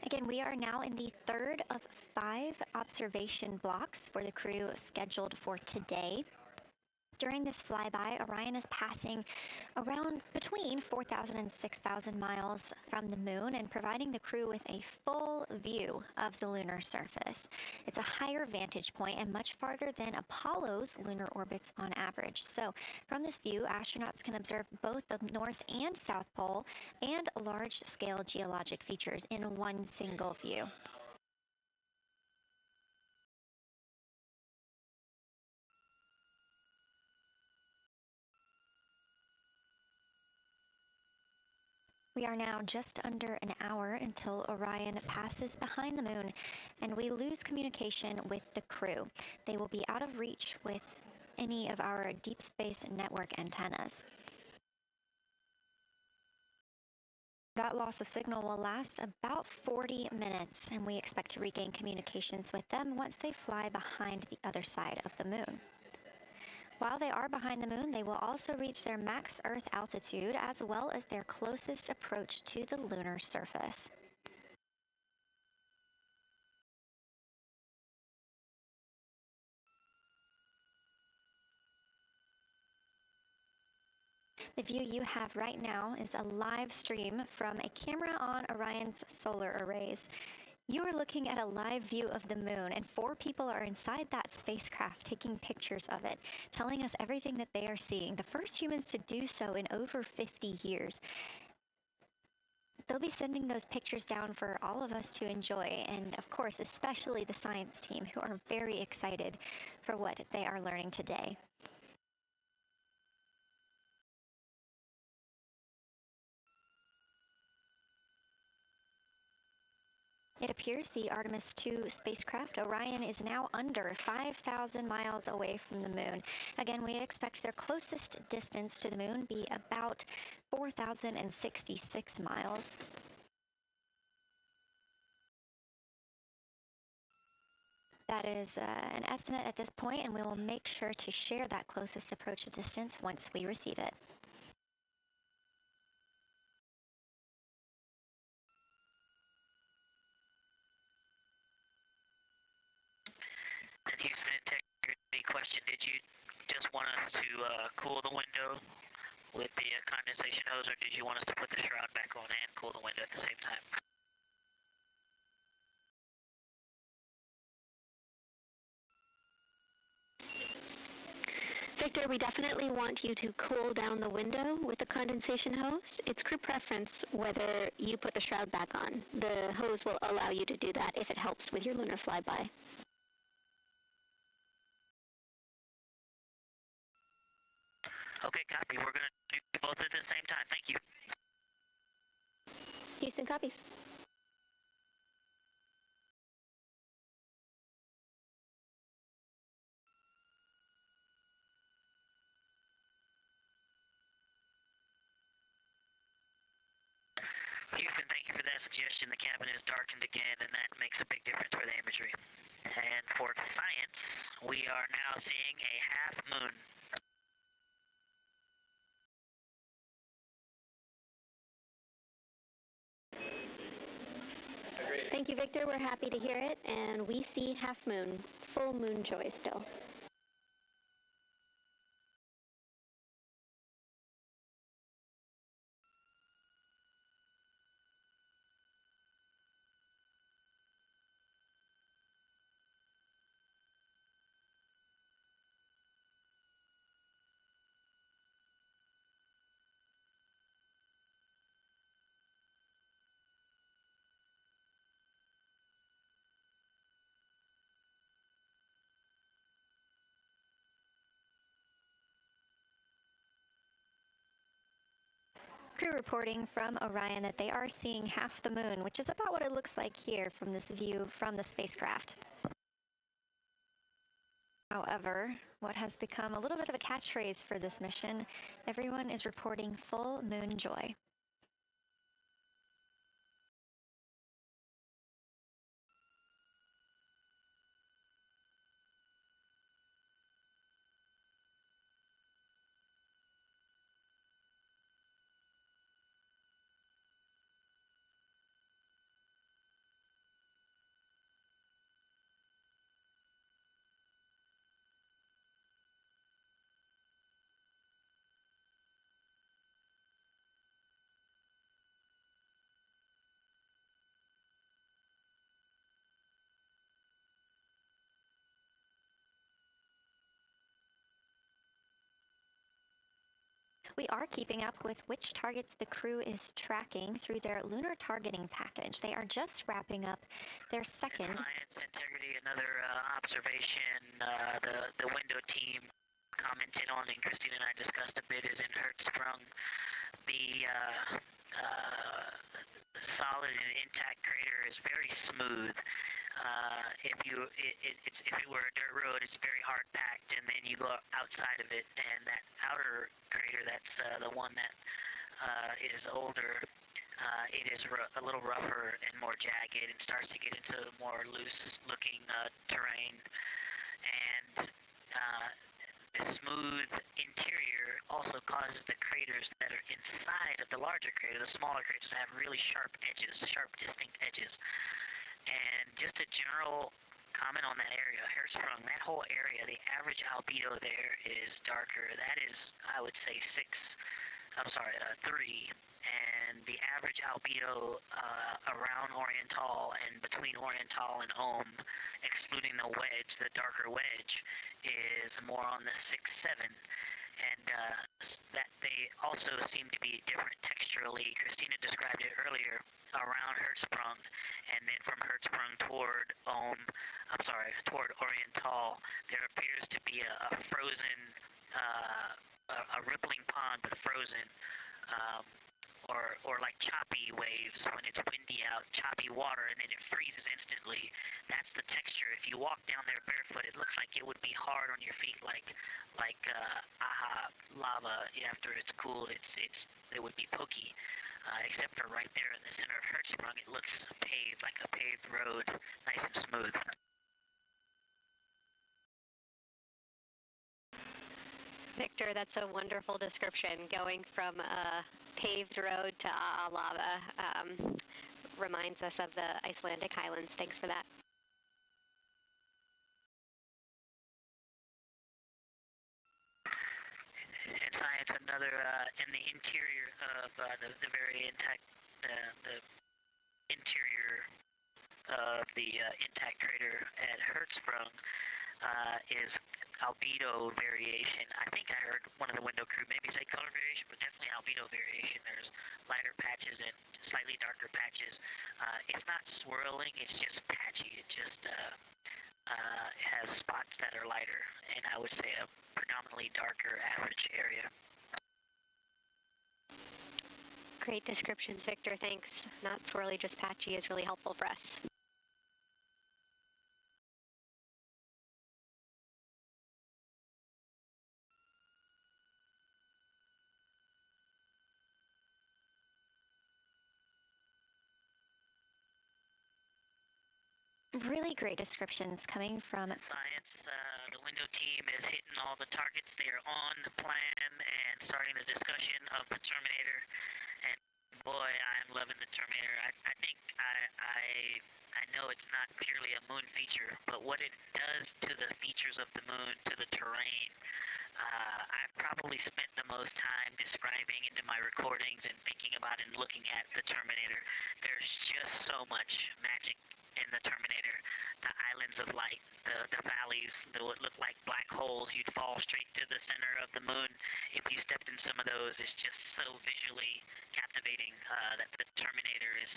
Again, we are now in the third of 5 observation blocks for the crew scheduled for today. During this flyby, Orion is passing around between 4,000 and 6,000 miles from the moon and providing the crew with a full view of the lunar surface. It's a higher vantage point and much farther than Apollo's lunar orbits on average. So from this view, astronauts can observe both the North and South Pole and large-scale geologic features in one single view. We are now just under an hour until Orion passes behind the moon, and we lose communication with the crew. They will be out of reach with any of our deep space network antennas. That loss of signal will last about 40 minutes, and we expect to regain communications with them once they fly behind the other side of the moon. While they are behind the moon, they will also reach their max Earth altitude as well as their closest approach to the lunar surface. The view you have right now is a live stream from a camera on Orion's solar arrays. You are looking at a live view of the moon, and 4 people are inside that spacecraft taking pictures of it, telling us everything that they are seeing. The first humans to do so in over 50 years. They'll be sending those pictures down for all of us to enjoy, and of course, especially the science team, who are very excited for what they are learning today. It appears the Artemis II spacecraft, Orion, is now under 5,000 miles away from the moon. Again, we expect their closest distance to the moon be about 4,066 miles. That is an estimate at this point, and we will make sure to share that closest approach distance once we receive it. Houston, integrity question. Did you just want us to cool the window with the condensation hose, or did you want us to put the shroud back on and cool the window at the same time? Victor, we definitely want you to cool down the window with the condensation hose. It's crew preference whether you put the shroud back on. The hose will allow you to do that if it helps with your lunar flyby. Okay, copy. We're going to do both at the same time. Thank you. Houston copies. Houston, thank you for that suggestion. The cabin is darkened again, and that makes a big difference for the imagery. And for science, we are now seeing a half moon. Thank you, Victor. We're happy to hear it, and we see half moon, full moon joy still. Crew reporting from Orion that they are seeing half the moon, which is about what it looks like here from this view from the spacecraft. However, what has become a little bit of a catchphrase for this mission, everyone is reporting full moon joy. We are keeping up with which targets the crew is tracking through their lunar targeting package. They are just wrapping up their second. Science integrity, another observation the window team commented on and Christina and I discussed a bit is in Hertzsprung. The solid and intact crater is very smooth. If it were a dirt road, it's very hard packed, and then you go outside of it, and that outer crater, that's the one that is older. It is a little rougher and more jagged, and starts to get into more loose-looking terrain. And the smooth interior also causes the craters that are inside of the larger crater, the smaller craters, to have really sharp edges, sharp, distinct edges. And just a general comment on that area, Hertzsprung, that whole area, the average albedo there is darker. That is, I would say, 3. And the average albedo around Oriental and between Oriental and Ohm, excluding the wedge, the darker wedge, is more on the 6-7. And that they also seem to be different texturally. Christina described it earlier around Hertzsprung, and then from Hertzsprung toward Oriental, there appears to be a frozen, a rippling pond, but frozen, or like choppy waves when it's windy out, choppy water, and then it freezes instantly. That's the texture. If you walk down there barefoot, it looks like it would be hard on your feet, like lava. After it's cooled, it would be pokey. Except for right there in the center of Hertzsprung, it looks paved, like a paved road, nice and smooth. Victor, that's a wonderful description. Going from a paved road to lava reminds us of the Icelandic Highlands. Thanks for that. In science, another in the interior of the very intact, the interior of the intact crater at Hertzsprung is albedo variation. I think I heard one of the window crew maybe say color variation, but definitely albedo variation. There's lighter patches and slightly darker patches. It's not swirling, it's just patchy. It just has spots that are lighter, and I would say a predominantly darker average area. Great descriptions, Victor. Thanks. Not swirly, just patchy is really helpful for us. Really great descriptions coming from Science. The window team is hitting all the targets. They are on plan and starting the discussion of the Terminator. And boy, I'm loving the Terminator. I think I know it's not purely a moon feature, but what it does to the features of the moon, to the terrain, I've probably spent the most time describing into my recordings and thinking about and looking at the Terminator. There's just so much magic in the Terminator. The islands of light, the valleys, what look like black holes. You'd fall straight to the center of the moon if you stepped in some of those. It's just so visually captivating that the Terminator is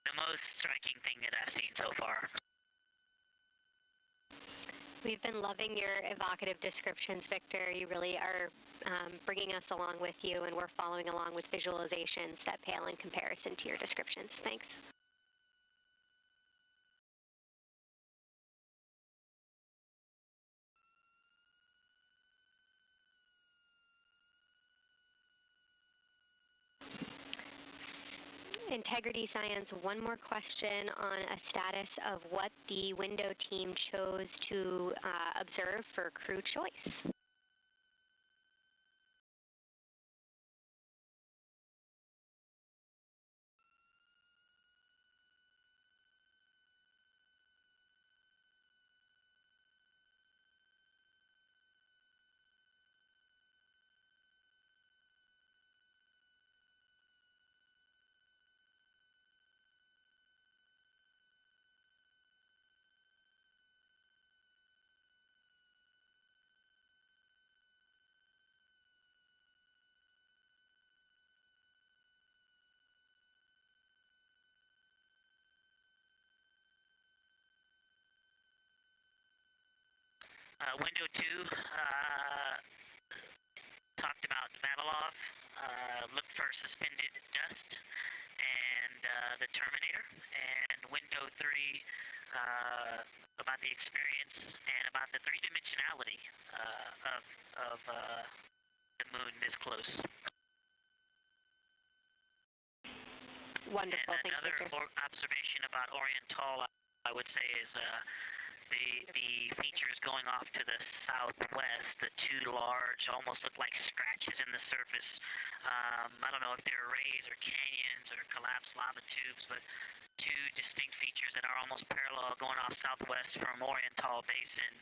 the most striking thing that I've seen so far. We've been loving your evocative descriptions, Victor. You really are bringing us along with you, and we're following along with visualizations that pale in comparison to your descriptions. Thanks. Integrity Science, one more question on a status of what the window team chose to observe for crew choice. Window 2 talked about Vavilov, looked for suspended dust, and the Terminator. And window 3 about the experience and about the three-dimensionality of the moon this close. Wonderful. And another observation about Oriental, I would say, is the features going off to the southwest, the two large, almost look like scratches in the surface. I don't know if they're rays or canyons or collapsed lava tubes, but two distinct features that are almost parallel going off southwest from Oriental Basin.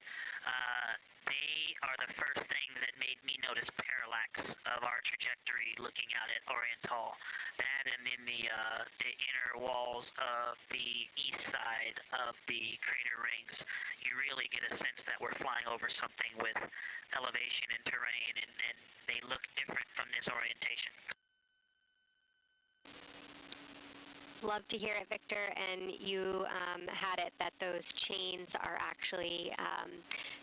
They are the first thing that made me notice parallax of our trajectory looking out at Oriental. That and in the inner walls of the east side of the crater rings, you really get a sense that we're flying over something with elevation and terrain, and they look different from this orientation. Love to hear it, Victor, and you had it that those chains are actually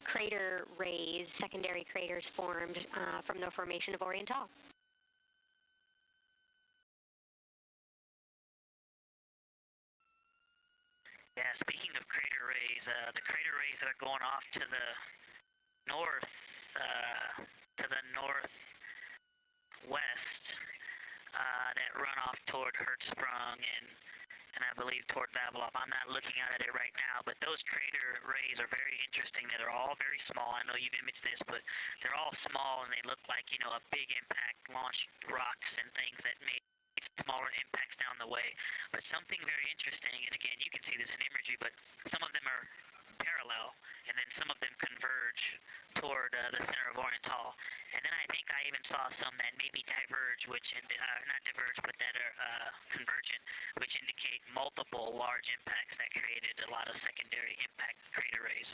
crater rays, secondary craters formed from the formation of Oriental. Yeah, speaking of crater rays, the crater rays that are going off to the north, northwest, that run off toward Hertzsprung and I believe toward Vavilov. I'm not looking at it right now, but those crater rays are very interesting. They're all very small. I know you've imaged this, but they're all small and they look like, you know, a big impact launched rocks and things that made smaller impacts down the way. But something very interesting, and again, you can see this in imagery, but some of them are parallel, and then some of them converge toward the center of Oriental. And then I think I even saw some that maybe diverge, which, not diverge, but that are convergent, which indicate multiple large impacts that created a lot of secondary impact crater rays.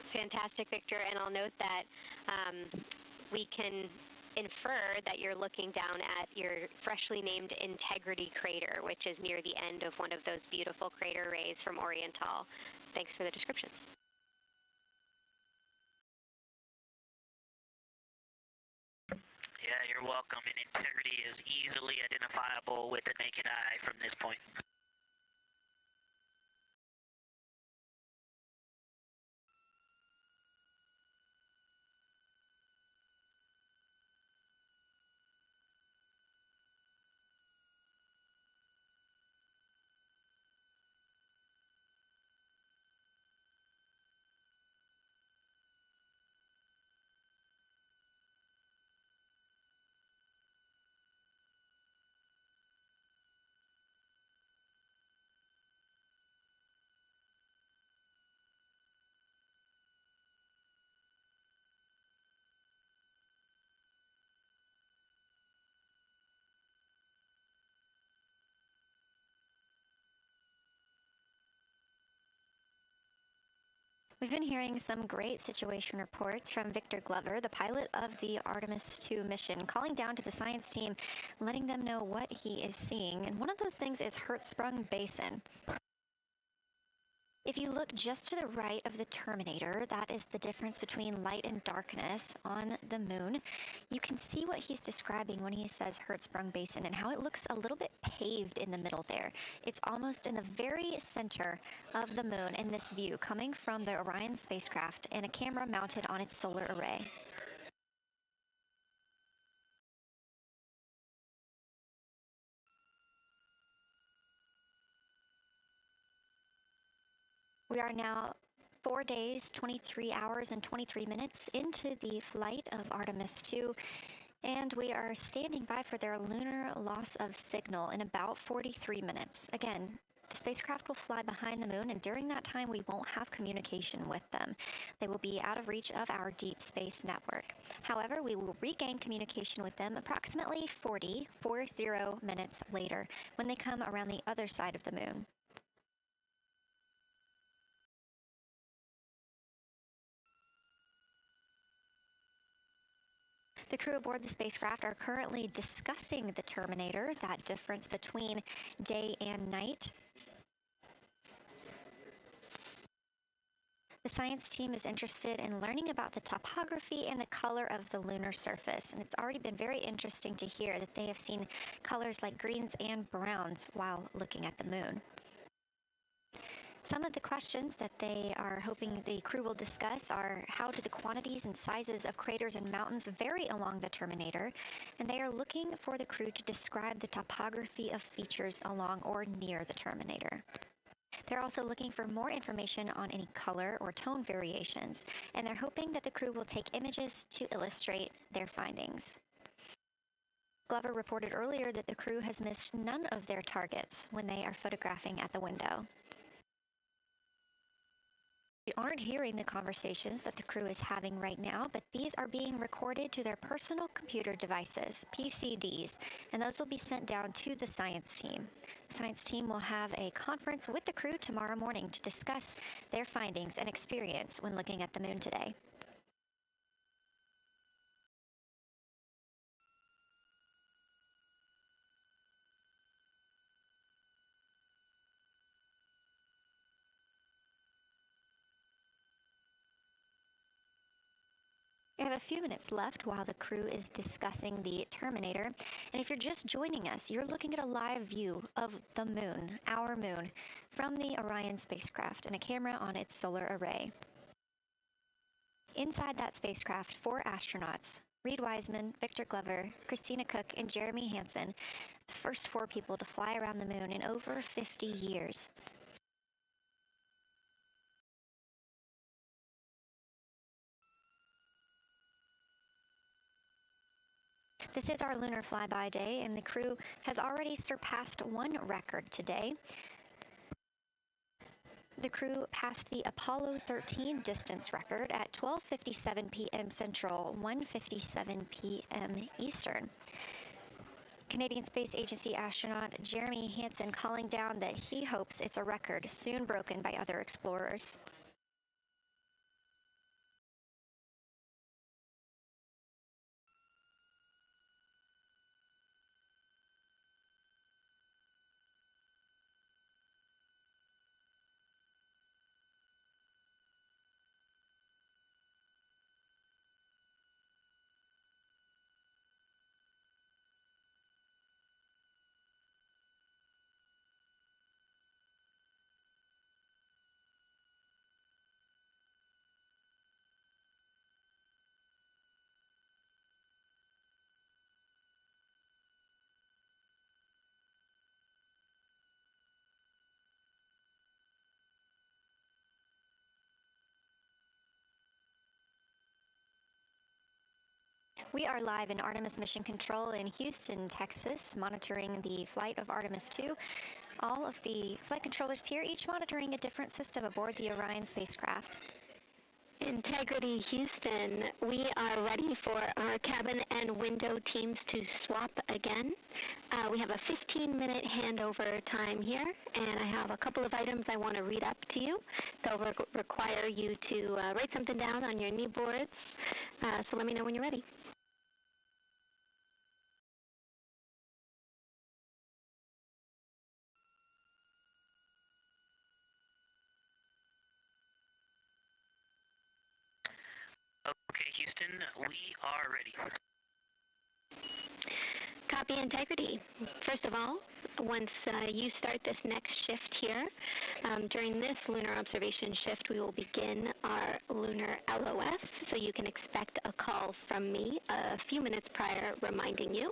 Fantastic, Victor, and I'll note that we can infer that you're looking down at your freshly named Integrity crater, which is near the end of one of those beautiful crater rays from Oriental. Thanks for the description. Yeah, you're welcome, and Integrity is easily identifiable with the naked eye from this point. We've been hearing some great situation reports from Victor Glover, the pilot of the Artemis II mission, calling down to the science team, letting them know what he is seeing. And one of those things is Hertzsprung Basin. If you look just to the right of the Terminator, that is the difference between light and darkness on the moon. You can see what he's describing when he says Hertzsprung Basin and how it looks a little bit paved in the middle there. It's almost in the very center of the moon in this view, coming from the Orion spacecraft and a camera mounted on its solar array. We are now 4 days, 23 hours, and 23 minutes into the flight of Artemis II, and we are standing by for their lunar loss of signal in about 43 minutes. Again, the spacecraft will fly behind the moon, and during that time, we won't have communication with them. They will be out of reach of our deep space network. However, we will regain communication with them approximately 40 minutes later when they come around the other side of the moon. The crew aboard the spacecraft are currently discussing the Terminator, that difference between day and night. The science team is interested in learning about the topography and the color of the lunar surface, and it's already been very interesting to hear that they have seen colors like greens and browns while looking at the moon. Some of the questions that they are hoping the crew will discuss are how do the quantities and sizes of craters and mountains vary along the terminator, and they are looking for the crew to describe the topography of features along or near the terminator. They're also looking for more information on any color or tone variations, and they're hoping that the crew will take images to illustrate their findings. Glover reported earlier that the crew has missed none of their targets when they are photographing at the window. We aren't hearing the conversations that the crew is having right now, but these are being recorded to their personal computer devices, PCDs, and those will be sent down to the science team. The science team will have a conference with the crew tomorrow morning to discuss their findings and experience when looking at the moon today. We have a few minutes left while the crew is discussing the terminator, and if you're just joining us, you're looking at a live view of the moon, our moon, from the Orion spacecraft and a camera on its solar array. Inside that spacecraft, 4 astronauts, Reid Wiseman, Victor Glover, Christina Koch, and Jeremy Hansen, the first 4 people to fly around the moon in over 50 years. This is our lunar flyby day, and the crew has already surpassed one record today. The crew passed the Apollo 13 distance record at 12:57 p.m. Central, 1:57 p.m. Eastern. Canadian Space Agency astronaut Jeremy Hansen calling down that he hopes it's a record soon broken by other explorers. We are live in Artemis Mission Control in Houston, Texas, monitoring the flight of Artemis II. All of the flight controllers here, each monitoring a different system aboard the Orion spacecraft. Integrity Houston, we are ready for our cabin and window teams to swap again. We have a 15-minute handover time here, and I have a couple of items I want to read up to you. They'll require you to write something down on your knee boards, so let me know when you're ready. Okay, Houston, we are ready. Copy, Integrity. First of all, once you start this next shift here, during this lunar observation shift, we will begin our lunar LOS, so you can expect a call from me a few minutes prior reminding you.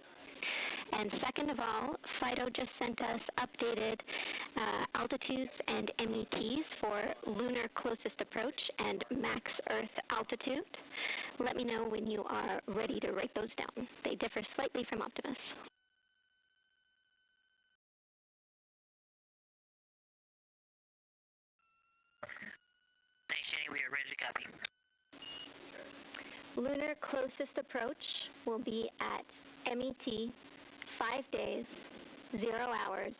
And second of all, FIDO just sent us updated altitudes and METs for lunar closest approach and max Earth altitude. Let me know when you are ready to write those down. They differ slightly from Optimus. Thanks, Jenny. We are ready to copy. Lunar closest approach will be at MET 5 days, 0 hours,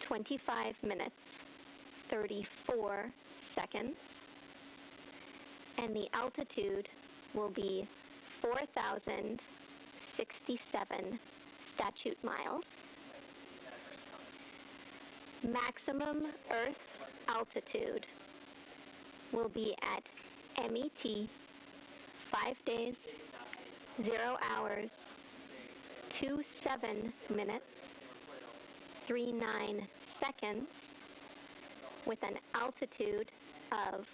25 minutes, 34 seconds, and the altitude will be 4,067 statute miles. Maximum Earth altitude will be at MET 5 days, 0 hours, 27 minutes, 39 seconds, with an altitude of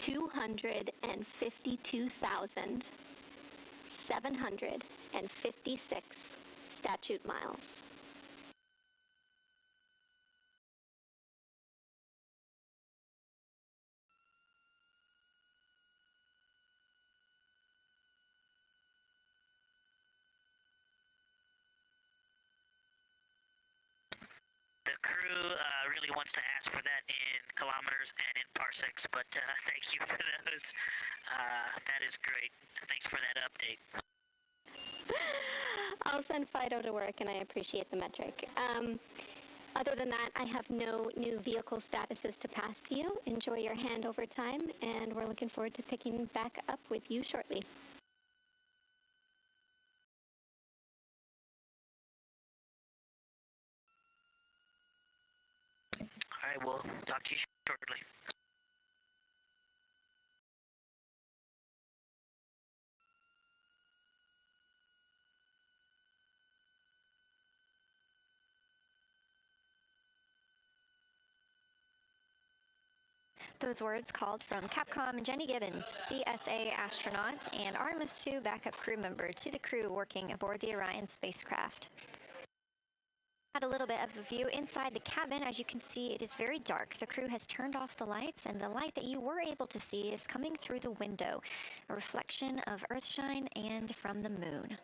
252,756 statute miles. The crew really wants to ask for that in kilometers and in parsecs, but thank you for those. That is great. Thanks for that update. I'll send Fido to work, and I appreciate the metric. Other than that, I have no new vehicle statuses to pass to you. Enjoy your handover time, and we're looking forward to picking back up with you shortly. All right, we'll talk to you shortly. Those words called from Capcom Jenny Gibbons, CSA astronaut and Artemis II backup crew member, to the crew working aboard the Orion spacecraft. Had a little bit of a view inside the cabin. As you can see, it is very dark. The crew has turned off the lights, and the light that you were able to see is coming through the window, a reflection of Earthshine and from the moon.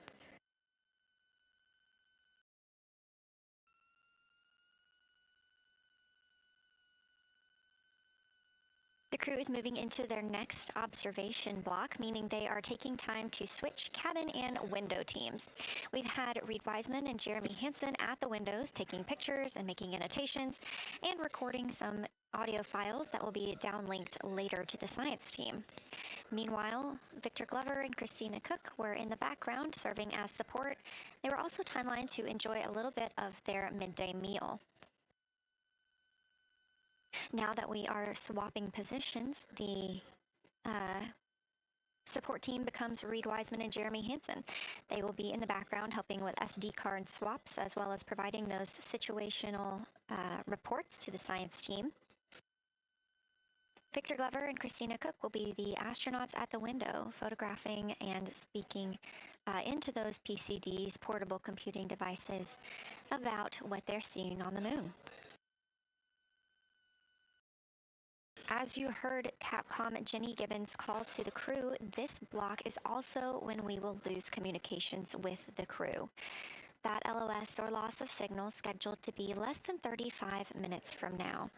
The crew is moving into their next observation block, meaning they are taking time to switch cabin and window teams. We've had Reid Wiseman and Jeremy Hansen at the windows taking pictures and making annotations and recording some audio files that will be downlinked later to the science team. Meanwhile, Victor Glover and Christina Koch were in the background serving as support. They were also timelined to enjoy a little bit of their midday meal. Now that we are swapping positions, the support team becomes Reid Wiseman and Jeremy Hansen. They will be in the background helping with SD card swaps, as well as providing those situational reports to the science team. Victor Glover and Christina Koch will be the astronauts at the window, photographing and speaking into those PCDs, portable computing devices, about what they're seeing on the moon. As you heard Capcom Jenny Gibbons call to the crew, this block is also when we will lose communications with the crew. That LOS, or loss of signal, scheduled to be less than 35 minutes from now.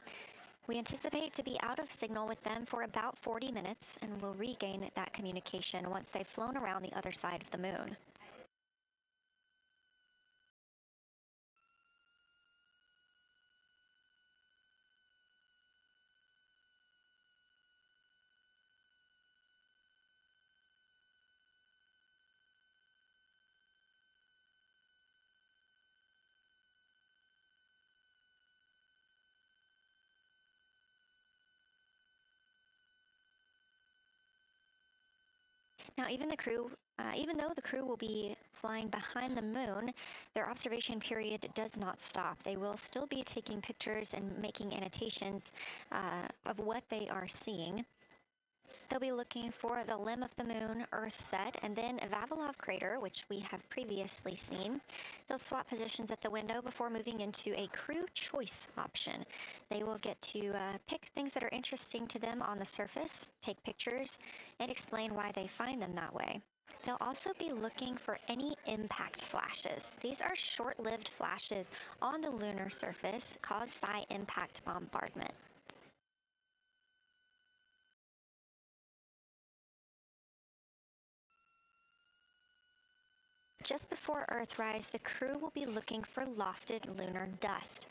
We anticipate to be out of signal with them for about 40 minutes, and will regain that communication once they've flown around the other side of the moon. Now, even though the crew will be flying behind the moon, their observation period does not stop. They will still be taking pictures and making annotations of what they are seeing. They'll be looking for the limb of the moon, Earth set, and then Vavilov crater, which we have previously seen. They'll swap positions at the window before moving into a crew choice option. They will get to pick things that are interesting to them on the surface, take pictures, and explain why they find them that way. They'll also be looking for any impact flashes. These are short-lived flashes on the lunar surface caused by impact bombardment. Just before Earthrise, the crew will be looking for lofted lunar dust.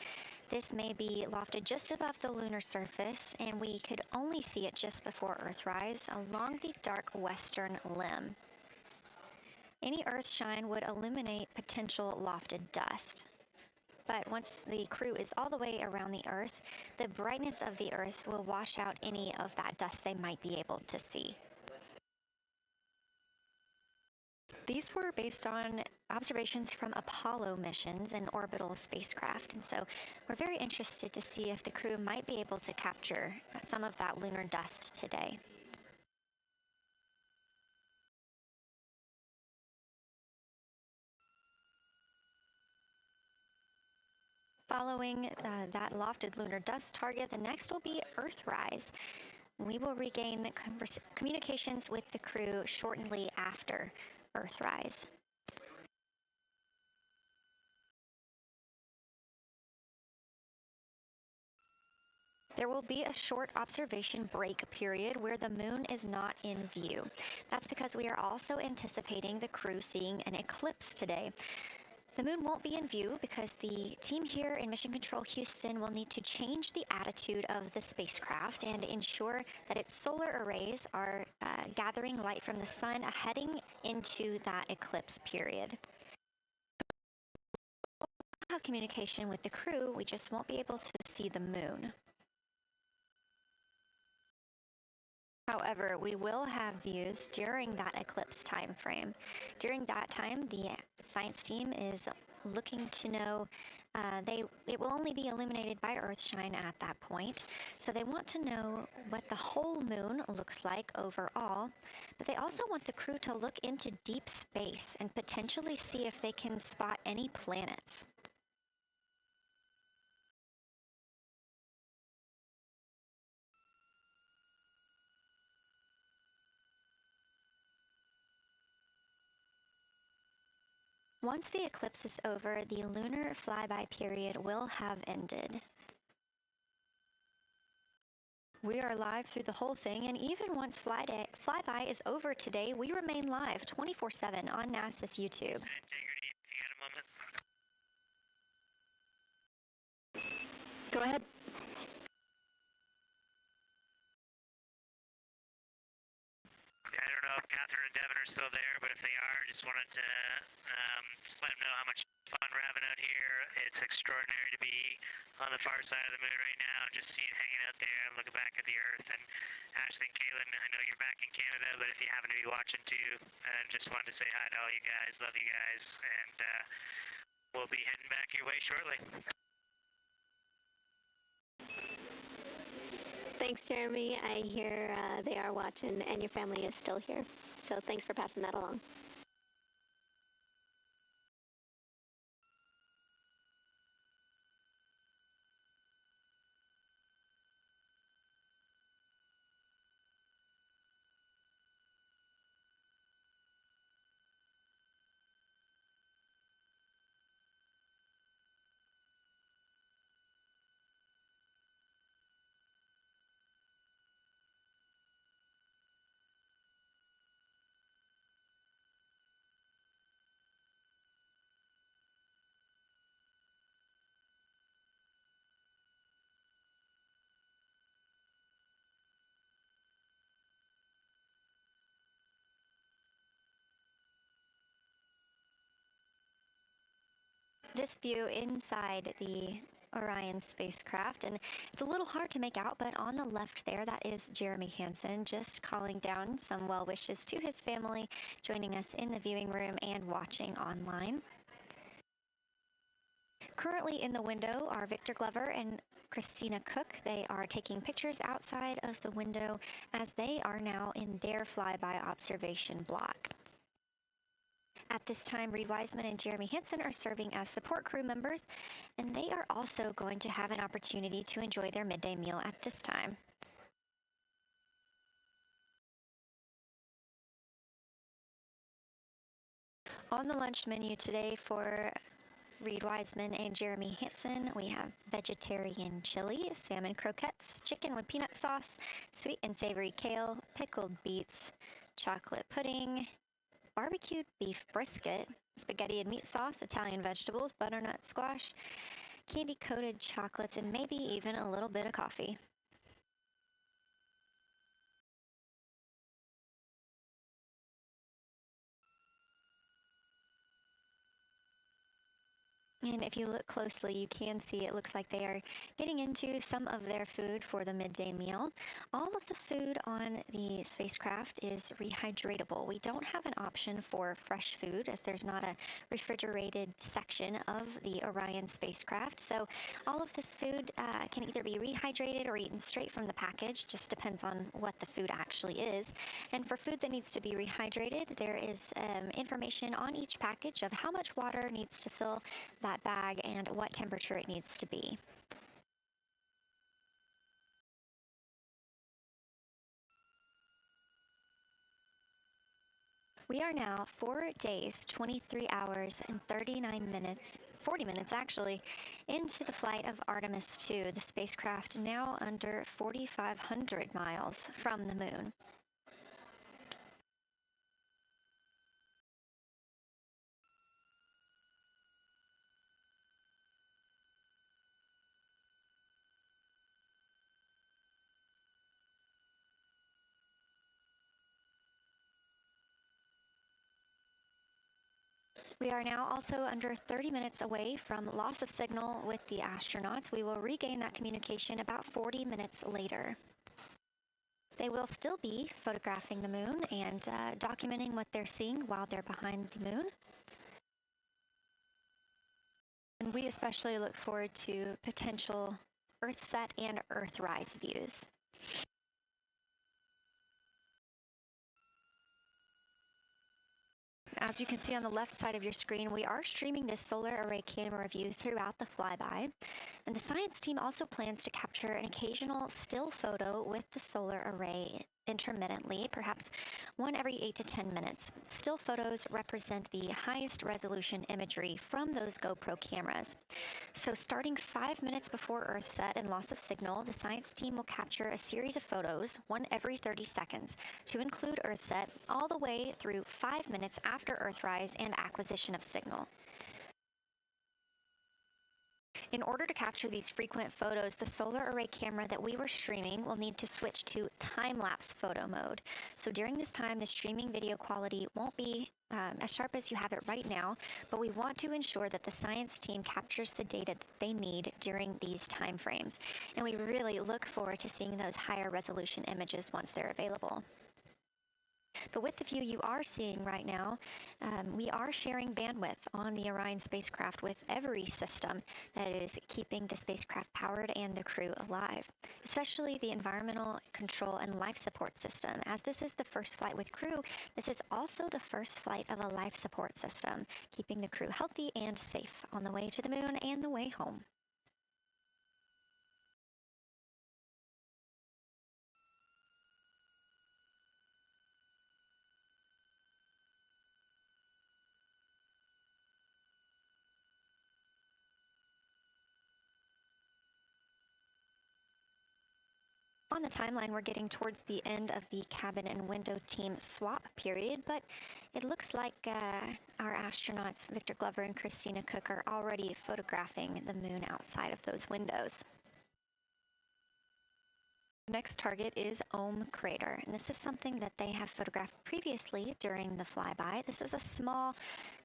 This may be lofted just above the lunar surface, and we could only see it just before Earthrise along the dark western limb. Any Earthshine would illuminate potential lofted dust. But once the crew is all the way around the Earth, the brightness of the Earth will wash out any of that dust they might be able to see. These were based on observations from Apollo missions and orbital spacecraft, and so we're very interested to see if the crew might be able to capture some of that lunar dust today. Following that lofted lunar dust target, the next will be Earthrise. We will regain communications with the crew shortly after Earthrise. There will be a short observation break period where the moon is not in view. That's because we are also anticipating the crew seeing an eclipse today. The moon won't be in view because the team here in Mission Control Houston will need to change the attitude of the spacecraft and ensure that its solar arrays are gathering light from the sun heading into that eclipse period. We'll have communication with the crew, we just won't be able to see the moon. However, we will have views during that eclipse time frame. During that time, the science team is looking to know, it will only be illuminated by Earthshine at that point, so they want to know what the whole moon looks like overall, but they also want the crew to look into deep space and potentially see if they can spot any planets. Once the eclipse is over, the lunar flyby period will have ended. We are live through the whole thing, and even once flyby is over today, we remain live 24/7 on NASA's YouTube. Go ahead. I don't know if Catherine and Devin are still there, but if they are, just wanted to just let them know how much fun we're having out here. It's extraordinary to be on the far side of the moon right now, just hanging out there and looking back at the Earth. And Ashley and Kaylin, I know you're back in Canada, but if you happen to be watching too, just wanted to say hi to all you guys. Love you guys, and we'll be heading back your way shortly. Thanks, Jeremy. I hear they are watching, and your family is still here. So thanks for passing that along. This view inside the Orion spacecraft, and it's a little hard to make out, but on the left there, that is Jeremy Hansen just calling down some well wishes to his family, joining us in the viewing room and watching online. Currently in the window are Victor Glover and Christina Koch. They are taking pictures outside of the window as they are now in their flyby observation block. At this time, Reid Wiseman and Jeremy Hansen are serving as support crew members, and they are also going to have an opportunity to enjoy their midday meal at this time. On the lunch menu today for Reid Wiseman and Jeremy Hansen, we have vegetarian chili, salmon croquettes, chicken with peanut sauce, sweet and savory kale, pickled beets, chocolate pudding, barbecued beef brisket, spaghetti and meat sauce, Italian vegetables, butternut squash, candy-coated chocolates, and maybe even a little bit of coffee. And if you look closely, you can see it looks like they are getting into some of their food for the midday meal. All of the food on the spacecraft is rehydratable. We don't have an option for fresh food as there's not a refrigerated section of the Orion spacecraft. So all of this food can either be rehydrated or eaten straight from the package, just depends on what the food actually is. And for food that needs to be rehydrated, there is information on each package of how much water needs to fill that bag and what temperature it needs to be. We are now 4 days, 23 hours, and 39 minutes, 40 minutes actually, into the flight of Artemis II, the spacecraft now under 4,500 miles from the moon. We are now also under 30 minutes away from loss of signal with the astronauts. We will regain that communication about 40 minutes later. They will still be photographing the moon and documenting what they're seeing while they're behind the moon. And we especially look forward to potential Earthset and Earthrise views. As you can see on the left side of your screen, we are streaming this solar array camera view throughout the flyby. And the science team also plans to capture an occasional still photo with the solar array intermittently, perhaps one every 8 to 10 minutes. Still photos represent the highest resolution imagery from those GoPro cameras. So starting 5 minutes before Earthset and loss of signal, the science team will capture a series of photos, one every 30 seconds, to include Earthset all the way through 5 minutes after Earthrise and acquisition of signal. In order to capture these frequent photos, the solar array camera that we were streaming will need to switch to time-lapse photo mode. So during this time, the streaming video quality won't be as sharp as you have it right now, but we want to ensure that the science team captures the data that they need during these time frames. And we really look forward to seeing those higher resolution images once they're available. But with the view you are seeing right now, we are sharing bandwidth on the Orion spacecraft with every system that is keeping the spacecraft powered and the crew alive, especially the environmental control and life support system. As this is the first flight with crew, this is also the first flight of a life support system, keeping the crew healthy and safe on the way to the moon and the way home. On the timeline, we're getting towards the end of the cabin and window team swap period, but it looks like our astronauts, Victor Glover and Christina Koch, are already photographing the moon outside of those windows. The next target is Ohm Crater, and this is something that they have photographed previously during the flyby. This is a small,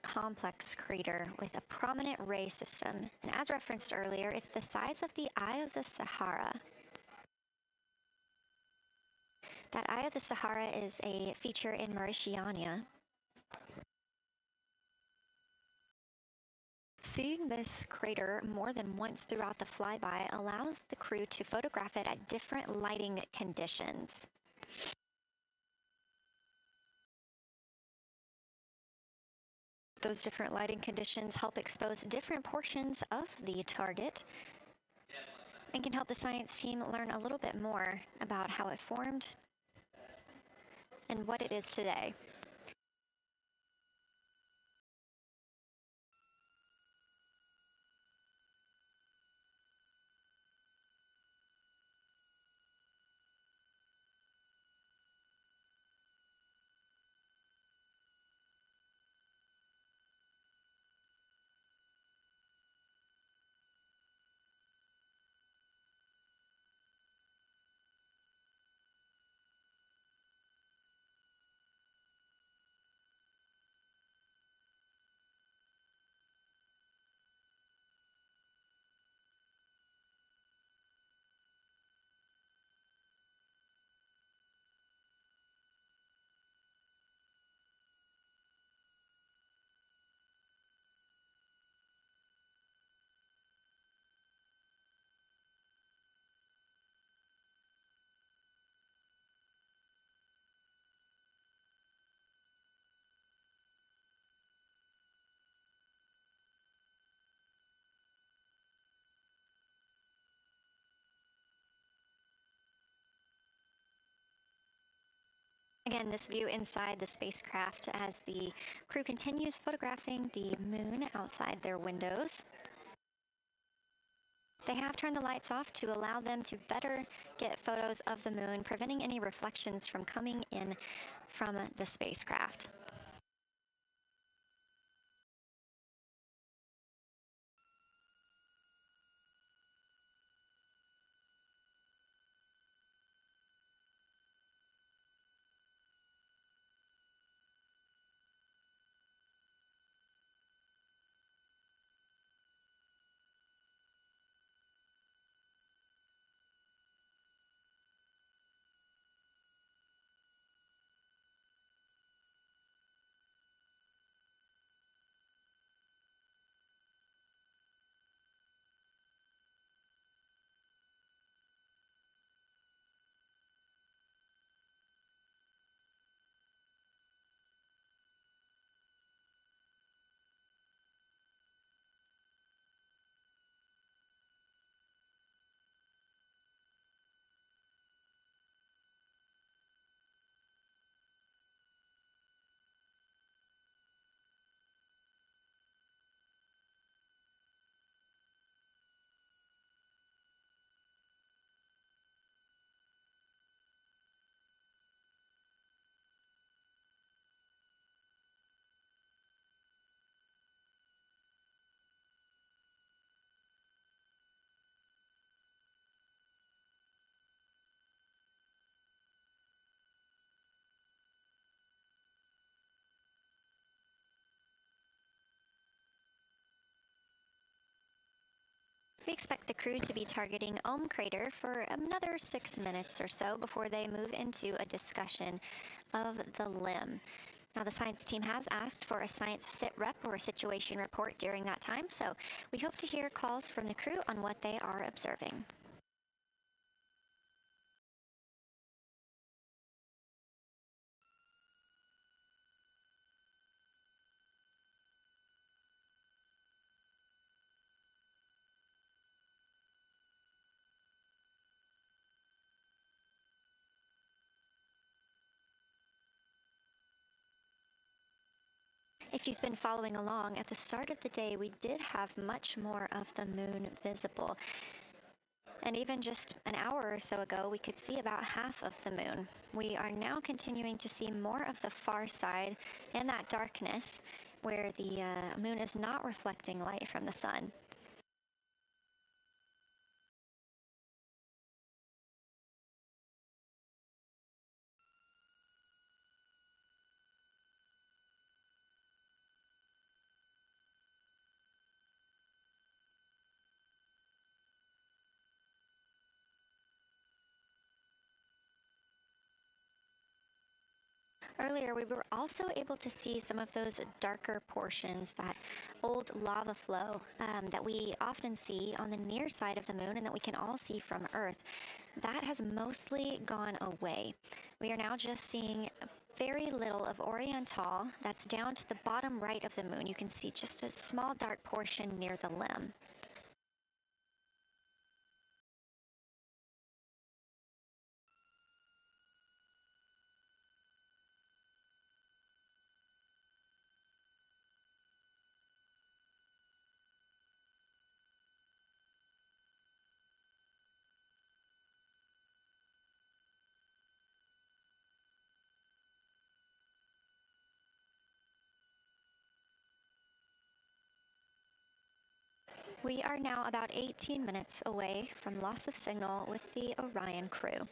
complex crater with a prominent ray system, and as referenced earlier, it's the size of the Eye of the Sahara. That Eye of the Sahara is a feature in Mauritania. Seeing this crater more than once throughout the flyby allows the crew to photograph it at different lighting conditions. Those different lighting conditions help expose different portions of the target and can help the science team learn a little bit more about how it formed and what it is today. Again, this view inside the spacecraft as the crew continues photographing the moon outside their windows. They have turned the lights off to allow them to better get photos of the moon, preventing any reflections from coming in from the spacecraft. We expect the crew to be targeting Crater for another 6 minutes or so before they move into a discussion of the limb. Now, the science team has asked for a science sit rep or a situation report during that time, so we hope to hear calls from the crew on what they are observing. If you've been following along, at the start of the day, we did have much more of the moon visible. And even just an hour or so ago, we could see about half of the moon. We are now continuing to see more of the far side and that darkness where the moon is not reflecting light from the sun. Earlier, we were also able to see some of those darker portions, that old lava flow that we often see on the near side of the moon and that we can all see from Earth. That has mostly gone away. We are now just seeing very little of Untoz. That's down to the bottom right of the moon. You can see just a small dark portion near the limb. We are now about 18 minutes away from loss of signal with the Orion crew.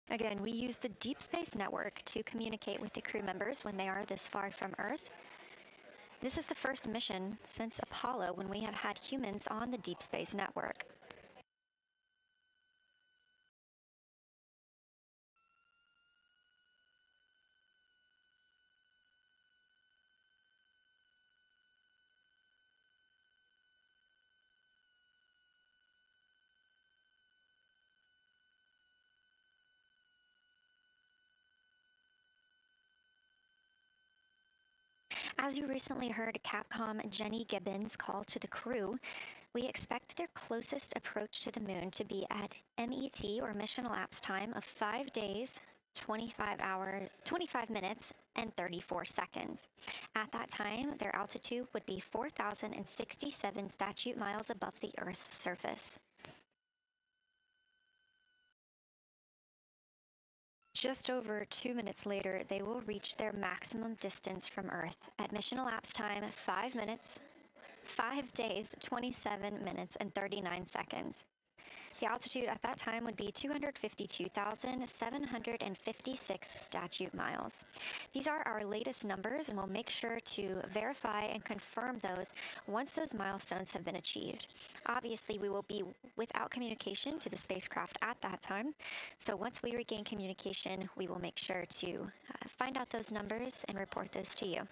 Again, we use the Deep Space Network to communicate with the crew members when they are this far from Earth. This is the first mission since Apollo when we have had humans on the Deep Space Network. As you recently heard Capcom Jenny Gibbons call to the crew, We expect their closest approach to the moon to be at MET, or mission elapsed time, of 5 days, 25 minutes, and 34 seconds. At that time, their altitude would be 4,067 statute miles above the Earth's surface. Just over 2 minutes later, they will reach their maximum distance from Earth. At mission elapsed time, 5 minutes, 5 days, 27 minutes, and 39 seconds. The altitude at that time would be 252,756 statute miles. These are our latest numbers, and we'll make sure to verify and confirm those once those milestones have been achieved. Obviously, we will be without communication to the spacecraft at that time, so once we regain communication, we will make sure to find out those numbers and report those to you.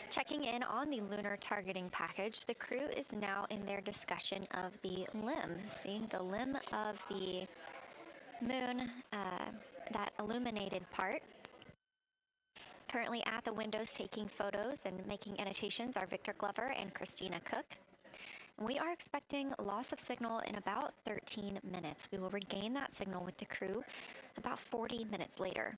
Checking in on the lunar targeting package, the crew is now in their discussion of the limb. See, the limb of the moon, that illuminated part. Currently at the windows taking photos and making annotations are Victor Glover and Christina Koch. We are expecting loss of signal in about 13 minutes. We will regain that signal with the crew about 40 minutes later.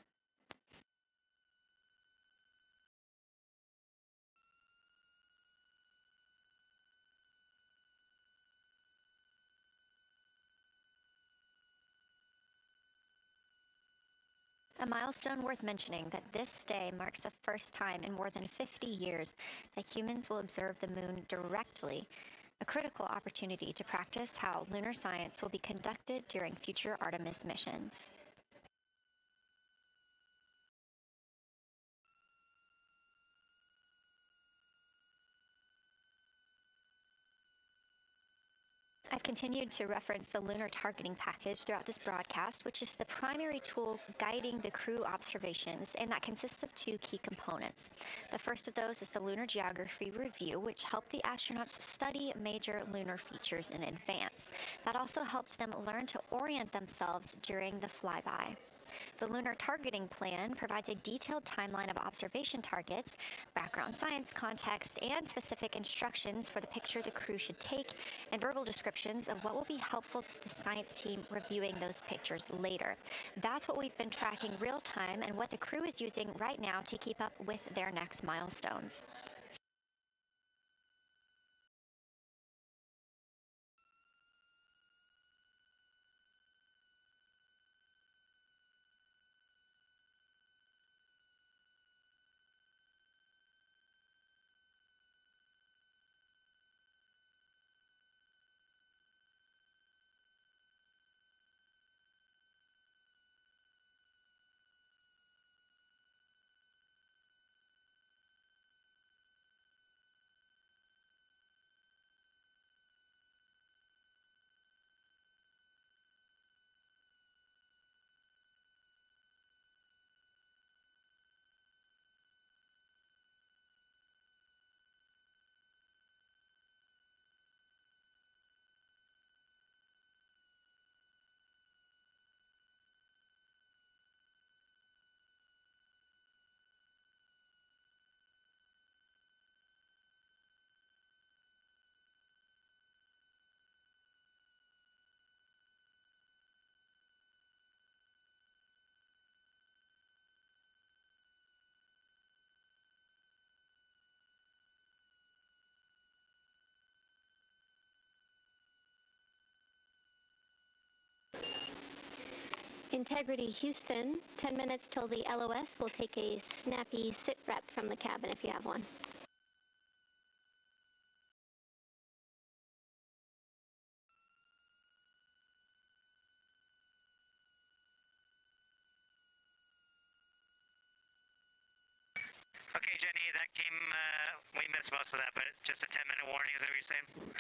A milestone worth mentioning that this day marks the first time in more than 50 years that humans will observe the moon directly, a critical opportunity to practice how lunar science will be conducted during future Artemis missions. I've continued to reference the lunar targeting package throughout this broadcast, which is the primary tool guiding the crew observations, and that consists of two key components. The first of those is the Lunar Geography Review, which helped the astronauts study major lunar features in advance. That also helped them learn to orient themselves during the flyby. The Lunar Targeting Plan provides a detailed timeline of observation targets, background science context, and specific instructions for the picture the crew should take, and verbal descriptions of what will be helpful to the science team reviewing those pictures later. That's what we've been tracking real time and what the crew is using right now to keep up with their next milestones. Integrity Houston, 10 minutes till the LOS. We'll take a snappy sit rep from the cabin if you have one. Okay, Jenny, that came, we missed most of that, but just a 10-minute warning, is that what you're saying?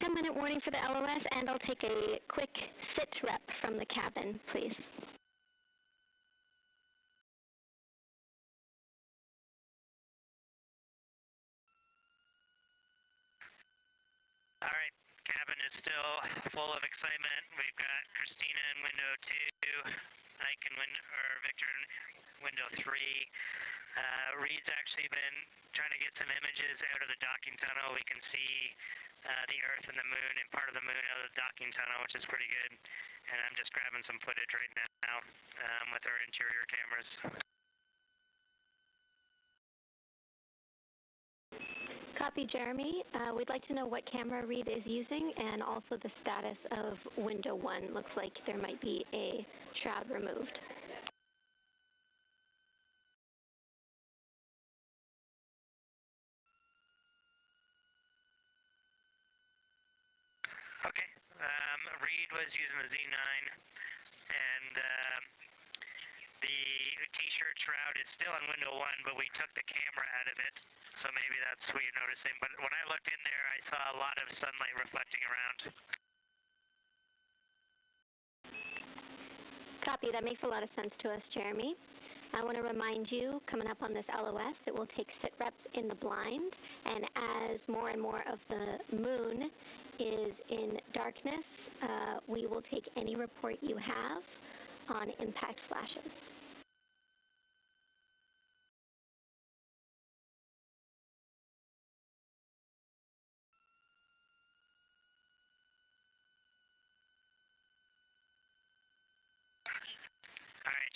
10-minute warning for the LOS, and I'll take a quick sit rep from the cabin, please. All right, cabin is still full of excitement. We've got Christina in window 2, Ike in Victor in window 3. Reid's actually been trying to get some images out of the docking tunnel. We can see the Earth and the Moon and part of the Moon out of the docking tunnel, which is pretty good. And I'm just grabbing some footage right now with our interior cameras. Copy, Jeremy. We'd like to know what camera Reid is using and also the status of window 1. Looks like there might be a shroud removed. Okay, Reid was using the Z9, and the T-shirt shroud is still in window 1, but we took the camera out of it, so maybe that's what you're noticing. But when I looked in there, I saw a lot of sunlight reflecting around. Copy, that makes a lot of sense to us, Jeremy. I want to remind you, coming up on this LOS, it will take sit reps in the blind, and as more and more of the Moon is in darkness, we will take any report you have on impact flashes. All right,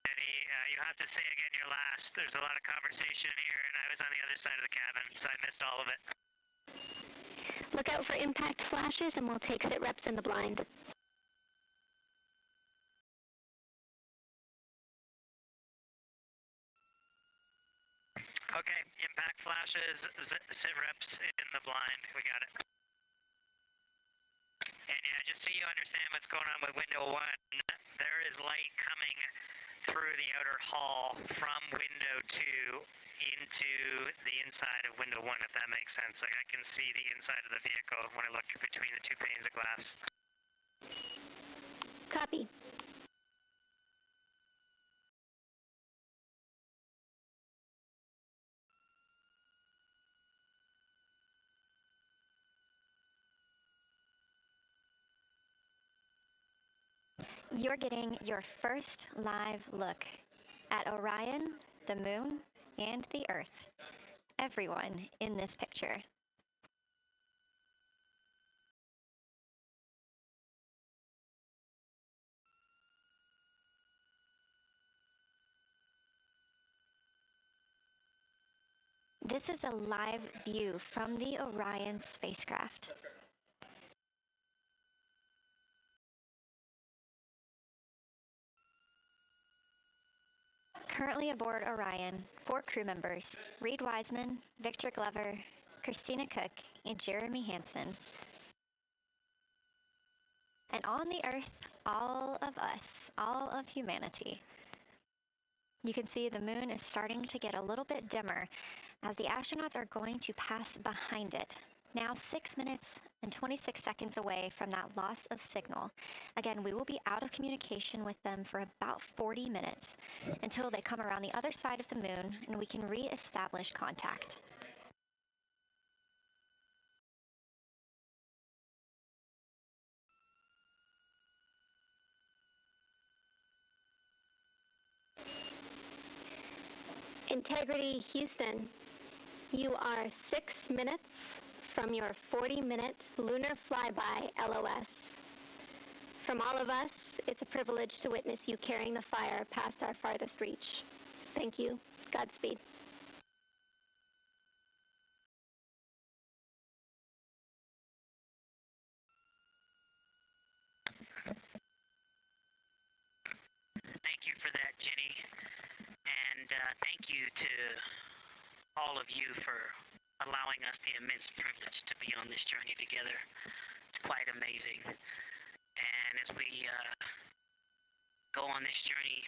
Jenny, you have to say again your last. There's a lot of conversation here, and I was on the other side of the cabin, so I missed all of it. Look out for impact flashes, and we'll take sit reps in the blind. Okay, impact flashes, sit reps in the blind. We got it. And yeah, just so you understand what's going on with window 1, there is light coming through the outer hull from window 2 into the inside of window 1, if that makes sense. Like I can see the inside of the vehicle when I look between the two panes of glass. Copy. You're getting your first live look at Orion, the Moon, and the Earth. Everyone in this picture. This is a live view from the Orion spacecraft. Currently aboard Orion, 4 crew members, Reid Wiseman, Victor Glover, Christina Koch, and Jeremy Hansen. And on the Earth, all of us, all of humanity. You can see the moon is starting to get a little bit dimmer as the astronauts are going to pass behind it. Now 6 minutes and 26 seconds away from that loss of signal. Again, we will be out of communication with them for about 40 minutes until they come around the other side of the moon and we can re-establish contact. Integrity Houston, you are 6 minutes from your 40-minute lunar flyby LOS. From all of us, it's a privilege to witness you carrying the fire past our farthest reach. Thank you. Godspeed. Thank you for that, Jenny. And thank you to all of you for allowing us the immense privilege to be on this journey together. It's quite amazing. And as we go on this journey,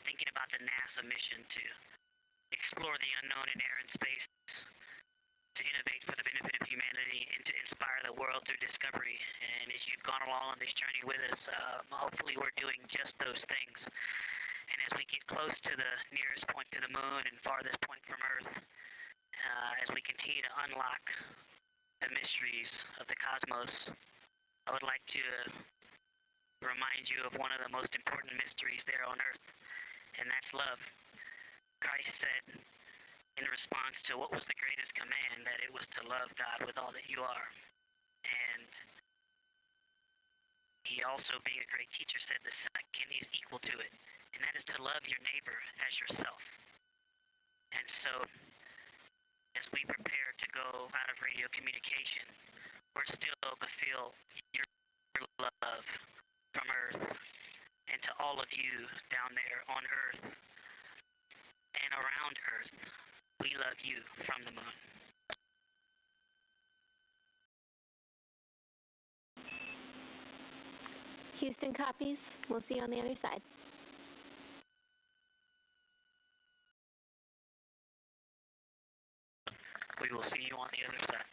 thinking about the NASA mission to explore the unknown in air and space, to innovate for the benefit of humanity, and to inspire the world through discovery. And as you've gone along on this journey with us, hopefully we're doing just those things. And as we get close to the nearest point to the moon and farthest point from Earth, as we continue to unlock the mysteries of the cosmos, I would like to remind you of one of the most important mysteries there on Earth, and that's love. Christ said in response to what was the greatest command, that it was to love God with all that you are. And he also, being a great teacher, said the second is equal to it, and that is to love your neighbor as yourself. And so, as we prepare to go out of radio communication, we're still to feel your love from Earth, and to all of you down there on Earth and around Earth, we love you from the moon. Houston copies. We'll see you on the other side. We will see you on the other side.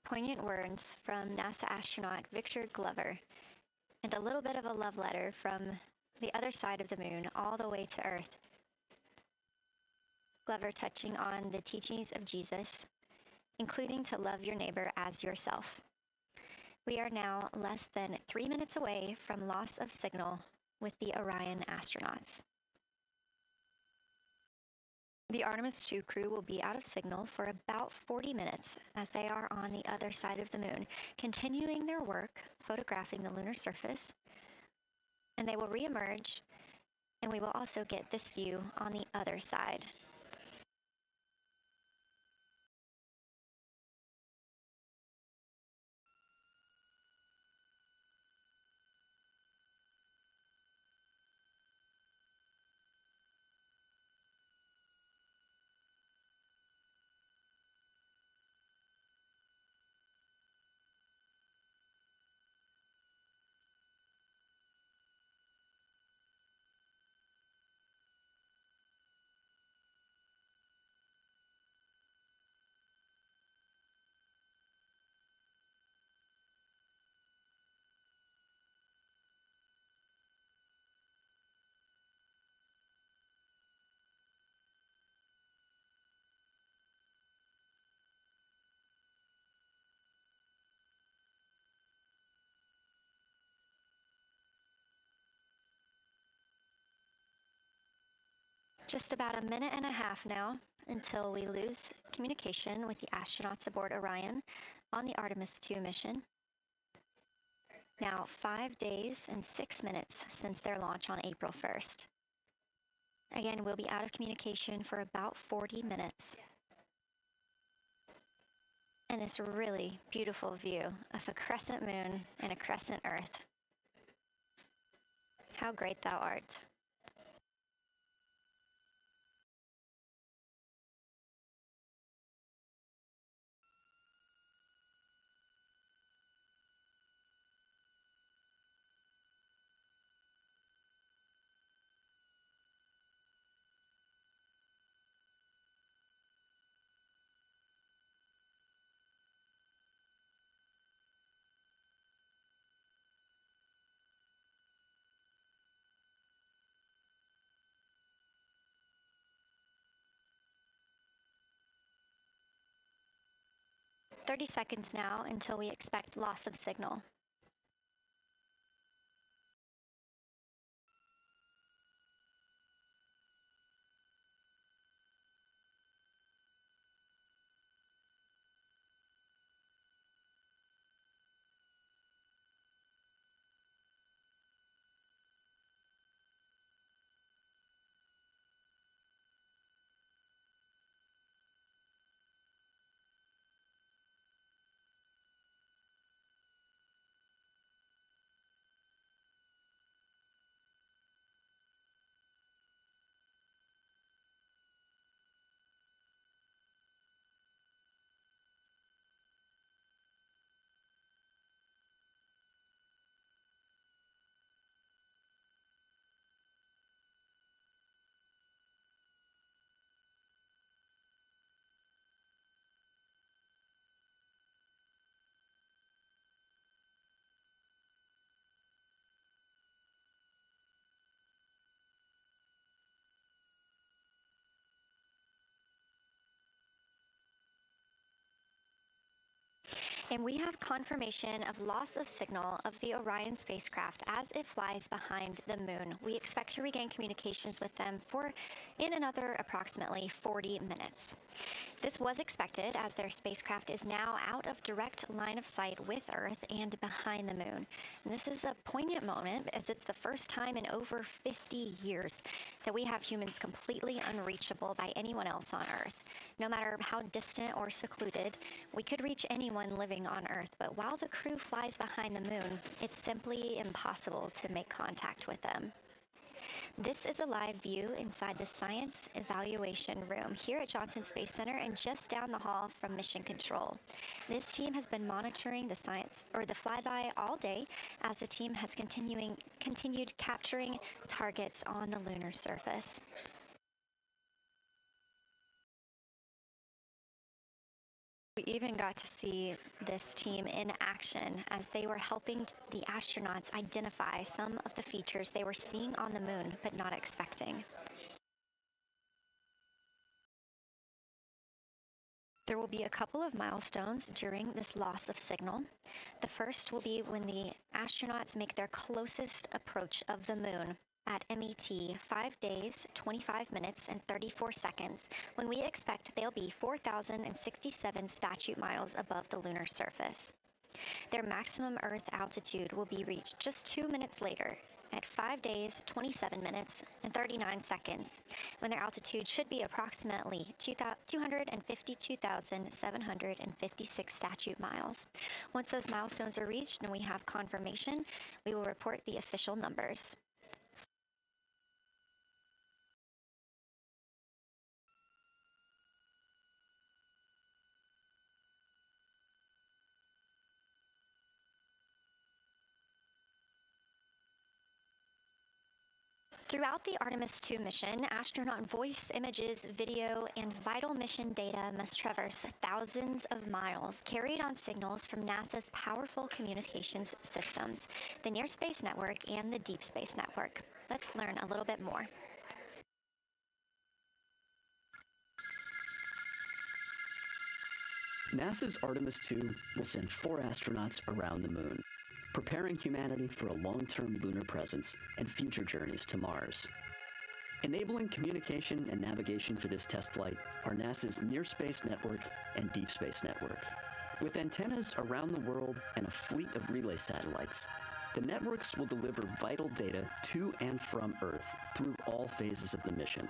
Poignant words from NASA astronaut Victor Glover, and a little bit of a love letter from the other side of the moon all the way to Earth. Glover touching on the teachings of Jesus, including to love your neighbor as yourself. We are now less than 3 minutes away from loss of signal with the Orion astronauts. The Artemis II crew will be out of signal for about 40 minutes as they are on the other side of the moon, continuing their work photographing the lunar surface, and they will re-emerge, and we will also get this view on the other side. Just about a minute and a half now until we lose communication with the astronauts aboard Orion on the Artemis II mission. Now 5 days and 6 minutes since their launch on April 1st. Again, we'll be out of communication for about 40 minutes. And this really beautiful view of a crescent moon and a crescent Earth. How great thou art. "30 seconds now until we expect loss of signal. And we have confirmation of loss of signal of the Orion spacecraft as it flies behind the moon. We expect to regain communications with them in another approximately 40 minutes. This was expected as their spacecraft is now out of direct line of sight with Earth and behind the moon. And this is a poignant moment as it's the first time in over 50 years that we have humans completely unreachable by anyone else on Earth. No matter how distant or secluded, we could reach anyone living on Earth, but while the crew flies behind the moon, it's simply impossible to make contact with them. This is a live view inside the Science Evaluation Room here at Johnson Space Center and just down the hall from Mission Control. This team has been monitoring the flyby all day as the team has continued capturing targets on the lunar surface. We even got to see this team in action as they were helping the astronauts identify some of the features they were seeing on the moon but not expecting. There will be a couple of milestones during this loss of signal. The first will be when the astronauts make their closest approach of the moon. at MET 5 days, 25 minutes, and 34 seconds, when we expect they'll be 4,067 statute miles above the lunar surface. Their maximum Earth altitude will be reached just 2 minutes later, at 5 days, 27 minutes, and 39 seconds, when their altitude should be approximately 252,756 statute miles. Once those milestones are reached and we have confirmation, we will report the official numbers. Throughout the Artemis II mission, astronaut voice, images, video, and vital mission data must traverse thousands of miles, carried on signals from NASA's powerful communications systems, the Near Space Network and the Deep Space Network. Let's learn a little bit more. NASA's Artemis II will send 4 astronauts around the moon, preparing humanity for a long-term lunar presence and future journeys to Mars. Enabling communication and navigation for this test flight are NASA's Near Space Network and Deep Space Network. With antennas around the world and a fleet of relay satellites, the networks will deliver vital data to and from Earth through all phases of the mission.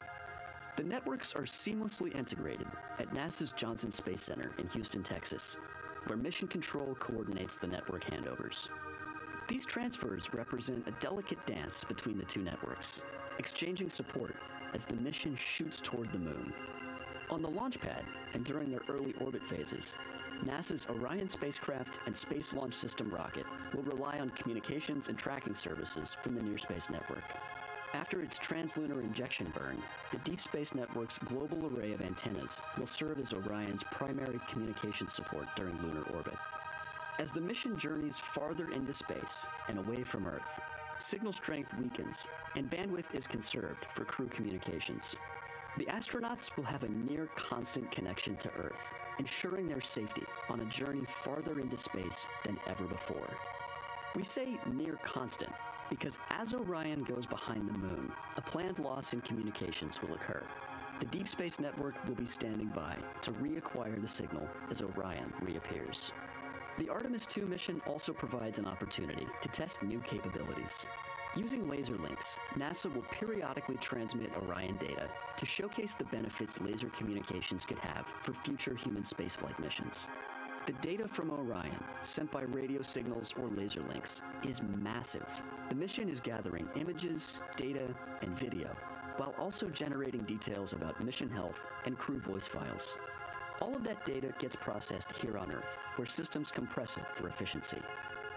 The networks are seamlessly integrated at NASA's Johnson Space Center in Houston, Texas, where Mission Control coordinates the network handovers. These transfers represent a delicate dance between the two networks, exchanging support as the mission shoots toward the moon. On the launch pad and during their early orbit phases, NASA's Orion spacecraft and Space Launch System rocket will rely on communications and tracking services from the Near Space Network. After its translunar injection burn, the Deep Space Network's global array of antennas will serve as Orion's primary communication support during lunar orbit. As the mission journeys farther into space and away from Earth, signal strength weakens and bandwidth is conserved for crew communications. The astronauts will have a near constant connection to Earth, ensuring their safety on a journey farther into space than ever before. We say near constant because as Orion goes behind the moon, a planned loss in communications will occur. The Deep Space Network will be standing by to reacquire the signal as Orion reappears. The Artemis II mission also provides an opportunity to test new capabilities. Using laser links, NASA will periodically transmit Orion data to showcase the benefits laser communications could have for future human spaceflight missions. The data from Orion, sent by radio signals or laser links, is massive. The mission is gathering images, data, and video, while also generating details about mission health and crew voice files. All of that data gets processed here on Earth, where systems compress it for efficiency.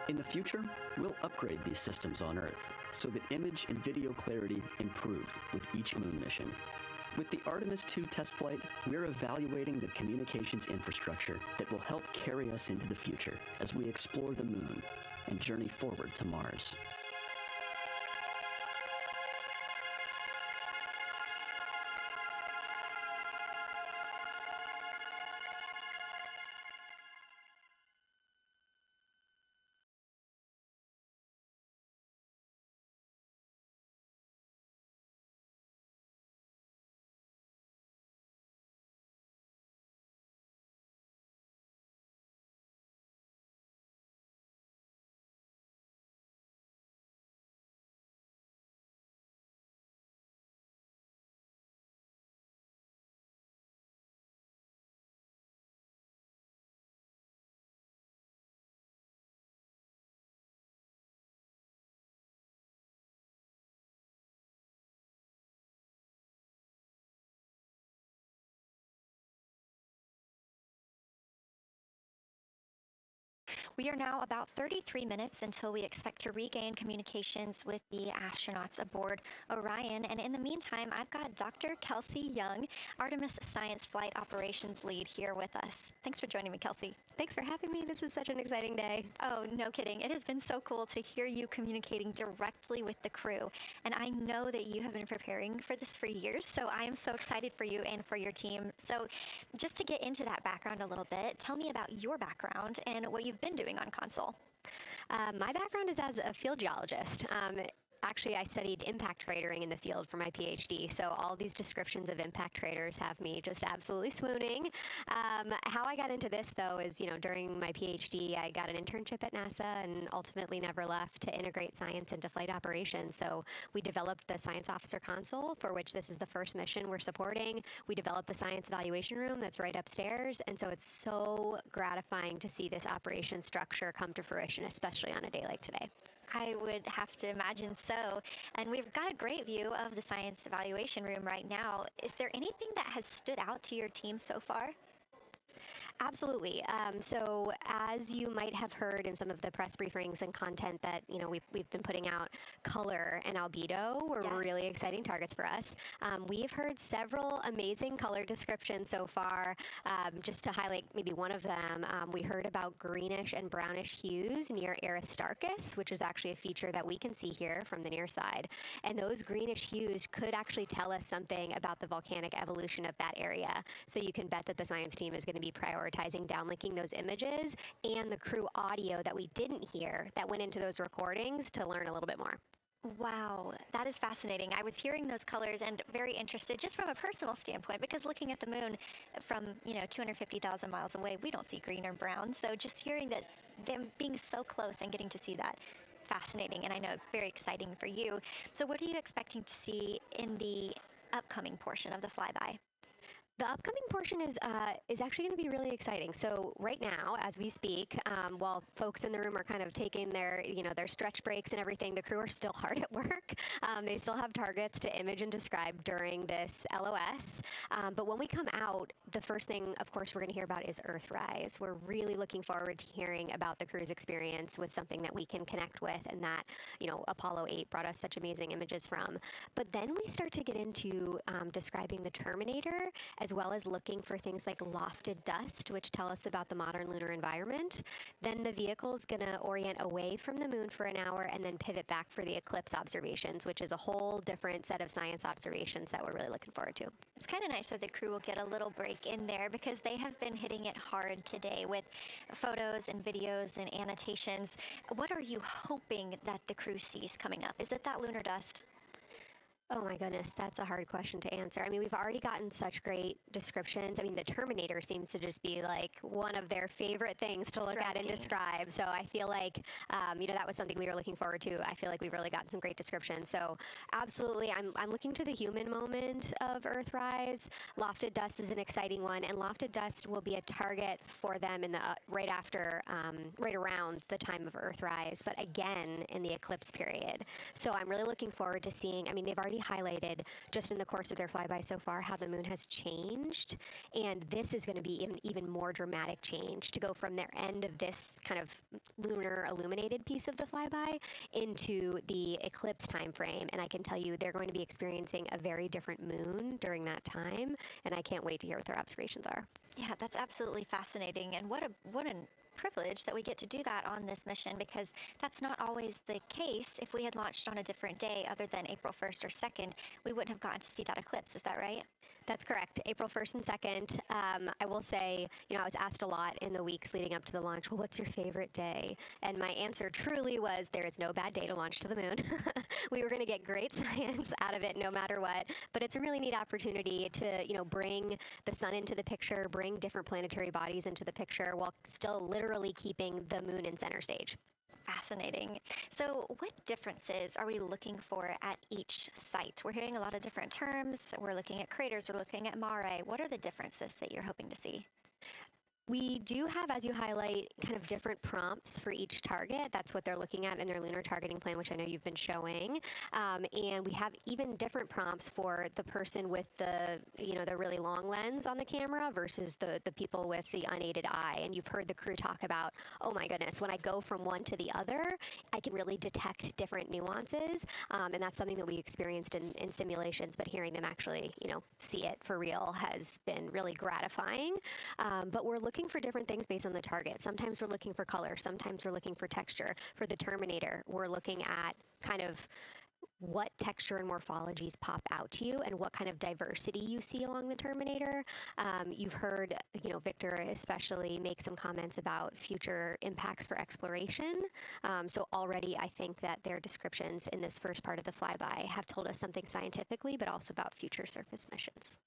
In the future, we'll upgrade these systems on Earth so that image and video clarity improve with each moon mission. With the Artemis II test flight, we're evaluating the communications infrastructure that will help carry us into the future as we explore the moon and journey forward to Mars. We are now about 33 minutes until we expect to regain communications with the astronauts aboard Orion. And in the meantime, I've got Dr. Kelsey Young, Artemis Science Flight Operations Lead, here with us. Thanks for joining me, Kelsey. Thanks for having me. This is such an exciting day. Oh, no kidding. It has been so cool to hear you communicating directly with the crew. And I know that you have been preparing for this for years, so I am so excited for you and for your team. So just to get into that background a little bit, tell me about your background and what you've been doing on console. My background is as a field geologist. Actually, I studied impact cratering in the field for my PhD, so all these descriptions of impact craters have me just absolutely swooning. How I got into this, though, is, during my PhD, I got an internship at NASA and ultimately never left to integrate science into flight operations. So we developed the Science Officer Console, for which this is the first mission we're supporting. We developed the Science Evaluation Room that's right upstairs, and so it's so gratifying to see this operation structure come to fruition, especially on a day like today. I would have to imagine so. And we've got a great view of the science evaluation room right now. Is there anything that has stood out to your team so far? Absolutely. So as you might have heard in some of the press briefings and content that, we've been putting out, color and albedo were really exciting targets for us. We've heard several amazing color descriptions so far. Just to highlight maybe one of them, we heard about greenish and brownish hues near Aristarchus, which is actually a feature that we can see here from the near side. And those greenish hues could actually tell us something about the volcanic evolution of that area. So you can bet that the science team is going to be prioritizing downlinking those images and the crew audio that we didn't hear that went into those recordings to learn a little bit more. Wow, that is fascinating. I was hearing those colors and very interested just from a personal standpoint, because looking at the moon from, 250,000 miles away, we don't see green or brown. So just hearing that, them being so close and getting to see that, fascinating. And I know very exciting for you. So what are you expecting to see in the upcoming portion of the flyby? The upcoming portion is actually going to be really exciting. So right now, as we speak, while folks in the room are kind of taking their stretch breaks and everything, the crew are still hard at work. They still have targets to image and describe during this LOS. But when we come out, the first thing, of course, we're going to hear about is Earthrise. We're really looking forward to hearing about the crew's experience with something that we can connect with and that, Apollo 8 brought us such amazing images from. But then we start to get into describing the Terminator, as well as looking for things like lofted dust, which tell us about the modern lunar environment. Then the vehicle's going to orient away from the moon for an hour and then pivot back for the eclipse observations, which is a whole different set of science observations that we're really looking forward to. It's kind of nice that the crew will get a little break in there, because they have been hitting it hard today with photos and videos and annotations. What are you hoping that the crew sees coming up? Is it that lunar dust? Oh my goodness, that's a hard question to answer. I mean, we've already gotten such great descriptions. I mean, the Terminator seems to just be like one of their favorite things to look at and describe. So I feel like, that was something we were looking forward to. I feel like we've really gotten some great descriptions. So absolutely, I'm looking to the human moment of Earthrise. Lofted dust is an exciting one, and lofted dust will be a target for them in the right around the time of Earthrise, but again in the eclipse period. So I'm really looking forward to seeing. I mean, they've already highlighted just in the course of their flyby so far how the moon has changed, and this is going to be even more dramatic change to go from their end of this kind of lunar illuminated piece of the flyby into the eclipse time frame. And I can tell you they're going to be experiencing a very different moon during that time, and I can't wait to hear what their observations are. Yeah, that's absolutely fascinating, and what an privilege that we get to do that on this mission, because that's not always the case. If we had launched on a different day other than April 1st or 2nd, we wouldn't have gotten to see that eclipse. Is that right? That's correct. April 1st and 2nd. I will say, I was asked a lot in the weeks leading up to the launch, well, what's your favorite day? And my answer truly was, there is no bad day to launch to the moon. We were going to get great science out of it no matter what, but it's a really neat opportunity to, bring the sun into the picture, bring different planetary bodies into the picture while still literally keeping the moon in center stage. Fascinating. So what differences are we looking for at each site? We're hearing a lot of different terms. We're looking at craters. We're looking at mare. What are the differences that you're hoping to see? We do have, as you highlight, kind of different prompts for each target. That's what they're looking at in their lunar targeting plan, which I know you've been showing. And we have even different prompts for the person with the really long lens on the camera versus the people with the unaided eye. And you've heard the crew talk about, oh my goodness, when I go from one to the other, I can really detect different nuances. And that's something that we experienced in simulations, but hearing them actually, see it for real has been really gratifying. But we're looking for different things based on the target. Sometimes we're looking for color. Sometimes we're looking for texture. For the Terminator, we're looking at kind of what texture and morphologies pop out to you and what kind of diversity you see along the Terminator. You've heard, Victor especially make some comments about future impacts for exploration. So already I think that their descriptions in this first part of the flyby have told us something scientifically, but also about future surface missions.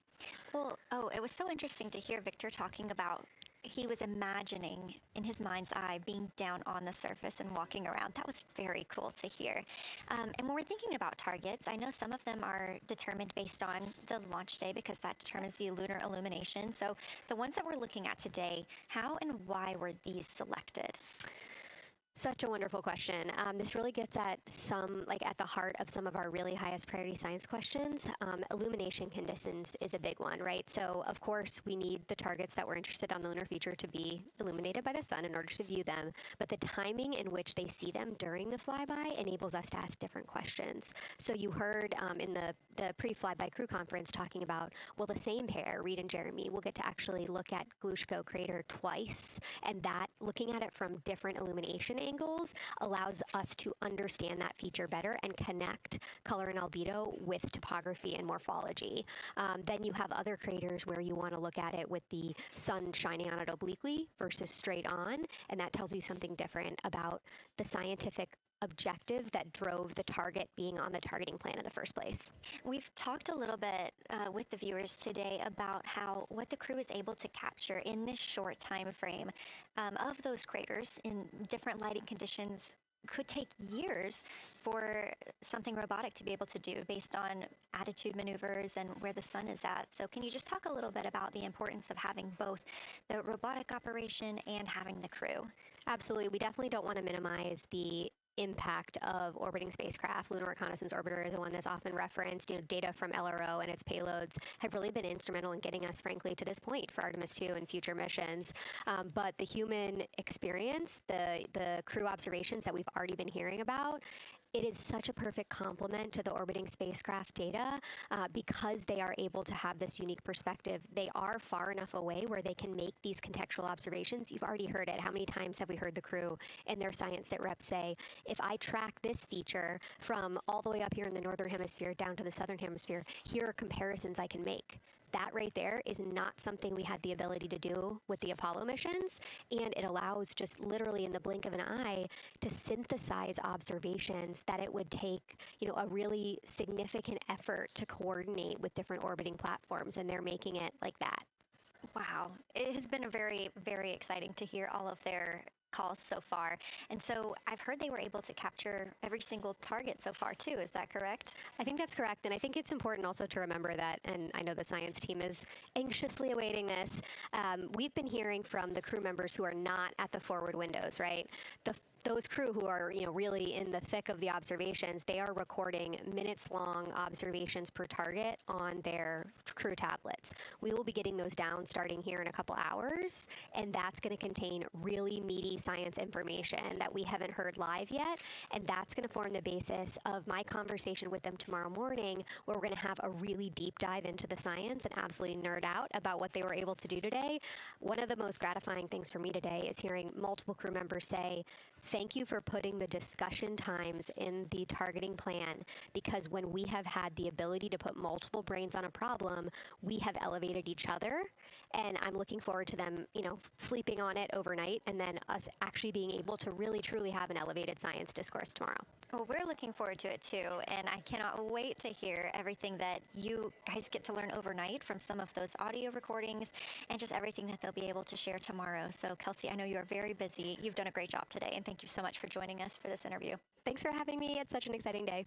Well, it was so interesting to hear Victor talking about he was imagining in his mind's eye being down on the surface and walking around. That was very cool to hear. And when we're thinking about targets, I know some of them are determined based on the launch day because that determines the lunar illumination. So the ones that we're looking at today, how and why were these selected? Such a wonderful question. This really gets at at the heart of some of our really highest priority science questions. Illumination conditions is a big one, right? So, of course, we need the targets that we're interested on the lunar future to be illuminated by the sun in order to view them. But the timing in which they see them during the flyby enables us to ask different questions. So you heard in the pre-flyby crew conference talking about, well, the same pair, Reid and Jeremy, will get to actually look at Glushko crater twice, and that, looking at it from different illumination angles, allows us to understand that feature better and connect color and albedo with topography and morphology. Then you have other craters where you want to look at it with the sun shining on it obliquely versus straight on, and that tells you something different about the scientific objective that drove the target being on the targeting plan in the first place. We've talked a little bit with the viewers today about what the crew is able to capture in this short time frame of those craters in different lighting conditions. Could take years for something robotic to be able to do based on attitude maneuvers and where the sun is at. So can you just talk a little bit about the importance of having both the robotic operation and having the crew? Absolutely. We definitely don't want to minimize the impact of orbiting spacecraft. Lunar Reconnaissance Orbiter is the one that's often referenced. Data from LRO and its payloads have really been instrumental in getting us, frankly, to this point for Artemis II and future missions. But the human experience, the crew observations that we've already been hearing about, it is such a perfect complement to the orbiting spacecraft data because they are able to have this unique perspective. They are far enough away where they can make these contextual observations. You've already heard it. How many times have we heard the crew and their science sit reps say, if I track this feature from all the way up here in the northern hemisphere down to the southern hemisphere, here are comparisons I can make. That right there is not something we had the ability to do with the Apollo missions, and it allows just literally in the blink of an eye to synthesize observations that it would take, a really significant effort to coordinate with different orbiting platforms, and they're making it like that. Wow. It has been very, very exciting to hear all of their calls so far. And so I've heard they were able to capture every single target so far too. Is that correct? I think that's correct. And I think it's important also to remember that, and I know the science team is anxiously awaiting this, we've been hearing from the crew members who are not at the forward windows, right? Those crew who are, really in the thick of the observations, they are recording minutes-long observations per target on their crew tablets. We will be getting those down starting here in a couple hours, and that's going to contain really meaty science information that we haven't heard live yet, and that's going to form the basis of my conversation with them tomorrow morning, where we're going to have a really deep dive into the science and absolutely nerd out about what they were able to do today. One of the most gratifying things for me today is hearing multiple crew members say, thank you for putting the discussion times in the targeting plan, because when we have had the ability to put multiple brains on a problem, we have elevated each other. And I'm looking forward to them, sleeping on it overnight and then us actually being able to really, truly have an elevated science discourse tomorrow. Well, we're looking forward to it too. And I cannot wait to hear everything that you guys get to learn overnight from some of those audio recordings and just everything that they'll be able to share tomorrow. So Kelsey, I know you are very busy. You've done a great job today. And thank you so much for joining us for this interview. Thanks for having me. It's such an exciting day.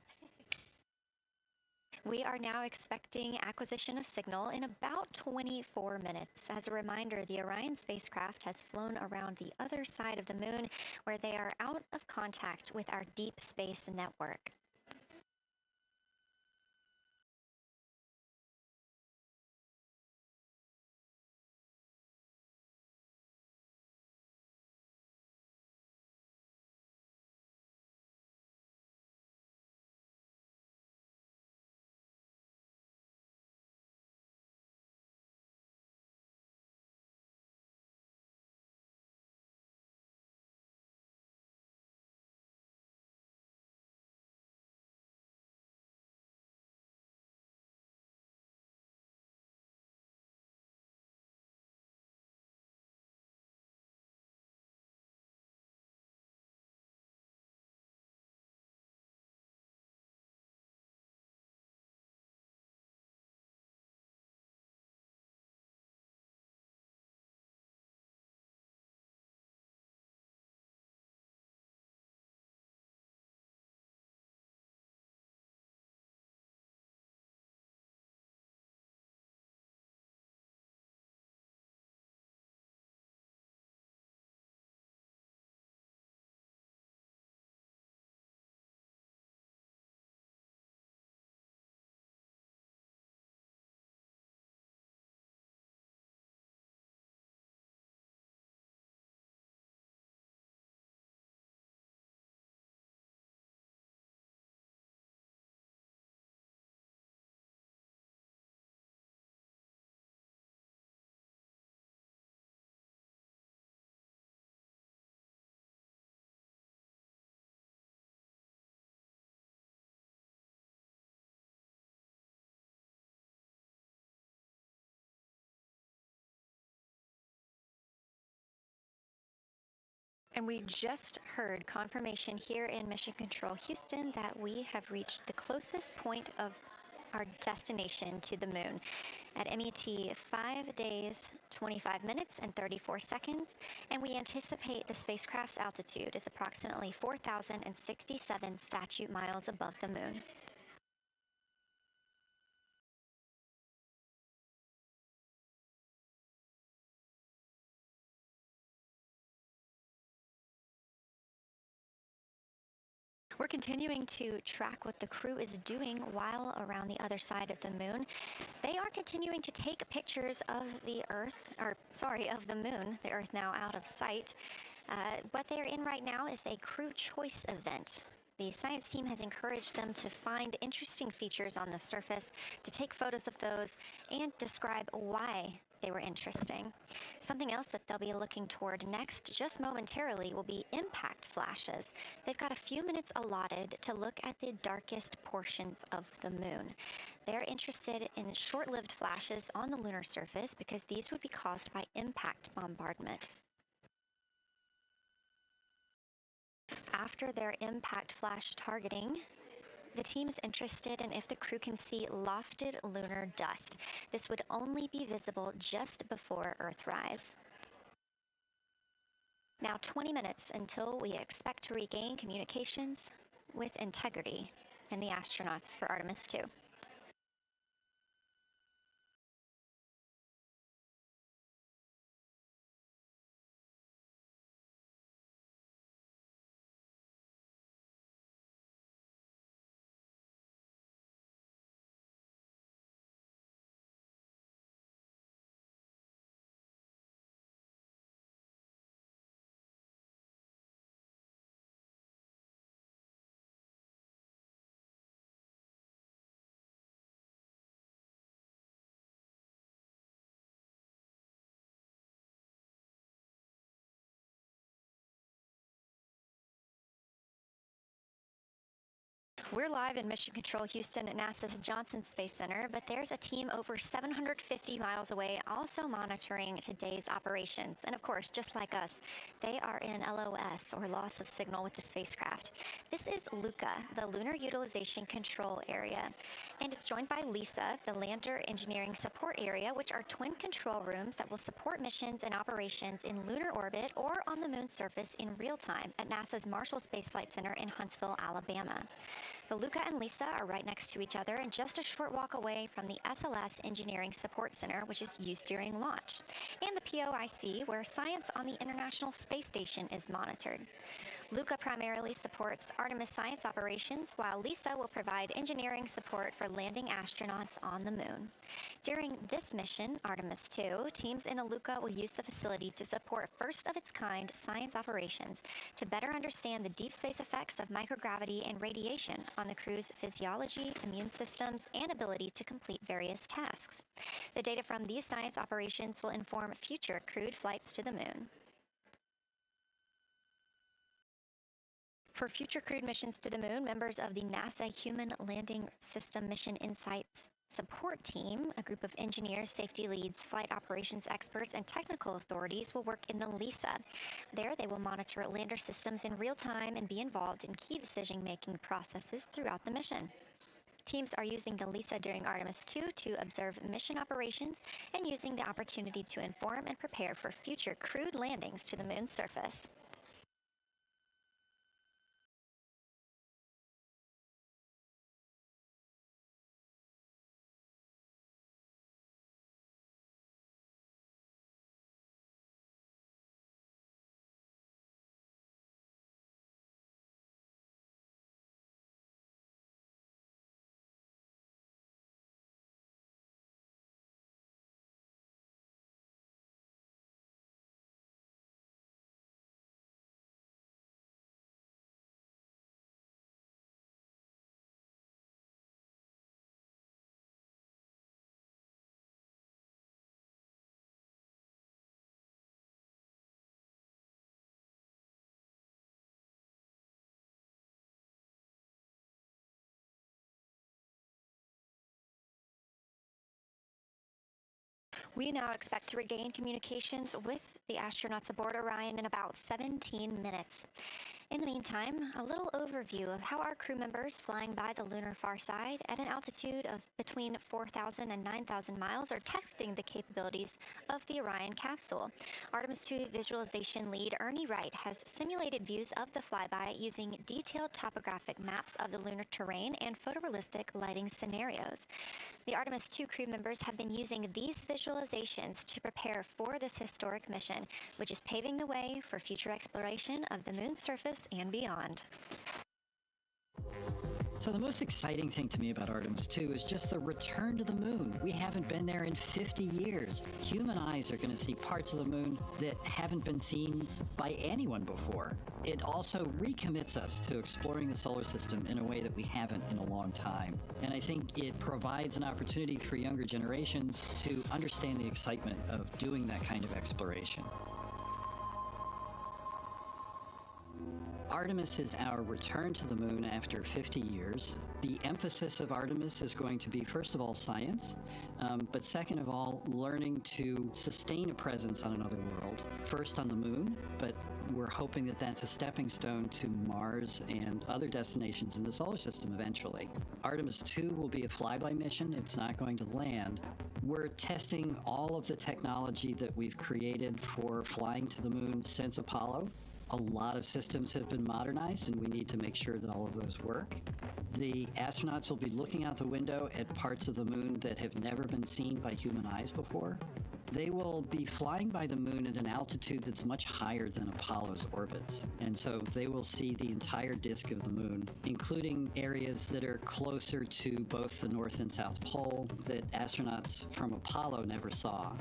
We are now expecting acquisition of signal in about 24 minutes. As a reminder, the Orion spacecraft has flown around the other side of the moon, where they are out of contact with our deep space network. And we just heard confirmation here in Mission Control Houston that we have reached the closest point of our destination to the moon at MET 5 days, 25 minutes, and 34 seconds, and we anticipate the spacecraft's altitude is approximately 4,067 statute miles above the moon. We're continuing to track what the crew is doing while around the other side of the moon. They are continuing to take pictures of the Earth, of the moon, the Earth now out of sight. What they're in right now is a crew choice event. The science team has encouraged them to find interesting features on the surface, to take photos of those, and describe why they were interesting. Something else that they'll be looking toward next, just momentarily, will be impact flashes. They've got a few minutes allotted to look at the darkest portions of the moon. They're interested in short-lived flashes on the lunar surface because these would be caused by impact bombardment. After their impact flash targeting, the team is interested in if the crew can see lofted lunar dust. This would only be visible just before Earthrise. Now 20 minutes until we expect to regain communications with integrity and the astronauts for Artemis II. We're live in Mission Control Houston at NASA's Johnson Space Center, but there's a team over 750 miles away also monitoring today's operations. And of course, just like us, they are in LOS, or loss of signal, with the spacecraft. This is LUCA, the Lunar Utilization Control Area, and it's joined by LISA, the Lander Engineering Support Area, which are twin control rooms that will support missions and operations in lunar orbit or on the moon's surface in real time at NASA's Marshall Space Flight Center in Huntsville, Alabama. The LUCA and LISA are right next to each other and just a short walk away from the SLS Engineering Support Center, which is used during launch, and the POIC, where science on the International Space Station is monitored. LUCA primarily supports Artemis science operations, while LISA will provide engineering support for landing astronauts on the moon. During this mission, Artemis II, teams in the LUCA will use the facility to support first-of-its-kind science operations to better understand the deep space effects of microgravity and radiation on the crew's physiology, immune systems, and ability to complete various tasks. The data from these science operations will inform future crewed flights to the moon. For future crewed missions to the moon, members of the NASA Human Landing System Mission Insights Support Team, a group of engineers, safety leads, flight operations experts, and technical authorities, will work in the LISA. There, they will monitor lander systems in real time and be involved in key decision-making processes throughout the mission. Teams are using the LISA during Artemis II to observe mission operations and using the opportunity to inform and prepare for future crewed landings to the moon's surface. We now expect to regain communications with the astronauts aboard Orion in about 17 minutes. In the meantime, a little overview of how our crew members flying by the lunar far side at an altitude of between 4,000 and 9,000 miles are testing the capabilities of the Orion capsule. Artemis II visualization lead Ernie Wright has simulated views of the flyby using detailed topographic maps of the lunar terrain and photorealistic lighting scenarios. The Artemis II crew members have been using these visualizations to prepare for this historic mission, which is paving the way for future exploration of the moon's surface and beyond. So the most exciting thing to me about Artemis II is just the return to the moon. We haven't been there in 50 years. Human eyes are going to see parts of the moon that haven't been seen by anyone before. It also recommits us to exploring the solar system in a way that we haven't in a long time. And I think it provides an opportunity for younger generations to understand the excitement of doing that kind of exploration. Artemis is our return to the moon after 50 years. The emphasis of Artemis is going to be, first of all, science, but second of all, learning to sustain a presence on another world. First on the moon, but we're hoping that that's a stepping stone to Mars and other destinations in the solar system eventually. Artemis II will be a flyby mission. It's not going to land. We're testing all of the technology that we've created for flying to the moon since Apollo. A lot of systems have been modernized, and we need to make sure that all of those work. The astronauts will be looking out the window at parts of the moon that have never been seen by human eyes before. They will be flying by the moon at an altitude that's much higher than Apollo's orbits. And so they will see the entire disk of the moon, including areas that are closer to both the North and South Pole that astronauts from Apollo never saw.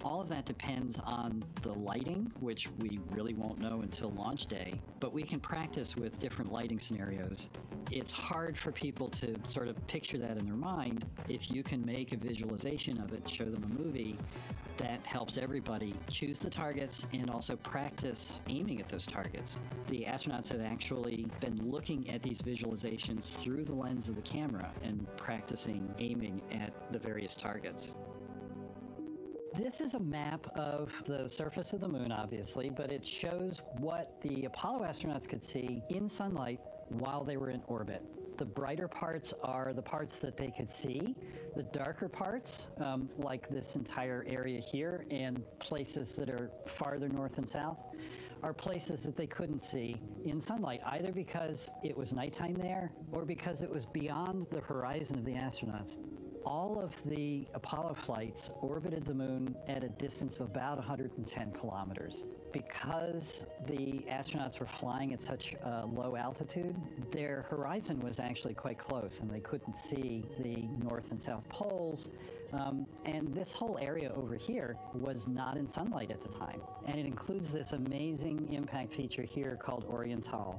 All of that depends on the lighting, which we really won't know until launch day, but we can practice with different lighting scenarios. It's hard for people to sort of picture that in their mind. If you can make a visualization of it, show them a movie, that helps everybody choose the targets and also practice aiming at those targets. The astronauts have actually been looking at these visualizations through the lens of the camera and practicing aiming at the various targets. This is a map of the surface of the moon, obviously, but it shows what the Apollo astronauts could see in sunlight while they were in orbit. The brighter parts are the parts that they could see. The darker parts, like this entire area here and places that are farther north and south, are places that they couldn't see in sunlight, either because it was nighttime there or because it was beyond the horizon of the astronauts. All of the Apollo flights orbited the moon at a distance of about 110 kilometers. Because the astronauts were flying at such a low altitude, their horizon was actually quite close, and they couldn't see the North and South poles. And this whole area over here was not in sunlight at the time. And it includes this amazing impact feature here called Oriental.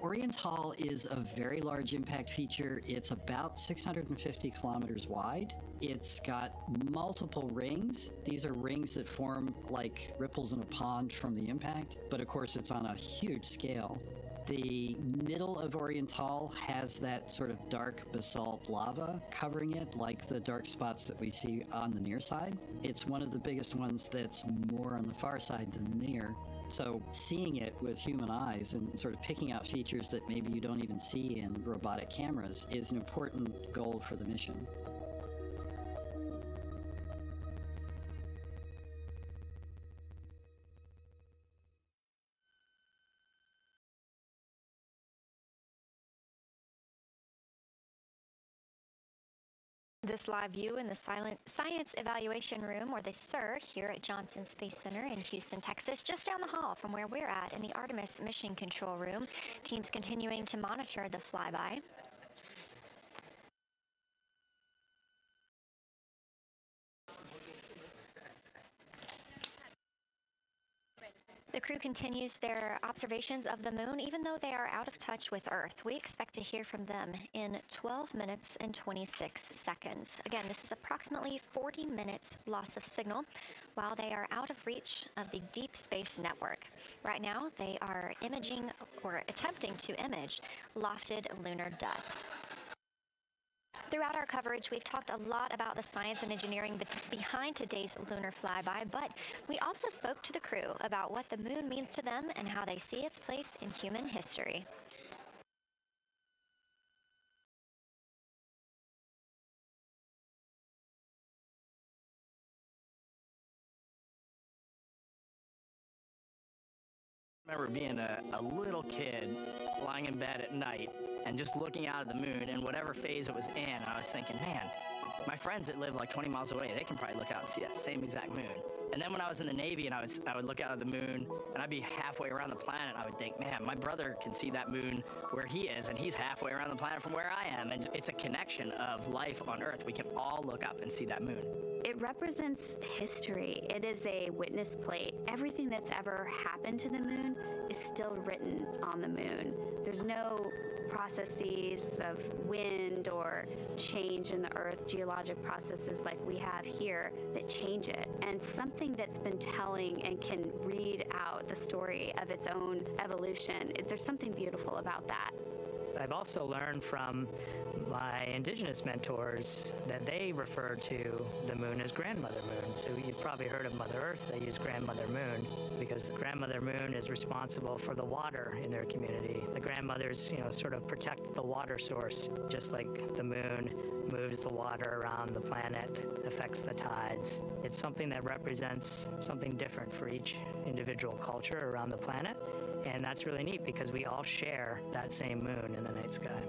Oriental is a very large impact feature. It's about 650 kilometers wide. It's got multiple rings. These are rings that form like ripples in a pond from the impact, but of course it's on a huge scale. The middle of Oriental has that sort of dark basalt lava covering it, like the dark spots that we see on the near side. It's one of the biggest ones that's more on the far side than near. So seeing it with human eyes and sort of picking out features that maybe you don't even see in robotic cameras is an important goal for the mission. This live view in the Science Evaluation Room, or the SIR, here at Johnson Space Center in Houston, Texas, just down the hall from where we're at in the Artemis Mission Control Room. Teams continuing to monitor the flyby. The crew continues their observations of the moon, even though they are out of touch with Earth. We expect to hear from them in 12 minutes and 26 seconds. Again, this is approximately 40 minutes loss of signal while they are out of reach of the deep space network. Right now, they are imaging or attempting to image lofted lunar dust. Throughout our coverage, we've talked a lot about the science and engineering behind today's lunar flyby, but we also spoke to the crew about what the moon means to them and how they see its place in human history. I remember being a little kid lying in bed at night and just looking out at the moon and whatever phase it was in, I was thinking, man, my friends that live like 20 miles away, they can probably look out and see that same exact moon. And then when I was in the Navy and I would look out at the moon and I'd be halfway around the planet, I would think, man, my brother can see that moon where he is and he's halfway around the planet from where I am. And it's a connection of life on Earth. We can all look up and see that moon. It represents history. It is a witness plate. Everything that's ever happened to the moon is still written on the moon. There's no processes of wind or change in the Earth, geologic processes like we have here that change it. And something that's been telling and can read out the story of its own evolution, there's something beautiful about that. I've also learned from my indigenous mentors that they refer to the moon as Grandmother Moon. So you've probably heard of Mother Earth. They use Grandmother Moon because Grandmother Moon is responsible for the water in their community. The grandmothers, sort of protect the water source, just like the moon moves the water around the planet, affects the tides. It's something that represents something different for each individual culture around the planet. And that's really neat because we all share that same moon in the night sky.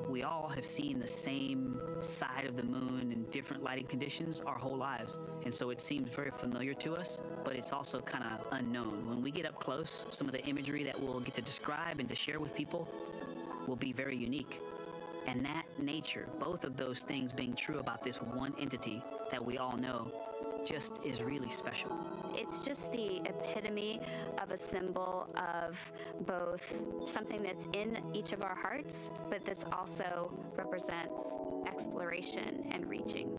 We all have seen the same side of the moon in different lighting conditions our whole lives. And so it seems very familiar to us, but it's also kind of unknown. When we get up close, some of the imagery that we'll get to describe and to share with people will be very unique. And that nature, both of those things being true about this one entity that we all know, just is really special. It's just the epitome of a symbol of both something that's in each of our hearts, but that's also represents exploration and reaching.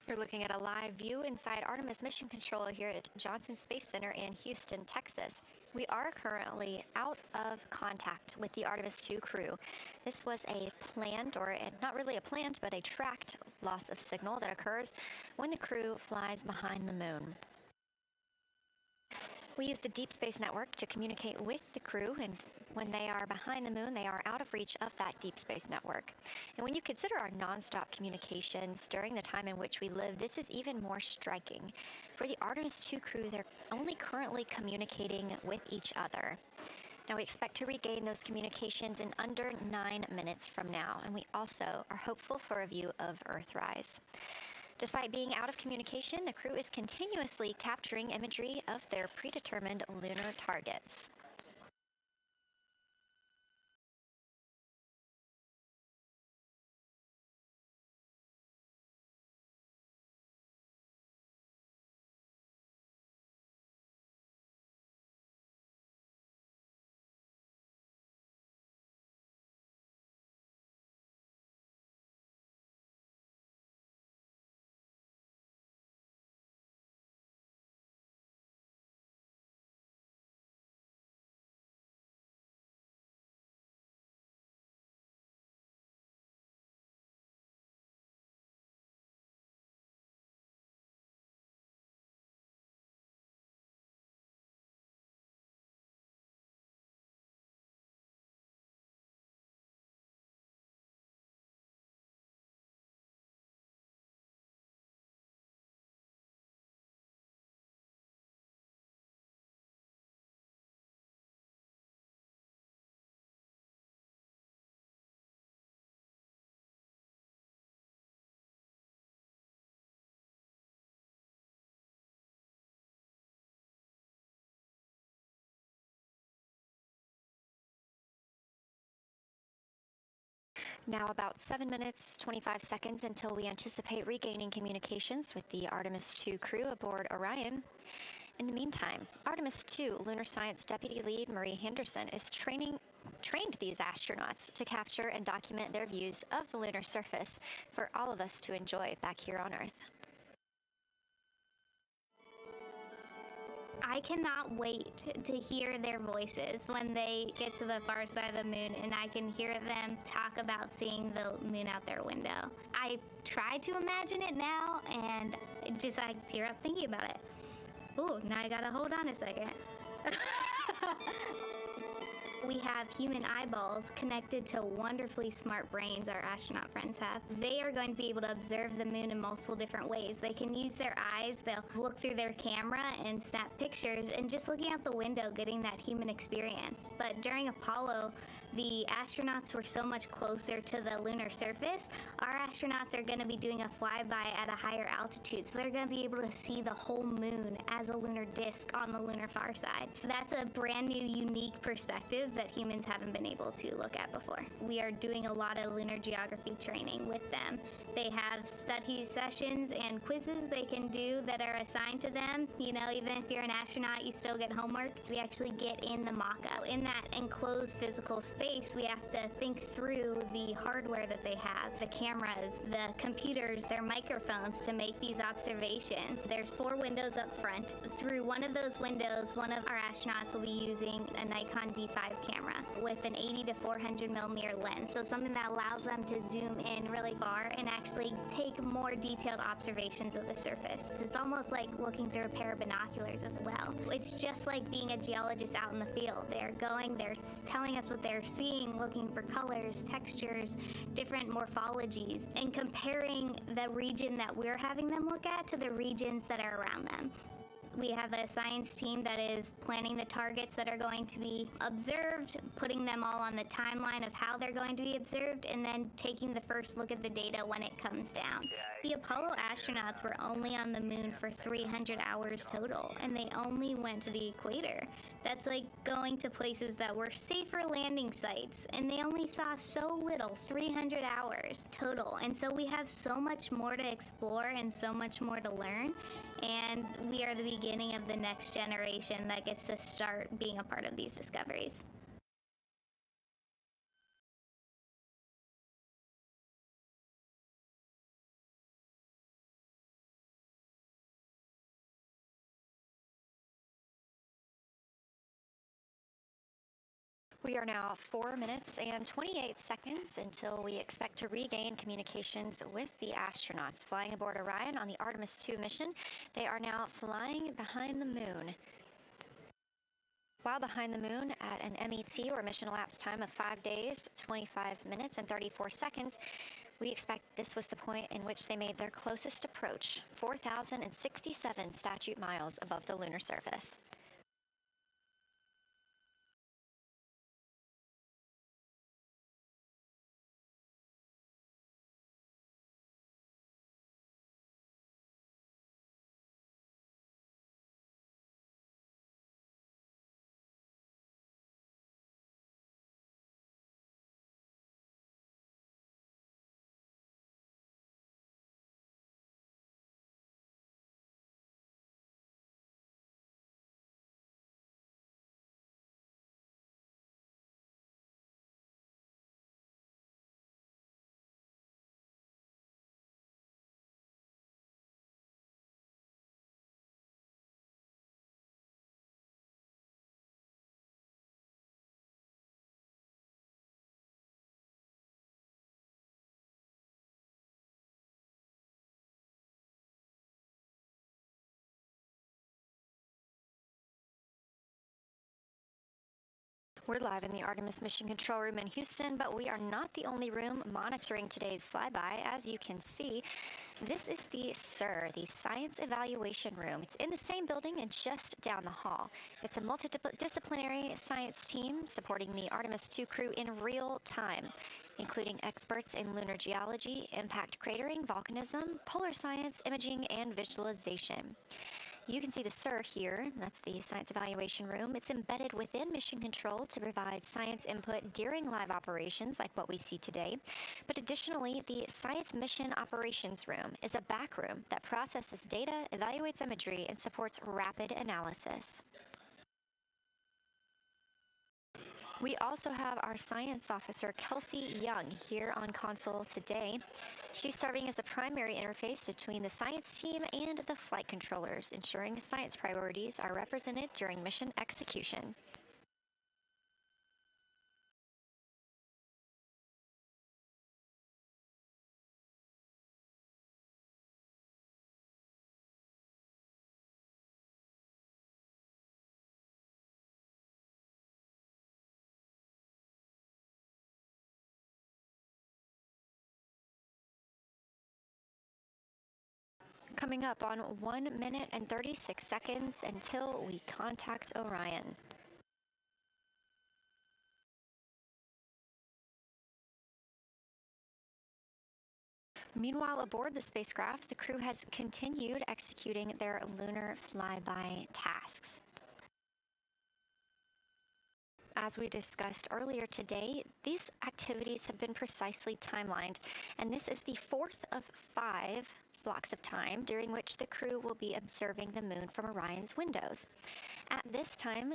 You're looking at a live view inside Artemis Mission Control here at Johnson Space Center in Houston, Texas. We are currently out of contact with the Artemis II crew. This was a planned, or not really a planned, but a tracked loss of signal that occurs when the crew flies behind the moon. We use the Deep Space Network to communicate with the crew, and when they are behind the moon, they are out of reach of that Deep Space Network. And when you consider our nonstop communications during the time in which we live, this is even more striking. For the Artemis II crew, they're only currently communicating with each other. Now, we expect to regain those communications in under 9 minutes from now, and we also are hopeful for a view of Earthrise. Despite being out of communication, the crew is continuously capturing imagery of their predetermined lunar targets. Now about 7 minutes, 25 seconds until we anticipate regaining communications with the Artemis II crew aboard Orion. In the meantime, Artemis II Lunar Science Deputy Lead Marie Henderson is training trained these astronauts to capture and document their views of the lunar surface for all of us to enjoy back here on Earth. I cannot wait to hear their voices when they get to the far side of the moon and I can hear them talk about seeing the moon out their window. I try to imagine it now and I tear up thinking about it. Ooh, now I gotta hold on a second. We have human eyeballs connected to wonderfully smart brains our astronaut friends have. They are going to be able to observe the moon in multiple different ways. They can use their eyes, they'll look through their camera and snap pictures, and just looking out the window getting that human experience. But during Apollo, the astronauts were so much closer to the lunar surface. Our astronauts are going to be doing a flyby at a higher altitude, so they're going to be able to see the whole moon as a lunar disk on the lunar far side. That's a brand new, unique perspective that humans haven't been able to look at before. We are doing a lot of lunar geography training with them. They have study sessions and quizzes they can do that are assigned to them. You know, even if you're an astronaut, you still get homework. We actually get in the mock-up. In that enclosed physical space, we have to think through the hardware that they have, the cameras, the computers, their microphones to make these observations. There's 4 windows up front. Through one of those windows, one of our astronauts will be using a Nikon D5 camera with an 80 to 400 millimeter lens. So something that allows them to zoom in really far and actually take more detailed observations of the surface. It's almost like looking through a pair of binoculars as well. It's just like being a geologist out in the field. They're telling us what they're seeing, looking for colors, textures, different morphologies, and comparing the region that we're having them look at to the regions that are around them. We have a science team that is planning the targets that are going to be observed, putting them all on the timeline of how they're going to be observed, and then taking the first look at the data when it comes down. The Apollo astronauts were only on the moon for 300 hours total, and they only went to the equator. That's like going to places that were safer landing sites, and they only saw so little, 300 hours total. And so we have so much more to explore and so much more to learn, and we are the beginning of the next generation that gets to start being a part of these discoveries. We are now 4 minutes and 28 seconds until we expect to regain communications with the astronauts flying aboard Orion on the Artemis II mission. They are now flying behind the moon. While behind the moon at an MET, or mission elapsed time, of 5 days, 25 minutes, and 34 seconds, we expect this was the point in which they made their closest approach, 4,067 statute miles above the lunar surface. We're live in the Artemis Mission Control Room in Houston, but we are not the only room monitoring today's flyby. As you can see, this is the SIR, the Science Evaluation Room. It's in the same building and just down the hall. It's a multidisciplinary science team supporting the Artemis II crew in real time, including experts in lunar geology, impact cratering, volcanism, polar science, imaging, and visualization. You can see the SIR here. That's the Science Evaluation Room. It's embedded within Mission Control to provide science input during live operations like what we see today. But additionally, the Science Mission Operations Room is a back room that processes data, evaluates imagery, and supports rapid analysis. We also have our science officer, Kelsey Young, here on console today. She's serving as the primary interface between the science team and the flight controllers, ensuring science priorities are represented during mission execution. Coming up on 1 minute and 36 seconds until we contact Orion. Meanwhile, aboard the spacecraft, the crew has continued executing their lunar flyby tasks. As we discussed earlier today, these activities have been precisely timelined, and this is the fourth of 5 blocks of time during which the crew will be observing the moon from Orion's windows. At this time,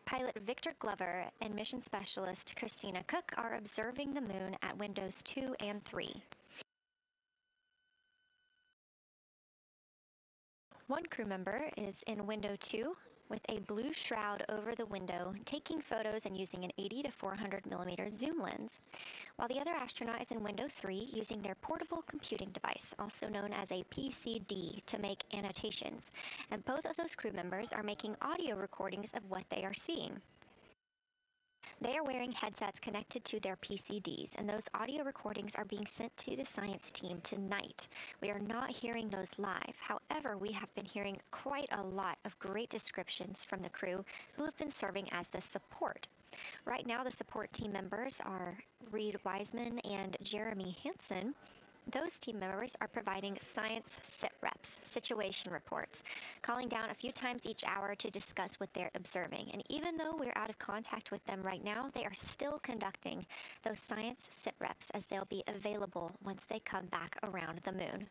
pilot Victor Glover and mission specialist Christina Koch are observing the moon at windows 2 and 3. One crew member is in window 2 with a blue shroud over the window, taking photos and using an 80 to 400 millimeter zoom lens, while the other astronaut is in window 3 using their portable computing device, also known as a PCD, to make annotations. And both of those crew members are making audio recordings of what they are seeing. They are wearing headsets connected to their PCDs, and those audio recordings are being sent to the science team tonight. We are not hearing those live. However, we have been hearing quite a lot of great descriptions from the crew who have been serving as the support. Right now, the support team members are Reid Wiseman and Jeremy Hansen. Those team members are providing science sit reps, situation reports, calling down a few times each hour to discuss what they're observing. And even though we're out of contact with them right now, they are still conducting those science sit reps as they'll be available once they come back around the moon.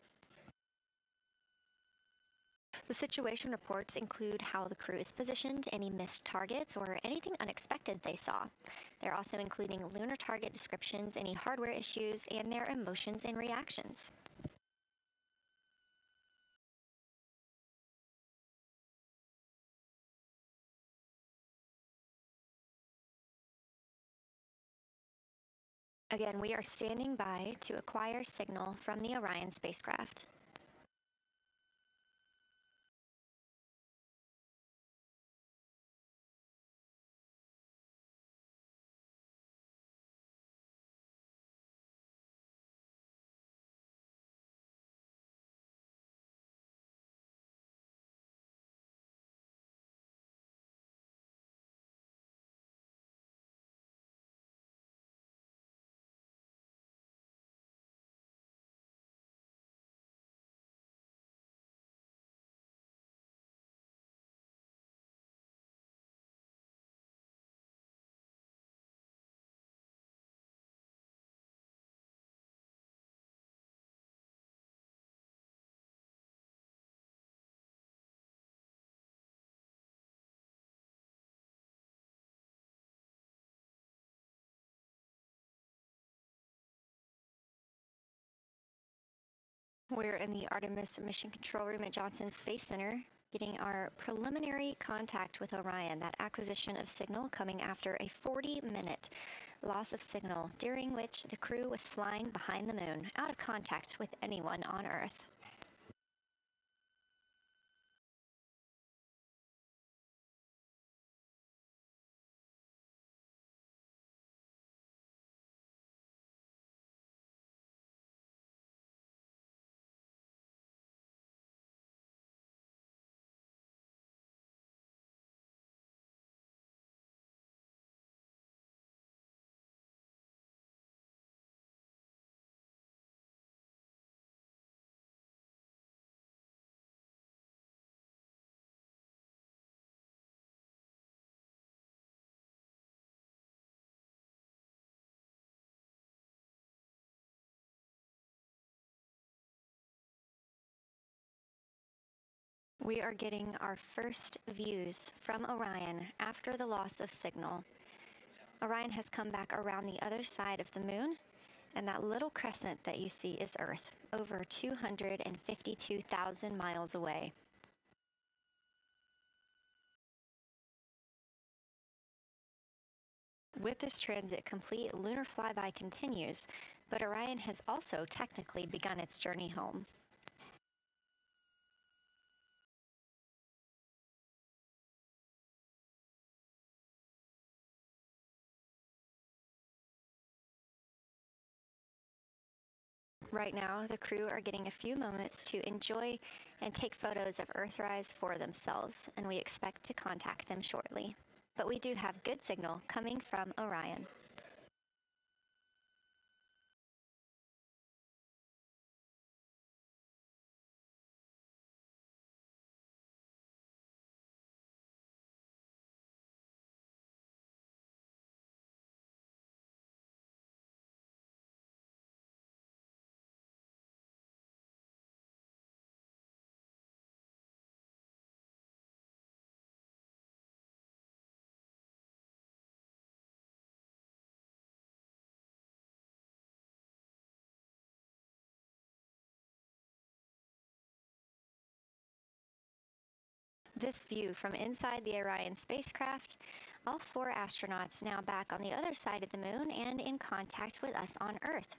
The situation reports include how the crew is positioned, any missed targets, or anything unexpected they saw. They're also including lunar target descriptions, any hardware issues, and their emotions and reactions. Again, we are standing by to acquire signal from the Orion spacecraft. We're in the Artemis Mission Control Room at Johnson Space Center, getting our preliminary contact with Orion, that acquisition of signal coming after a 40-minute loss of signal, during which the crew was flying behind the moon, out of contact with anyone on Earth. We are getting our first views from Orion after the loss of signal. Orion has come back around the other side of the moon, and that little crescent that you see is Earth, over 252,000 miles away. With this transit complete, lunar flyby continues, but Orion has also technically begun its journey home. Right now, the crew are getting a few moments to enjoy and take photos of Earthrise for themselves, and we expect to contact them shortly. But we do have good signal coming from Orion. This view from inside the Orion spacecraft, all 4 astronauts now back on the other side of the moon and in contact with us on Earth.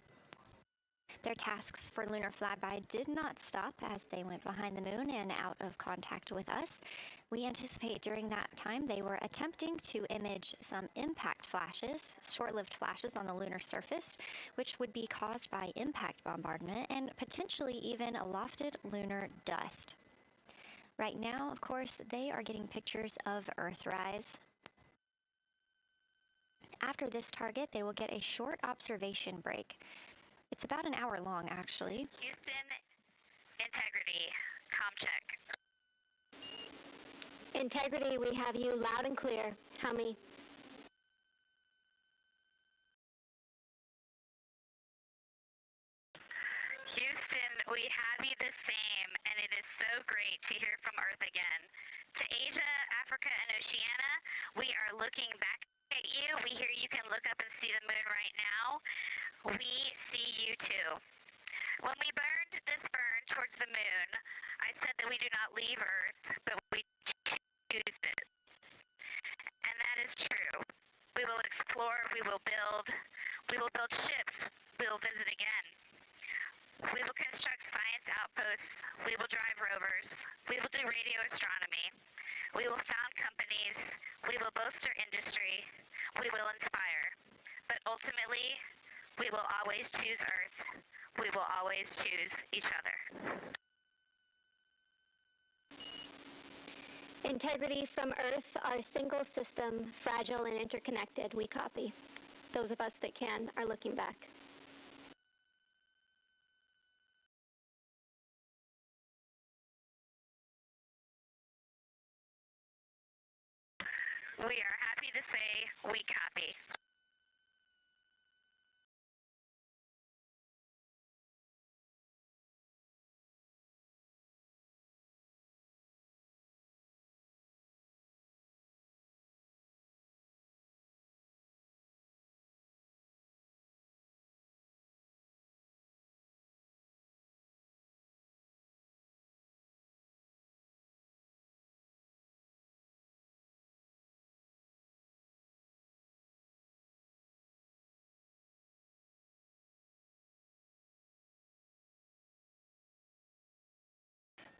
Their tasks for lunar flyby did not stop as they went behind the moon and out of contact with us. We anticipate during that time they were attempting to image some impact flashes, short-lived flashes on the lunar surface, which would be caused by impact bombardment and potentially even lofted lunar dust. Right now, of course, they are getting pictures of Earthrise. After this target, they will get a short observation break. It's about an hour long, actually. Houston, integrity, comm check. Integrity, we have you loud and clear. Tell me. Houston, we have you the same, and it is so great to hear from Earth again. To Asia, Africa, and Oceania, we are looking back at you. We hear you can look up and see the moon right now. We see you too. When we burned this burn towards the moon, I said that we do not leave Earth, but we choose it. And that is true. We will explore, we will build ships, we will visit again. We will construct science outposts, we will drive rovers, we will do radio astronomy, we will found companies, we will bolster industry, we will inspire. But ultimately, we will always choose Earth. We will always choose each other. Integrity from Earth, our single system, fragile and interconnected, we copy. Those of us that can are looking back. We are happy to say we copy.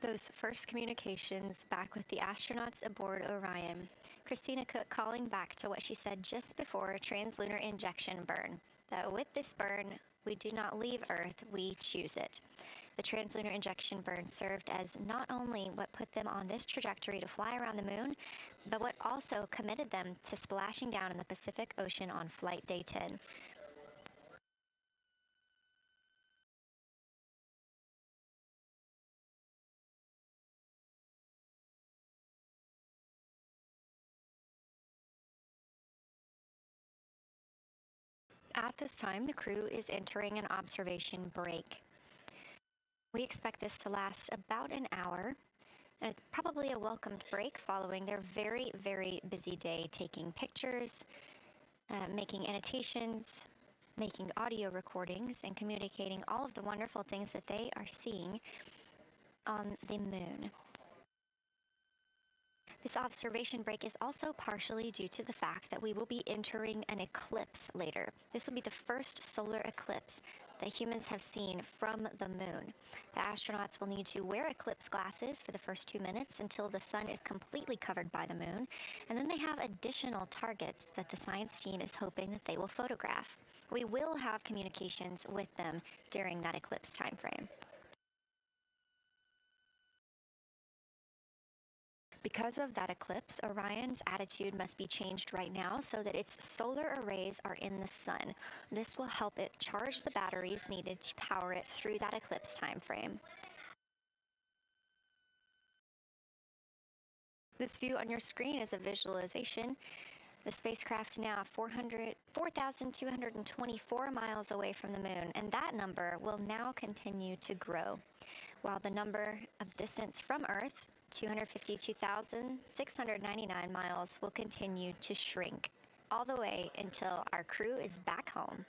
Those first communications back with the astronauts aboard Orion. Christina Koch calling back to what she said just before translunar injection burn, that with this burn, we do not leave Earth, we choose it. The translunar injection burn served as not only what put them on this trajectory to fly around the moon, but what also committed them to splashing down in the Pacific Ocean on flight day 10. At this time, the crew is entering an observation break. We expect this to last about an hour, and it's probably a welcomed break following their very, very busy day taking pictures making annotations, making audio recordings, and communicating all of the wonderful things that they are seeing on the moon. This observation break is also partially due to the fact that we will be entering an eclipse later. This will be the first solar eclipse that humans have seen from the moon. The astronauts will need to wear eclipse glasses for the first 2 minutes until the sun is completely covered by the moon, and then they have additional targets that the science team is hoping that they will photograph. We will have communications with them during that eclipse time frame. Because of that eclipse, Orion's attitude must be changed right now so that its solar arrays are in the sun. This will help it charge the batteries needed to power it through that eclipse time frame. This view on your screen is a visualization. The spacecraft now 4,224 miles away from the moon, and that number will now continue to grow, while the number of distance from Earth, 252,699 miles, will continue to shrink all the way until our crew is back home.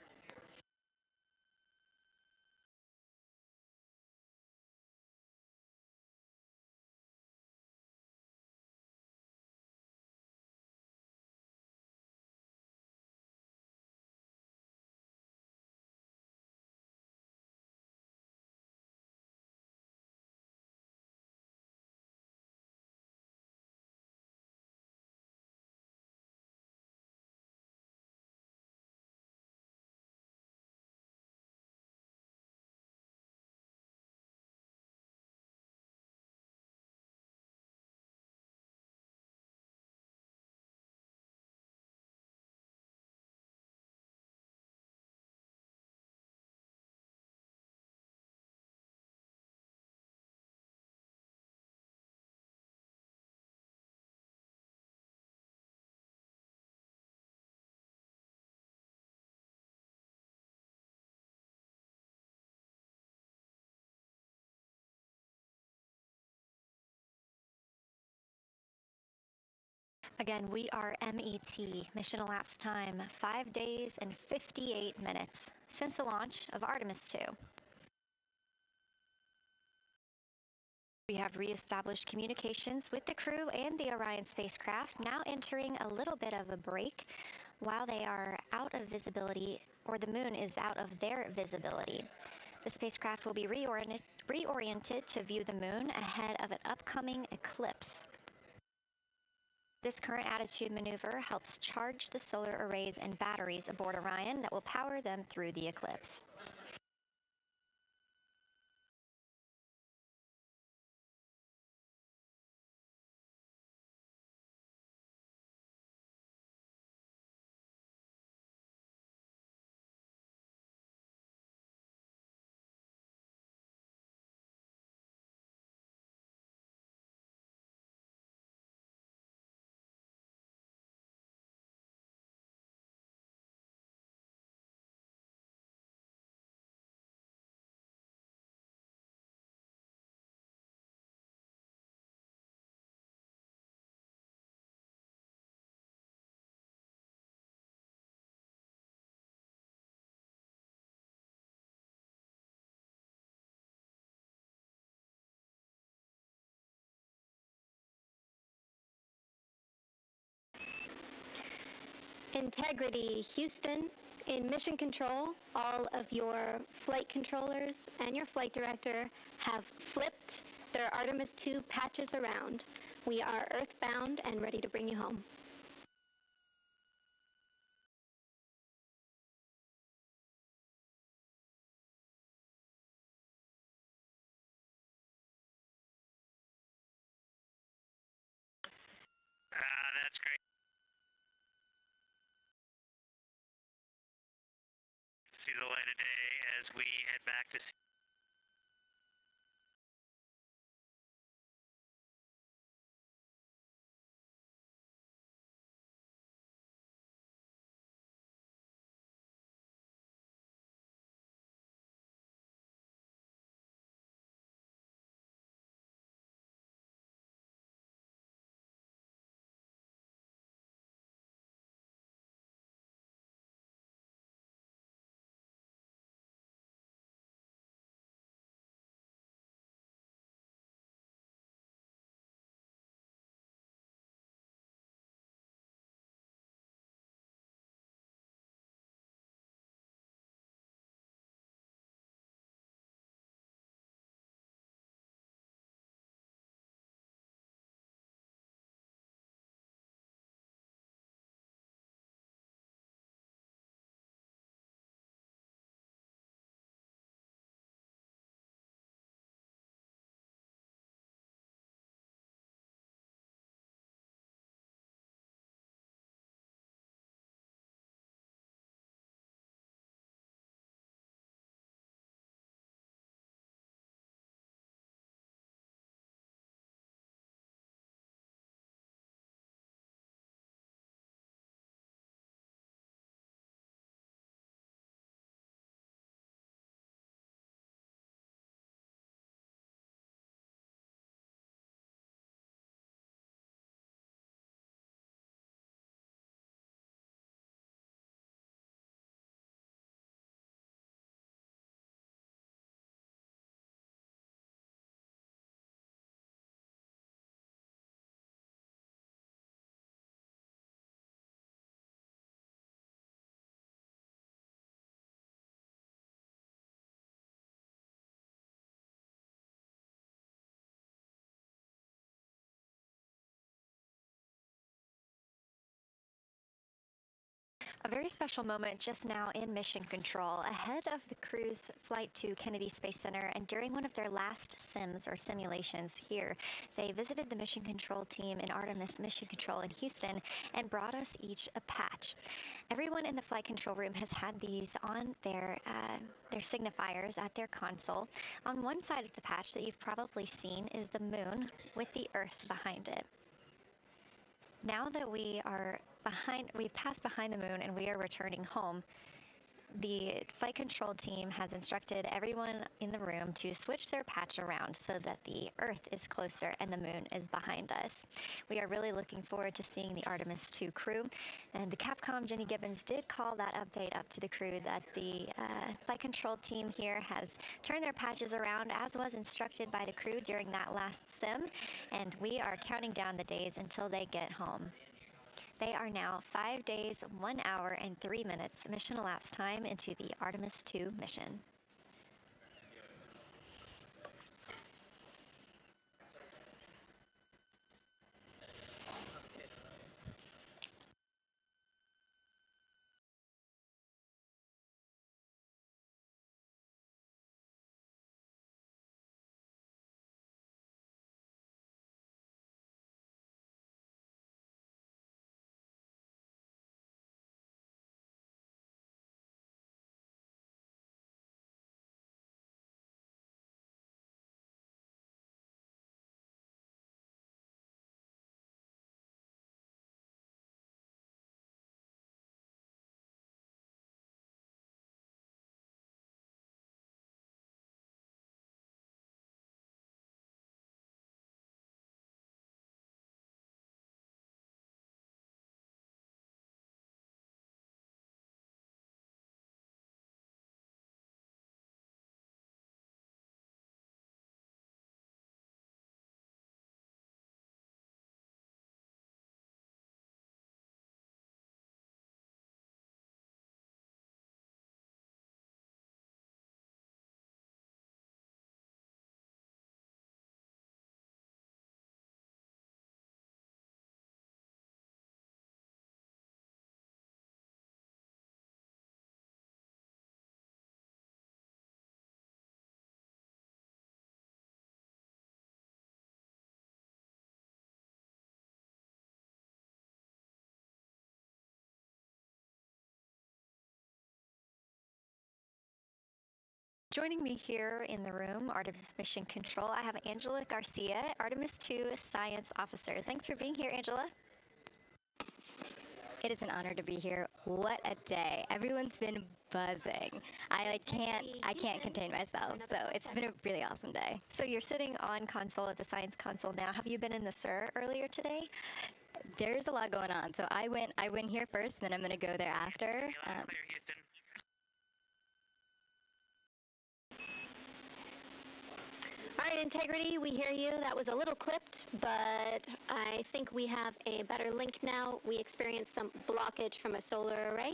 Again, we are MET, mission elapsed time, 5 days and 58 minutes since the launch of Artemis II. We have reestablished communications with the crew and the Orion spacecraft, now entering a little bit of a break while they are out of visibility, or the moon is out of their visibility. The spacecraft will be reoriented to view the moon ahead of an upcoming eclipse. This current attitude maneuver helps charge the solar arrays and batteries aboard Orion that will power them through the eclipse. Integrity, Houston. In mission control, all of your flight controllers and your flight director have flipped their Artemis II patches around. We are earthbound and ready to bring you home. That's great. See the light of day as we head back to sea. A very special moment just now in mission control, ahead of the crew's flight to Kennedy Space Center, and during one of their last sims or simulations here, they visited the mission control team in Artemis Mission Control in Houston and brought us each a patch. Everyone in the flight control room has had these on their signifiers at their console. On one side of the patch that you've probably seen is the moon with the Earth behind it. Now that we've passed behind the moon and we are returning home, the flight control team has instructed everyone in the room to switch their patch around so that the Earth is closer and the moon is behind us. We are really looking forward to seeing the Artemis II crew, and the Capcom Jenny Gibbons did call that update up to the crew that the flight control team here has turned their patches around as was instructed by the crew during that last sim, and we are counting down the days until they get home. They are now 5 days, 1 hour, and 3 minutes mission elapsed time into the Artemis II mission. Joining me here in the room, Artemis Mission Control, I have Angela Garcia, Artemis II Science Officer. Thanks for being here, Angela. It is an honor to be here. What a day. Everyone's been buzzing. I can't contain myself. So it's been a really awesome day. So you're sitting on console at the science console now. Have you been in the SIR earlier today? There's a lot going on. So I went here first, then I'm going to go there after. All right, Integrity, we hear you. That was a little clipped, but I think we have a better link now. We experienced some blockage from a solar array.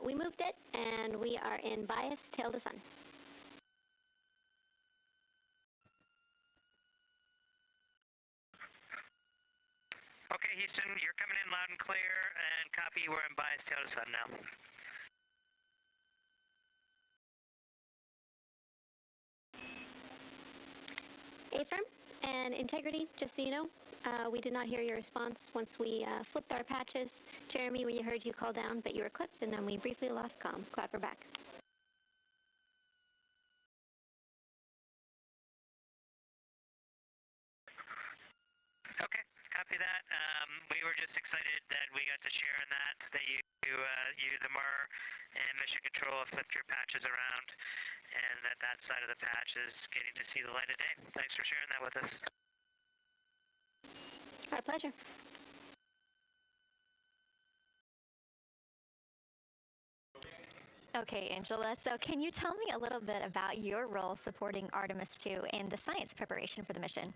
We moved it, and we are in bias tail to sun. Okay, Houston, you're coming in loud and clear, and copy, we're in bias tail to sun now. Affirm and Integrity, just so you know, we did not hear your response once we flipped our patches. Jeremy, we heard you call down, but you were clipped, and then we briefly lost comm. Glad we're back. Okay, copy that. We were just excited that we got to share in that you, the MUR and Mission Control have flipped your patches around, and that side of the patch is getting to see the light of day. Thanks for sharing that with us. Our pleasure. Okay, Angela, so can you tell me a little bit about your role supporting Artemis II and the science preparation for the mission?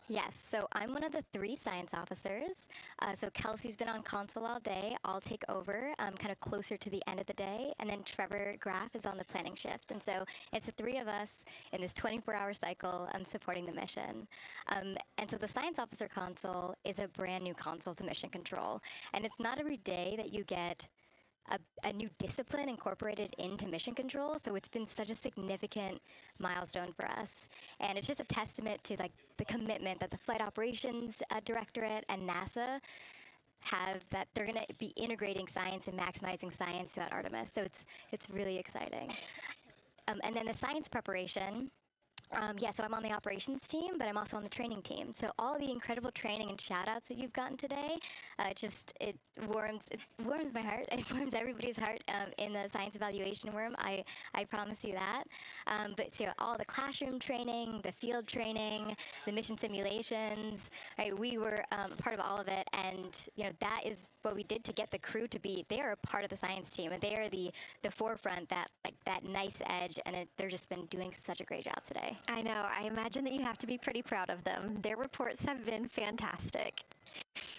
Yes, so I'm one of the 3 science officers. So Kelsey's been on console all day. I'll take over kind of closer to the end of the day. And then Trevor Graff is on the planning shift. And so it's the 3 of us in this 24-hour cycle supporting the mission. And so the science officer console is a brand new console to mission control. And it's not every day that you get a new discipline incorporated into mission control. So it's been such a significant milestone for us. And it's just a testament to like the commitment that the Flight Operations Directorate and NASA have, that they're going to be integrating science and maximizing science throughout Artemis. So it's really exciting. And then the science preparation. So I'm on the operations team, but I'm also on the training team. So all the incredible training and shout-outs that you've gotten today, it warms my heart. It warms everybody's heart in the science evaluation room. I promise you that. But so all the classroom training, the field training, the mission simulations, right? We were a part of all of it, and that is what we did to get the crew to be. They are a part of the science team, and they are the forefront, that nice edge, and they're just been doing such a great job today. I know. I imagine that you have to be pretty proud of them. Their reports have been fantastic.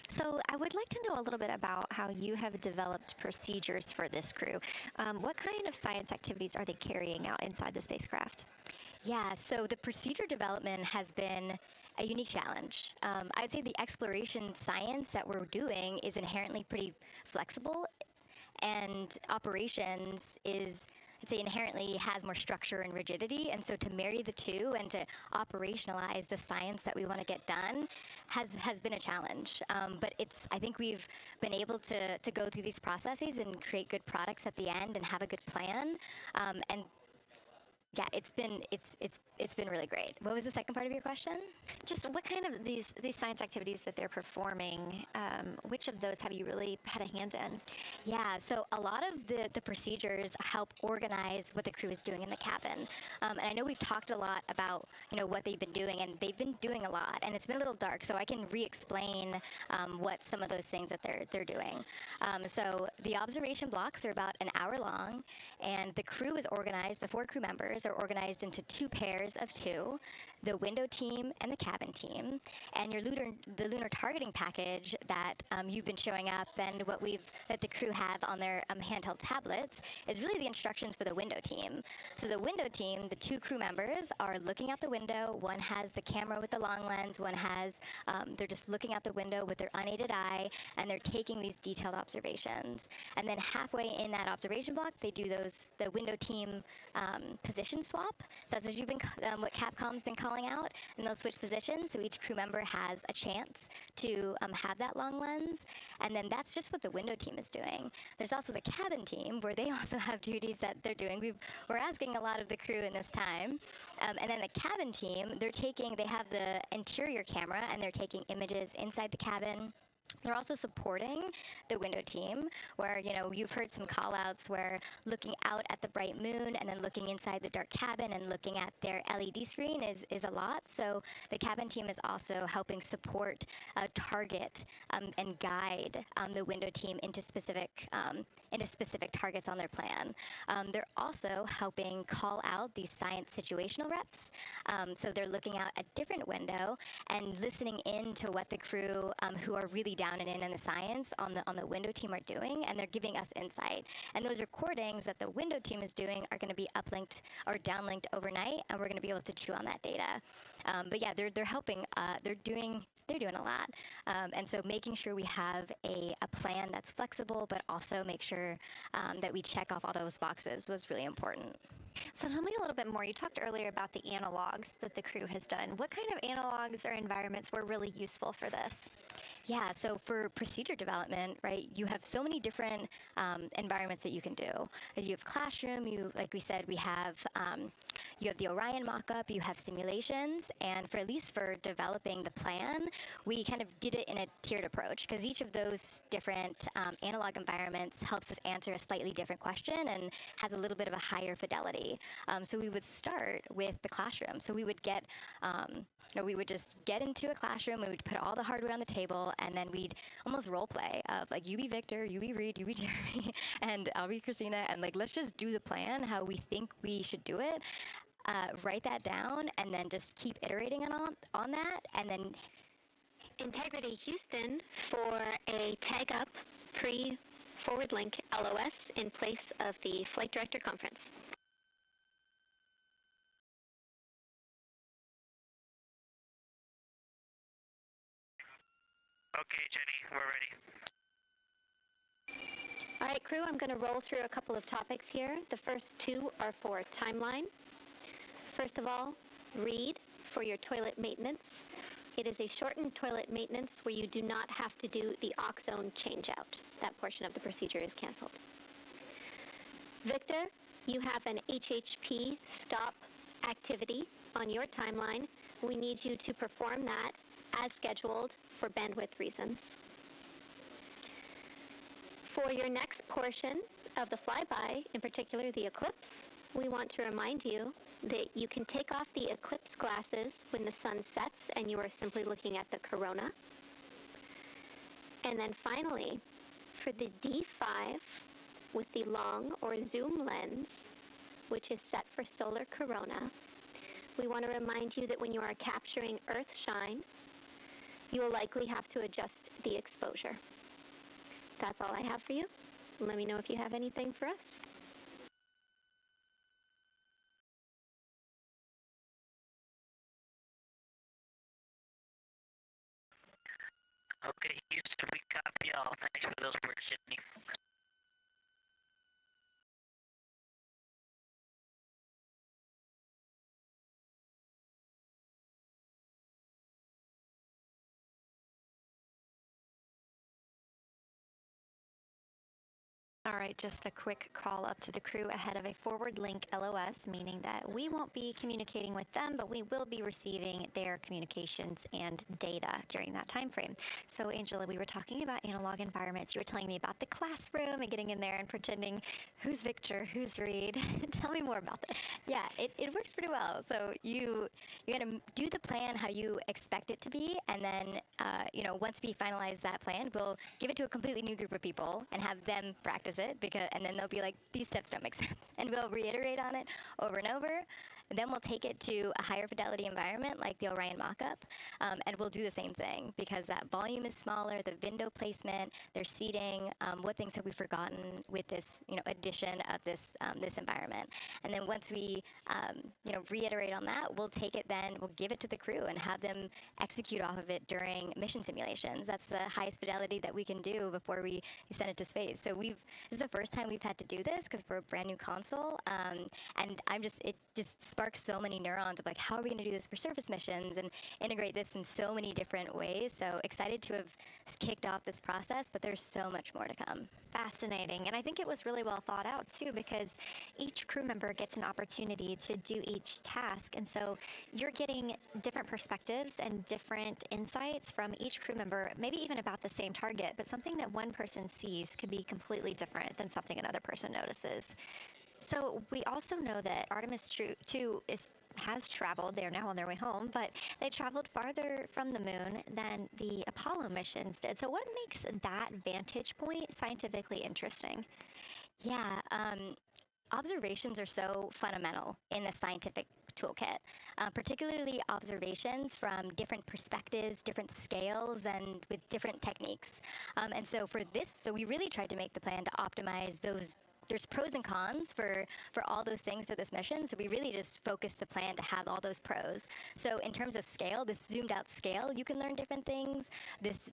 So I would like to know a little bit about how you have developed procedures for this crew. What kind of science activities are they carrying out inside the spacecraft? Yeah, so the procedure development has been a unique challenge. I'd say the exploration science that we're doing is inherently pretty flexible, and operations is, I'd say, inherently has more structure and rigidity. And so to marry the two and to operationalize the science that we want to get done has been a challenge. But I think we've been able to go through these processes and create good products at the end and have a good plan. And yeah, it's been really great. What was the second part of your question? Just what kind of these science activities that they're performing, which of those have you really had a hand in? Yeah, so a lot of the procedures help organize what the crew is doing in the cabin. And I know we've talked a lot about what they've been doing, and they've been doing a lot, and it's been a little dark, so I can re-explain what some of those things that they're doing. So the observation blocks are about an hour long, and the crew is organized, the 4 crew members are organized into 2 pairs of 2, the window team and the cabin team. And the lunar targeting package that you've been showing up and that the crew have on their handheld tablets is really the instructions for the window team. So the window team, the 2 crew members are looking out the window. One has the camera with the long lens, one has, they're just looking out the window with their unaided eye, and they're taking these detailed observations. And then halfway in that observation block, they do the window team position swap. So that's what Capcom's been calling out, and they'll switch positions, so each crew member has a chance to have that long lens. And then that's just what the window team is doing. There's also the cabin team, where they also have duties that they're doing. We're asking a lot of the crew in this time. And then the cabin team, they have the interior camera, and they're taking images inside the cabin. They're also supporting the window team, where, you've heard some call-outs where looking out at the bright moon and then looking inside the dark cabin and looking at their LED screen is a lot. So the cabin team is also helping support, target, and guide the window team into specific targets on their plan. They're also helping call out these science situational reps. So they're looking out a different window and listening in to what the crew who are really down and in the science on the window team are doing, and they're giving us insight. And those recordings that the window team is doing are going to be uplinked or downlinked overnight, and we're going to be able to chew on that data. But yeah, they're helping. They're doing a lot. And so making sure we have a plan that's flexible, but also make sure that we check off all those boxes was really important. So tell me a little bit more. You talked earlier about the analogs that the crew has done. What kind of analogs or environments were really useful for this? Yeah, so for procedure development, right, you have so many different environments that you can do. You have classroom, like we said, you have the Orion mock-up, you have simulations, and at least for developing the plan, we kind of did it in a tiered approach, because each of those different analog environments helps us answer a slightly different question and has a little bit of a higher fidelity. So we would start with the classroom. So we would we would just get into a classroom, we would put all the hardware on the table, and then we'd almost role play of like, you be Victor, you be Reid, you be Jeremy, and I'll be Christina, and like, let's just do the plan how we think we should do it. Write that down, and then just keep iterating on that, and then Integrity Houston for a tag up pre-forward link LOS in place of the Flight Director Conference. Okay, Jenny, we're ready. All right, crew, I'm going to roll through a couple of topics here. The first two are for timeline. First of all, Reid, for your toilet maintenance. It is a shortened toilet maintenance where you do not have to do the oxone changeout. That portion of the procedure is canceled. Victor, you have an HHP stop activity on your timeline. We need you to perform that as scheduled for bandwidth reasons. For your next portion of the flyby, in particular the eclipse, we want to remind you that you can take off the eclipse glasses when the sun sets and you are simply looking at the corona. And then finally, for the D5 with the long or zoom lens, which is set for solar corona, we want to remind you that when you are capturing Earth shine, you will likely have to adjust the exposure. That's all I have for you. Let me know if you have anything for us. Okay, Houston, we copy all. Thanks for those words, Sydney. All right, just a quick call up to the crew ahead of a forward link LOS, meaning that we won't be communicating with them, but we will be receiving their communications and data during that time frame. So Angela, we were talking about analog environments. You were telling me about the classroom and getting in there and pretending who's Victor, who's Reid. Tell me more about this. Yeah, it works pretty well. So you got to do the plan how you expect it to be, and then once we finalize that plan, we'll give it to a completely new group of people and have them practice it, and then they'll be like, these steps don't make sense, and we'll reiterate on it over and over. Then we'll take it to a higher fidelity environment like the Orion mock-up, and we'll do the same thing because that volume is smaller, the window placement, their seating, what things have we forgotten with this addition of this environment. And then once we reiterate on that, we'll take it then, we'll give it to the crew and have them execute off of it during mission simulations. That's the highest fidelity that we can do before we send it to space. So this is the first time we've had to do this because we're a brand new console, and it just sparks so many neurons of like, how are we going to do this for surface missions and integrate this in so many different ways. So excited to have kicked off this process, but there's so much more to come. Fascinating. And I think it was really well thought out too, because each crew member gets an opportunity to do each task. And so you're getting different perspectives and different insights from each crew member, maybe even about the same target, but something that one person sees could be completely different than something another person notices. So we also know that Artemis II has traveled. They're now on their way home, but they traveled farther from the moon than the Apollo missions did. So what makes that vantage point scientifically interesting? Yeah, observations are so fundamental in the scientific toolkit, particularly observations from different perspectives, different scales, and with different techniques. And so for this, we really tried to make the plan to optimize those. There's pros and cons for all those things for this mission, so we really just focused the plan to have all those pros. So in terms of scale, this zoomed out scale, you can learn different things. This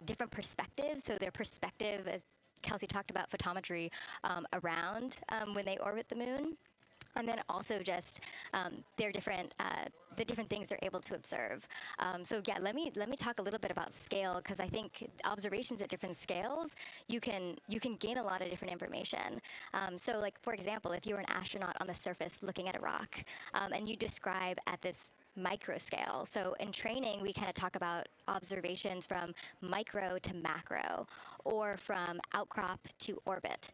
different perspectives, so their perspective, as Kelsey talked about, photometry around when they orbit the moon. And then also just their different the different things they're able to observe. So yeah, let me talk a little bit about scale, because I think observations at different scales, you can gain a lot of different information. So like, for example, if you were an astronaut on the surface looking at a rock, and you describe at this micro scale. So in training, we kind of talk about observations from micro to macro, or from outcrop to orbit.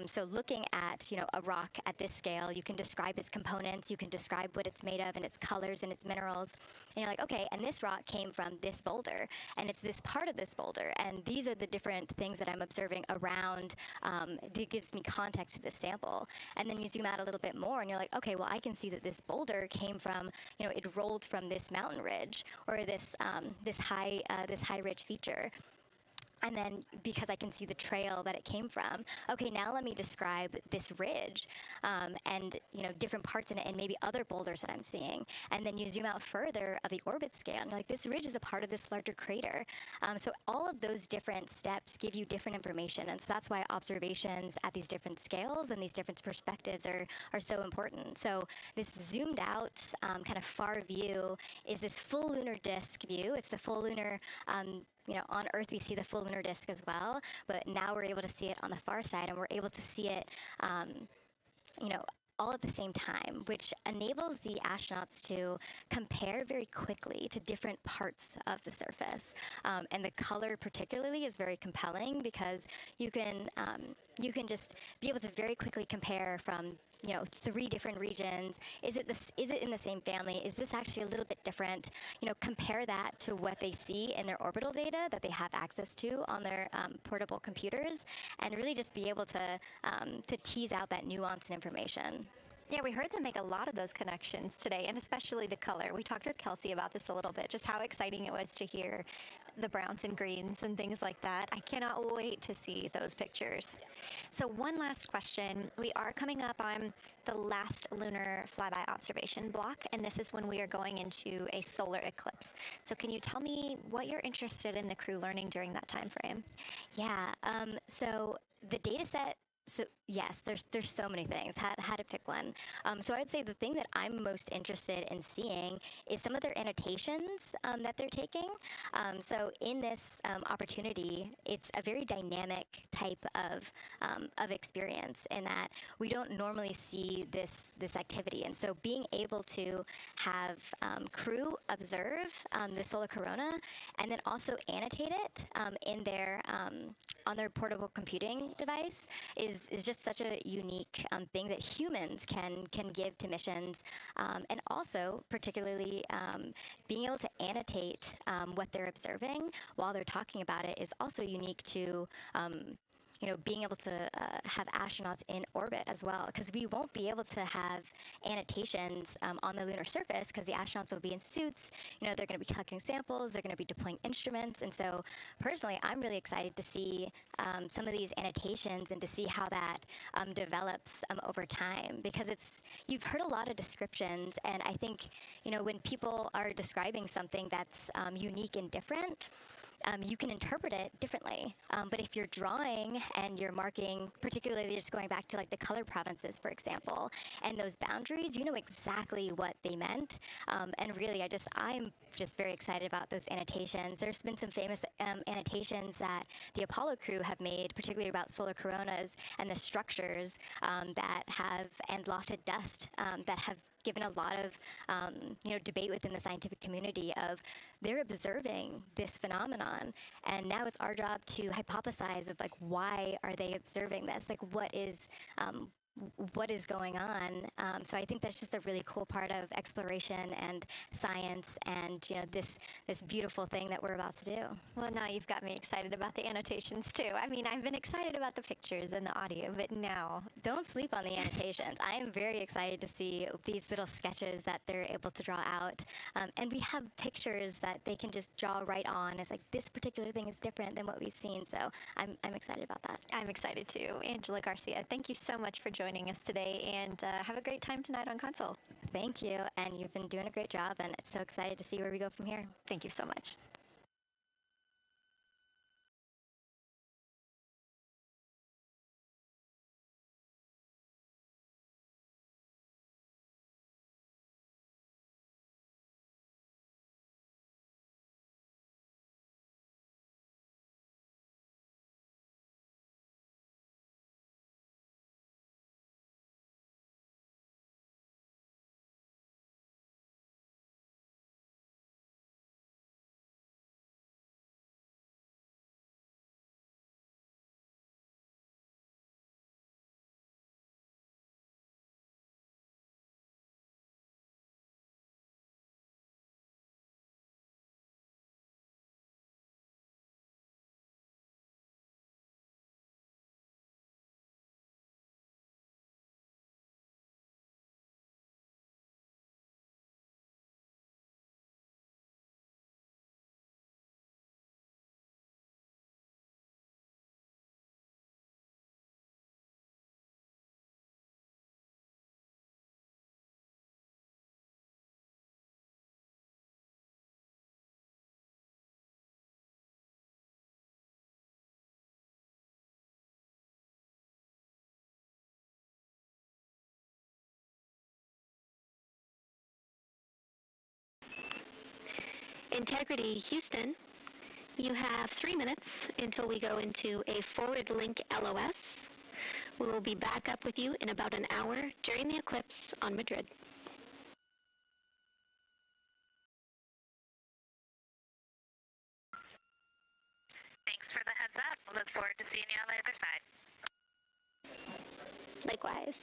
So looking at a rock at this scale, you can describe its components, you can describe what it's made of and its colors and its minerals. And you're like, okay, and this rock came from this boulder, and it's this part of this boulder, and these are the different things that I'm observing around. It gives me context to this sample. And then you zoom out a little bit more, and you're like, okay, well, I can see that this boulder came from, it rolled from this mountain ridge, or this high ridge feature. And then because I can see the trail that it came from, okay, now let me describe this ridge and different parts in it and maybe other boulders that I'm seeing. And then you zoom out further of the orbit scale and you're like, this ridge is a part of this larger crater. So all of those different steps give you different information. And so that's why observations at these different scales and these different perspectives are so important. So this zoomed out kind of far view is this full lunar disk view. It's the full lunar on Earth, we see the full lunar disk as well, but now we're able to see it on the far side, and we're able to see it, all at the same time, which enables the astronauts to compare very quickly to different parts of the surface. And the color particularly is very compelling because you can just be able to very quickly compare from 3 different regions. Is it in the same family? Is this actually a little bit different? Compare that to what they see in their orbital data that they have access to on their portable computers, and really just be able to tease out that nuance and information. Yeah, we heard them make a lot of those connections today, and especially the color. We talked with Kelsey about this a little bit, just how exciting it was to hear the browns and greens and things like that. I cannot wait to see those pictures. So one last question. We are coming up on the last lunar flyby observation block, and this is when we are going into a solar eclipse. So can you tell me what you're interested in the crew learning during that time frame? Yeah, so the data set. So yes, there's so many things. How to pick one. So I'd say the thing that I'm most interested in seeing is some of their annotations that they're taking. So in this opportunity, it's a very dynamic type of experience in that we don't normally see this activity. And so being able to have crew observe the solar corona and then also annotate it in their on their portable computing device is just such a unique thing that humans can give to missions, and also particularly being able to annotate what they're observing while they're talking about it is also unique to being able to have astronauts in orbit as well, because we won't be able to have annotations on the lunar surface because the astronauts will be in suits. They're going to be collecting samples, they're going to be deploying instruments, and so personally, I'm really excited to see some of these annotations and to see how that develops over time, because you've heard a lot of descriptions, and I think when people are describing something that's unique and different, you can interpret it differently. But if you're drawing and you're marking, particularly just going back to like the color provinces, for example, and those boundaries, you know exactly what they meant. And really, I'm just very excited about those annotations. There's been some famous annotations that the Apollo crew have made, particularly about solar coronas and the structures that have, and lofted dust that have given a lot of debate within the scientific community of they're observing this phenomenon, and now it's our job to hypothesize of like why are they observing this, like what is going on. So I think that's just a really cool part of exploration and science, and this beautiful thing that we're about to do. Well, now you've got me excited about the annotations too. I mean, I've been excited about the pictures and the audio, but now don't sleep on the annotations. I am very excited to see these little sketches that they're able to draw out, and we have pictures that they can just draw right on. It's like this particular thing is different than what we've seen, so I'm excited about that. I'm excited too. Angela Garcia, thank you so much for joining us today, and have a great time tonight on Console. Thank you, and you've been doing a great job, and so excited to see where we go from here. Thank you so much. Integrity Houston, you have 3 minutes until we go into a forward link LOS. We will be back up with you in about an hour during the eclipse on Madrid. Thanks for the heads up. We'll look forward to seeing you on the other side. Likewise.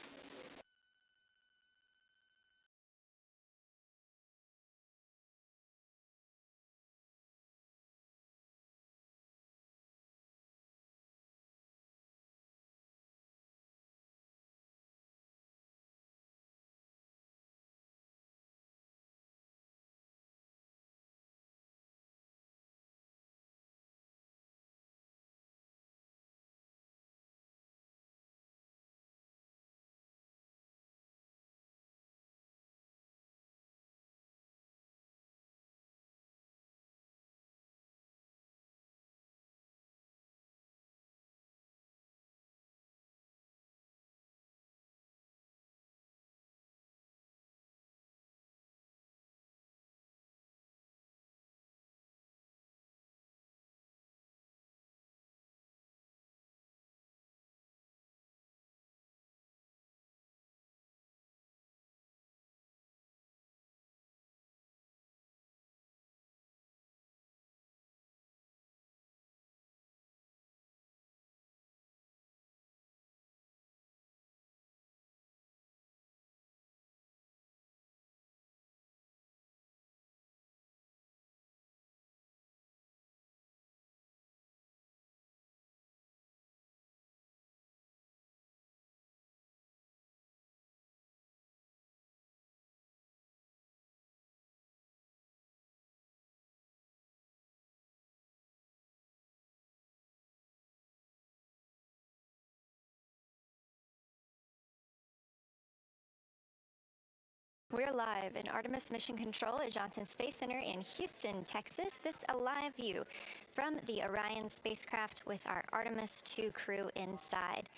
We're live in Artemis Mission Control at Johnson Space Center in Houston, Texas. This is a live view from the Orion spacecraft with our Artemis II crew inside.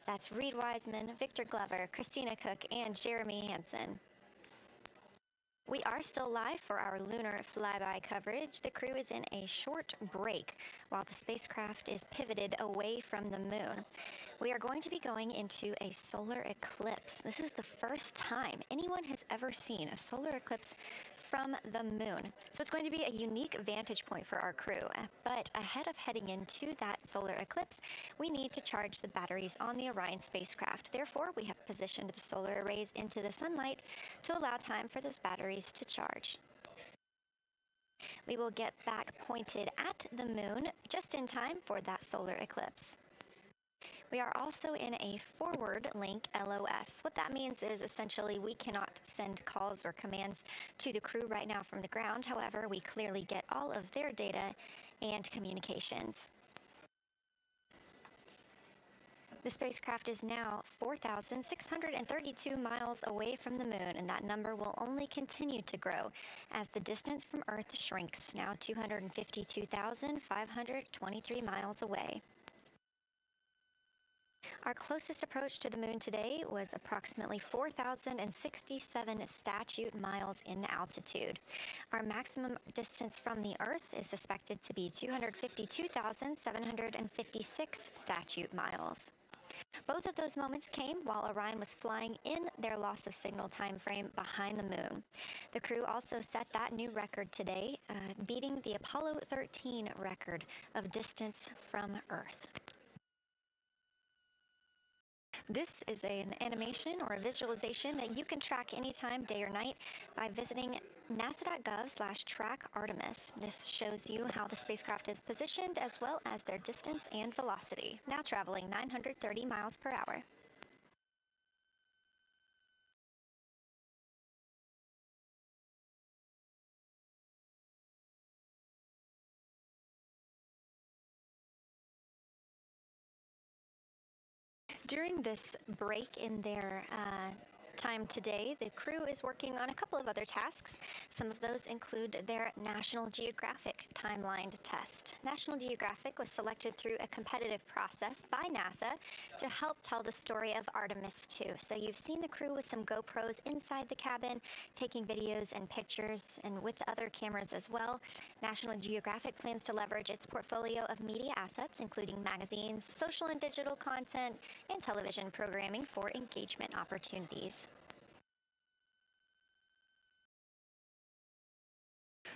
That's Reid Wiseman, Victor Glover, Christina Koch, and Jeremy Hansen. We are still live for our lunar flyby coverage. The crew is in a short break while the spacecraft is pivoted away from the moon. We are going to be going into a solar eclipse. This is the first time anyone has ever seen a solar eclipse from the moon. So it's going to be a unique vantage point for our crew. But ahead of heading into that solar eclipse, we need to charge the batteries on the Orion spacecraft. Therefore, we have positioned the solar arrays into the sunlight to allow time for those batteries to charge. We will get back pointed at the moon just in time for that solar eclipse. We are also in a forward link LOS. What that means is essentially we cannot send calls or commands to the crew right now from the ground. However, we clearly get all of their data and communications. The spacecraft is now 4,632 miles away from the moon, and that number will only continue to grow as the distance from Earth shrinks, now 252,523 miles away. Our closest approach to the moon today was approximately 4,067 statute miles in altitude. Our maximum distance from the Earth is suspected to be 252,756 statute miles. Both of those moments came while Orion was flying in their loss of signal time frame behind the moon. The crew also set that new record today, beating the Apollo 13 record of distance from Earth. This is an animation or a visualization that you can track anytime, day or night, by visiting nasa.gov/track-Artemis. This shows you how the spacecraft is positioned as well as their distance and velocity, now traveling 930 miles per hour. During this break in their time today, the crew is working on a couple of other tasks. Some of those include their National Geographic timelined test. National Geographic was selected through a competitive process by NASA to help tell the story of Artemis II. So you've seen the crew with some GoPros inside the cabin, taking videos and pictures, and with the other cameras as well. National Geographic plans to leverage its portfolio of media assets, including magazines, social and digital content, and television programming for engagement opportunities.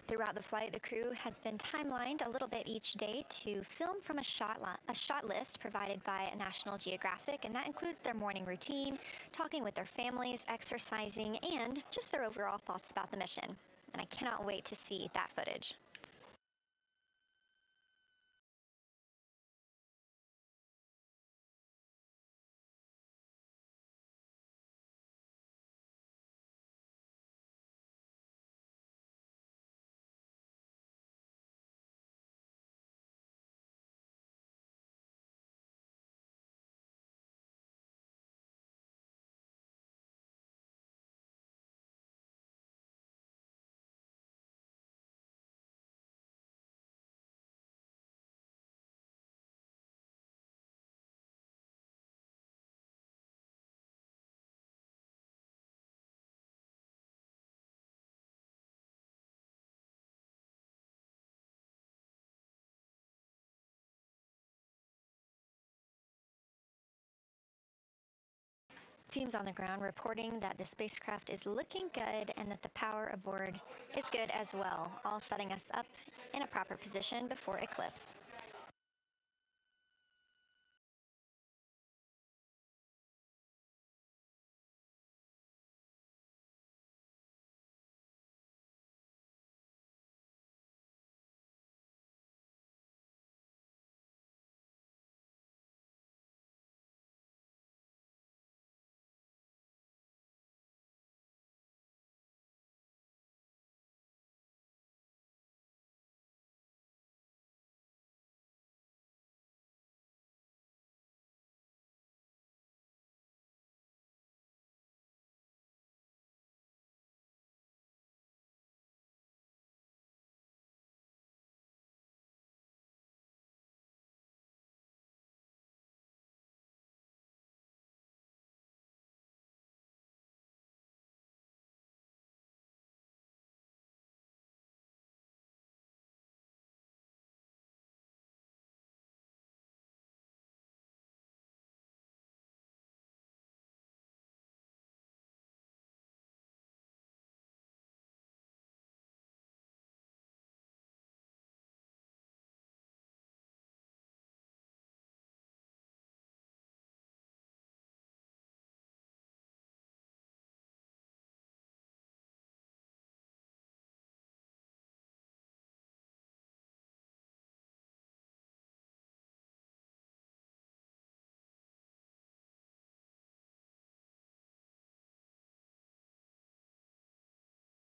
Throughout the flight, the crew has been timelined a little bit each day to film from a shot list provided by National Geographic, and that includes their morning routine, talking with their families, exercising, and just their overall thoughts about the mission. And I cannot wait to see that footage. Teams on the ground reporting that the spacecraft is looking good and that the power aboard is good as well, all setting us up in a proper position before eclipse.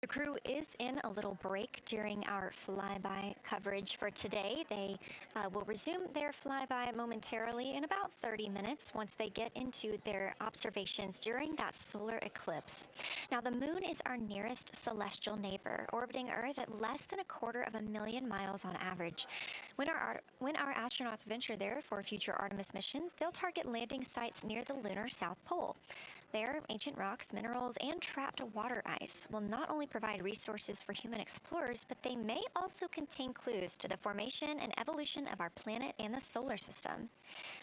The crew is in a little break during our flyby coverage for today. They will resume their flyby momentarily in about 30 minutes once they get into their observations during that solar eclipse. Now, the moon is our nearest celestial neighbor, orbiting Earth at less than 250,000 miles on average. When our astronauts venture there for future Artemis missions, they'll target landing sites near the lunar South Pole. There, ancient rocks, minerals, and trapped water ice will not only provide resources for human explorers, but they may also contain clues to the formation and evolution of our planet and the solar system.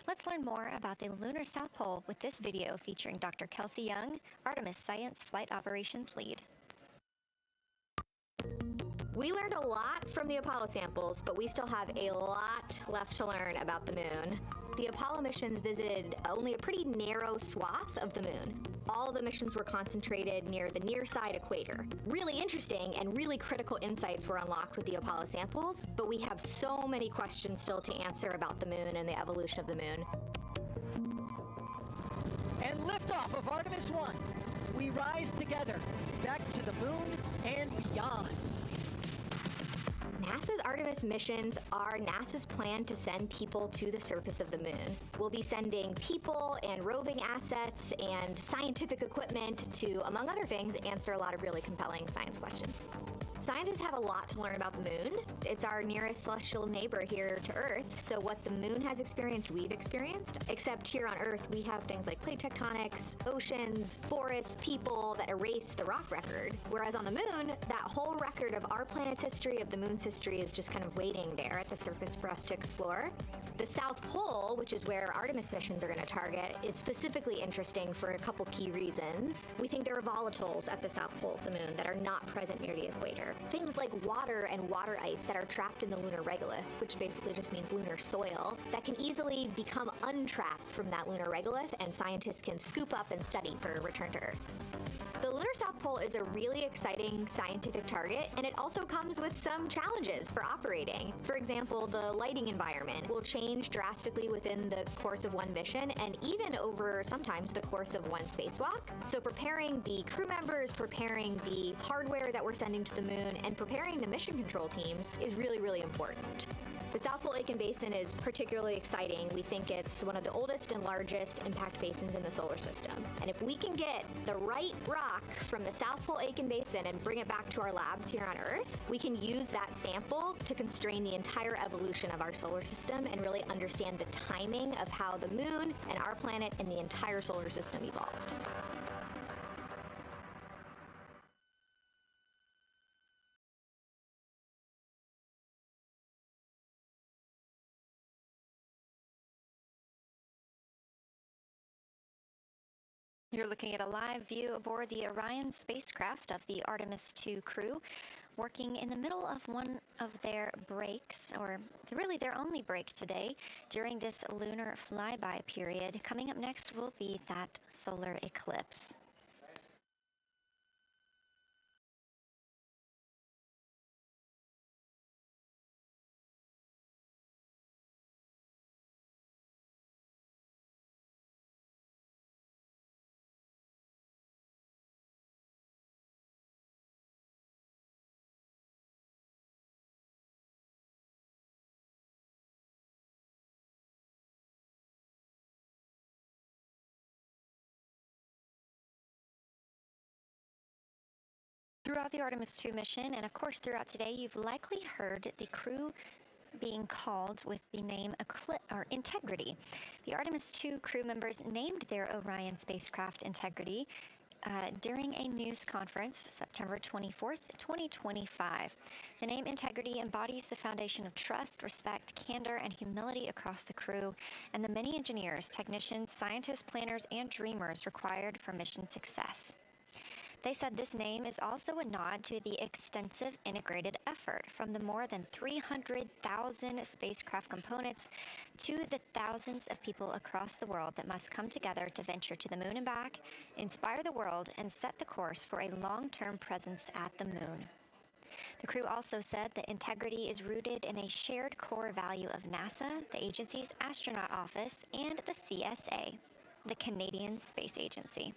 Let's learn more about the lunar South Pole with this video featuring Dr. Kelsey Young, Artemis Science Flight Operations Lead. We learned a lot from the Apollo samples, but we still have a lot left to learn about the moon. The Apollo missions visited only a pretty narrow swath of the moon. All the missions were concentrated near the near-side equator. Really interesting and really critical insights were unlocked with the Apollo samples, but we have so many questions still to answer about the moon and the evolution of the moon. And liftoff of Artemis I. We rise together, back to the moon and beyond. NASA's Artemis missions are NASA's plan to send people to the surface of the moon. We'll be sending people and roving assets and scientific equipment to, among other things, answer a lot of really compelling science questions. Scientists have a lot to learn about the moon. It's our nearest celestial neighbor here to Earth, so what the moon has experienced, we've experienced. Except here on Earth, we have things like plate tectonics, oceans, forests, people that erase the rock record. Whereas on the moon, that whole record of our planet's history, of the moon's history, is just kind of waiting there at the surface for us to explore. The South Pole, which is where Artemis missions are going to target, is specifically interesting for a couple key reasons. We think there are volatiles at the South Pole of the moon that are not present near the equator. Things like water and water ice that are trapped in the lunar regolith, which basically just means lunar soil, that can easily become untrapped from that lunar regolith, and scientists can scoop up and study for return to Earth. The lunar South Pole is a really exciting scientific target, and it also comes with some challenges for operating. For example, the lighting environment will change drastically within the course of one mission, and even over sometimes the course of one spacewalk. So preparing the crew members, preparing the hardware that we're sending to the moon, and preparing the mission control teams is really, really important. The South Pole Aitken Basin is particularly exciting. We think it's one of the oldest and largest impact basins in the solar system. And if we can get the right rock from the South Pole Aitken Basin and bring it back to our labs here on Earth, we can use that sample to constrain the entire evolution of our solar system and really understand the timing of how the moon and our planet and the entire solar system evolved. You're looking at a live view aboard the Orion spacecraft of the Artemis II crew, working in the middle of one of their breaks, or really their only break today, during this lunar flyby period. Coming up next will be that solar eclipse. Throughout the Artemis II mission, and of course throughout today, you've likely heard the crew being called with the name Integrity. The Artemis II crew members named their Orion spacecraft Integrity during a news conference September 24th, 2025. The name Integrity embodies the foundation of trust, respect, candor, and humility across the crew and the many engineers, technicians, scientists, planners, and dreamers required for mission success. They said this name is also a nod to the extensive integrated effort from the more than 300,000 spacecraft components to the thousands of people across the world that must come together to venture to the moon and back, inspire the world, and set the course for a long-term presence at the moon. The crew also said that integrity is rooted in a shared core value of NASA, the agency's astronaut office, and the CSA, the Canadian Space Agency.